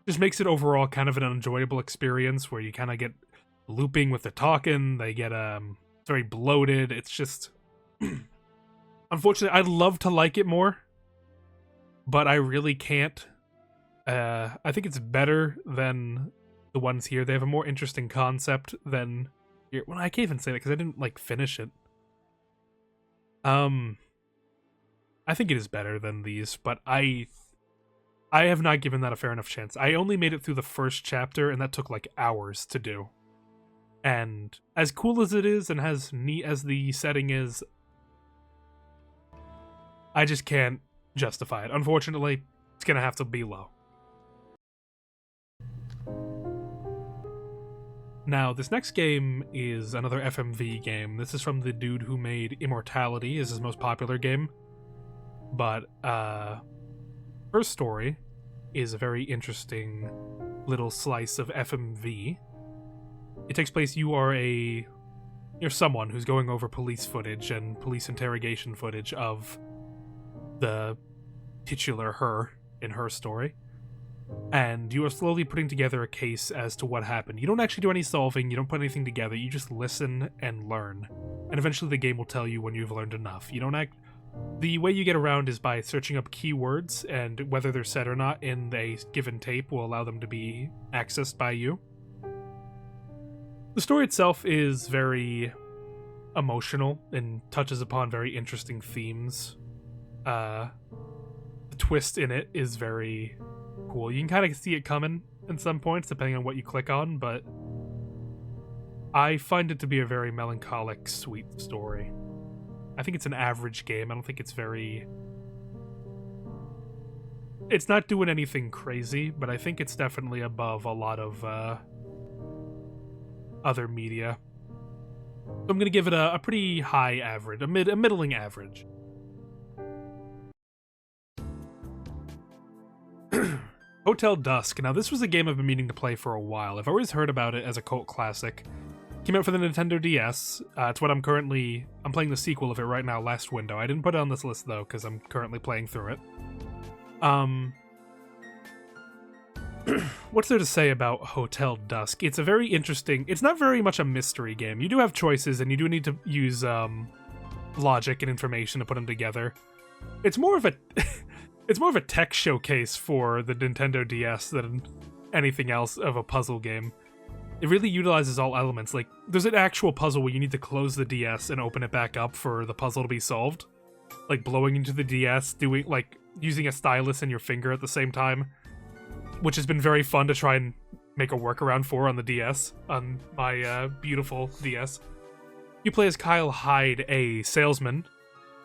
just makes it overall kind of an enjoyable experience, where you kind of get looping with the talking. They get it's very bloated. It's just unfortunately, I'd love to like it more, but I really can't. I think it's better than the ones here. They have a more interesting concept than here. Well, I can't even say that because I didn't like finish it. I think it is better than these, but I have not given that a fair enough chance. I only made it through the first chapter, and that took like hours to do. And as cool as it is, and as neat as the setting is, I just can't justify it. Unfortunately, it's gonna have to be low. Now, this next game is another FMV game. This is from the dude who made Immortality, is his most popular game. But, Her Story is a very interesting little slice of FMV. It takes place, you're someone who's going over police footage and police interrogation footage of the titular Her in Her Story. And you are slowly putting together a case as to what happened. You don't actually do any solving, you don't put anything together, you just listen and learn. And eventually the game will tell you when you've learned enough. The way you get around is by searching up keywords, and whether they're said or not in a given tape will allow them to be accessed by you. The story itself is very emotional and touches upon very interesting themes. The twist in it is very cool. You can kind of see it coming in some points depending on what you click on, but I find it to be a very melancholic, sweet story. I think it's an average game. I don't think it's not doing anything crazy, but I think it's definitely above a lot of other media. So I'm going to give it a pretty high average, a middling average. Hotel Dusk. Now, this was a game I've been meaning to play for a while. I've always heard about it as a cult classic. Came out for the Nintendo DS. It's what I'm playing the sequel of it right now, Last Window. I didn't put it on this list, though, because I'm currently playing through it. What's there to say about Hotel Dusk? It's a very interesting... It's not very much a mystery game. You do have choices, and you do need to use logic and information to put them together. It's more of a it's more of a tech showcase for the Nintendo DS than anything else of a puzzle game. It really utilizes all elements. Like, there's an actual puzzle where you need to close the DS and open it back up for the puzzle to be solved. Like blowing into the DS, doing like using a stylus and your finger at the same time, which has been very fun to try and make a workaround for on the DS, on my beautiful DS. You play as Kyle Hyde, a salesman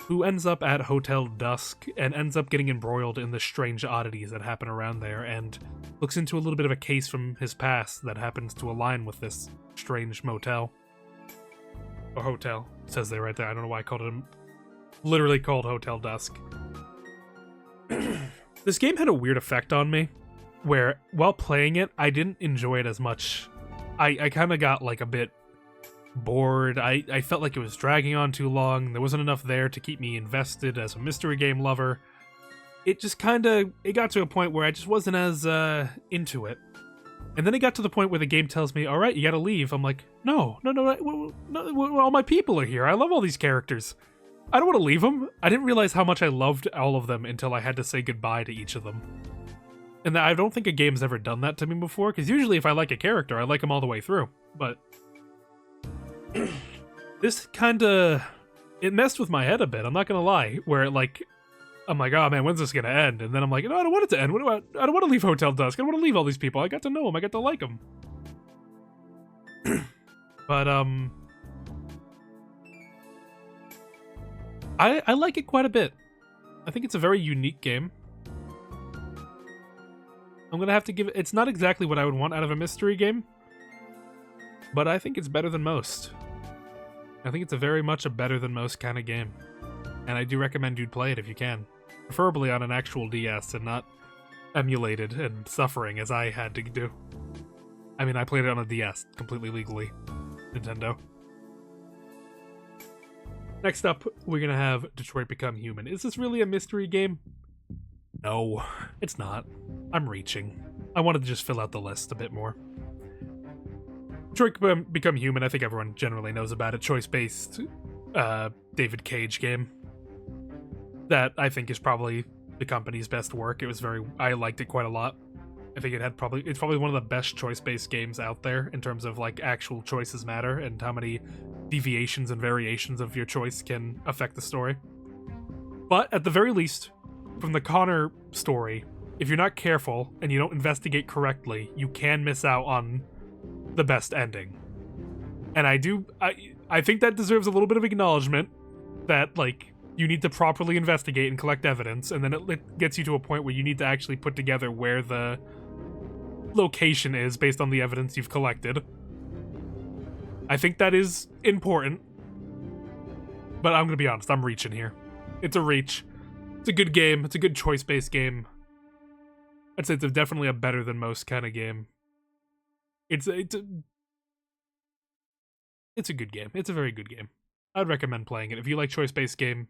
who ends up at Hotel Dusk and ends up getting embroiled in the strange oddities that happen around there, and looks into a little bit of a case from his past that happens to align with this strange motel. Or hotel, it says there right there. I don't know why I called it literally called Hotel Dusk. This game had a weird effect on me, where while playing it, I didn't enjoy it as much. I kind of got like a bit bored. I felt like it was dragging on too long. There wasn't enough there to keep me invested as a mystery game lover. It just it got to a point where I just wasn't as into it. And then it got to the point where the game tells me, all right, you gotta leave. I'm like, no, all my people are here. I love all these characters. I don't want to leave them. I didn't realize how much I loved all of them until I had to say goodbye to each of them. And I don't think a game's ever done that to me before, because usually if I like a character, I like them all the way through. But this it messed with my head a bit, I'm not gonna lie, where I'm like, oh man, when's this gonna end? And then I'm like, no, I don't want it to end. I don't want to leave Hotel Dusk. I don't want to leave all these people. I got to know them. I got to like them. But, I like it quite a bit. I think it's a very unique game. I'm gonna have to give it... It's not exactly what I would want out of a mystery game, but I think it's better than most. I think it's a very much a better than most kind of game. And I do recommend you'd play it if you can. Preferably on an actual DS and not emulated and suffering as I had to do. I mean, I played it on a DS, completely legally. Nintendo. Next up, we're gonna have Detroit Become Human. Is this really a mystery game? No, it's not. I'm reaching. I wanted to just fill out the list a bit more. Detroit Become Human, I think everyone generally knows about it. Choice-based David Cage game. That I think is probably the company's best work. I liked it quite a lot. I think it's probably one of the best choice-based games out there in terms of like actual choices matter and how many deviations and variations of your choice can affect the story. But at the very least, from the Connor story, if you're not careful and you don't investigate correctly, you can miss out on the best ending. And I think that deserves a little bit of acknowledgement that like you need to properly investigate and collect evidence, and then it gets you to a point where you need to actually put together where the location is based on the evidence you've collected. I think that is important. But I'm gonna be honest, I'm reaching here. It's a reach. It's a good game. It's a good choice-based game. I'd say it's definitely a better than most kind of game. It's a good game. It's a very good game. I'd recommend playing it. If you like choice-based game,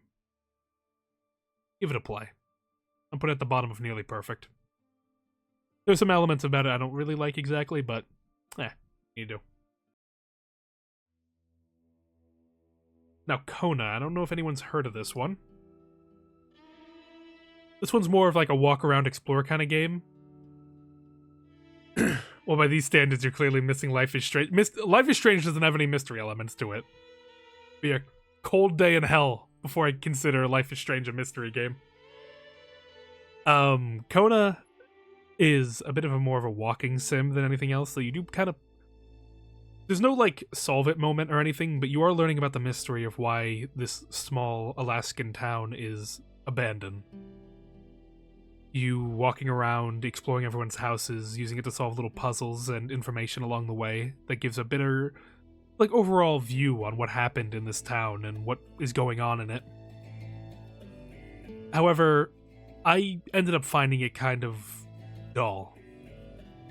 give it a play. I'll put it at the bottom of nearly perfect. There's some elements about it I don't really like exactly, but you do. Now, Kona. I don't know if anyone's heard of this one. This one's more of like a walk-around, explore kind of game. Well, by these standards, you're clearly missing Life is Strange. Life is Strange doesn't have any mystery elements to it. Be a cold day in hell before I consider Life is Strange a mystery game. Kona is a bit of more of a walking sim than anything else, so you do kind of... There's no, like, solve it moment or anything, but you are learning about the mystery of why this small Alaskan town is abandoned. You walking around, exploring everyone's houses, using it to solve little puzzles and information along the way that gives a better, like, overall view on what happened in this town and what is going on in it. However, I ended up finding it kind of dull.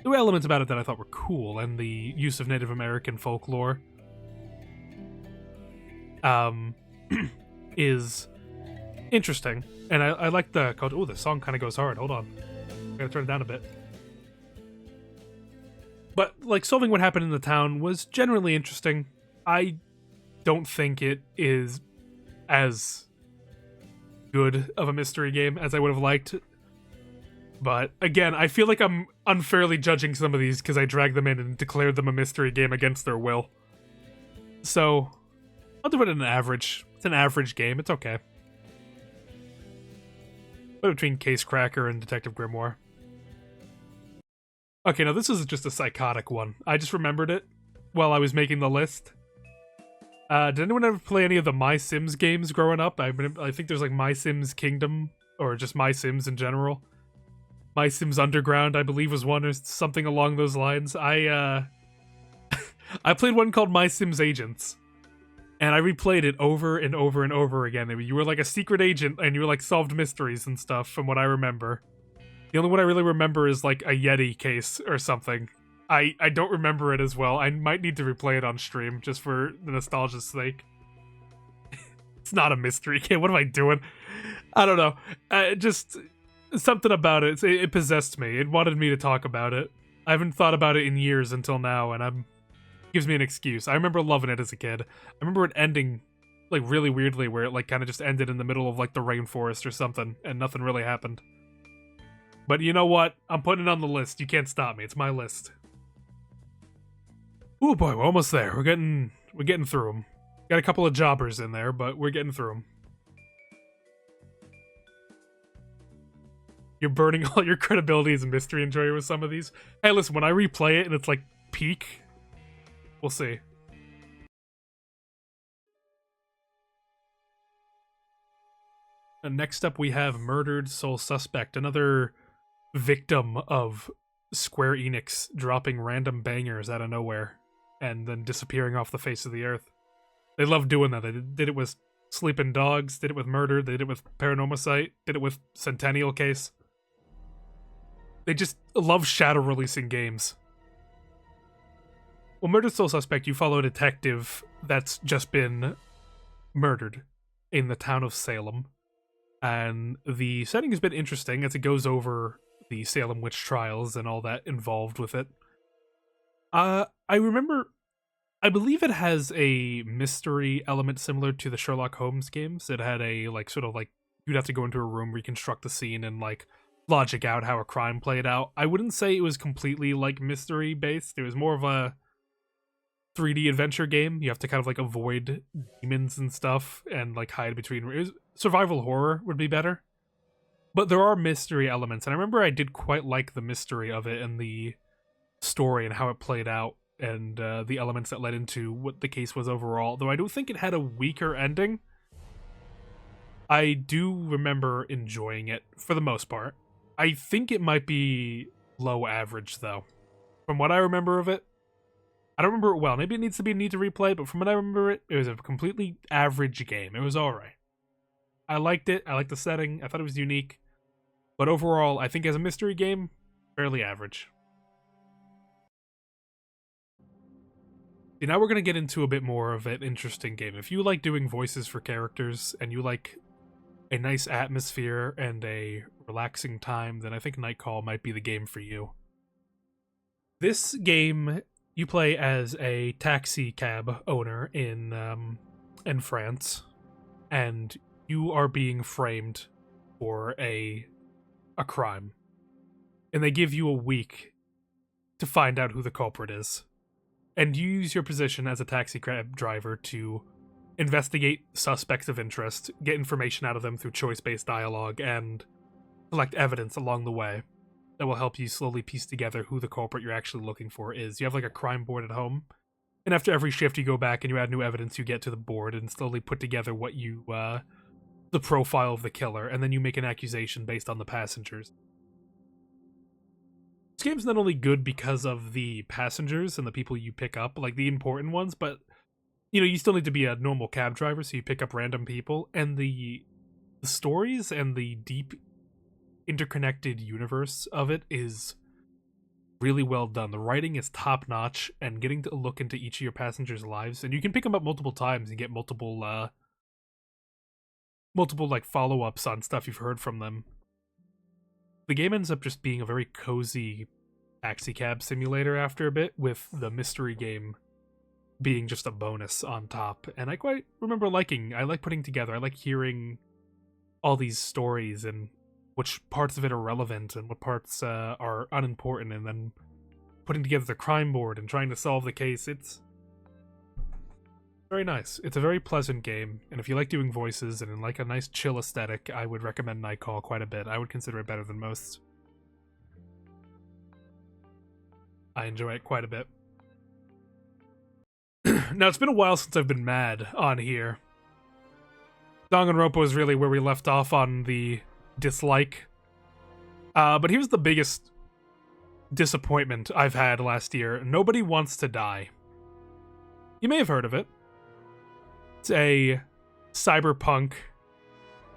There were elements about it that I thought were cool, and the use of Native American folklore is interesting. And I like the... Oh, the song kind of goes hard. Hold on. I gotta turn it down a bit. But, like, solving what happened in the town was generally interesting. I don't think it is as good of a mystery game as I would have liked. But again, I feel like I'm unfairly judging some of these because I dragged them in and declared them a mystery game against their will. So, I'll do it an average. It's an average game. It's okay. But between Case Cracker and Detective Grimoire. Okay, now this is just a psychotic one. I just remembered it while I was making the list. Did anyone ever play any of the My Sims games growing up? I think there's like My Sims Kingdom, or just My Sims in general. My Sims Underground, I believe, was one or something along those lines. I played one called My Sims Agents, and I replayed it over and over and over again. You were like a secret agent, and you were like solved mysteries and stuff, from what I remember. The only one I really remember is like a Yeti case or something. I don't remember it as well. I might need to replay it on stream just for the nostalgia's sake. It's not a mystery game. What am I doing? I don't know. Just something about it. It possessed me. It wanted me to talk about it. I haven't thought about it in years until now, and gives me an excuse. I remember loving it as a kid. I remember it ending like really weirdly, where it like kind of just ended in the middle of like the rainforest or something, and nothing really happened. But you know what? I'm putting it on the list. You can't stop me. It's my list. Oh boy, we're almost there. We're getting through them. Got a couple of jobbers in there, but we're getting through them. You're burning all your credibility as a mystery enjoyer with some of these. Hey, listen, when I replay it and it's like peak, we'll see. And next up we have Murdered Soul Suspect, another victim of Square Enix dropping random bangers out of nowhere and then disappearing off the face of the earth. They love doing that. They did it with Sleeping Dogs, did it with Murder, they did it with Paranormosite, did it with Centennial Case. They just love shadow releasing games. Well, Murdered Soul Suspect, you follow a detective that's just been murdered in the town of Salem. And the setting has been interesting as it goes over the Salem witch trials and all that involved with it. I remember, I believe it has a mystery element similar to the Sherlock Holmes games. It had a, like, sort of like, you'd have to go into a room, reconstruct the scene, and, like, logic out how a crime played out. I wouldn't say it was completely, like, mystery-based. It was more of a 3D adventure game. You have to kind of, like, avoid demons and stuff and, like, hide between... Survival horror would be better. But there are mystery elements, and I remember I did quite like the mystery of it and the story and how it played out and the elements that led into what the case was overall, though I do think it had a weaker ending. I do remember enjoying it for the most part. I think it might be low average, though. From what I remember of it, I don't remember it well. Maybe it needs to be a need to replay, but from what I remember it was a completely average game. It was alright. I liked it. I liked the setting. I thought it was unique. But overall, I think as a mystery game, fairly average. See, now we're going to get into a bit more of an interesting game. If you like doing voices for characters, and you like a nice atmosphere and a relaxing time, then I think Nightcall might be the game for you. This game, you play as a taxi cab owner in France, and you are being framed for a crime. And they give you a week to find out who the culprit is. And you use your position as a taxi cab driver to investigate suspects of interest, get information out of them through choice-based dialogue, and collect evidence along the way that will help you slowly piece together who the culprit you're actually looking for is. You have like a crime board at home, and after every shift you go back and you add new evidence, you get to the board and slowly put together what you, the profile of the killer, and then you make an accusation based on the passengers. This game's not only good because of the passengers and the people you pick up, like the important ones, but you know, you still need to be a normal cab driver, so you pick up random people, and the stories and the deep interconnected universe of it is really well done. The writing is top notch, and getting to look into each of your passengers' lives, and you can pick them up multiple times and get multiple like follow-ups on stuff you've heard from them. The game ends up just being a very cozy taxi cab simulator after a bit, with the mystery game being just a bonus on top. And I quite remember I like putting together, I like hearing all these stories and which parts of it are relevant and what parts are unimportant, and then putting together the crime board and trying to solve the case. It's very nice. It's a very pleasant game, and if you like doing voices and like a nice chill aesthetic, I would recommend Nightcall quite a bit. I would consider it better than most. I enjoy it quite a bit. Now, it's been a while since I've been mad on here. Danganronpa is really where we left off on the dislike. But here's the biggest disappointment I've had last year. Nobody Wants to Die. You may have heard of it. It's a cyberpunk.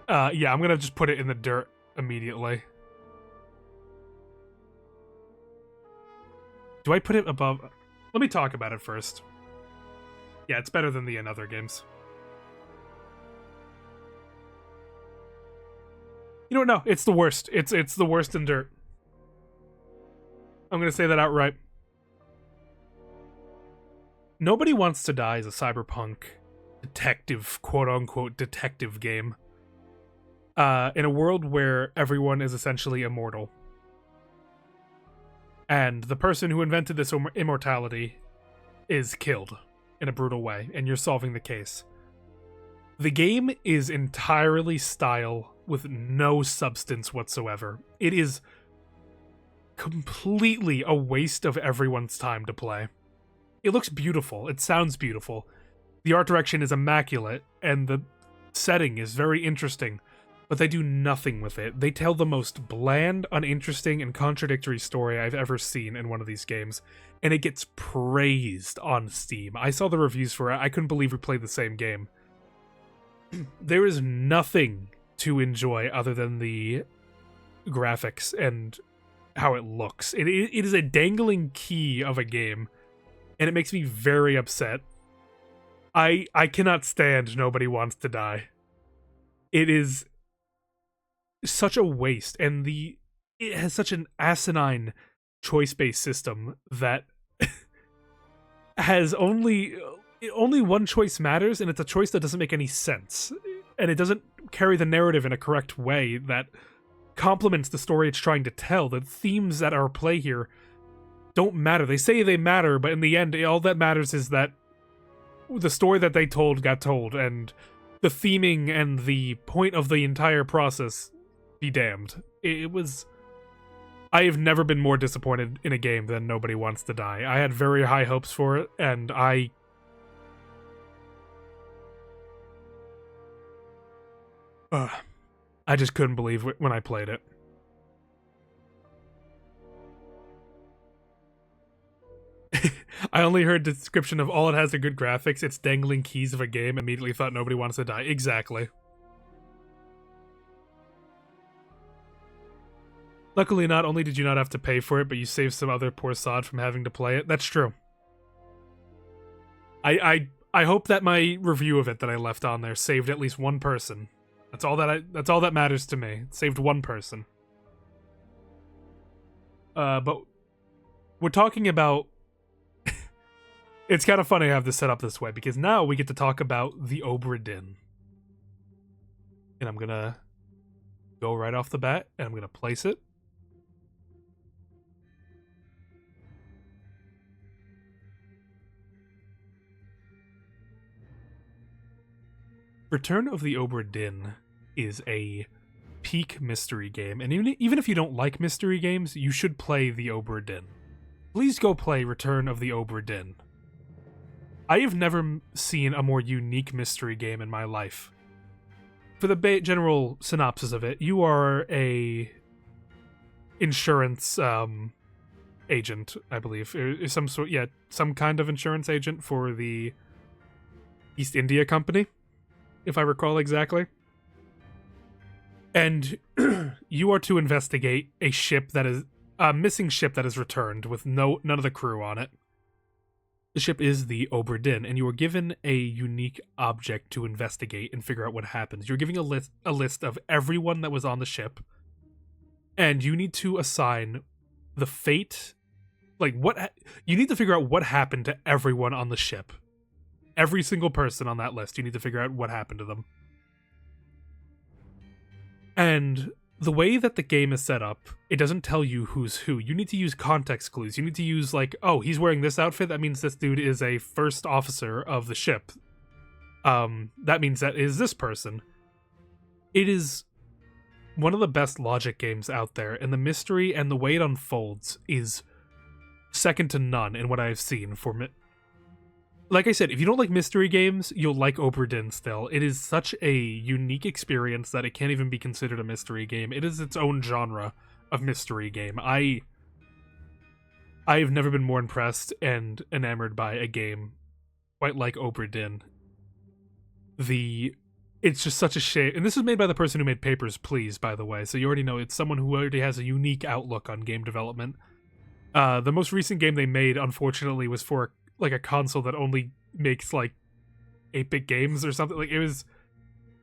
Yeah, I'm gonna just put it in the dirt immediately. Do I put it above? Let me talk about it first. Yeah, it's better than the other games. You know what? No, it's the worst. It's the worst in dirt. I'm gonna say that outright. Nobody Wants to Die is a cyberpunk detective, quote-unquote detective game. In a world where everyone is essentially immortal. And the person who invented this immortality is killed in a brutal way, and you're solving the case. The game is entirely style with no substance whatsoever. It is completely a waste of everyone's time to play. It looks beautiful. It sounds beautiful. The art direction is immaculate, and the setting is very interesting, but they do nothing with it. They tell the most bland, uninteresting, and contradictory story I've ever seen in one of these games, and it gets praised on Steam. I saw the reviews for it. I couldn't believe we played the same game. There is nothing to enjoy other than the graphics and how it looks. It is a dangling key of a game, and it makes me very upset. I cannot stand Nobody Wants to Die. It is such a waste, and it has such an asinine choice-based system that has only one choice matters, and it's a choice that doesn't make any sense, and it doesn't carry the narrative in a correct way that complements the story it's trying to tell. The themes that are at play here don't matter. They say they matter, but in the end, all that matters is that the story that they told got told, and the theming and the point of the entire process be damned. I have never been more disappointed in a game than Nobody Wants to Die. I had very high hopes for it, and I just couldn't believe it when I played it. I only heard the description of all it has are good graphics, it's dangling keys of a game, immediately thought Nobody Wants to Die. Exactly. Luckily, not only did you not have to pay for it, but you saved some other poor sod from having to play it. That's true. I hope that my review of it that I left on there saved at least one person. That's all that matters to me. It saved one person. But we're talking about it's kind of funny to have this set up this way, because now we get to talk about the Obra Dinn. And I'm gonna go right off the bat, and I'm gonna place it. Return of the Obra Dinn is a peak mystery game, and even if you don't like mystery games, you should play the Obra Dinn. Please go play Return of the Obra Dinn. I have never seen a more unique mystery game in my life. For the general synopsis of it, you are a insurance agent, I believe. Some kind of insurance agent for the East India Company, if I recall exactly. And you are to investigate a missing ship that is returned with none of the crew on it. The ship is the Obra Dinn, and you are given a unique object to investigate and figure out what happens. You're giving a list of everyone that was on the ship, and you need to assign the fate. You need to figure out what happened to everyone on the ship Every single person on that list, you need to figure out what happened to them. And the way that the game is set up, it doesn't tell you who's who. You need to use context clues. You need to use, like, oh, he's wearing this outfit. That means this dude is a first officer of the ship. That means that is this person. It is one of the best logic games out there, and the mystery and the way it unfolds is second to none in what I've seen for like I said, if you don't like mystery games, you'll like Obra Dinn still. It is such a unique experience that it can't even be considered a mystery game. It is its own genre of mystery game. I have never been more impressed and enamored by a game quite like Obra Dinn. It's just such a shame. And this is made by the person who made Papers, Please, by the way. So you already know it's someone who already has a unique outlook on game development. The most recent game they made, unfortunately, was for like a console that only makes like 8-bit games or something. Like, it was,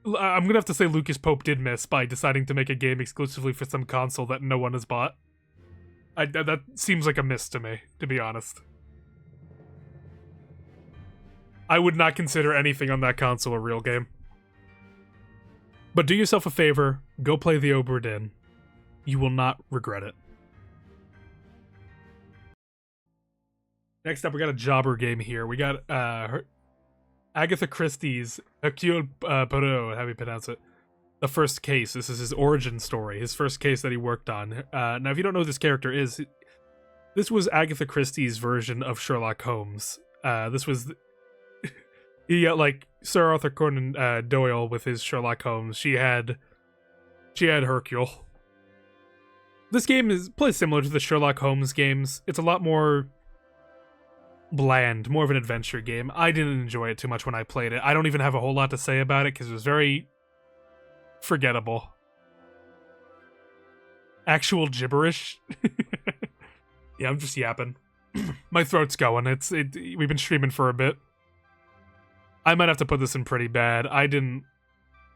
I'm gonna have to say Lucas Pope did miss by deciding to make a game exclusively for some console that no one has bought. That seems like a miss to me, to be honest. I would not consider anything on that console a real game. But do yourself a favor, go play the Obra Dinn. You will not regret it. Next up, we got a jobber game here. We got Agatha Christie's Hercule Poirot, how do you pronounce it? The First Case. This is his origin story, his first case that he worked on. Now, if you don't know who this character is, this was Agatha Christie's version of Sherlock Holmes. This was he got like Sir Arthur Conan Doyle with his Sherlock Holmes. She had Hercule. This game plays similar to the Sherlock Holmes games. It's a lot more bland, more of an adventure game. I didn't enjoy it too much when I played it. I don't even have a whole lot to say about it because it was very forgettable. Actual gibberish. Yeah, I'm just yapping. My throat's going. We've been streaming for a bit. I might have to put this in pretty bad. I didn't...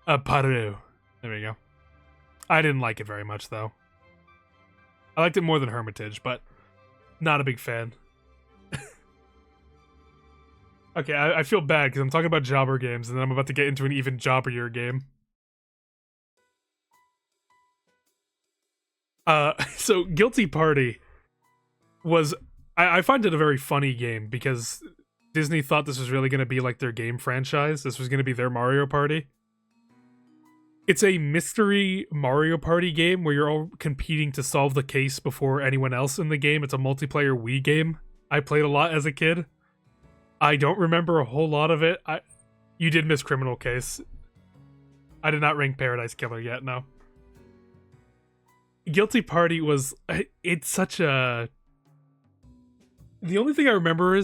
Paru. There we go. I didn't like it very much, though. I liked it more than Hermitage, but not a big fan. Okay, I feel bad because I'm talking about jobber games, and then I'm about to get into an even jobberier game. So Guilty Party was... I find it a very funny game because Disney thought this was really going to be like their game franchise. This was going to be their Mario Party. It's a mystery Mario Party game where you're all competing to solve the case before anyone else in the game. It's a multiplayer Wii game. I played a lot as a kid. I don't remember a whole lot of it. You did miss Criminal Case. I did not rank Paradise Killer yet, no. Guilty Party was... It's such a... The only thing I remember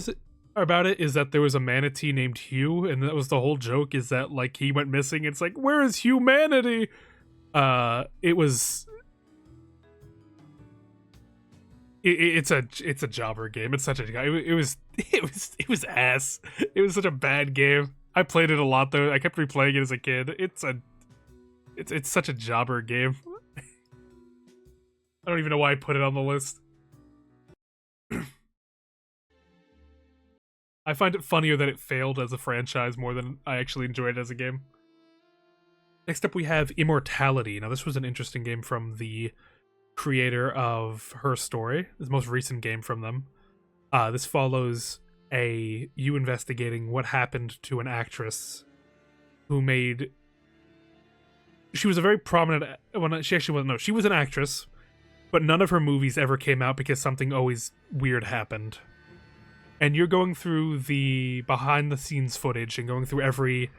about it is that there was a manatee named Hugh, and that was the whole joke, is that, like, he went missing. It's like, where is humanity? It was... It's a jobber game. It's such a... It was ass. It was such a bad game. I played it a lot, though. I kept replaying it as a kid. It's such a jobber game. I don't even know why I put it on the list. I find it funnier that it failed as a franchise more than I actually enjoyed it as a game. Next up, we have Immortality. Now, this was an interesting game from the creator of Her Story, the most recent game from them. This follows you investigating what happened to an actress who made... She was a very prominent... Well, she actually wasn't... No, she was an actress, but none of her movies ever came out because something always weird happened. And you're going through the behind-the-scenes footage and going through every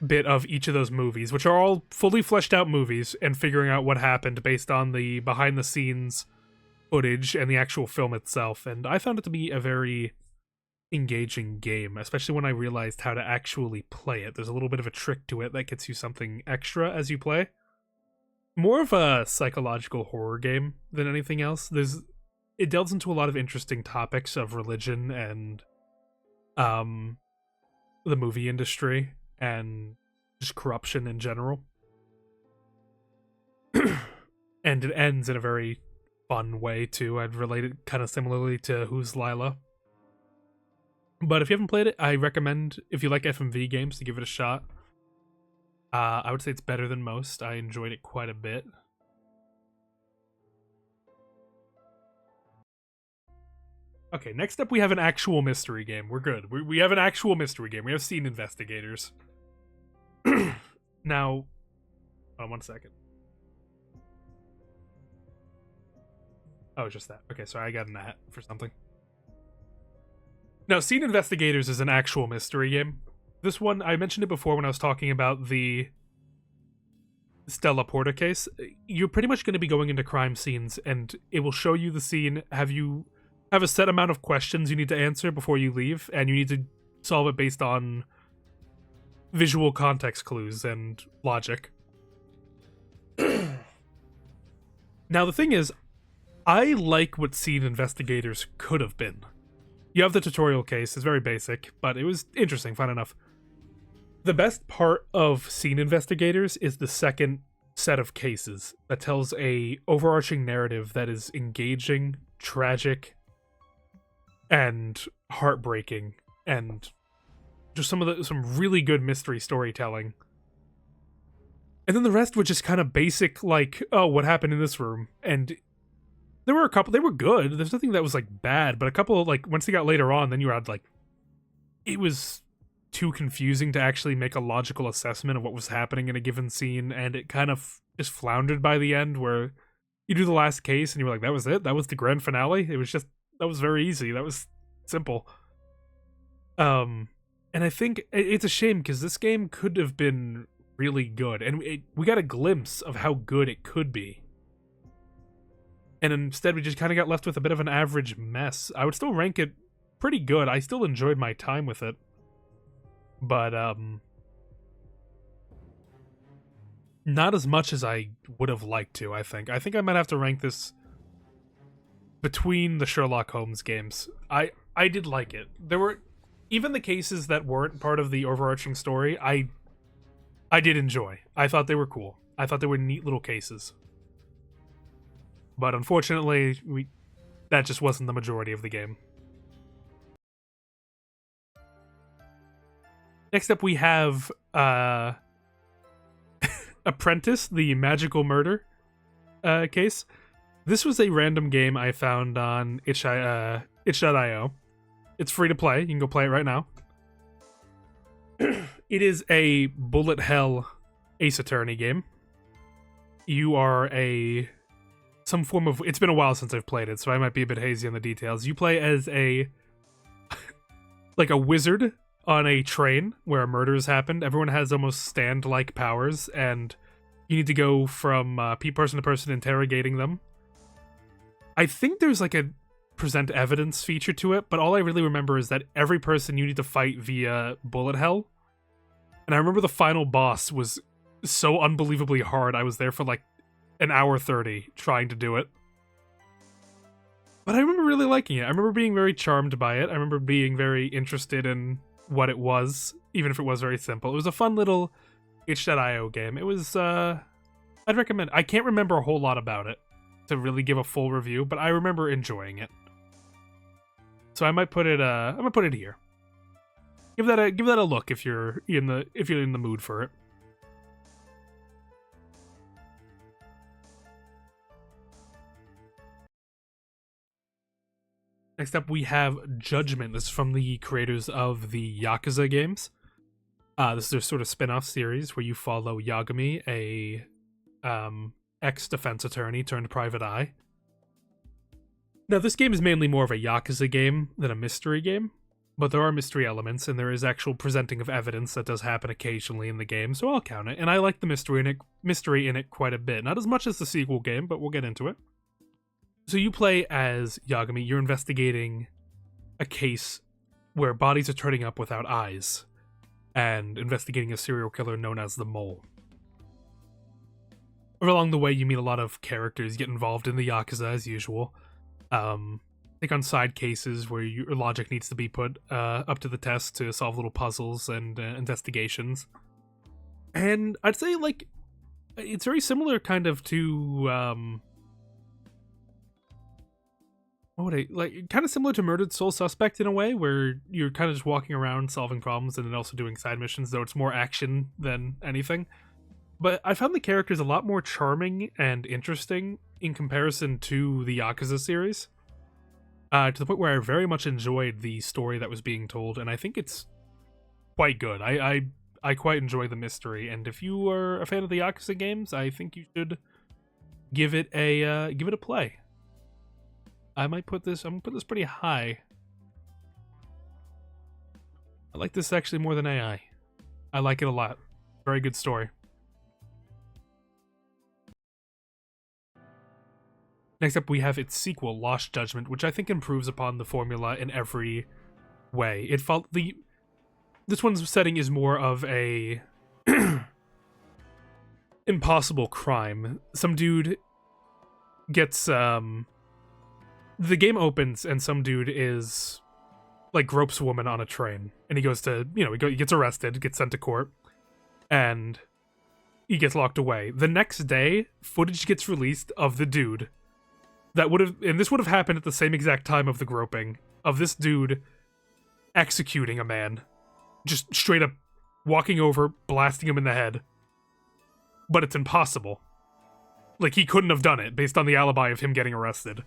bit of each of those movies, which are all fully fleshed out movies, and figuring out what happened based on the behind-the-scenes footage and the actual film itself. And I found it to be a very engaging game, especially when I realized how to actually play it. There's a little bit of a trick to it that gets you something extra as you play. More of a psychological horror game than anything else. It delves into a lot of interesting topics of religion and the movie industry and just corruption in general. And it ends in a very fun way too. I'd relate it kind of similarly to Who's Lila. But if you haven't played it, I recommend, if you like FMV games, to give it a shot. I would say it's better than most. I enjoyed it quite a bit. Okay, next up we have an actual mystery game. We're good. We have an actual mystery game. We have Scene Investigators. Now, hold on 1 second. Oh, just that. Okay, sorry, I got an at for something. Now, Scene Investigators is an actual mystery game. This one, I mentioned it before when I was talking about the Stella Porta case. You're pretty much going to be going into crime scenes, and it will show you the scene, have a set amount of questions you need to answer before you leave, and you need to solve it based on visual context clues and logic. Now, the thing is, I like what Scene Investigators could have been. You have the tutorial case, it's very basic, but it was interesting, fun enough. The best part of Scene Investigators is the second set of cases that tells a overarching narrative that is engaging, tragic, and heartbreaking, and just some really good mystery storytelling. And then the rest were just kind of basic, like, oh, what happened in this room? And there were a couple, they were good. There's nothing that was, like, bad, but a couple of, like, once they got later on, then you had, like, it was too confusing to actually make a logical assessment of what was happening in a given scene, and it kind of just floundered by the end, where you do the last case, and you were like, that was it? That was the grand finale? It was just, that was very easy. That was simple. And I think it's a shame, because this game could have been really good, and we got a glimpse of how good it could be. And instead, we just kind of got left with a bit of an average mess. I would still rank it pretty good. I still enjoyed my time with it. But, not as much as I would have liked to, I think. I think I might have to rank this between the Sherlock Holmes games. I did like it. There were, even the cases that weren't part of the overarching story, I did enjoy. I thought they were cool. I thought they were neat little cases. But unfortunately, that just wasn't the majority of the game. Next up, we have Apprentice, the magical murder case. This was a random game I found on itch.io. It's free to play. You can go play it right now. It is a bullet hell Ace Attorney game. You are some form of... It's been a while since I've played it, so I might be a bit hazy on the details. You play as like a wizard on a train where a murder has happened. Everyone has almost stand-like powers, and you need to go from person to person interrogating them. I think there's like a present evidence feature to it, but all I really remember is that every person you need to fight via bullet hell. And I remember the final boss was so unbelievably hard. I was there for like an hour 30 trying to do it. But I remember really liking it. I remember being very charmed by it. I remember being very interested in what it was, even if it was very simple. It was a fun little itch.io game. It was, I'd recommend. I can't remember a whole lot about it to really give a full review, but I remember enjoying it. So I might put it, I'm gonna put it here. Give that a look if you're in the mood for it. Next up, we have Judgment. This is from the creators of the Yakuza games. This is their sort of spin-off series where you follow Yagami, a ex-defense attorney turned private eye. Now, this game is mainly more of a Yakuza game than a mystery game, but there are mystery elements, and there is actual presenting of evidence that does happen occasionally in the game, so I'll count it. And I like the mystery in it quite a bit. Not as much as the sequel game, but we'll get into it. So you play as Yagami. You're investigating a case where bodies are turning up without eyes, and investigating a serial killer known as the Mole. Along the way, you meet a lot of characters, get involved in the Yakuza as usual. Take on side cases where your logic needs to be put up to the test to solve little puzzles and investigations. And I'd say, like, it's very similar kind of to... what like kind of similar to Murdered Soul Suspect in a way, where you're kind of just walking around solving problems and then also doing side missions, though it's more action than anything. But I found the characters a lot more charming and interesting in comparison to the Yakuza series, to the point where I very much enjoyed the story that was being told, and I think it's quite good. I quite enjoy the mystery, and if you are a fan of the Yakuza games, I think you should give it a play. I'm gonna put this pretty high. I like this actually more than AI. I like it a lot. Very good story. Next up, we have its sequel, Lost Judgment, which I think improves upon the formula in every way. This one's setting is more of a impossible crime. Some dude gets the game opens and some dude is like gropes a woman on a train, and he goes to he gets arrested, gets sent to court, and he gets locked away. The next day, footage gets released of the dude this would have happened at the same exact time of the groping, of this dude executing a man, just straight up walking over, blasting him in the head. But it's impossible. Like, he couldn't have done it based on the alibi of him getting arrested.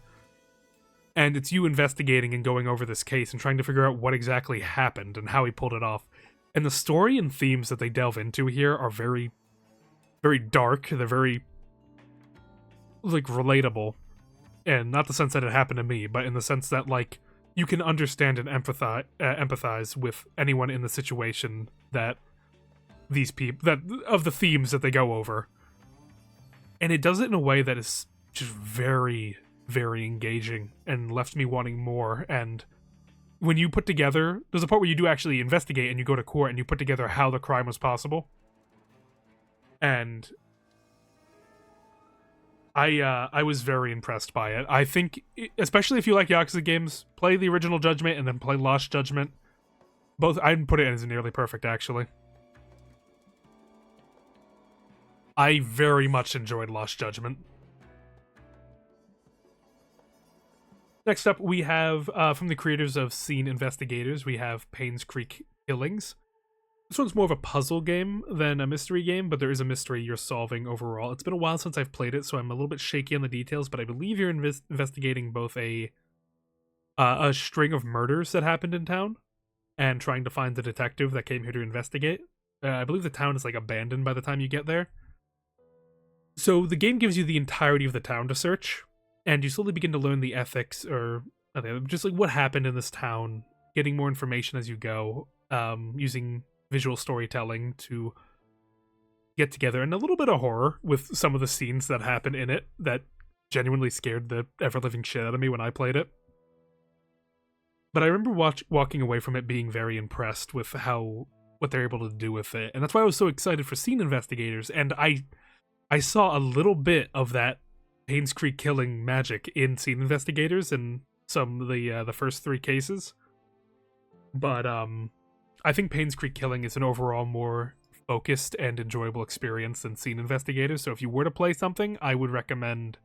And it's you investigating and going over this case and trying to figure out what exactly happened and how he pulled it off. And the story and themes that they delve into here are very, very dark. They're very, like, relatable. And not the sense that it happened to me, but in the sense that, like, you can understand and empathize with anyone in the situation that these people, of the themes that they go over. And it does it in a way that is just very, very engaging and left me wanting more. And when you put together, there's a part where you do actually investigate and you go to court and you put together how the crime was possible. And I was very impressed by it. I think, especially if you like Yakuza games, play the original Judgment and then play Lost Judgment. Both, I'd put it as nearly perfect, actually. I very much enjoyed Lost Judgment. Next up, we have, from the creators of Scene Investigators, we have Payne's Creek Killings. This one's more of a puzzle game than a mystery game, but there is a mystery you're solving overall. It's been a while since I've played it, so I'm a little bit shaky on the details, but I believe you're investigating both a string of murders that happened in town and trying to find the detective that came here to investigate. I believe the town is, like, abandoned by the time you get there. So the game gives you the entirety of the town to search, and you slowly begin to learn the ethics, or just, like, what happened in this town, getting more information as you go, using visual storytelling to get together, and a little bit of horror with some of the scenes that happen in it that genuinely scared the ever-living shit out of me when I played it. But I remember walking away from it being very impressed with what they're able to do with it, and that's why I was so excited for Scene Investigators, and I saw a little bit of that Payne's Creek killing magic in Scene Investigators in some of the first 3 cases. But I think Payne's Creek Killing is an overall more focused and enjoyable experience than Scene Investigators, so if you were to play something, I would recommend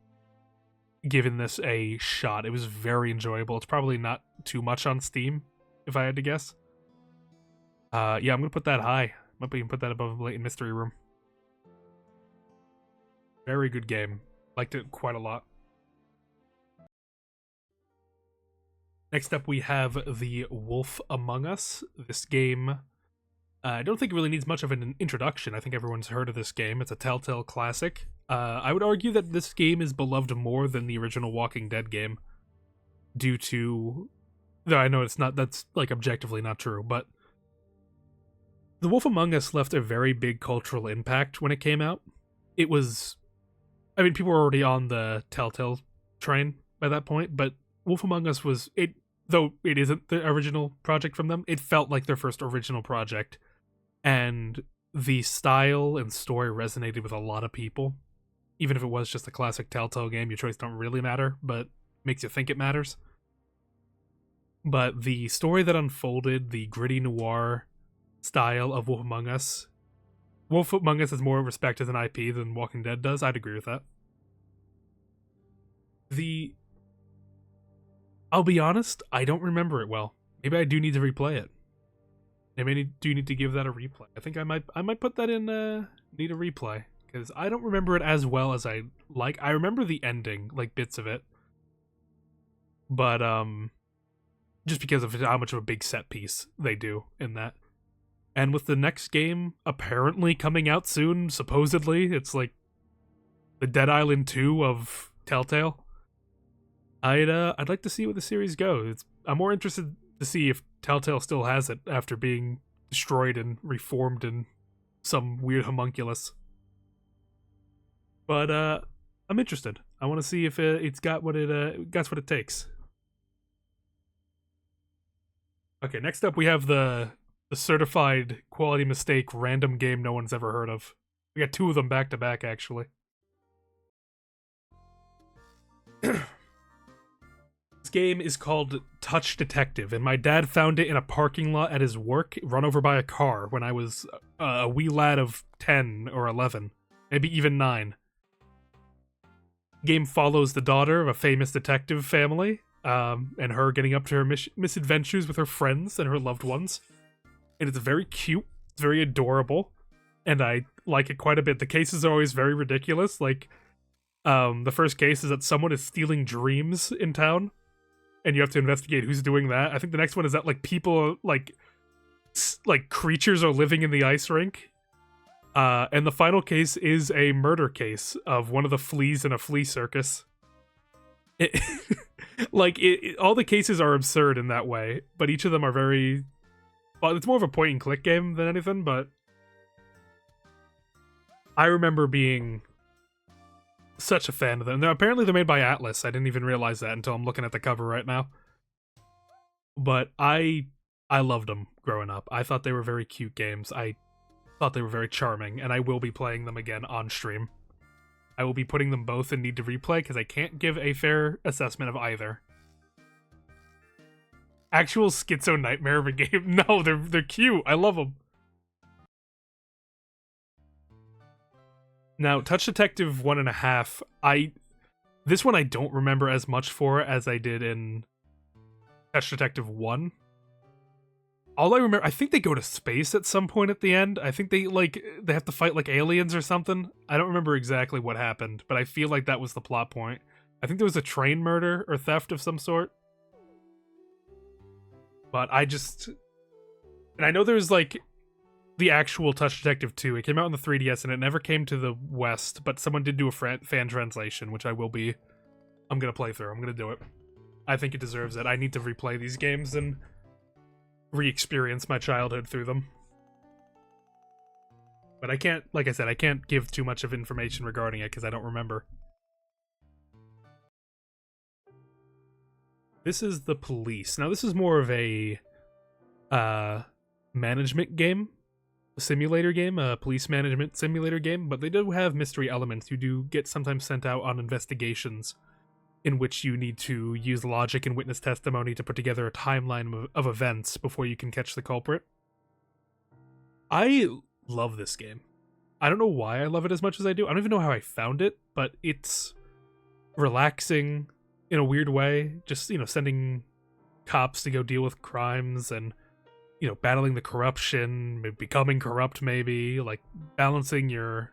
giving this a shot. It was very enjoyable. It's probably not too much on Steam, if I had to guess. Yeah, I'm gonna put that high. Might even put that above Latent Mystery Room. Very good game. Liked it quite a lot. Next up, we have The Wolf Among Us. This game, I don't think it really needs much of an introduction. I think everyone's heard of this game. It's a Telltale classic. I would argue that this game is beloved more than the original Walking Dead game, due to... Though I know that's, like, objectively not true, but The Wolf Among Us left a very big cultural impact when it came out. It was... I mean, people were already on the Telltale train by that point, but Wolf Among Us was... Though it isn't the original project from them, it felt like their first original project. And the style and story resonated with a lot of people. Even if it was just a classic Telltale game, your choice don't really matter, but makes you think it matters. But the story that unfolded, the gritty noir style of Wolf Among Us has more respect as an IP than Walking Dead does. I'd agree with that. I'll be honest, I don't remember it well. Maybe I do need to replay it. Maybe I do need to give that a replay. I think I might put that in need a replay, because I don't remember it as well as I like. I remember the ending, like bits of it, but just because of how much of a big set piece they do in that. And with the next game apparently coming out soon, supposedly, it's like the Dead Island 2 of Telltale. I'd like to see where the series goes. I'm more interested to see if Telltale still has it after being destroyed and reformed in some weird homunculus. But I'm interested. I want to see if it's got what it takes. Okay, next up we have the certified quality mistake random game no one's ever heard of. We got 2 of them back to back, actually. This game is called Touch Detective, and my dad found it in a parking lot at his work, run over by a car when I was a wee lad of 10 or 11, maybe even 9. The game follows the daughter of a famous detective family, and her getting up to her misadventures with her friends and her loved ones. And it's very cute, it's very adorable, and I like it quite a bit. The cases are always very ridiculous. Like, the first case is that someone is stealing dreams in town, and you have to investigate who's doing that. I think the next one is that like people like creatures are living in the ice rink. And the final case is a murder case of one of the fleas in a flea circus. All the cases are absurd in that way, but each of them are very. Well, it's more of a point and click game than anything, but I remember being such a fan of them. Apparently they're made by Atlas. I didn't even realize that until I'm looking at the cover right now. But I loved them growing up. I thought they were very cute games. I thought they were very charming, and I will be playing them again on stream. I will be putting them both in Need to Replay because I can't give a fair assessment of either. Actual schizo nightmare of a game. No, they're cute. I love them. Now, Touch Detective 1.5, this one I don't remember as much for as I did in Touch Detective 1. All I remember, I think they go to space at some point at the end. I think they have to fight like aliens or something. I don't remember exactly what happened, but I feel like that was the plot point. I think there was a train murder or theft of some sort. But and I know there's like the actual Touch Detective 2. It came out on the 3DS and it never came to the West, but someone did do a fan translation, which I'm gonna play through. I'm gonna do it. I think it deserves it. I need to replay these games and re-experience my childhood through them. But I can't, like I said, I can't give too much of information regarding it because I don't remember. This is The Police. Now this is more of a management game. A simulator game, a police management simulator game, but they do have mystery elements. You do get sometimes sent out on investigations in which you need to use logic and witness testimony to put together a timeline of events before you can catch the culprit. I love this game. I don't know why I love it as much as I do. I don't even know how I found it, but it's relaxing in a weird way. Just, sending cops to go deal with crimes and battling the corruption, becoming corrupt maybe, like balancing your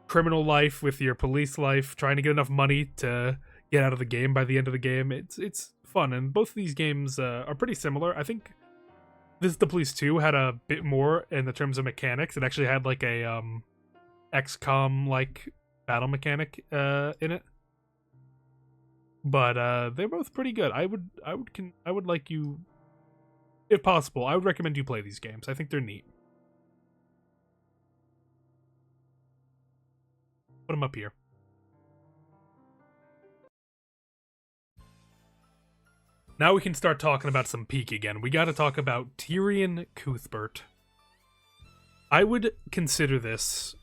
criminal life with your police life, trying to get enough money to get out of the game by the end of the game. It's fun, and both of these games are pretty similar. I think The Police 2 had a bit more in the terms of mechanics. It actually had like a XCOM-like battle mechanic in it. But they're both pretty good. I would like you, if possible, I would recommend you play these games. I think they're neat. Put them up here. Now we can start talking about some Peak again. We gotta talk about Tyrion Cuthbert. I would consider this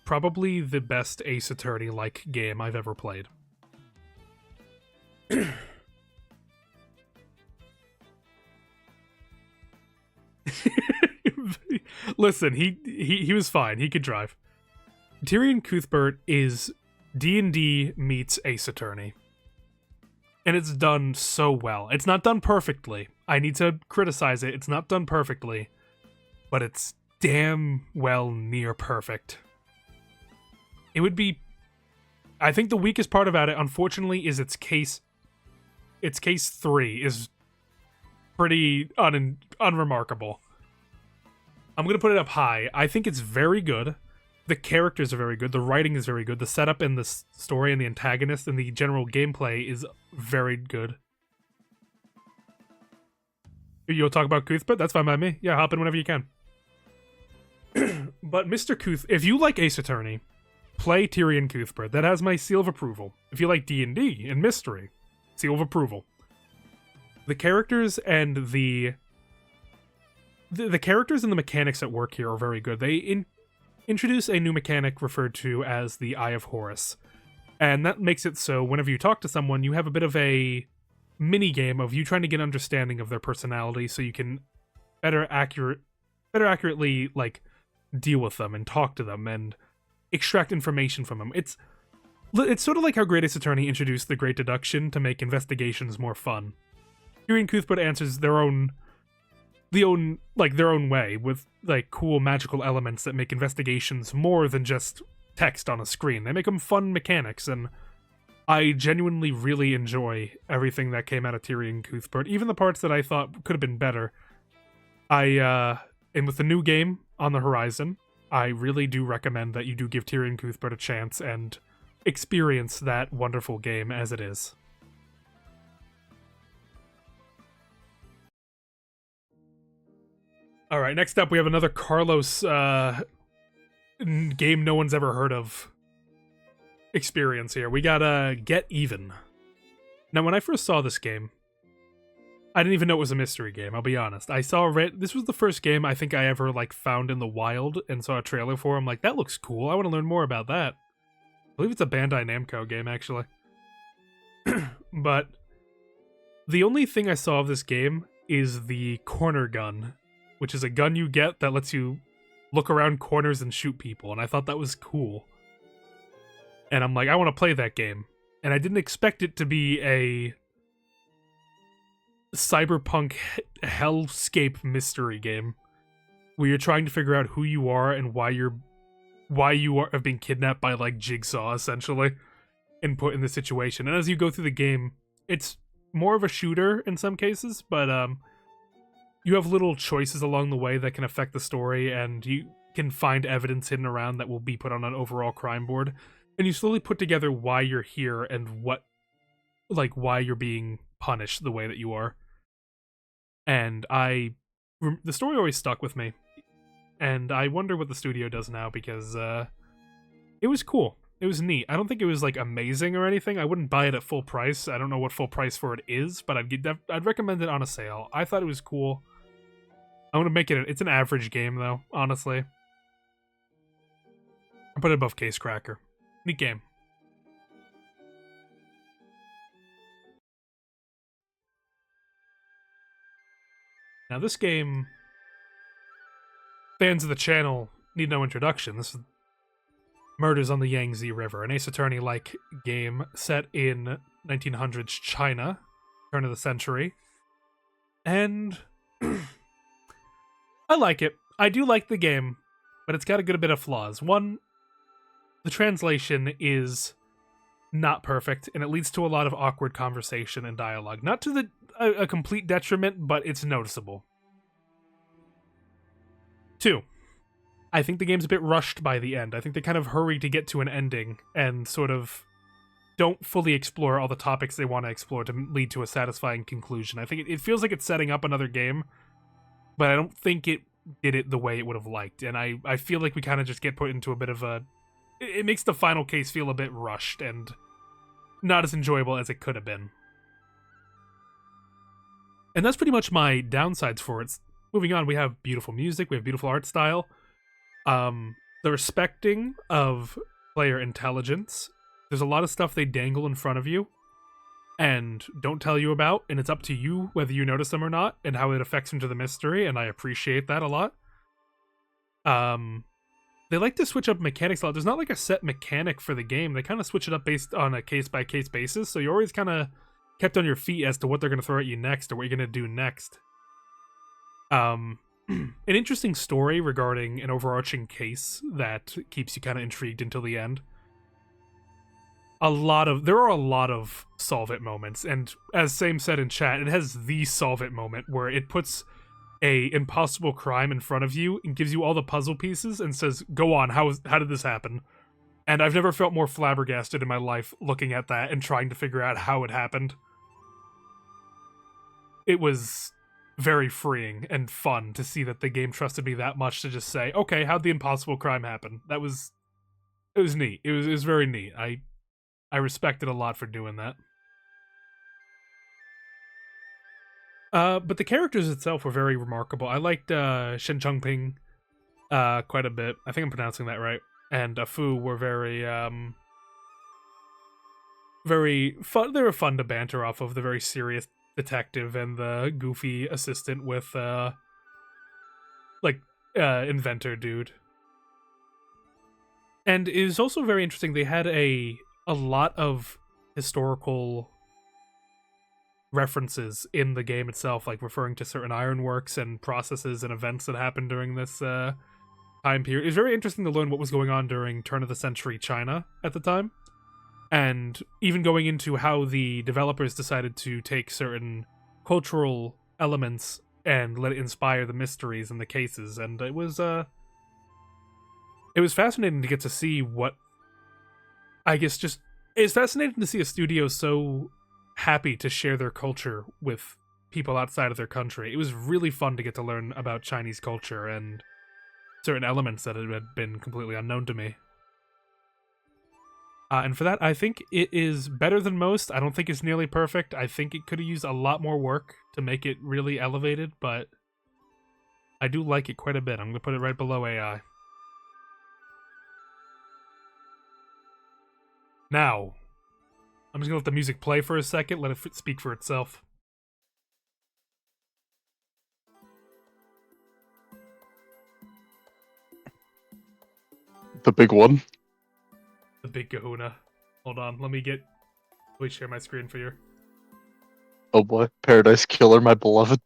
probably the best Ace Attorney-like game I've ever played. Listen, he was fine. He could drive. Tyrion Cuthbert is D&D meets Ace Attorney. And it's done so well. It's not done perfectly. I need to criticize it. It's not done perfectly. But it's damn well near perfect. It would be... I think the weakest part about it, unfortunately, is its case 3 is pretty unremarkable. I'm going to put it up high. I think it's very good. The characters are very good. The writing is very good. The setup and the story and the antagonist and the general gameplay is very good. You'll talk about Cuthbert? That's fine by me. Yeah, hop in whenever you can. But Mr. Cuth, if you like Ace Attorney, play Tyrion Cuthbert. That has my seal of approval. If you like D&D and mystery, seal of approval. The characters and the characters and the mechanics at work here are very good. They introduce a new mechanic referred to as the Eye of Horus. And that makes it so whenever you talk to someone, you have a bit of a mini game of you trying to get understanding of their personality so you can better accurately like deal with them and talk to them and extract information from them. It's sort of like how Great Ace Attorney introduced the Great Deduction to make investigations more fun. Tyrion Cuthbert answers their own way with like cool magical elements that make investigations more than just text on a screen. They make them fun mechanics, and I genuinely really enjoy everything that came out of Tyrion Cuthbert, even the parts that I thought could have been better. And with the new game on the horizon, I really do recommend that you do give Tyrion Cuthbert a chance and experience that wonderful game as it is. All right, next up we have another Carlos game no one's ever heard of experience here. We got Get Even. Now, when I first saw this game, I didn't even know it was a mystery game, I'll be honest. This was the first game I think I ever like found in the wild and saw a trailer for. I'm like, that looks cool. I want to learn more about that. I believe it's a Bandai Namco game, actually. But the only thing I saw of this game is the corner gun, which is a gun you get that lets you look around corners and shoot people, and I thought that was cool. And I'm like, I want to play that game. And I didn't expect it to be a cyberpunk hellscape mystery game where you're trying to figure out who you are and why you have been kidnapped by like Jigsaw, essentially, and put in this situation. And as you go through the game, it's more of a shooter in some cases, but you have little choices along the way that can affect the story, and you can find evidence hidden around that will be put on an overall crime board. And you slowly put together why you're here and why you're being punished the way that you are. And the story always stuck with me. And I wonder what the studio does now, because it was cool. It was neat. I don't think it was like amazing or anything. I wouldn't buy it at full price. I don't know what full price for it is, but I'd recommend it on a sale. I thought it was cool. I want to make it's an average game though, honestly. I put it above Case Cracker. Neat game. Now this game, fans of the channel need no introduction. This is Murders on the Yangtze River, an Ace Attorney-like game set in 1900s China, turn of the century. And I like it. I do like the game, but it's got a good bit of flaws. One, the translation is not perfect, and it leads to a lot of awkward conversation and dialogue. Not to a complete detriment, but it's noticeable. 2, I think the game's a bit rushed by the end. I think they kind of hurry to get to an ending and sort of don't fully explore all the topics they want to explore to lead to a satisfying conclusion. I think it feels like it's setting up another game, but I don't think it did it the way it would have liked. And I feel like we kind of just get put into a bit of a... It makes the final case feel a bit rushed and not as enjoyable as it could have been. And that's pretty much my downsides for it. Moving on, we have beautiful music, we have beautiful art style. The respecting of player intelligence. There's a lot of stuff they dangle in front of you and don't tell you about, and it's up to you whether you notice them or not and how it affects into the mystery, and I appreciate that a lot. They like to switch up mechanics a lot. There's not like a set mechanic for the game. They kind of switch it up based on a case-by-case basis, so you're always kind of kept on your feet as to what they're going to throw at you next or what you're going to do next. An interesting story regarding an overarching case that keeps you kind of intrigued until the end. There are a lot of solve it moments, and as Same said in chat, it has the solve it moment where it puts a impossible crime in front of you and gives you all the puzzle pieces and says, go on, how did this happen? And I've never felt more flabbergasted in my life looking at that and trying to figure out how it happened. It was very freeing and fun to see that the game trusted me that much to just say, okay, how'd the impossible crime happen? It was neat. It was very neat. I respect it a lot for doing that. But the characters itself were very remarkable. I liked Shen Chongping quite a bit. I think I'm pronouncing that right. And Fu were very fun. They were fun to banter off of. The very serious detective and the goofy assistant with inventor dude. And it was also very interesting. They had a lot of historical references in the game itself, like referring to certain ironworks and processes and events that happened during this time period. It was very interesting to learn what was going on during turn of the century China at the time, and even going into how the developers decided to take certain cultural elements and let it inspire the mysteries and the cases. And it was fascinating to get to see what, I guess, just it's fascinating to see a studio so happy to share their culture with people outside of their country. It was really fun to get to learn about Chinese culture and certain elements that had been completely unknown to me. And for that, I think it is better than most. I don't think it's nearly perfect. I think it could have used a lot more work to make it really elevated, but I do like it quite a bit. I'm going to put it right below AI. Now, I'm just going to let the music play for a second, let it speak for itself. The big one. The big kahuna. Hold on, let me share my screen for you. Oh boy, Paradise Killer, my beloved.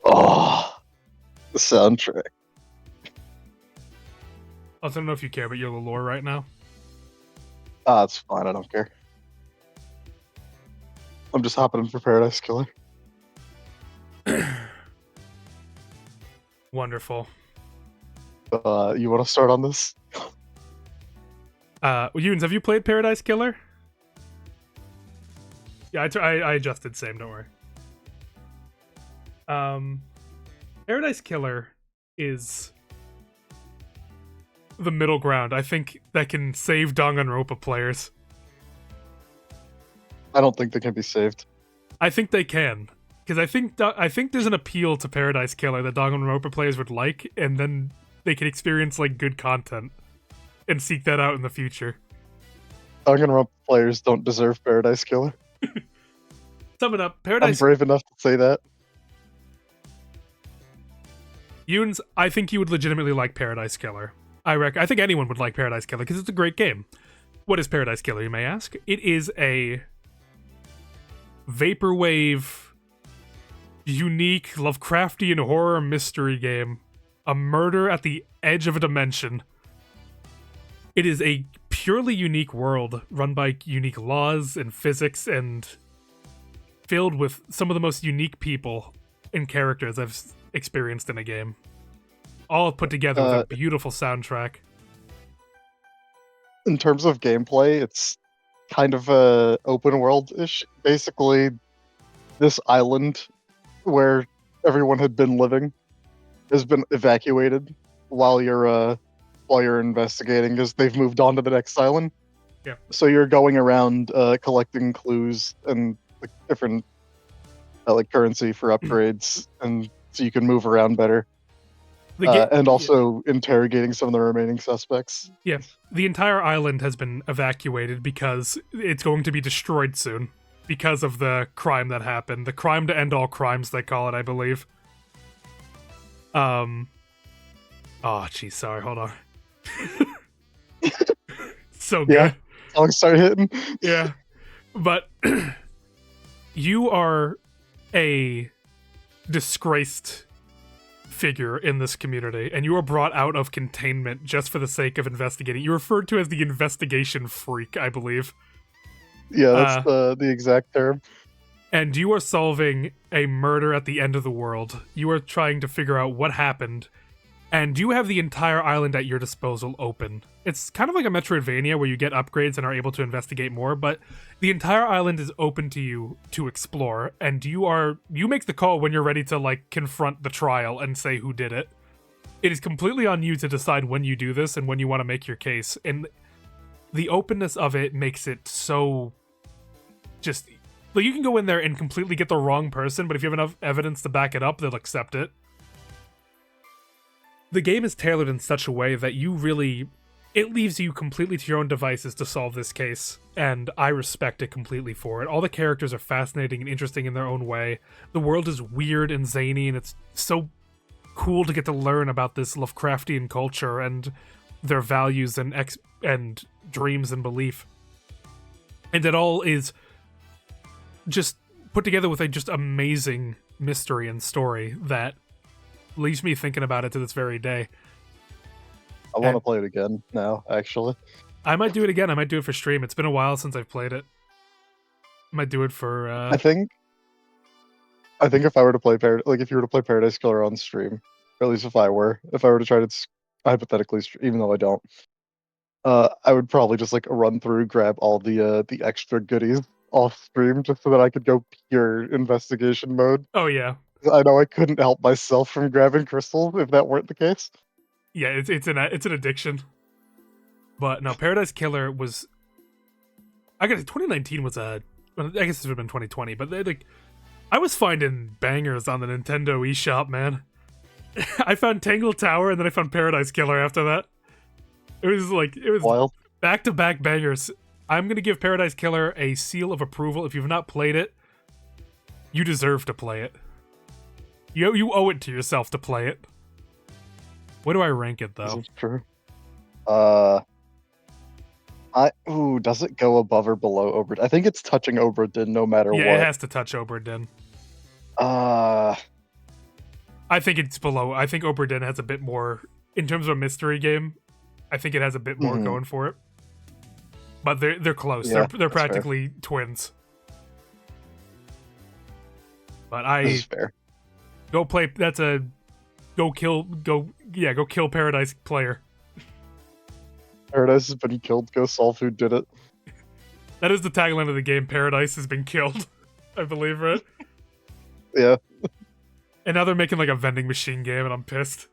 Oh, the soundtrack. I don't know if you care, but you're the lore right now. Ah, it's fine, I don't care. I'm just hopping in for Paradise Killer. Wonderful. You want to start on this? Yunes, have you played Paradise Killer? Yeah, I adjusted same, don't worry. Paradise Killer is the middle ground, I think, that can save Danganronpa players. I don't think they can be saved. I think they can. Because I think there's an appeal to Paradise Killer that Danganronpa players would like, and then they can experience like good content and seek that out in the future. Danganronpa players don't deserve Paradise Killer. Sum it up, Paradise. I'm brave enough to say that. Yunes, I think you would legitimately like Paradise Killer. I think anyone would like Paradise Killer because it's a great game. What is Paradise Killer, you may ask? It is a vaporwave, unique Lovecraftian horror mystery game. A murder at the edge of a dimension. It is a purely unique world run by unique laws and physics and filled with some of the most unique people and characters I've experienced in a game. All put together with a beautiful soundtrack. In terms of gameplay, it's kind of a open world-ish. Basically, this island where everyone had been living has been evacuated while you're investigating, because they've moved on to the next island. Yeah. So you're going around collecting clues and like, different currency for upgrades, and so you can move around better. And also interrogating some of the remaining suspects. Yeah, the entire island has been evacuated because it's going to be destroyed soon because of the crime that happened. The crime to end all crimes, they call it, I believe. Oh, geez, sorry, hold on. So Yeah. good. I'll start hitting. Yeah. But you are a disgraced figure in this community, and you are brought out of containment just for the sake of investigating. You're referred to as the investigation freak, I believe. Yeah, that's the exact term. And you are solving a murder at the end of the world. You are trying to figure out what happened, and you have the entire island at your disposal open. It's kind of like a Metroidvania where you get upgrades and are able to investigate more, but the entire island is open to you to explore, and you make the call when you're ready to like confront the trial and say who did it. It is completely on you to decide when you do this and when you want to make your case, and the openness of it makes it so just like you can go in there and completely get the wrong person, but if you have enough evidence to back it up, they'll accept it. The game is tailored in such a way that it leaves you completely to your own devices to solve this case, and I respect it completely for it. All the characters are fascinating and interesting in their own way. The world is weird and zany, and it's so cool to get to learn about this Lovecraftian culture and their values and dreams and belief. And it all is just put together with a just amazing mystery and story that leaves me thinking about it to this very day. I want to play it again now, actually. I might do it again. I might do it for stream. It's been a while since I've played it. I might do it for I think if I were to play if you were to play Paradise Killer on stream, or at least if I were to try to hypothetically, even though I don't, I would probably just like run through, grab all the extra goodies off stream just so that I could go pure investigation mode. Oh yeah. I know I couldn't help myself from grabbing crystals if that weren't the case. Yeah, it's an addiction. But no, Paradise Killer was. I guess 2019 was I guess it would have been 2020, but I was finding bangers on the Nintendo eShop, man. I found Tangle Tower and then I found Paradise Killer after that. It was Wild. Back-to-back bangers. I'm gonna give Paradise Killer a seal of approval. If you've not played it, you deserve to play it. You owe it to yourself to play it. Where do I rank it though? This is true. Does it go above or below Obra? I think it's touching Obra Dinn no matter what. Yeah, it has to touch Obra Dinn. I think it's below. I think Obra Dinn has a bit more in terms of a mystery game. I think it has a bit more going for it. But they're close. Yeah, they're practically twins. But This is fair. go play. Go kill Paradise player. Paradise has been killed. Go solve who did it. That is the tagline of the game. Paradise has been killed. I believe, right? Yeah. And now they're making like a vending machine game, and I'm pissed.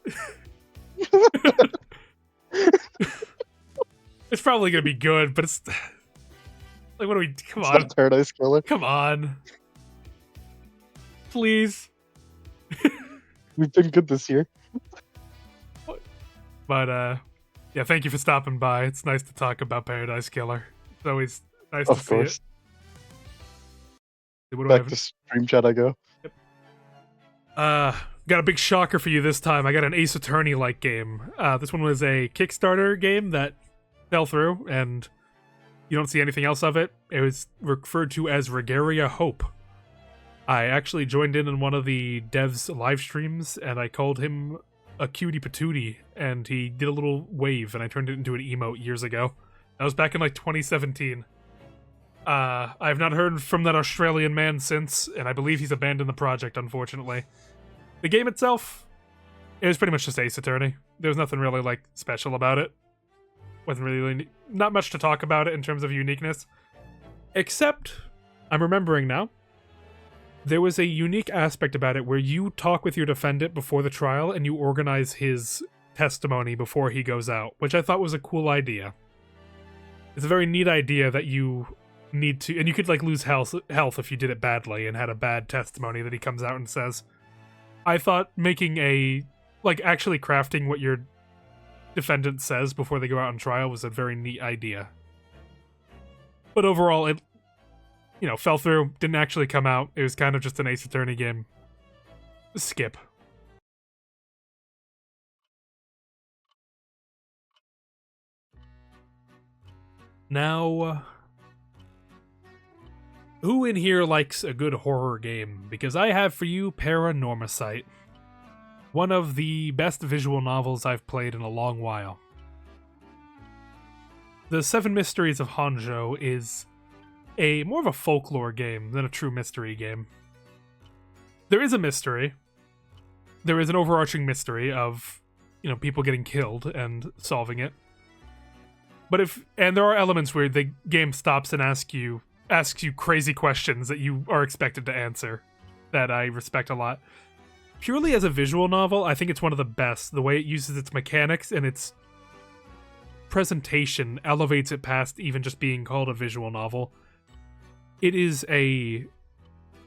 It's probably gonna be good, but it's like, what do we? Come on, Paradise Killer. Come on, please. We've been good this year. But yeah, thank you for stopping by. It's nice to talk about Paradise Killer. It's always nice Of to course. see it. What do I Back have? to stream chat I go. Got a big shocker for you this time. I got an Ace Attorney-like game. This one was a Kickstarter game that fell through, and you don't see anything else of it. It was referred to as Regaria Hope. I actually joined in on one of the devs' live streams, and I called him a cutie patootie, and he did a little wave, and I turned it into an emote years ago. That was back in like 2017. I have not heard from that Australian man since, and I believe he's abandoned the project, unfortunately. The game itself, it was pretty much just Ace Attorney. There was nothing really like special about it. Wasn't really not much to talk about it in terms of uniqueness. Except, I'm remembering now, there was a unique aspect about it where you talk with your defendant before the trial and you organize his testimony before he goes out, which I thought was a cool idea. It's a very neat idea that you need to, and you could like lose health if you did it badly and had a bad testimony that he comes out and says. I thought making actually crafting what your defendant says before they go out on trial was a very neat idea. But overall, it, fell through, didn't actually come out. It was kind of just an Ace Attorney game. Skip. Now, who in here likes a good horror game? Because I have for you Paranormasight, one of the best visual novels I've played in a long while. The Seven Mysteries of Honjo is more of a folklore game than a true mystery game. There is a mystery. There is an overarching mystery of, people getting killed and solving it. But there are elements where the game stops and asks you crazy questions that you are expected to answer that I respect a lot. Purely as a visual novel, I think it's one of the best. The way it uses its mechanics and its presentation elevates it past even just being called a visual novel. It is a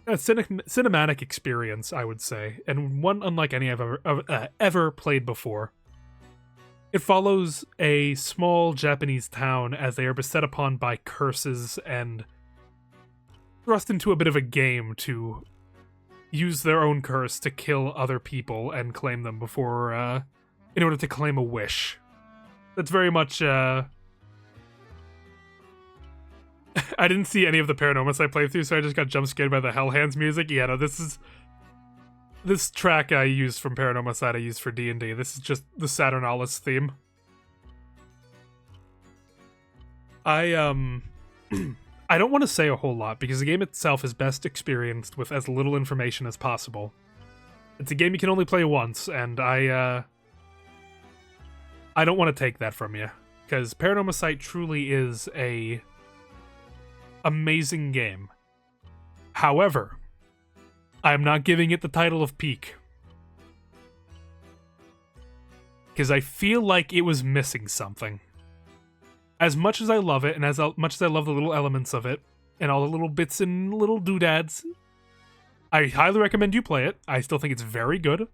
cinematic experience, I would say, and one unlike any I've ever played before. It follows a small Japanese town as they are beset upon by curses and thrust into a bit of a game to use their own curse to kill other people and claim them before, in order to claim a wish. That's very much, I didn't see any of the Paranormasight playthrough, so I just got jump scared by the Hell Hands music. Yeah, no, this track I used from Paranormasight I used for D&D. This is just the Saturnalis theme. I don't want to say a whole lot, because the game itself is best experienced with as little information as possible. It's a game you can only play once, and I don't want to take that from you, because Paranormasight truly is a amazing game. However, I am not giving it the title of peak, because I feel like it was missing something. As much as I love it, and as much as I love the little elements of it, and all the little bits and little doodads, I highly recommend you play it. I still think it's very good.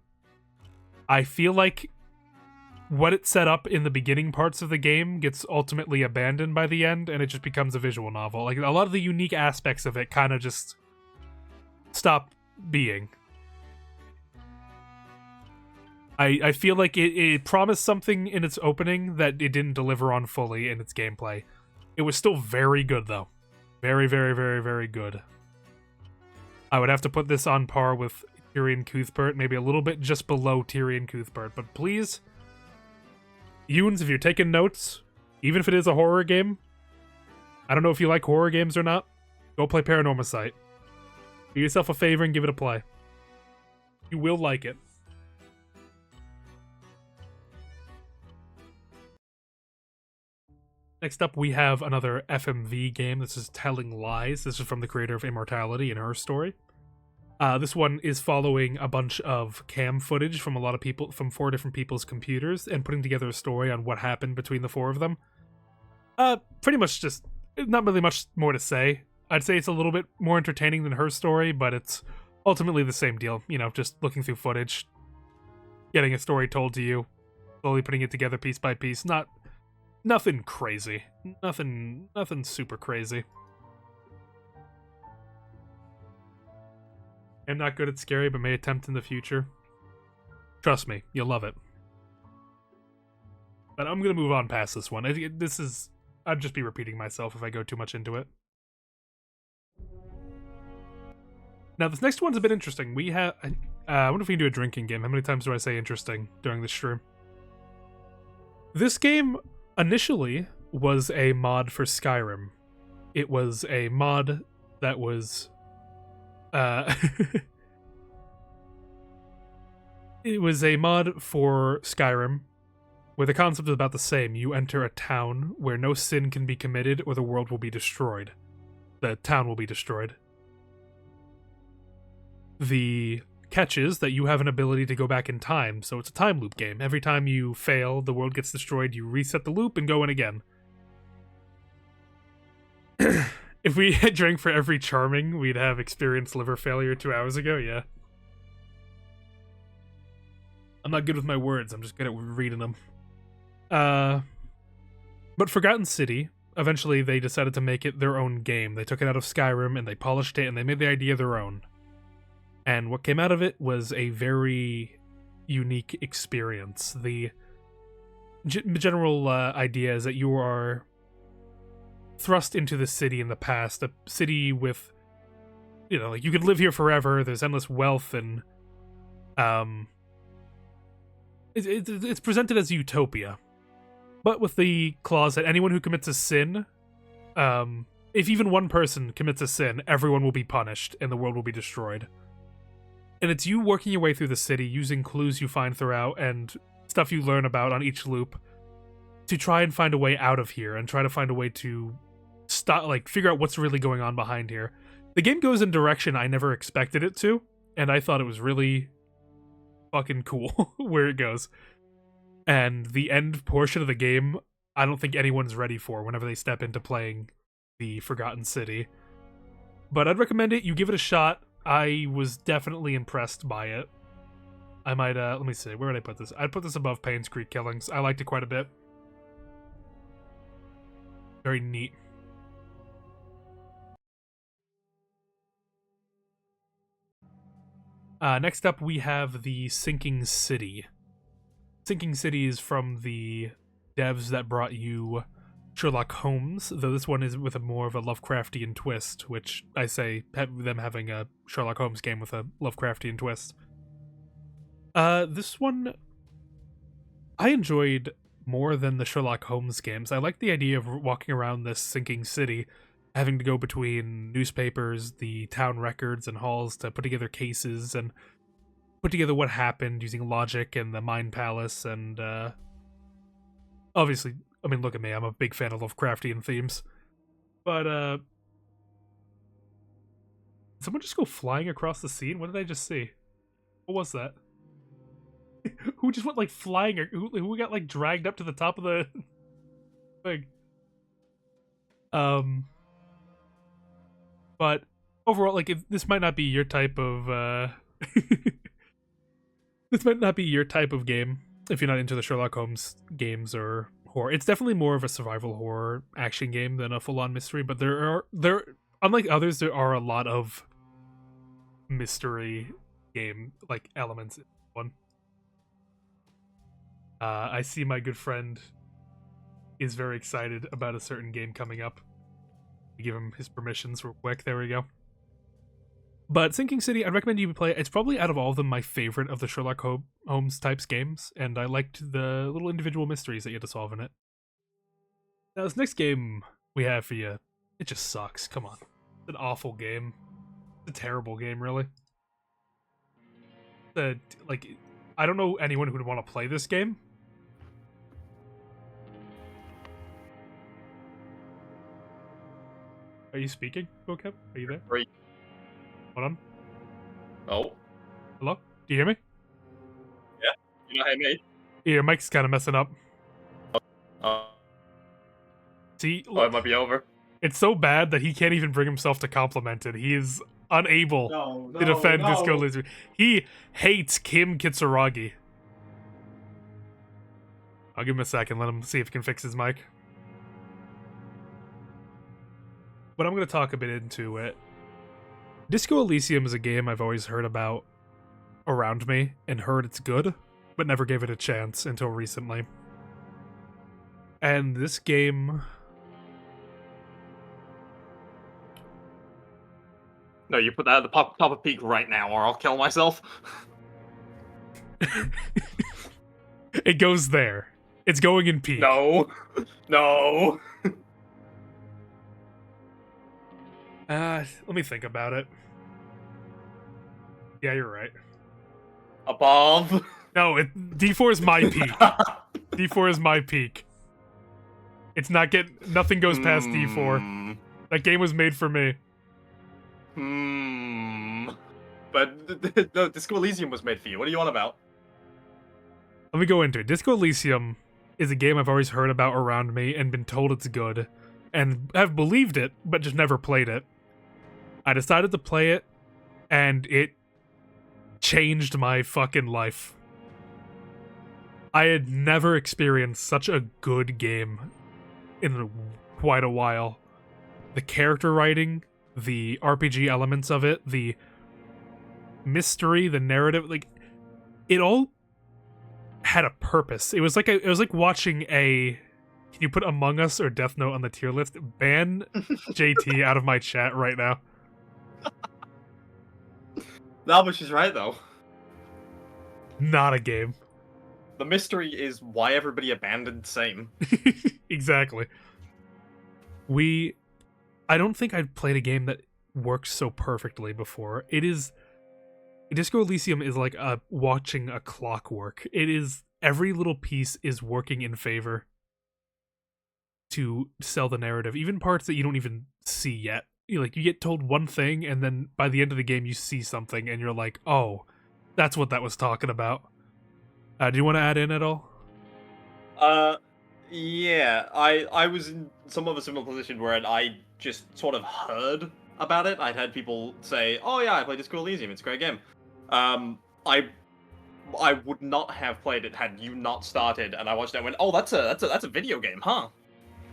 I feel like what it set up in the beginning parts of the game gets ultimately abandoned by the end, and it just becomes a visual novel. Like, a lot of the unique aspects of it kind of just stop being. I feel like it promised something in its opening that it didn't deliver on fully in its gameplay. It was still very good, though. Very, very, very, very good. I would have to put this on par with Tyrian Cuthbert, maybe a little bit just below Tyrian Cuthbert, but please, Yuns, if you're taking notes, even if it is a horror game, I don't know if you like horror games or not, go play Paranormasight. Do yourself a favor and give it a play. You will like it. Next up, we have another FMV game. This is Telling Lies. This is from the creator of Immortality and Her Story. This one is following a bunch of cam footage from a lot of people, from 4 different people's computers, and putting together a story on what happened between the 4 of them. Pretty much just, not really much more to say. I'd say it's a little bit more entertaining than Her Story, but it's ultimately the same deal. Just looking through footage, getting a story told to you, slowly putting it together piece by piece. Nothing crazy. Nothing super crazy. I'm not good at scary, but may attempt in the future. Trust me, you'll love it. But I'm gonna move on past this one. I'd just be repeating myself if I go too much into it. Now, this next one's a bit interesting. We have... I wonder if we can do a drinking game. How many times do I say interesting during this stream? This game initially was a mod for Skyrim. It was a mod that was... it was a mod for Skyrim where the concept is about the same. You enter a town where no sin can be committed or the world will be destroyed. The town will be destroyed. The catch is that you have an ability to go back in time, so it's a time loop game. Every time you fail, the world gets destroyed, you reset the loop and go in again. If we drank for every charming, we'd have experienced liver failure 2 hours ago, yeah. I'm not good with my words, I'm just good at reading them. But Forgotten City, eventually they decided to make it their own game. They took it out of Skyrim and they polished it and they made the idea their own. And what came out of it was a very unique experience. The general idea is that you are thrust into the city in the past, a city with, like you could live here forever. There's endless wealth, and it's presented as utopia, but with the clause that anyone who commits a sin, if even one person commits a sin, everyone will be punished and the world will be destroyed. And it's you working your way through the city using clues you find throughout and stuff you learn about on each loop to try and find a way out of here and try to find a way to figure out what's really going on behind here. The game goes in a direction I never expected it to, and I thought it was really fucking cool where it goes. And the end portion of the game, I don't think anyone's ready for whenever they step into playing the Forgotten City. But I'd recommend it. You give it a shot. I was definitely impressed by it. I might, let me see, where would I put this? I'd put this above Payne's Creek Killings. I liked it quite a bit. Very neat. Next up, we have the Sinking City. Sinking City is from the devs that brought you Sherlock Holmes, though this one is with a more of a Lovecraftian twist, which I say them having a Sherlock Holmes game with a Lovecraftian twist. This one I enjoyed more than the Sherlock Holmes games. I like the idea of walking around this sinking city, having to go between newspapers, the town records, and halls to put together cases and put together what happened using logic and the Mind Palace. And obviously, I mean, look at me, I'm a big fan of Lovecraftian themes. But did someone just go flying across the scene? What did I just see? What was that? Who just went like flying, or who got like dragged up to the top of the thing? But overall, like, this might not be your type of this might not be your type of game if you're not into the Sherlock Holmes games or horror. It's definitely more of a survival horror action game than a full-on mystery, but there unlike others, there are a lot of mystery game like elements in one. I see my good friend is very excited about a certain game coming up. Give him his permissions real quick. There we go. But Sinking City, I'd recommend you play it. It's probably out of all of them my favorite of the Sherlock Holmes types games, and I liked the little individual mysteries that you had to solve in it. Now, this next game we have for you, it just sucks. Come on. It's an awful game. It's a terrible game, really. I don't know anyone who would want to play this game. Are you speaking, Vocab? Are you there? Right. Hold on. Oh. Hello? Do you hear me? Yeah. You not hear me? Yeah, your mic's kind of messing up. See? Oh, it might be over. It's so bad that he can't even bring himself to compliment it. He is unable to defend Disco Lizard. He hates Kim Kitsuragi. I'll give him a second. Let him see if he can fix his mic. But I'm going to talk a bit into it. Disco Elysium is a game I've always heard about around me and heard it's good, but never gave it a chance until recently. And this game... No, you put that at the top of peak right now, or I'll kill myself. It goes there. It's going in peak. No. No. Let me think about it. Yeah, you're right. Above? No, D4 is my peak. D4 is my peak. It's not nothing goes past D4. That game was made for me. But no, Disco Elysium was made for you. What are you on about? Let me go into it. Disco Elysium is a game I've always heard about around me and been told it's good, and have believed it, but just never played it. I decided to play it, and it changed my fucking life. I had never experienced such a good game in quite a while. The character writing, the RPG elements of it, the mystery, the narrative, like, it all had a purpose. It was like watching a Can you put Among Us or Death Note on the tier list? Ban JT out of my chat right now. No, but she's right though. Not a game. The mystery is why everybody abandoned Same. Exactly. I don't think I've played a game that works so perfectly before. Disco Elysium is like watching a clockwork. It is, every little piece is working in favor to sell the narrative, even parts that you don't even see yet. You get told one thing, and then by the end of the game you see something, and you're like, oh, that's what that was talking about. Do you want to add in at all? Yeah, I was in some of a similar position where I just sort of heard about it. I'd heard people say, "Oh yeah, I played Disco Elysium. It's a great game." I would not have played it had you not started, and I watched it and went, "Oh, that's a video game, huh?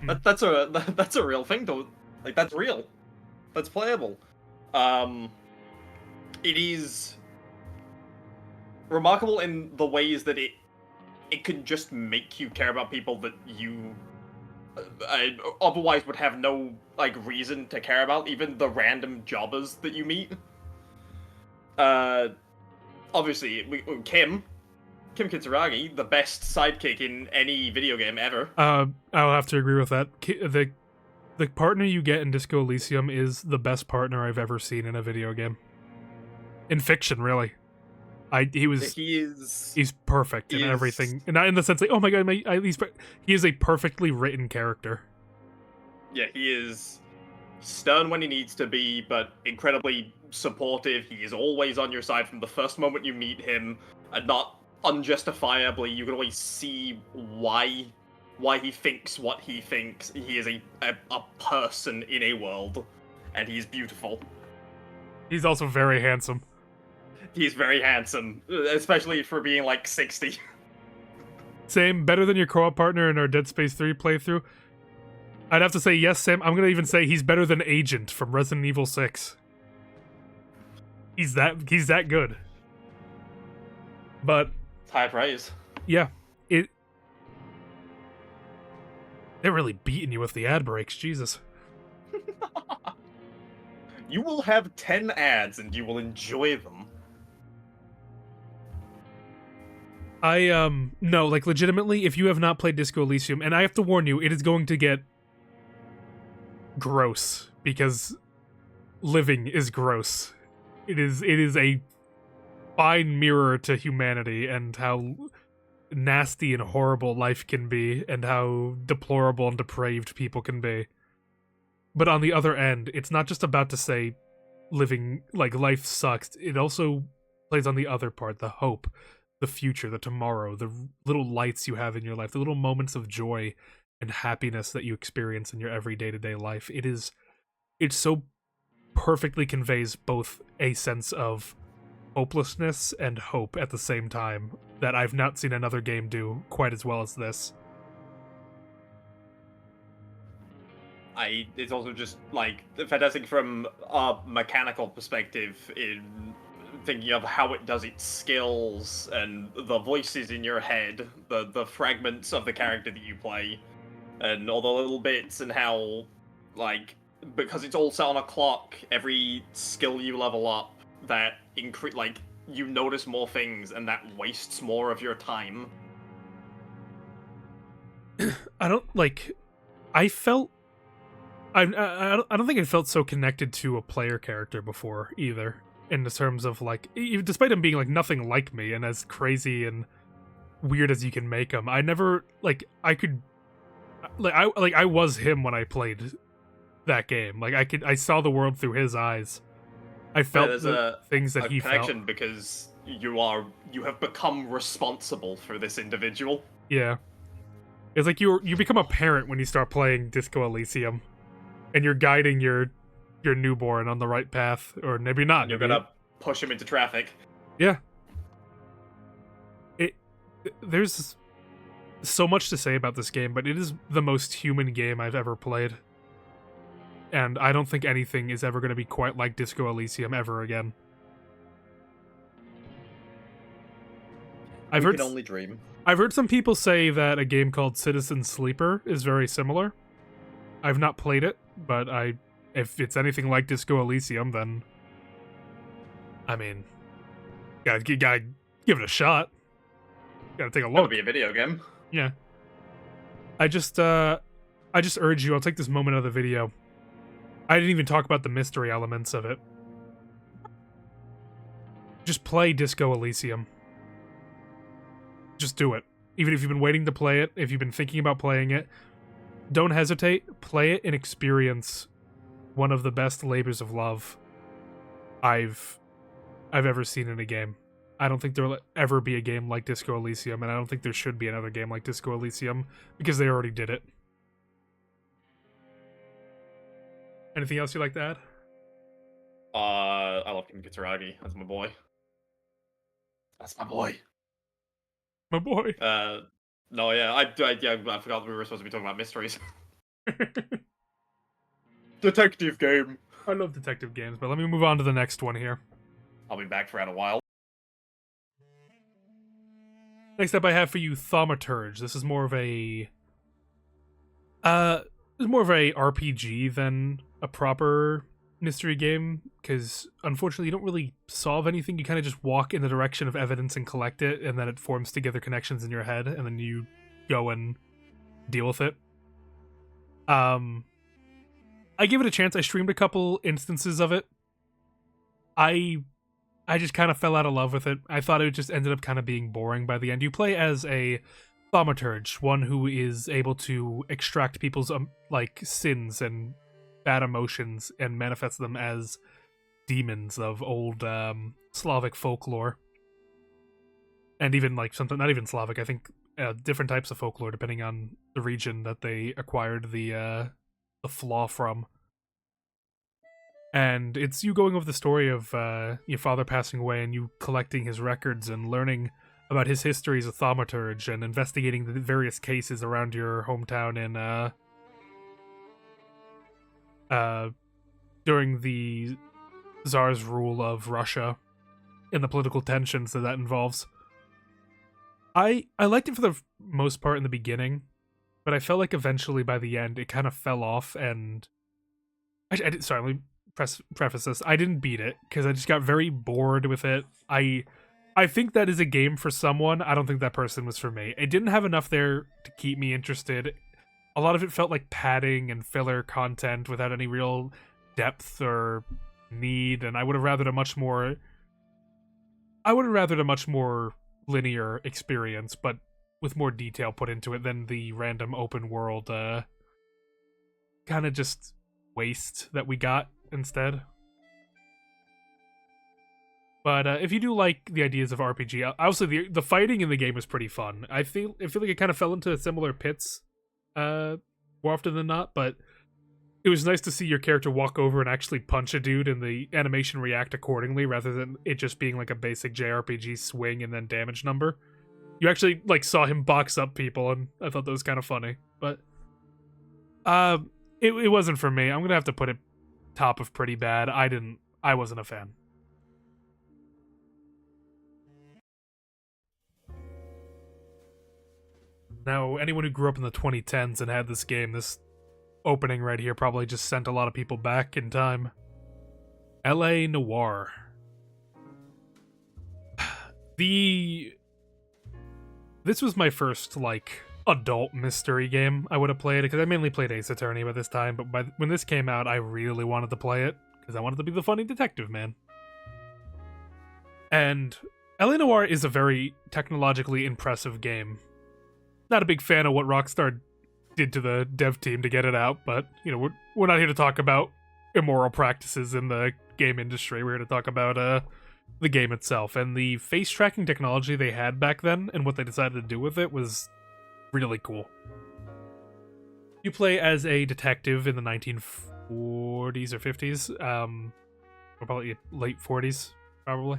That's a real thing though. Like that's real. That's playable." It is remarkable in the ways that it can just make you care about people that you otherwise would have no reason to care about, even the random jobbers that you meet. Obviously, Kim Kitsuragi, the best sidekick in any video game ever. I'll have to agree with that. The partner you get in Disco Elysium is the best partner I've ever seen in a video game. In fiction, really. He's perfect in everything, and not in the sense like, oh my god, he is a perfectly written character. Yeah, he is stern when he needs to be, but incredibly supportive. He is always on your side from the first moment you meet him, and not unjustifiably. You can always see why he thinks what he thinks. He is a person in a world, and he's beautiful. He's also very handsome. He's very handsome, especially for being 60. Same, better than your co-op partner in our Dead Space 3 playthrough. I'd have to say yes, Sam. I'm gonna even say he's better than Agent from Resident Evil 6. He's that good. But it's high praise. Yeah, they're really beating you with the ad breaks, Jesus. You will have 10 ads and you will enjoy them. No, legitimately, if you have not played Disco Elysium, and I have to warn you, it is going to get gross, because living is gross. It is a fine mirror to humanity and how nasty and horrible life can be, and how deplorable and depraved people can be. But on the other end, it's not just about to say living, life sucks. It also plays on the other part, the hope, the future, the tomorrow, the little lights you have in your life, the little moments of joy and happiness that you experience in your every day-to-day life. It so perfectly conveys both a sense of hopelessness and hope at the same time that I've not seen another game do quite as well as this. It's also just fantastic from a mechanical perspective in thinking of how it does its skills and the voices in your head, the fragments of the character that you play, and all the little bits, and how because it's all set on a clock, every skill you level up that you notice more things, and that wastes more of your time. I don't think I felt so connected to a player character before either, in the terms of despite him being nothing like me and as crazy and weird as you can make him, I never I was him when I played that game. I saw the world through his eyes. I felt the things that he felt. Because you have become responsible for this individual. Yeah, it's like you become a parent when you start playing Disco Elysium, and you're guiding your newborn on the right path, or maybe not. You're gonna push him into traffic. Yeah. There's so much to say about this game, but it is the most human game I've ever played. And I don't think anything is ever going to be quite like Disco Elysium ever again. We can only dream. I've heard some people say that a game called Citizen Sleeper is very similar. I've not played it, but if it's anything like Disco Elysium, then I mean, gotta give it a shot. Gotta take a That'll look. be a video game. Yeah. I just urge you. I'll take this moment of the video. I didn't even talk about the mystery elements of it. Just play Disco Elysium. Just do it. Even if you've been waiting to play it, if you've been thinking about playing it, don't hesitate. Play it and experience one of the best labors of love I've ever seen in a game. I don't think there'll ever be a game like Disco Elysium, and I don't think there should be another game like Disco Elysium, because they already did it. Anything else you'd like to add? I love Ken Kitsuragi. That's my boy. That's my boy. My boy. No, yeah, I forgot we were supposed to be talking about mysteries. Detective game. I love detective games, but let me move on to the next one here. I'll be back for a while. Next up, I have for you Thaumaturge. This is more of a RPG than a proper mystery game, because unfortunately you don't really solve anything. You kind of just walk in the direction of evidence and collect it, and then it forms together connections in your head, and then you go and deal with it. I give it a chance. I streamed a couple instances of it. I just kind of fell out of love with it. I thought it just ended up kind of being boring by the end. You play as a thaumaturge, one who is able to extract people's like sins and bad emotions and manifest them as demons of old Slavic folklore, and even like something not even Slavic. I think different types of folklore depending on the region that they acquired the flaw from. And it's you going over the story of your father passing away, and you collecting his records and learning about his history as a thaumaturge and investigating the various cases around your hometown in during the Tsar's rule of Russia and the political tensions that involves. I liked it for the most part in the beginning, but I felt like eventually by the end it kind of fell off, and sorry, let me preface this. I didn't beat it because I just got very bored with it. I think that is a game for someone. I don't think that person was for me. It didn't have enough there to keep me interested. A lot of it felt like padding and filler content without any real depth or need, and I would have rathered a much more linear experience, but with more detail put into it than the random open world kind of just waste that we got instead. But if you do like the ideas of RPG, obviously the fighting in the game is pretty fun. I feel like it kind of fell into similar pits more often than not, but it was nice to see your character walk over and actually punch a dude and the animation react accordingly, rather than it just being like a basic JRPG swing and then damage number. You actually like saw him box up people, and I thought that was kind of funny. But it wasn't for me. I'm gonna have to put it top of pretty bad. I wasn't a fan. Now, anyone who grew up in the 2010s and had this game, this opening right here probably just sent a lot of people back in time. L.A. Noire. This was my first, like, adult mystery game I would have played, because I mainly played Ace Attorney by this time, but when this came out, I really wanted to play it, because I wanted to be the funny detective man. And L.A. Noire is a very technologically impressive game. Not a big fan of what Rockstar did to the dev team to get it out, but, you know, we're not here to talk about immoral practices in the game industry. We're here to talk about the game itself, and the face tracking technology they had back then and what they decided to do with it was really cool. You play as a detective in the 1940s or 50s, or probably late 40s, probably.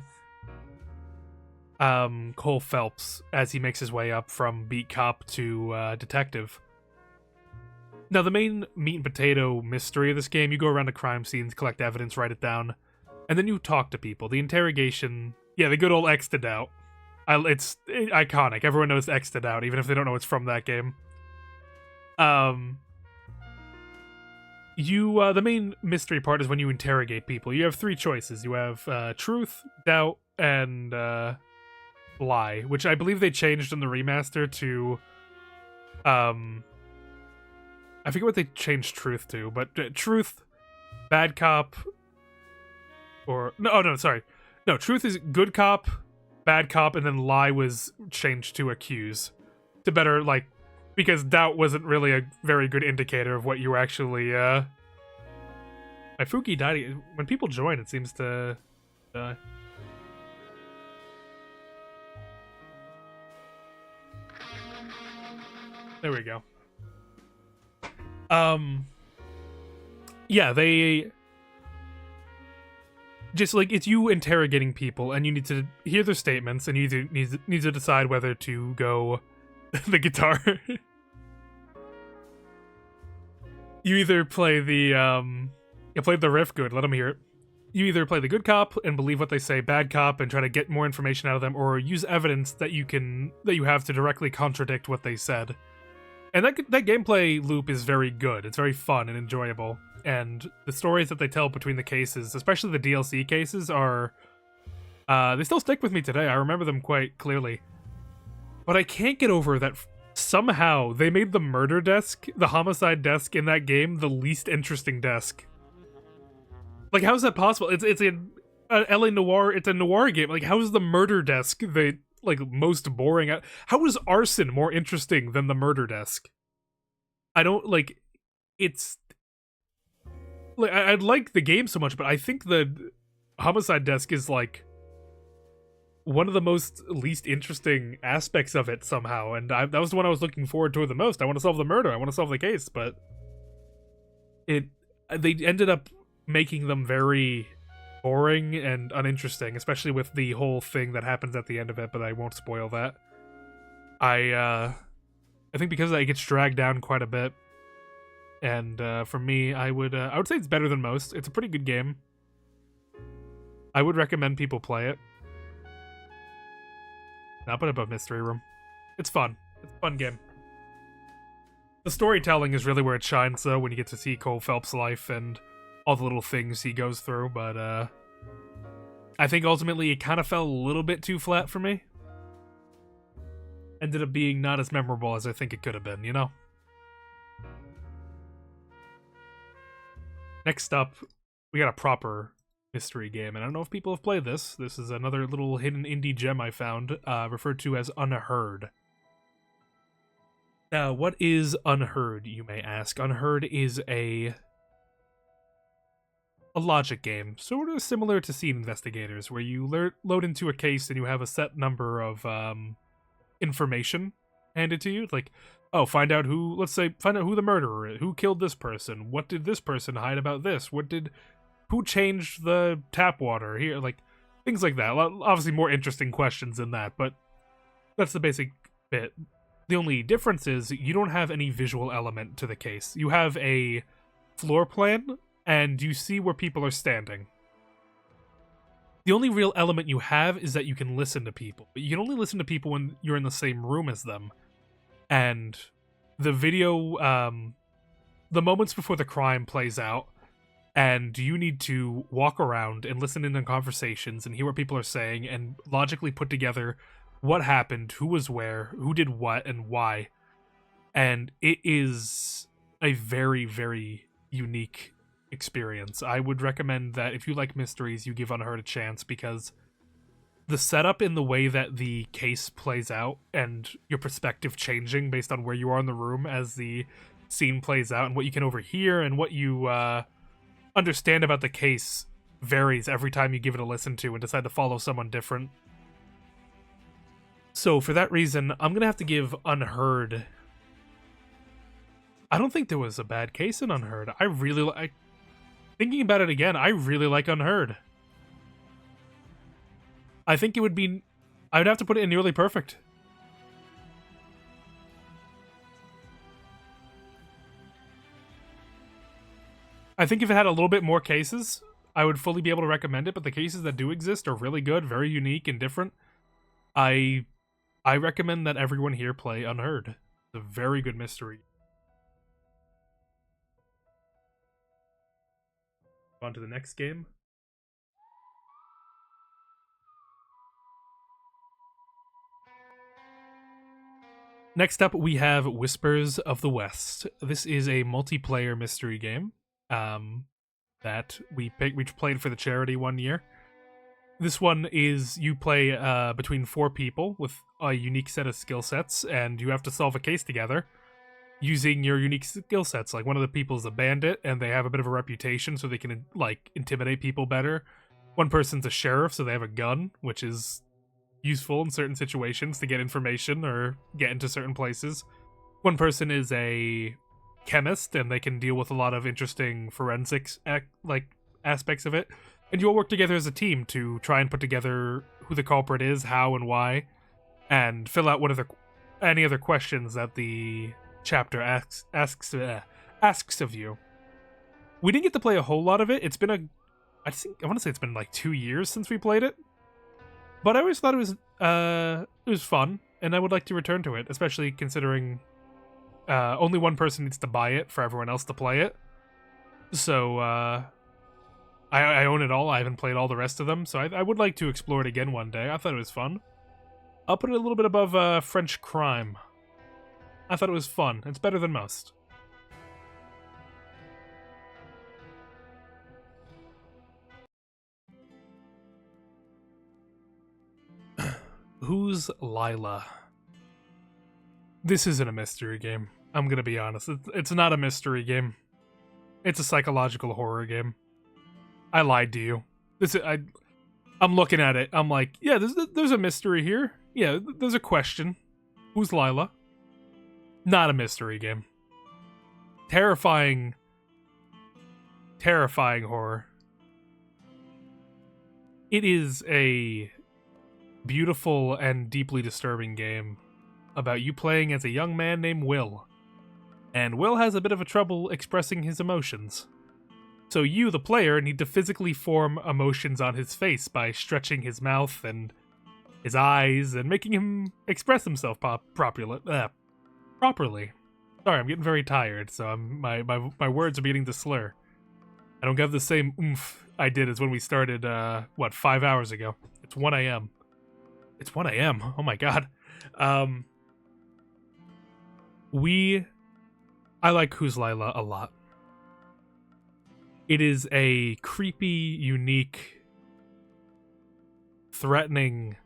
Cole Phelps, as he makes his way up from beat cop to detective. Now, the main meat and potato mystery of this game, you go around to crime scenes, collect evidence, write it down, and then you talk to people. The interrogation, yeah, the good old X'd out. It's iconic. Everyone knows X'd It Out, even if they don't know it's from that game. The main mystery part is when you interrogate people. You have 3 choices. You have truth, doubt, and lie, which I believe they changed in the remaster to I forget what they changed truth to, but truth, bad cop, or no, truth is good cop, bad cop, and then lie was changed to accuse to better, like, because doubt wasn't really a very good indicator of what you were actually my Fuki died. When people join, it seems to die. There we go. Yeah, they just, like, it's you interrogating people, and you need to hear their statements, and you either need to decide whether to go the guitar. You either play the you played the riff, good, let them hear it. You either play the good cop and believe what they say, bad cop, and try to get more information out of them, or use evidence that you have to directly contradict what they said. And that gameplay loop is very good. It's very fun and enjoyable. And the stories that they tell between the cases, especially the DLC cases, are they still stick with me today. I remember them quite clearly. But I can't get over that somehow they made the murder desk, the homicide desk in that game, the least interesting desk. Like, how is that possible? It's a LA Noire. It's a noir game. Like, how is the murder desk the most boring? How is arson more interesting than the murder desk? I don't like. It's like I like the game so much, but I think the homicide desk is like one of the most least interesting aspects of it somehow. And that was the one I was looking forward to the most. I want to solve the murder. I want to solve the case, but they ended up making them very boring and uninteresting, especially with the whole thing that happens at the end of it, but I won't spoil that. I think because it gets dragged down quite a bit, and for me, I would say it's better than most. It's a pretty good game. I would recommend people play it. Not but above Mystery Room. It's fun. It's a fun game. The storytelling is really where it shines, though, when you get to see Cole Phelps' life and all the little things he goes through, but I think ultimately it kind of fell a little bit too flat for me. Ended up being not as memorable as I think it could have been, you know? Next up, we got a proper mystery game, and I don't know if people have played this. This is another little hidden indie gem I found, referred to as Unheard. Now, what is Unheard, you may ask? Unheard is a logic game, sort of similar to Scene Investigators, where you load into a case and you have a set number of information handed to you. Like, oh, find out who the murderer is, who killed this person, what did this person hide about this, who changed the tap water here, like things like that. Obviously more interesting questions than that, but that's the basic bit. The only difference is you don't have any visual element to the case. You have a floor plan and you see where people are standing. The only real element you have is that you can listen to people. But you can only listen to people when you're in the same room as them. And the video, the moments before the crime plays out, and you need to walk around and listen in on conversations and hear what people are saying and logically put together what happened, who was where, who did what, and why. And it is a very, very unique experience. I would recommend that if you like mysteries, you give Unheard a chance, because the setup in the way that the case plays out and your perspective changing based on where you are in the room as the scene plays out and what you can overhear and what you understand about the case varies every time you give it a listen to and decide to follow someone different. So for that reason, I'm gonna have to give Unheard. I don't think there was a bad case in Unheard. Thinking about it again, I really like Unheard. I think it would be... I would have to put it in nearly perfect. I think if it had a little bit more cases, I would fully be able to recommend it, but the cases that do exist are really good, very unique and different. I recommend that everyone here play Unheard. It's a very good mystery. On to the next game. Next up, we have Whispers of the West. This is a multiplayer mystery game that we played for the charity one year. This one is you play between 4 people with a unique set of skill sets, and you have to solve a case together using your unique skill sets. Like, one of the people is a bandit, and they have a bit of a reputation, so they can like intimidate people better. One person's a sheriff, so they have a gun, which is useful in certain situations to get information or get into certain places. One person is a chemist, and they can deal with a lot of interesting forensics aspects of it. And you all work together as a team to try and put together who the culprit is, how and why, and fill out any other questions that the chapter asks of you. We didn't get to play a whole lot of it. It's been I want to say it's been like 2 years since we played it. But I always thought it was fun, and I would like to return to it, especially considering only one person needs to buy it for everyone else to play it. So I own it all. I haven't played all the rest of them, so I would like to explore it again one day. I thought it was fun. I'll put it a little bit above French Crime. I thought it was fun. It's better than most. Who's Lila? This isn't a mystery game. I'm gonna be honest. It's not a mystery game. It's a psychological horror game. I lied to you. I'm looking at it. I'm like, yeah, there's a mystery here. Yeah, there's a question. Who's Lila? Not a mystery game. Terrifying horror. It is a beautiful and deeply disturbing game about you playing as a young man named Will. And Will has a bit of a trouble expressing his emotions. So you, the player, need to physically form emotions on his face by stretching his mouth and his eyes and making him express himself properly. Sorry, I'm getting very tired, so my words are beginning to slur. I don't have the same oomph I did as when we started, 5 hours ago. It's 1 a.m. It's 1 a.m. Oh my god. I like Who's Lila a lot. It is a creepy, unique, threatening,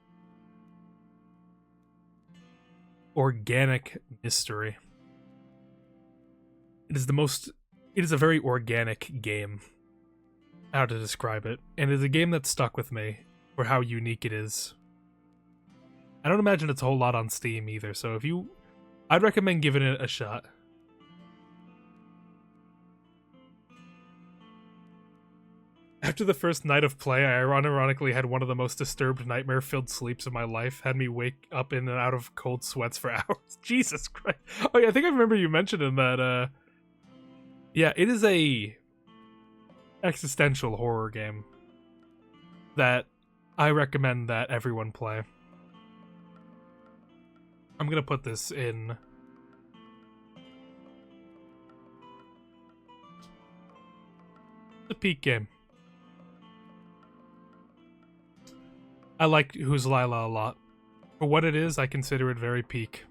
organic mystery. It is a very organic game. How to describe it. And it is a game that stuck with me for how unique it is. I don't imagine it's a whole lot on Steam either, so I'd recommend giving it a shot. After the first night of play, I ironically had one of the most disturbed nightmare-filled sleeps of my life. Had me wake up in and out of cold sweats for hours. Jesus Christ. Oh yeah, I think I remember you mentioning that, yeah, it is a existential horror game that I recommend that everyone play. I'm gonna put this in the peak game. I like Who's Lila a lot. For what it is, I consider it very peak.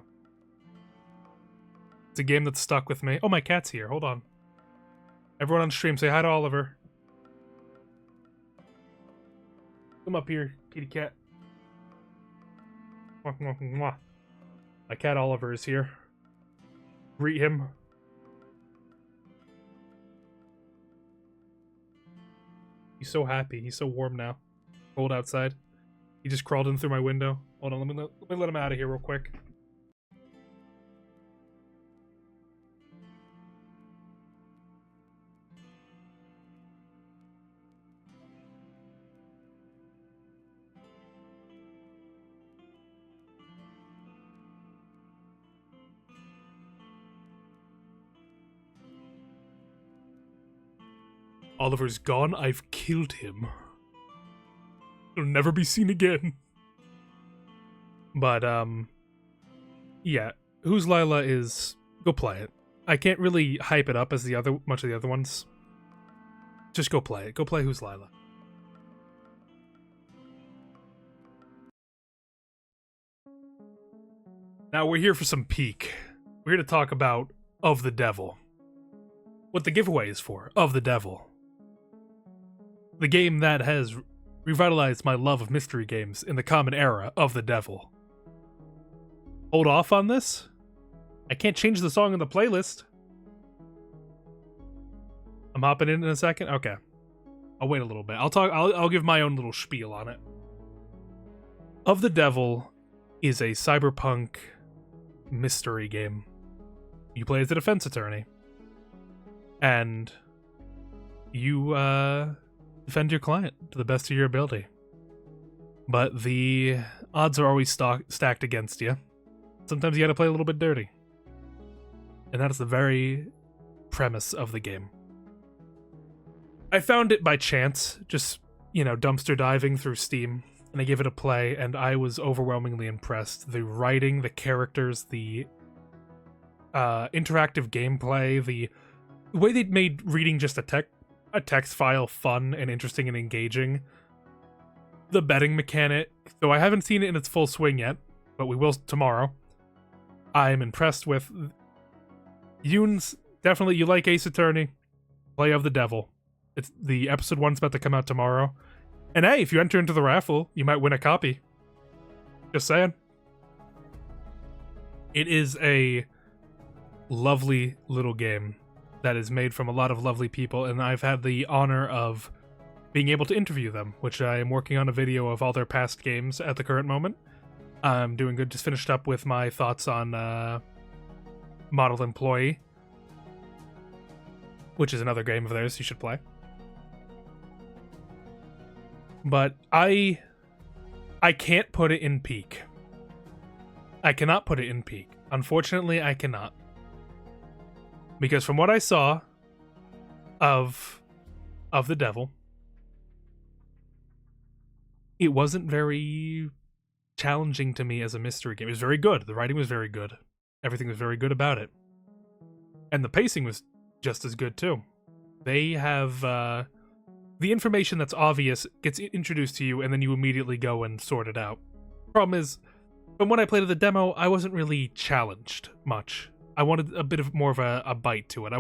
It's a game that stuck with me. Oh, my cat's here. Hold on. Everyone on stream, say hi to Oliver. Come up here, kitty cat. Mwah, mwah, mwah. My cat Oliver is here. Greet him. He's so happy. He's so warm now. Cold outside. He just crawled in through my window. Hold on, let me let him out of here real quick. Oliver's gone. I've killed him. He'll never be seen again. But yeah, Who's Lila is go play it. I can't really hype it up as much of the other ones. Just go play it. Go play Who's Lila. Now we're here for some peak. We're here to talk about Of the Devil. What the giveaway is for, Of the Devil. The game that has revitalized my love of mystery games in the common era of the Devil. Hold off on this? I can't change the song in the playlist. I'm hopping in a second? Okay. I'll wait a little bit. I'll give my own little spiel on it. Of the Devil is a cyberpunk mystery game. You play as a defense attorney. And you defend your client to the best of your ability. But the odds are always stacked against you. Sometimes you gotta play a little bit dirty. And that is the very premise of the game. I found it by chance, just, dumpster diving through Steam, and I gave it a play, and I was overwhelmingly impressed. The writing, the characters, the interactive gameplay, the way they made reading just a text file fun and interesting and engaging. The betting mechanic, though I haven't seen it in its full swing yet, but we will tomorrow. I'm impressed with Yoons. Definitely, you like Ace Attorney, play Of the Devil. It's the episode 1's about to come out tomorrow. And hey, if you enter into the raffle, you might win a copy. Just saying. It is a lovely little game that is made from a lot of lovely people, and I've had the honor of being able to interview them, which I am working on a video of all their past games at the current moment. I'm doing good. Just finished up with my thoughts on Model Employee, which is another game of theirs you should play. But I can't put it in peak. I cannot put it in peak. Unfortunately, I cannot. Because from what I saw of the Devil, it wasn't very challenging to me as a mystery game. It was very good. The writing was very good. Everything was very good about it. And the pacing was just as good too. They have the information that's obvious gets introduced to you, and then you immediately go and sort it out. Problem is, from when I played the demo, I wasn't really challenged much. I wanted a bit of more of a bite to it. I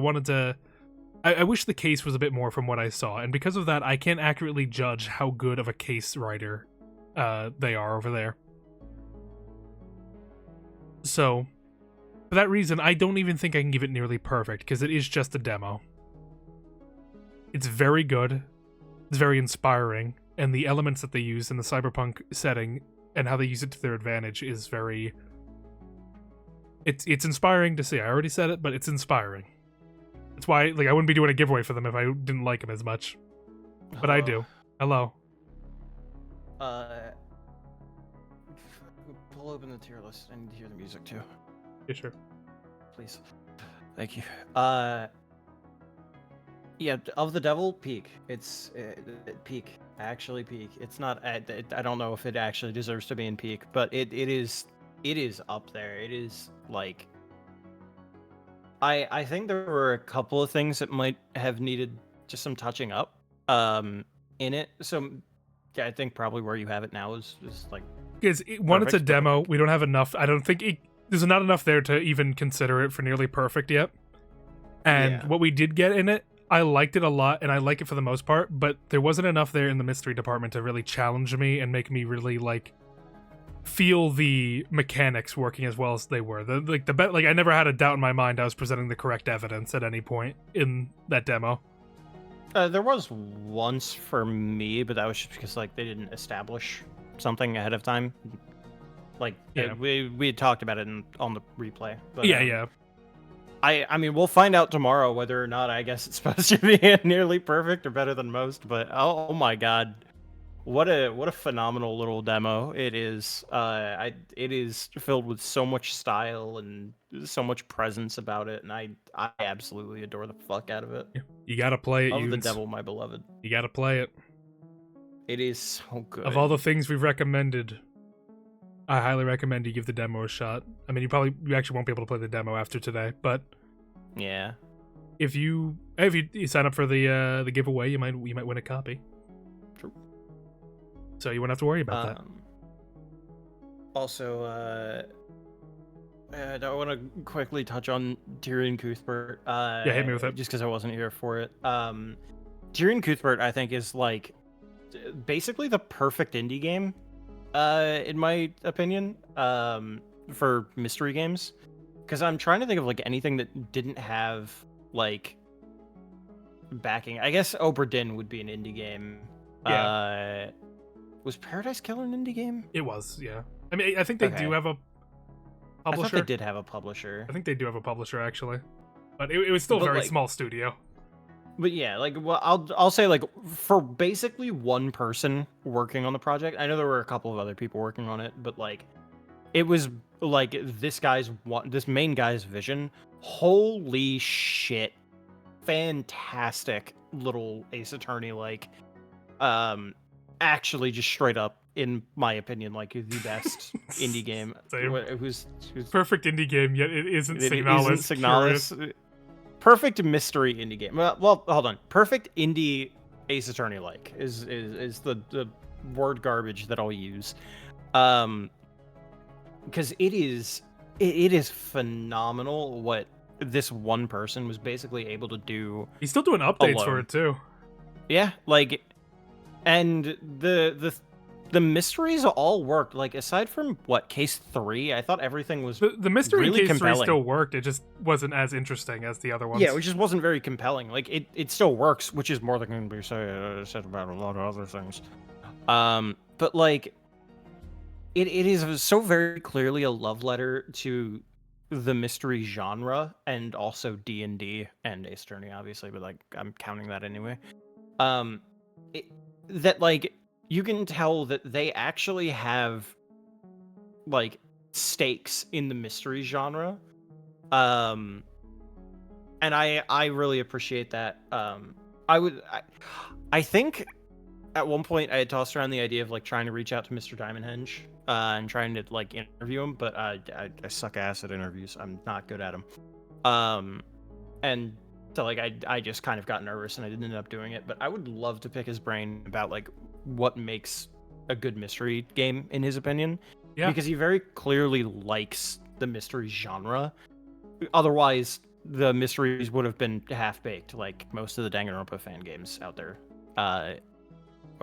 wish the case was a bit more from what I saw, and because of that, I can't accurately judge how good of a case writer they are over there. So, for that reason, I don't even think I can give it nearly perfect, because it is just a demo. It's very good. It's very inspiring, and the elements that they use in the cyberpunk setting and how they use it to their advantage is very... It's inspiring to see. I already said it, but it's inspiring. That's why, I wouldn't be doing a giveaway for them if I didn't like them as much. But I do. Hello. Pull open the tier list. I need to hear the music too. Yeah, sure. Please. Thank you. Yeah, Of the Devil, peak. It's peak. Actually peak. It's not... I don't know if it actually deserves to be in peak, but it is up there. It is, I think there were a couple of things that might have needed just some touching up in it. So, yeah, I think probably where you have it now is Because it's a demo. We don't have enough. I don't think there's not enough there to even consider it for nearly perfect yet. And what we did get in it, I liked it a lot, and I like it for the most part, but there wasn't enough there in the mystery department to really challenge me and make me really, feel the mechanics working as well as they were. I never had a doubt in my mind I was presenting the correct evidence at any point in that demo. There was once for me, but that was just because they didn't establish something ahead of time. We had talked about it on the replay. But, yeah. I mean, we'll find out tomorrow whether or not I guess it's supposed to be nearly perfect or better than most. But oh my god, what a phenomenal little demo it is. It is filled with so much style and so much presence about it, and I absolutely adore the fuck out of it. You gotta play it. Of the Devil, my beloved. You gotta play it. It is so good. Of all the things we've recommended, I highly recommend you give the demo a shot. I mean, you actually won't be able to play the demo after today, but Yeah. if you sign up for the giveaway, you might win a copy. True. So you won't have to worry about that. Also, I want to quickly touch on Tyrion Cuthbert. Yeah, hit me with it. Just because I wasn't here for it. Tyrion Cuthbert, I think, is like basically the perfect indie game, in my opinion, for mystery games. Because I'm trying to think of like anything that didn't have like backing. I guess Obra Dinn would be an indie game. Yeah. Was Paradise Killer an indie game? It was, yeah. I mean, I think they do have a publisher. I thought they did have a publisher. I think they do have a publisher, actually. But it was still a very small studio. But yeah, like, well, I'll say, like, for basically one person working on the project, I know there were a couple of other people working on it, but, like, it was, like, this main guy's vision. Holy shit. Fantastic little Ace Attorney, like, actually just straight up, in my opinion, like, the best indie game. Who's perfect indie game, yet it isn't Signalis. Perfect mystery indie game. Well, hold on. Perfect indie Ace Attorney like is the word garbage that I'll use. Because it is phenomenal what this one person was basically able to do. He's still doing updates for it too. Yeah, like, and the mysteries all worked. Like, aside from case 3, I thought everything was the mystery really in case compelling. 3 still worked. It just wasn't as interesting as the other ones. Yeah, it just wasn't very compelling. Like, it still works, which is more than can be said about a lot of other things. But like, it is so very clearly a love letter to the mystery genre, and also D&D and Ace Attorney, obviously, but like, I'm counting that anyway. That like, you can tell that they actually have like stakes in the mystery genre. And I really appreciate that. I think at one point I had tossed around the idea of like trying to reach out to Mr. Diamondhenge and trying to like interview him, but I suck ass at interviews. I'm not good at them. And so like I just kind of got nervous and I didn't end up doing it, but I would love to pick his brain about like what makes a good mystery game in his opinion. Yeah. Because he very clearly likes the mystery genre. Otherwise, the mysteries would have been half-baked, like most of the Danganronpa fan games out there. Well,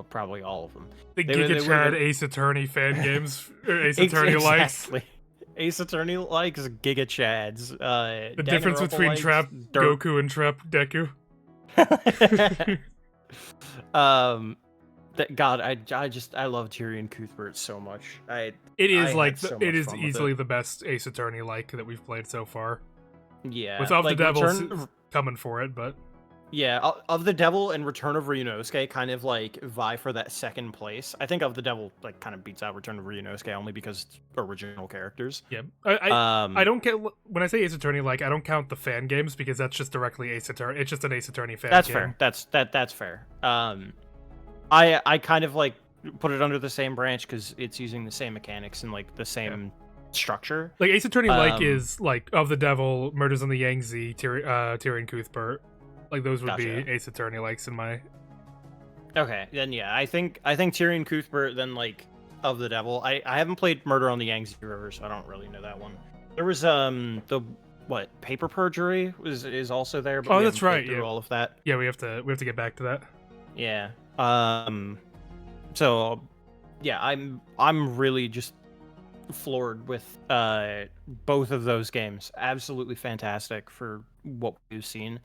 probably all of them. The Giga Chad Ace Attorney fan games, or Ace Attorney likes. Ace Attorney likes Giga Chads. The difference between Trap Goku and Trap Deku. God, I love Tyrion Cuthbert so much. It is easily the best Ace Attorney like that we've played so far. Yeah, with Of the Devil coming for it, but yeah, Of the Devil and Return of Ryunosuke kind of like vie for that second place. I think Of the Devil like kind of beats out Return of Ryunosuke only because it's original characters. Yeah, I don't get when I say Ace Attorney like I don't count the fan games because that's just directly Ace Attorney. It's just an Ace Attorney fan. That's game. fair. That's fair. I kind of like put it under the same branch because it's using the same mechanics and like the same structure. Like Ace Attorney like is like Of the Devil, Murders on the Yangtze, Tyrion Cuthbert. Like those would be Ace Attorney likes in my. Okay, then yeah, I think Tyrion Cuthbert, then like Of the Devil. I haven't played Murder on the Yangtze River, so I don't really know that one. There was the Paper Perjury is also there. But that's right. Yeah, all of that. Yeah, we have to get back to that. Yeah. So yeah, I'm really just floored with both of those games. Absolutely fantastic for what we've seen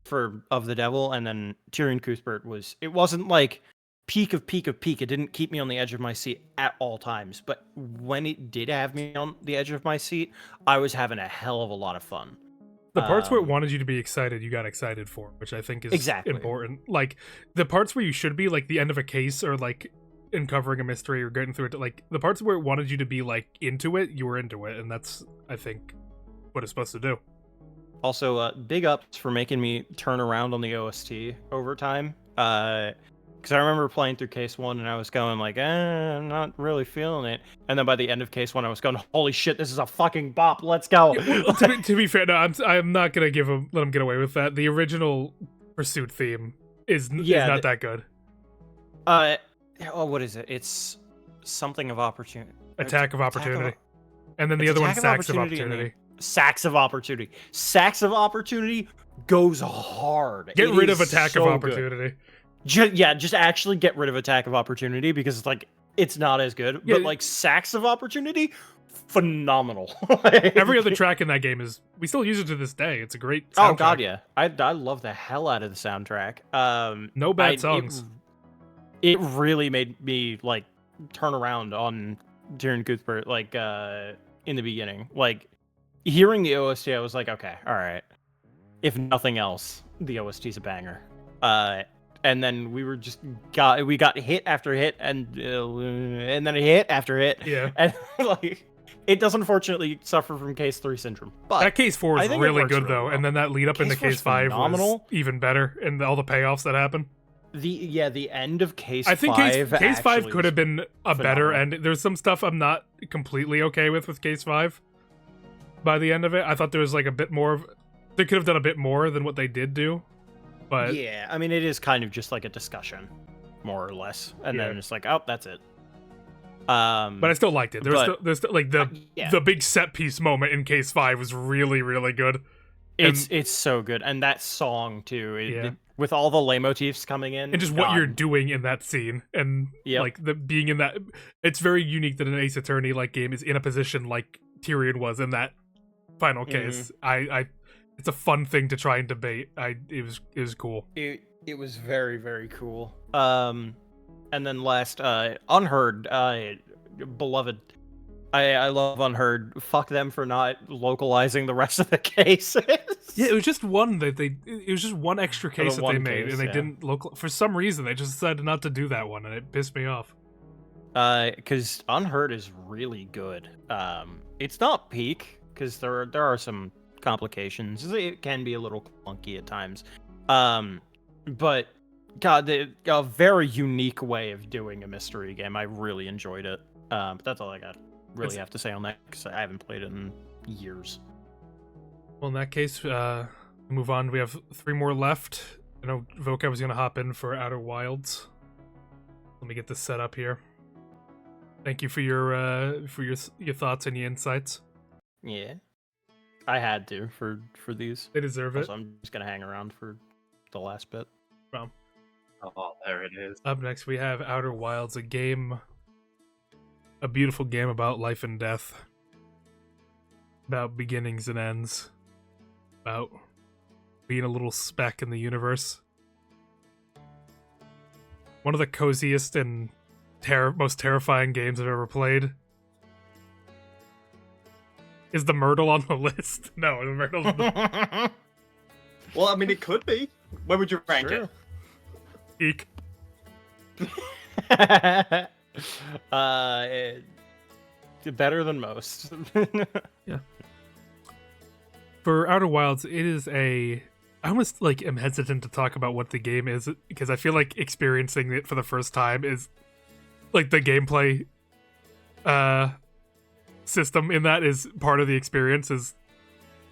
for Of the Devil, and then Tyrion Cuthbert wasn't like peak of peak. It didn't keep me on the edge of my seat at all times, but when it did have me on the edge of my seat, I was having a hell of a lot of fun. The parts where it wanted you to be excited, you got excited for, which I think is important. Like the parts where you should be, like the end of a case or like uncovering a mystery or getting through it, like the parts where it wanted you to be like into it, you were into it, and that's I think what it's supposed to do. Also, big ups for making me turn around on the OST over time. Because I remember playing through Case 1 and I was going like, I'm not really feeling it. And then by the end of Case 1, I was going, holy shit, this is a fucking bop. Let's go. Yeah, well, to be fair, no, I'm not gonna let him get away with that. The original Pursuit theme is not that good. What is it? It's something of opportunity. Attack of Opportunity. And then the other one, Sacks of Opportunity. Sacks of Opportunity. Sacks of Opportunity goes hard. Get rid of Attack of Opportunity. Just actually get rid of Attack of Opportunity because it's like it's not as good. Yeah. But like Sacks of Opportunity, phenomenal. Every other track in that game we still use it to this day. It's a great soundtrack. Oh god, yeah. I love the hell out of the soundtrack. No bad songs. It really made me like turn around on Darren Cuthbert like in the beginning. Like hearing the OST, I was like, okay, all right. If nothing else, the OST's a banger. And then we got hit after hit and then a hit after hit. Yeah. And like it does unfortunately suffer from Case 3 syndrome. But that Case 4 is really good though, well. And then that lead up into Case 5 was even better, and all the payoffs that happen. The end of Case 5. I think Case 5 could have been a better end. There's some stuff I'm not completely okay with Case 5. By the end of it, I thought there was like a bit more they could have done a bit more than what they did do. But yeah, I mean, it is kind of just like a discussion, more or less, and then it's like, oh, that's it. But I still liked it. There's still like the big set piece moment in Case 5 was really, really good. It's so good, and that song too. With all the leitmotifs coming in, and just what you're doing in that scene, and like being in that, it's very unique that an Ace Attorney like game is in a position like Tyrion was in that final case. It's a fun thing to try and debate. It was cool. It was very, very cool. And then last, Unheard, beloved. I love Unheard. Fuck them for not localizing the rest of the cases. Yeah, it was just one it was just one extra case that they made, and they didn't local. For some reason, they just decided not to do that one, and it pissed me off. Because Unheard is really good. It's not peak because there are some complications. It can be a little clunky at times. But God, a very unique way of doing a mystery game. I really enjoyed it. But that's all I got. Really have to say on that because I haven't played it in years. Well, in that case, move on. We have 3 more left. I know Vocab was gonna hop in for Outer Wilds. Let me get this set up here. Thank you for your thoughts and your insights. Yeah, I had to for these. They deserve it. So I'm just gonna hang around for the last bit. Oh, there it is. Up next, we have Outer Wilds, a beautiful game about life and death, about beginnings and ends, about being a little speck in the universe. One of the coziest and most terrifying games I've ever played. Is the Myrtle on the list? No, the Myrtle's Well, I mean, it could be. Where would you rank it? Eek. Better than most. Yeah. For Outer Wilds, it is I almost like am hesitant to talk about what the game is because I feel like experiencing it for the first time is like the gameplay system in that is part of the experience, is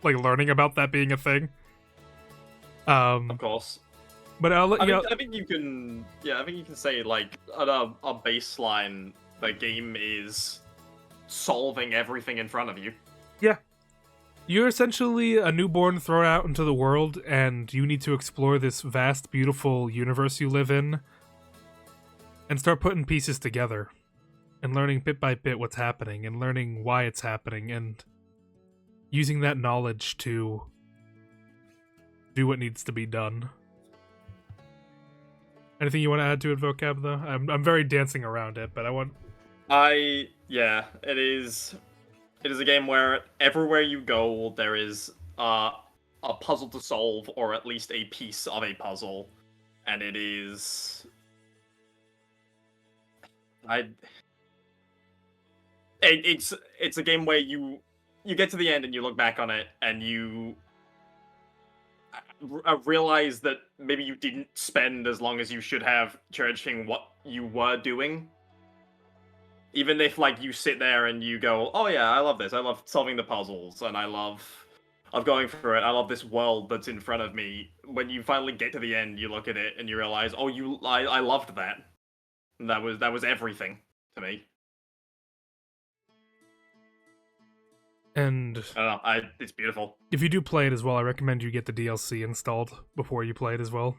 like learning about that being a thing. Of course. But I think you can say like at a baseline, the game is solving everything in front of you. Yeah. You're essentially a newborn thrown out into the world, and you need to explore this vast, beautiful universe you live in and start putting pieces together and learning bit by bit what's happening and learning why it's happening and using that knowledge to do what needs to be done. Anything you want to add to it, Vocab, though? I'm very dancing around it, but it is a game where everywhere you go, there is a puzzle to solve, or at least a piece of a puzzle, and it is... It's a game where you get to the end and you look back on it, and realize that maybe you didn't spend as long as you should have cherishing what you were doing. Even if, like, you sit there and you go, oh yeah, I love this. I love solving the puzzles, and I love going through it. I love this world that's in front of me. When you finally get to the end, you look at it and you realize, oh, I loved that. And that was everything to me. And I don't know, it's beautiful. If you do play it as well, I recommend you get the DLC installed before you play it as well.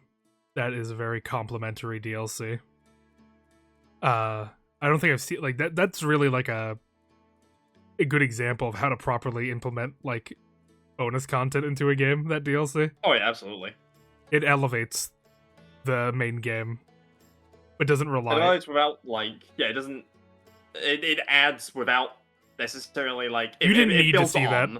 That is a very complimentary DLC. I don't think I've seen like that. That's really like a good example of how to properly implement like bonus content into a game. That DLC. Oh yeah, absolutely. It elevates the main game, but doesn't rely. It elevates without it doesn't. It adds without necessarily like. You didn't need to see that.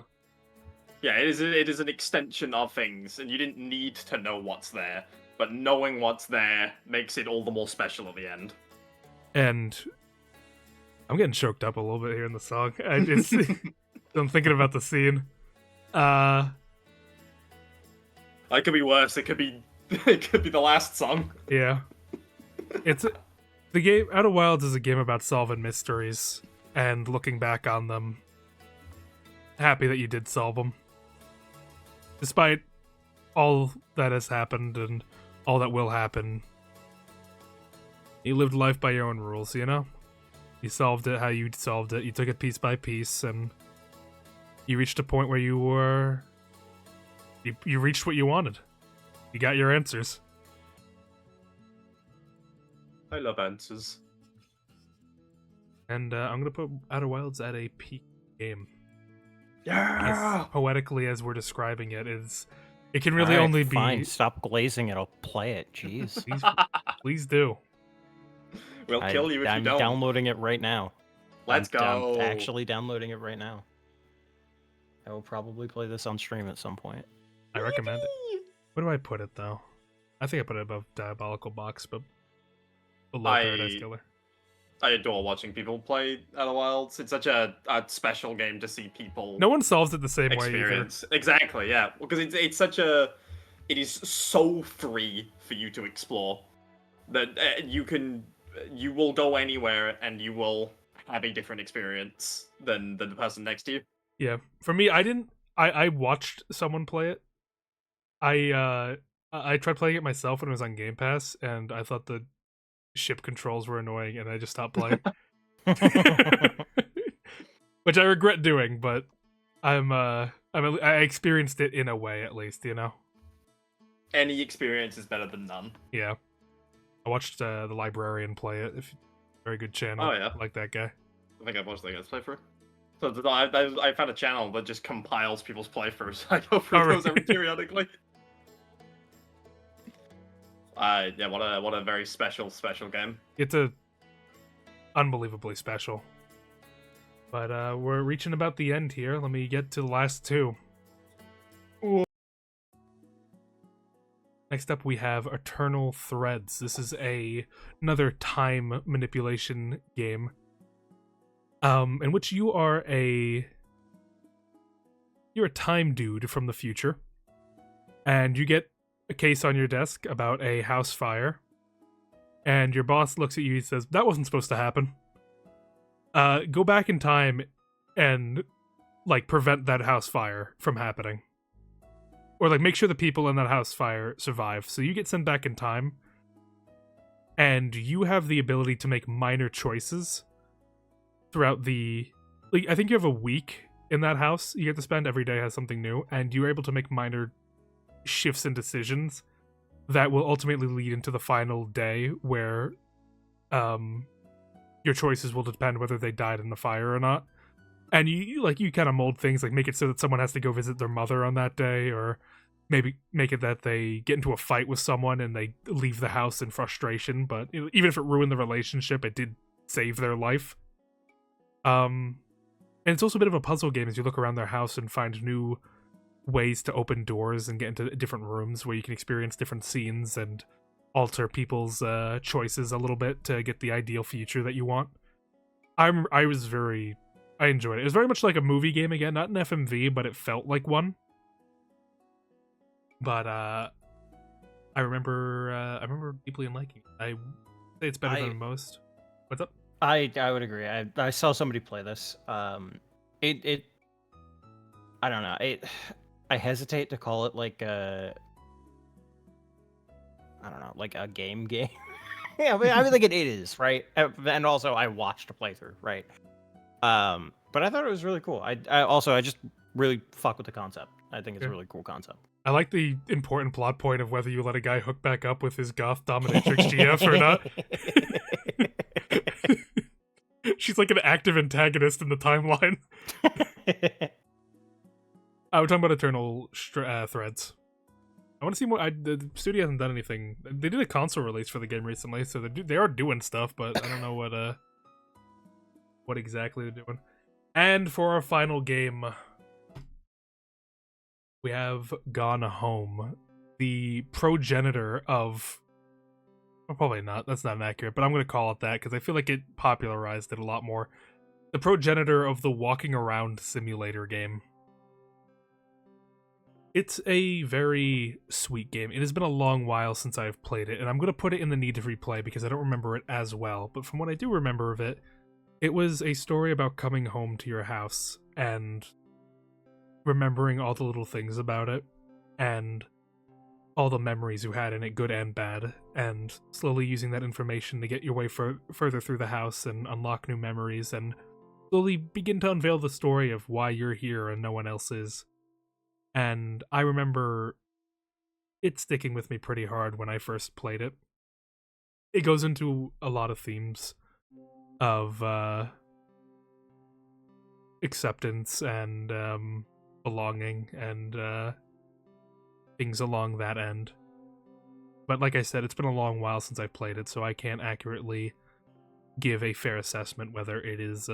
Yeah, it is an extension of things, and you didn't need to know what's there, but knowing what's there makes it all the more special at the end. And I'm getting choked up a little bit here in the song. I'm thinking about the scene. It could be worse. It could be the last song. Yeah. The game Outer Wilds is a game about solving mysteries and looking back on them. Happy that you did solve them. Despite all that has happened and all that will happen. You lived life by your own rules, you know? You solved it how you solved it. You took it piece by piece, and you reached a point where you were... You reached what you wanted. You got your answers. I love answers. And I'm going to put Outer Wilds at a peak game. Yeah! As poetically as we're describing it, it can really only be... Fine, stop glazing it. I'll play it. Jeez. Please do. We'll kill you if I'm you don't. downloading it right now. Let's go. I'm actually downloading it right now. I will probably play this on stream at some point. I recommend it. Where do I put it, though? I think I put it above Diabolical Box, but below Paradise Killer. I adore watching people play Outer Wilds. It's such a special game to see people. No one solves it the same experience. way either. Exactly, yeah. Because it's such a. It is so free for you to explore that you will go anywhere and you will have a different experience than the person next to you. Yeah, for me, I watched someone play it. I tried playing it myself when it was on Game Pass, and I thought the ship controls were annoying, and I just stopped playing. Which I regret doing, but I experienced it in a way, at least, you know. Any experience is better than none. Yeah, I watched the Librarian play it. Very good channel. Oh yeah, I like that guy. I think I've watched that guy's playthrough. So I found a channel that just compiles people's playthroughs. I go through those every periodically. Yeah, what a very special game. It's unbelievably special. But we're reaching about the end here. Let me get to the last two. Next up, we have Eternal Threads. This is another time manipulation game, in which you're a time dude from the future, and you get a case on your desk about a house fire, and your boss looks at you and says, "That wasn't supposed to happen. Go back in time and prevent that house fire from happening." Or make sure the people in that house fire survive. So you get sent back in time, and you have the ability to make minor choices throughout the... I think you have a week in that house. You get to spend every day has something new, and you're able to make minor shifts and decisions that will ultimately lead into the final day where your choices will depend whether they died in the fire or not. And you kind of mold things, make it so that someone has to go visit their mother on that day, or maybe make it that they get into a fight with someone and they leave the house in frustration. But even if it ruined the relationship, it did save their life. And it's also a bit of a puzzle game as you look around their house and find new ways to open doors and get into different rooms where you can experience different scenes and alter people's choices a little bit to get the ideal future that you want. I enjoyed it. It was very much like a movie game again, not an FMV, but it felt like one. but I remember deeply liking it. I say it's better than most. What's up? I would agree. I saw somebody play this. It I don't know. I hesitate to call it like a like a game. Yeah, I mean like it is, right? And also I watched a playthrough, right? But I thought it was really cool. I just really fuck with the concept. I think it's a really cool concept. I like the important plot point of whether you let a guy hook back up with his goth dominatrix GF or not. She's like an active antagonist in the timeline. We're talking about Eternal Threads. I want to see more. The studio hasn't done anything. They did a console release for the game recently, so they are doing stuff, but I don't know what exactly they're doing. And for our final game, we have Gone Home, the progenitor of... Well, probably not. That's not accurate, but I'm going to call it that because I feel like it popularized it a lot more. The progenitor of the walking around simulator game. It's a very sweet game. It has been a long while since I've played it, and I'm going to put it in the need to replay because I don't remember it as well. But from what I do remember of it, it was a story about coming home to your house and remembering all the little things about it and all the memories you had in it, good and bad, and slowly using that information to get your way further through the house and unlock new memories and slowly begin to unveil the story of why you're here and no one else is. And I remember it sticking with me pretty hard when I first played it. It goes into a lot of themes of acceptance and belonging and things along that end. But like I said, it's been a long while since I played it, so I can't accurately give a fair assessment whether it is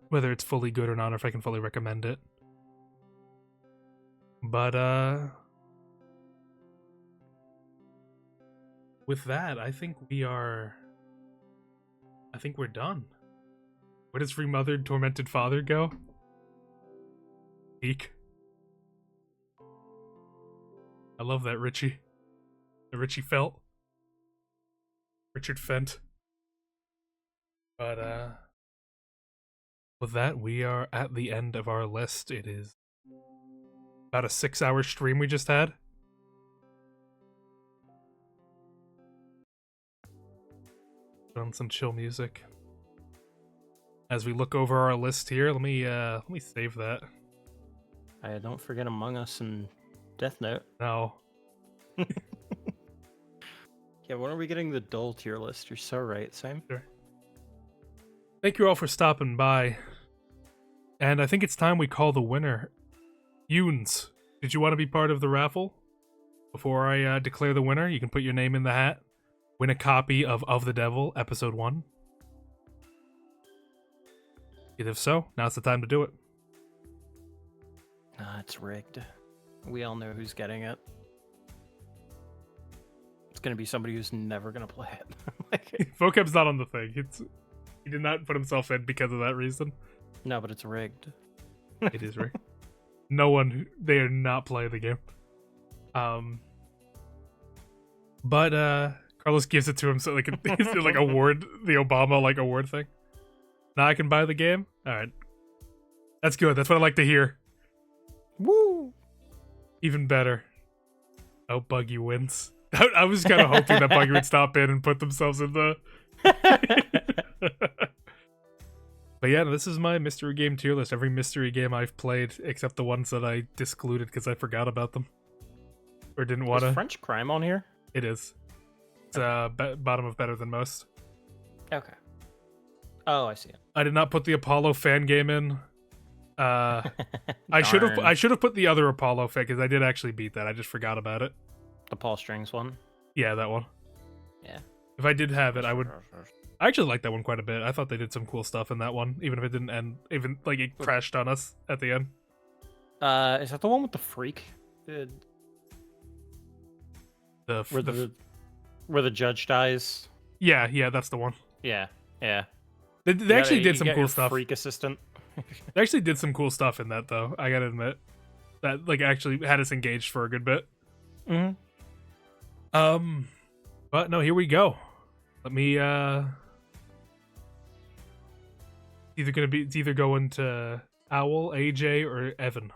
whether it's fully good or not, or if I can fully recommend it. But with that, I think we're done. Where does Remothered Tormented Father go? Eek. I love that Richie. The Richie Felt. Richard Fent. But with that, we are at the end of our list. It is about a 6-hour stream we just had. Put on some chill music. As we look over our list here, let me save that. Don't forget Among Us and Death Note. No. Yeah, when are we getting the dull tier list? You're so right, Sam. Sure. Thank you all for stopping by. And I think it's time we call the winner. Yoons, did you want to be part of the raffle? Before I declare the winner, you can put your name in the hat. Win a copy of the Devil, Episode 1. If so, now's the time to do it. Nah, it's rigged. We all know who's getting it. It's gonna be somebody who's never gonna play it. Vocab's not on the thing. He did not put himself in because of that reason. No, but it's rigged. It is rigged. They are not playing the game. But Carlos gives it to him so like it's like award, the Obama like award thing. Now I can buy the game? Alright. That's good. That's what I like to hear. Woo! Even better. Oh, Buggy wins. I was kind of hoping that Buggy would stop in and put themselves in the... But yeah, this is my mystery game tier list. Every mystery game I've played, except the ones that I discluded because I forgot about them. Or didn't want to. Is French Crime on here? It is. It's bottom of Better Than Most. Okay. Oh, I see it. I did not put the Apollo fan game in. I should have put the other Apollo fan because I did actually beat that. I just forgot about it. The Paul Strings one? Yeah, that one. Yeah. If I did have it, I would. I actually like that one quite a bit. I thought they did some cool stuff in that one, even if it didn't end. Even like it crashed on us at the end. Is that the one with the freak? Where the judge dies? Yeah, that's the one. Yeah. They actually did some cool stuff. Freak assistant. They actually did some cool stuff in that, though. I gotta admit, that like actually had us engaged for a good bit. Mhm. But no, here we go. Let me it's either going to Owl, AJ, or Evan.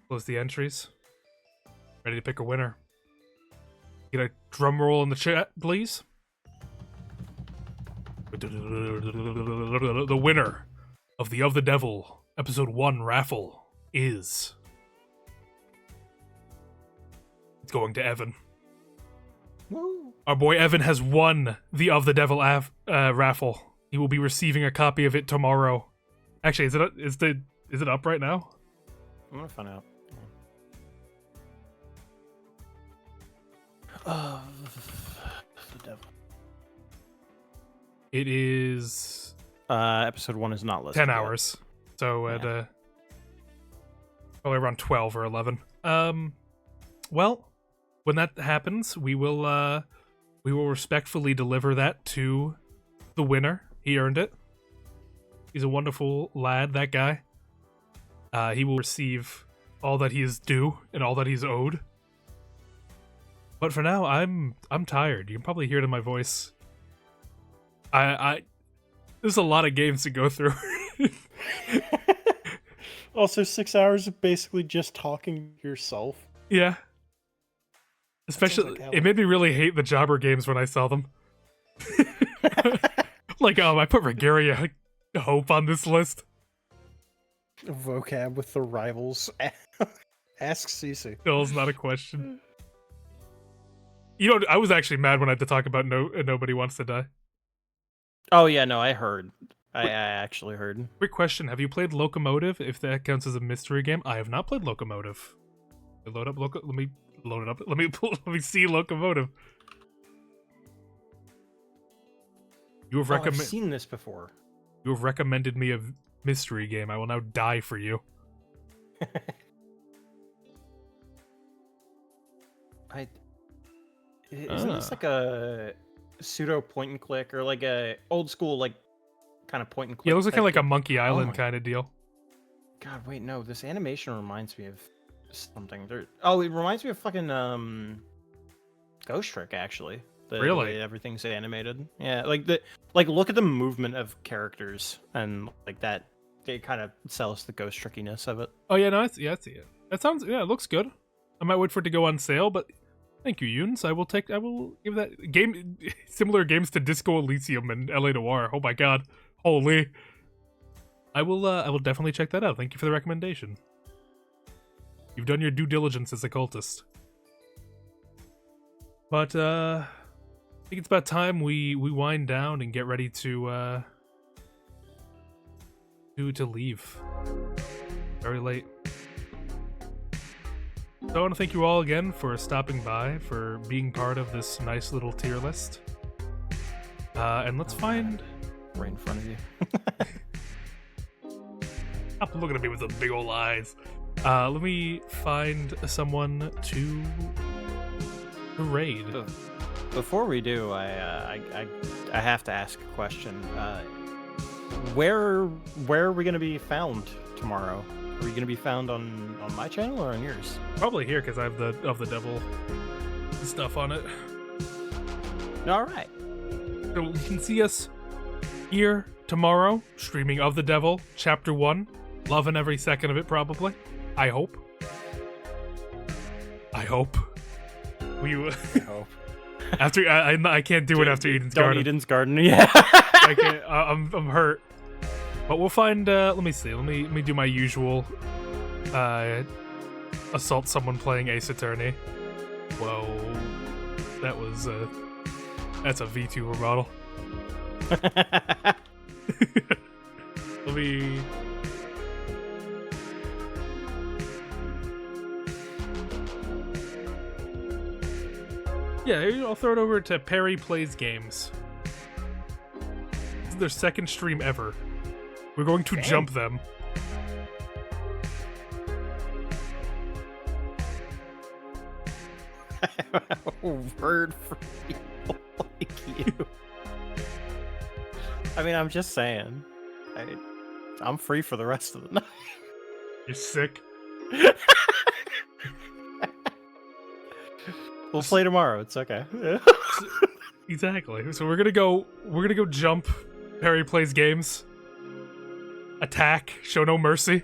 Close the entries. Ready to pick a winner. Get a drum roll in the chat, please. The winner of the Devil episode 1 raffle is... It's going to Evan. Woo. Our boy Evan has won the Of the Devil raffle. He will be receiving a copy of it tomorrow. Actually, is it up right now? I'm gonna find out. The devil. It is Episode 1 is not listed. 10 yet. hours. So at probably around 12 or 11. Well, when that happens, we will respectfully deliver that to the winner. He earned it. He's a wonderful lad, that guy. He will receive all that he is due and all that he's owed. But for now, I'm tired. You can probably hear it in my voice. There's a lot of games to go through. Also, 6 hours of basically just talking to yourself. Yeah. Especially, like hell. it made me really hate the Jobber games when I saw them. Like, I put Regaria Hope on this list. Vocab with the rivals. Ask Cece. Still is not a question. You know, I was actually mad when I had to talk about Nobody Wants to Die. Oh yeah, no, I heard. I actually heard. Quick question: have you played Locomotive? If that counts as a mystery game, I have not played Locomotive. Let me load it up. Let me see Locomotive. You have I've seen this before. You have recommended me a mystery game. I will now die for you. Isn't this like a pseudo point and click or like a old school like kind of point and click? Yeah, it looks like type a game? Monkey Island my- kind of deal. God, wait, no. This animation reminds me of something. Oh, it reminds me of fucking Ghost Trick actually. The Really? way everything's animated. Yeah, look at the movement of characters and like that. It kind of sells the Ghost Trickiness of it. Oh yeah, no, I see it. That sounds it looks good. I might wait for it to go on sale, but thank you, Yuns. I will give that game similar games to Disco Elysium and LA Noire. Oh my god. Holy. I will definitely check that out. Thank you for the recommendation. You've done your due diligence as a cultist. But I think it's about time we wind down and get ready to leave. Very late. So I want to thank you all again for stopping by, for being part of this nice little tier list. And let's find... Right in front of you. Stop looking at me with the big old eyes. Let me find someone to raid. Before we do, I have to ask a question. Where are we gonna be found tomorrow? Are we gonna be found on my channel or on yours? Probably here because I have the Of the Devil stuff on it. All right. So you can see us here tomorrow, streaming Of the Devil Chapter 1. Loving every second of it, probably. I hope. We I hope. after I can't do it after Eden's Don't Garden. Eden's Garden, yeah. I can't. I'm hurt. But we'll find. Let me see. Let me do my usual. Assault someone playing Ace Attorney. Whoa, that was that's a V2 model. Let me. Yeah, I'll throw it over to Perry Plays Games. This is their second stream ever. We're going to jump them. Word for people like you. I mean, I'm just saying. I'm free for the rest of the night. You're sick. We'll play tomorrow. It's okay. Exactly. So we're gonna go jump. Perry plays games. Attack. Show no mercy.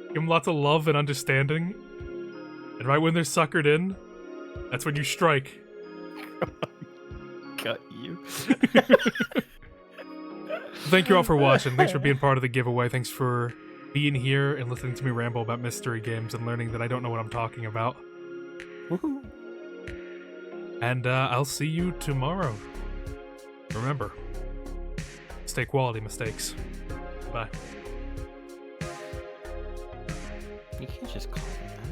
Give him lots of love and understanding. And right when they're suckered in, that's when you strike. Cut you. Thank you all for watching. Thanks for being part of the giveaway. Thanks for being here and listening to me ramble about mystery games and learning that I don't know what I'm talking about. Woohoo. And I'll see you tomorrow. Remember, stay quality mistakes. Bye. You can't just call them that.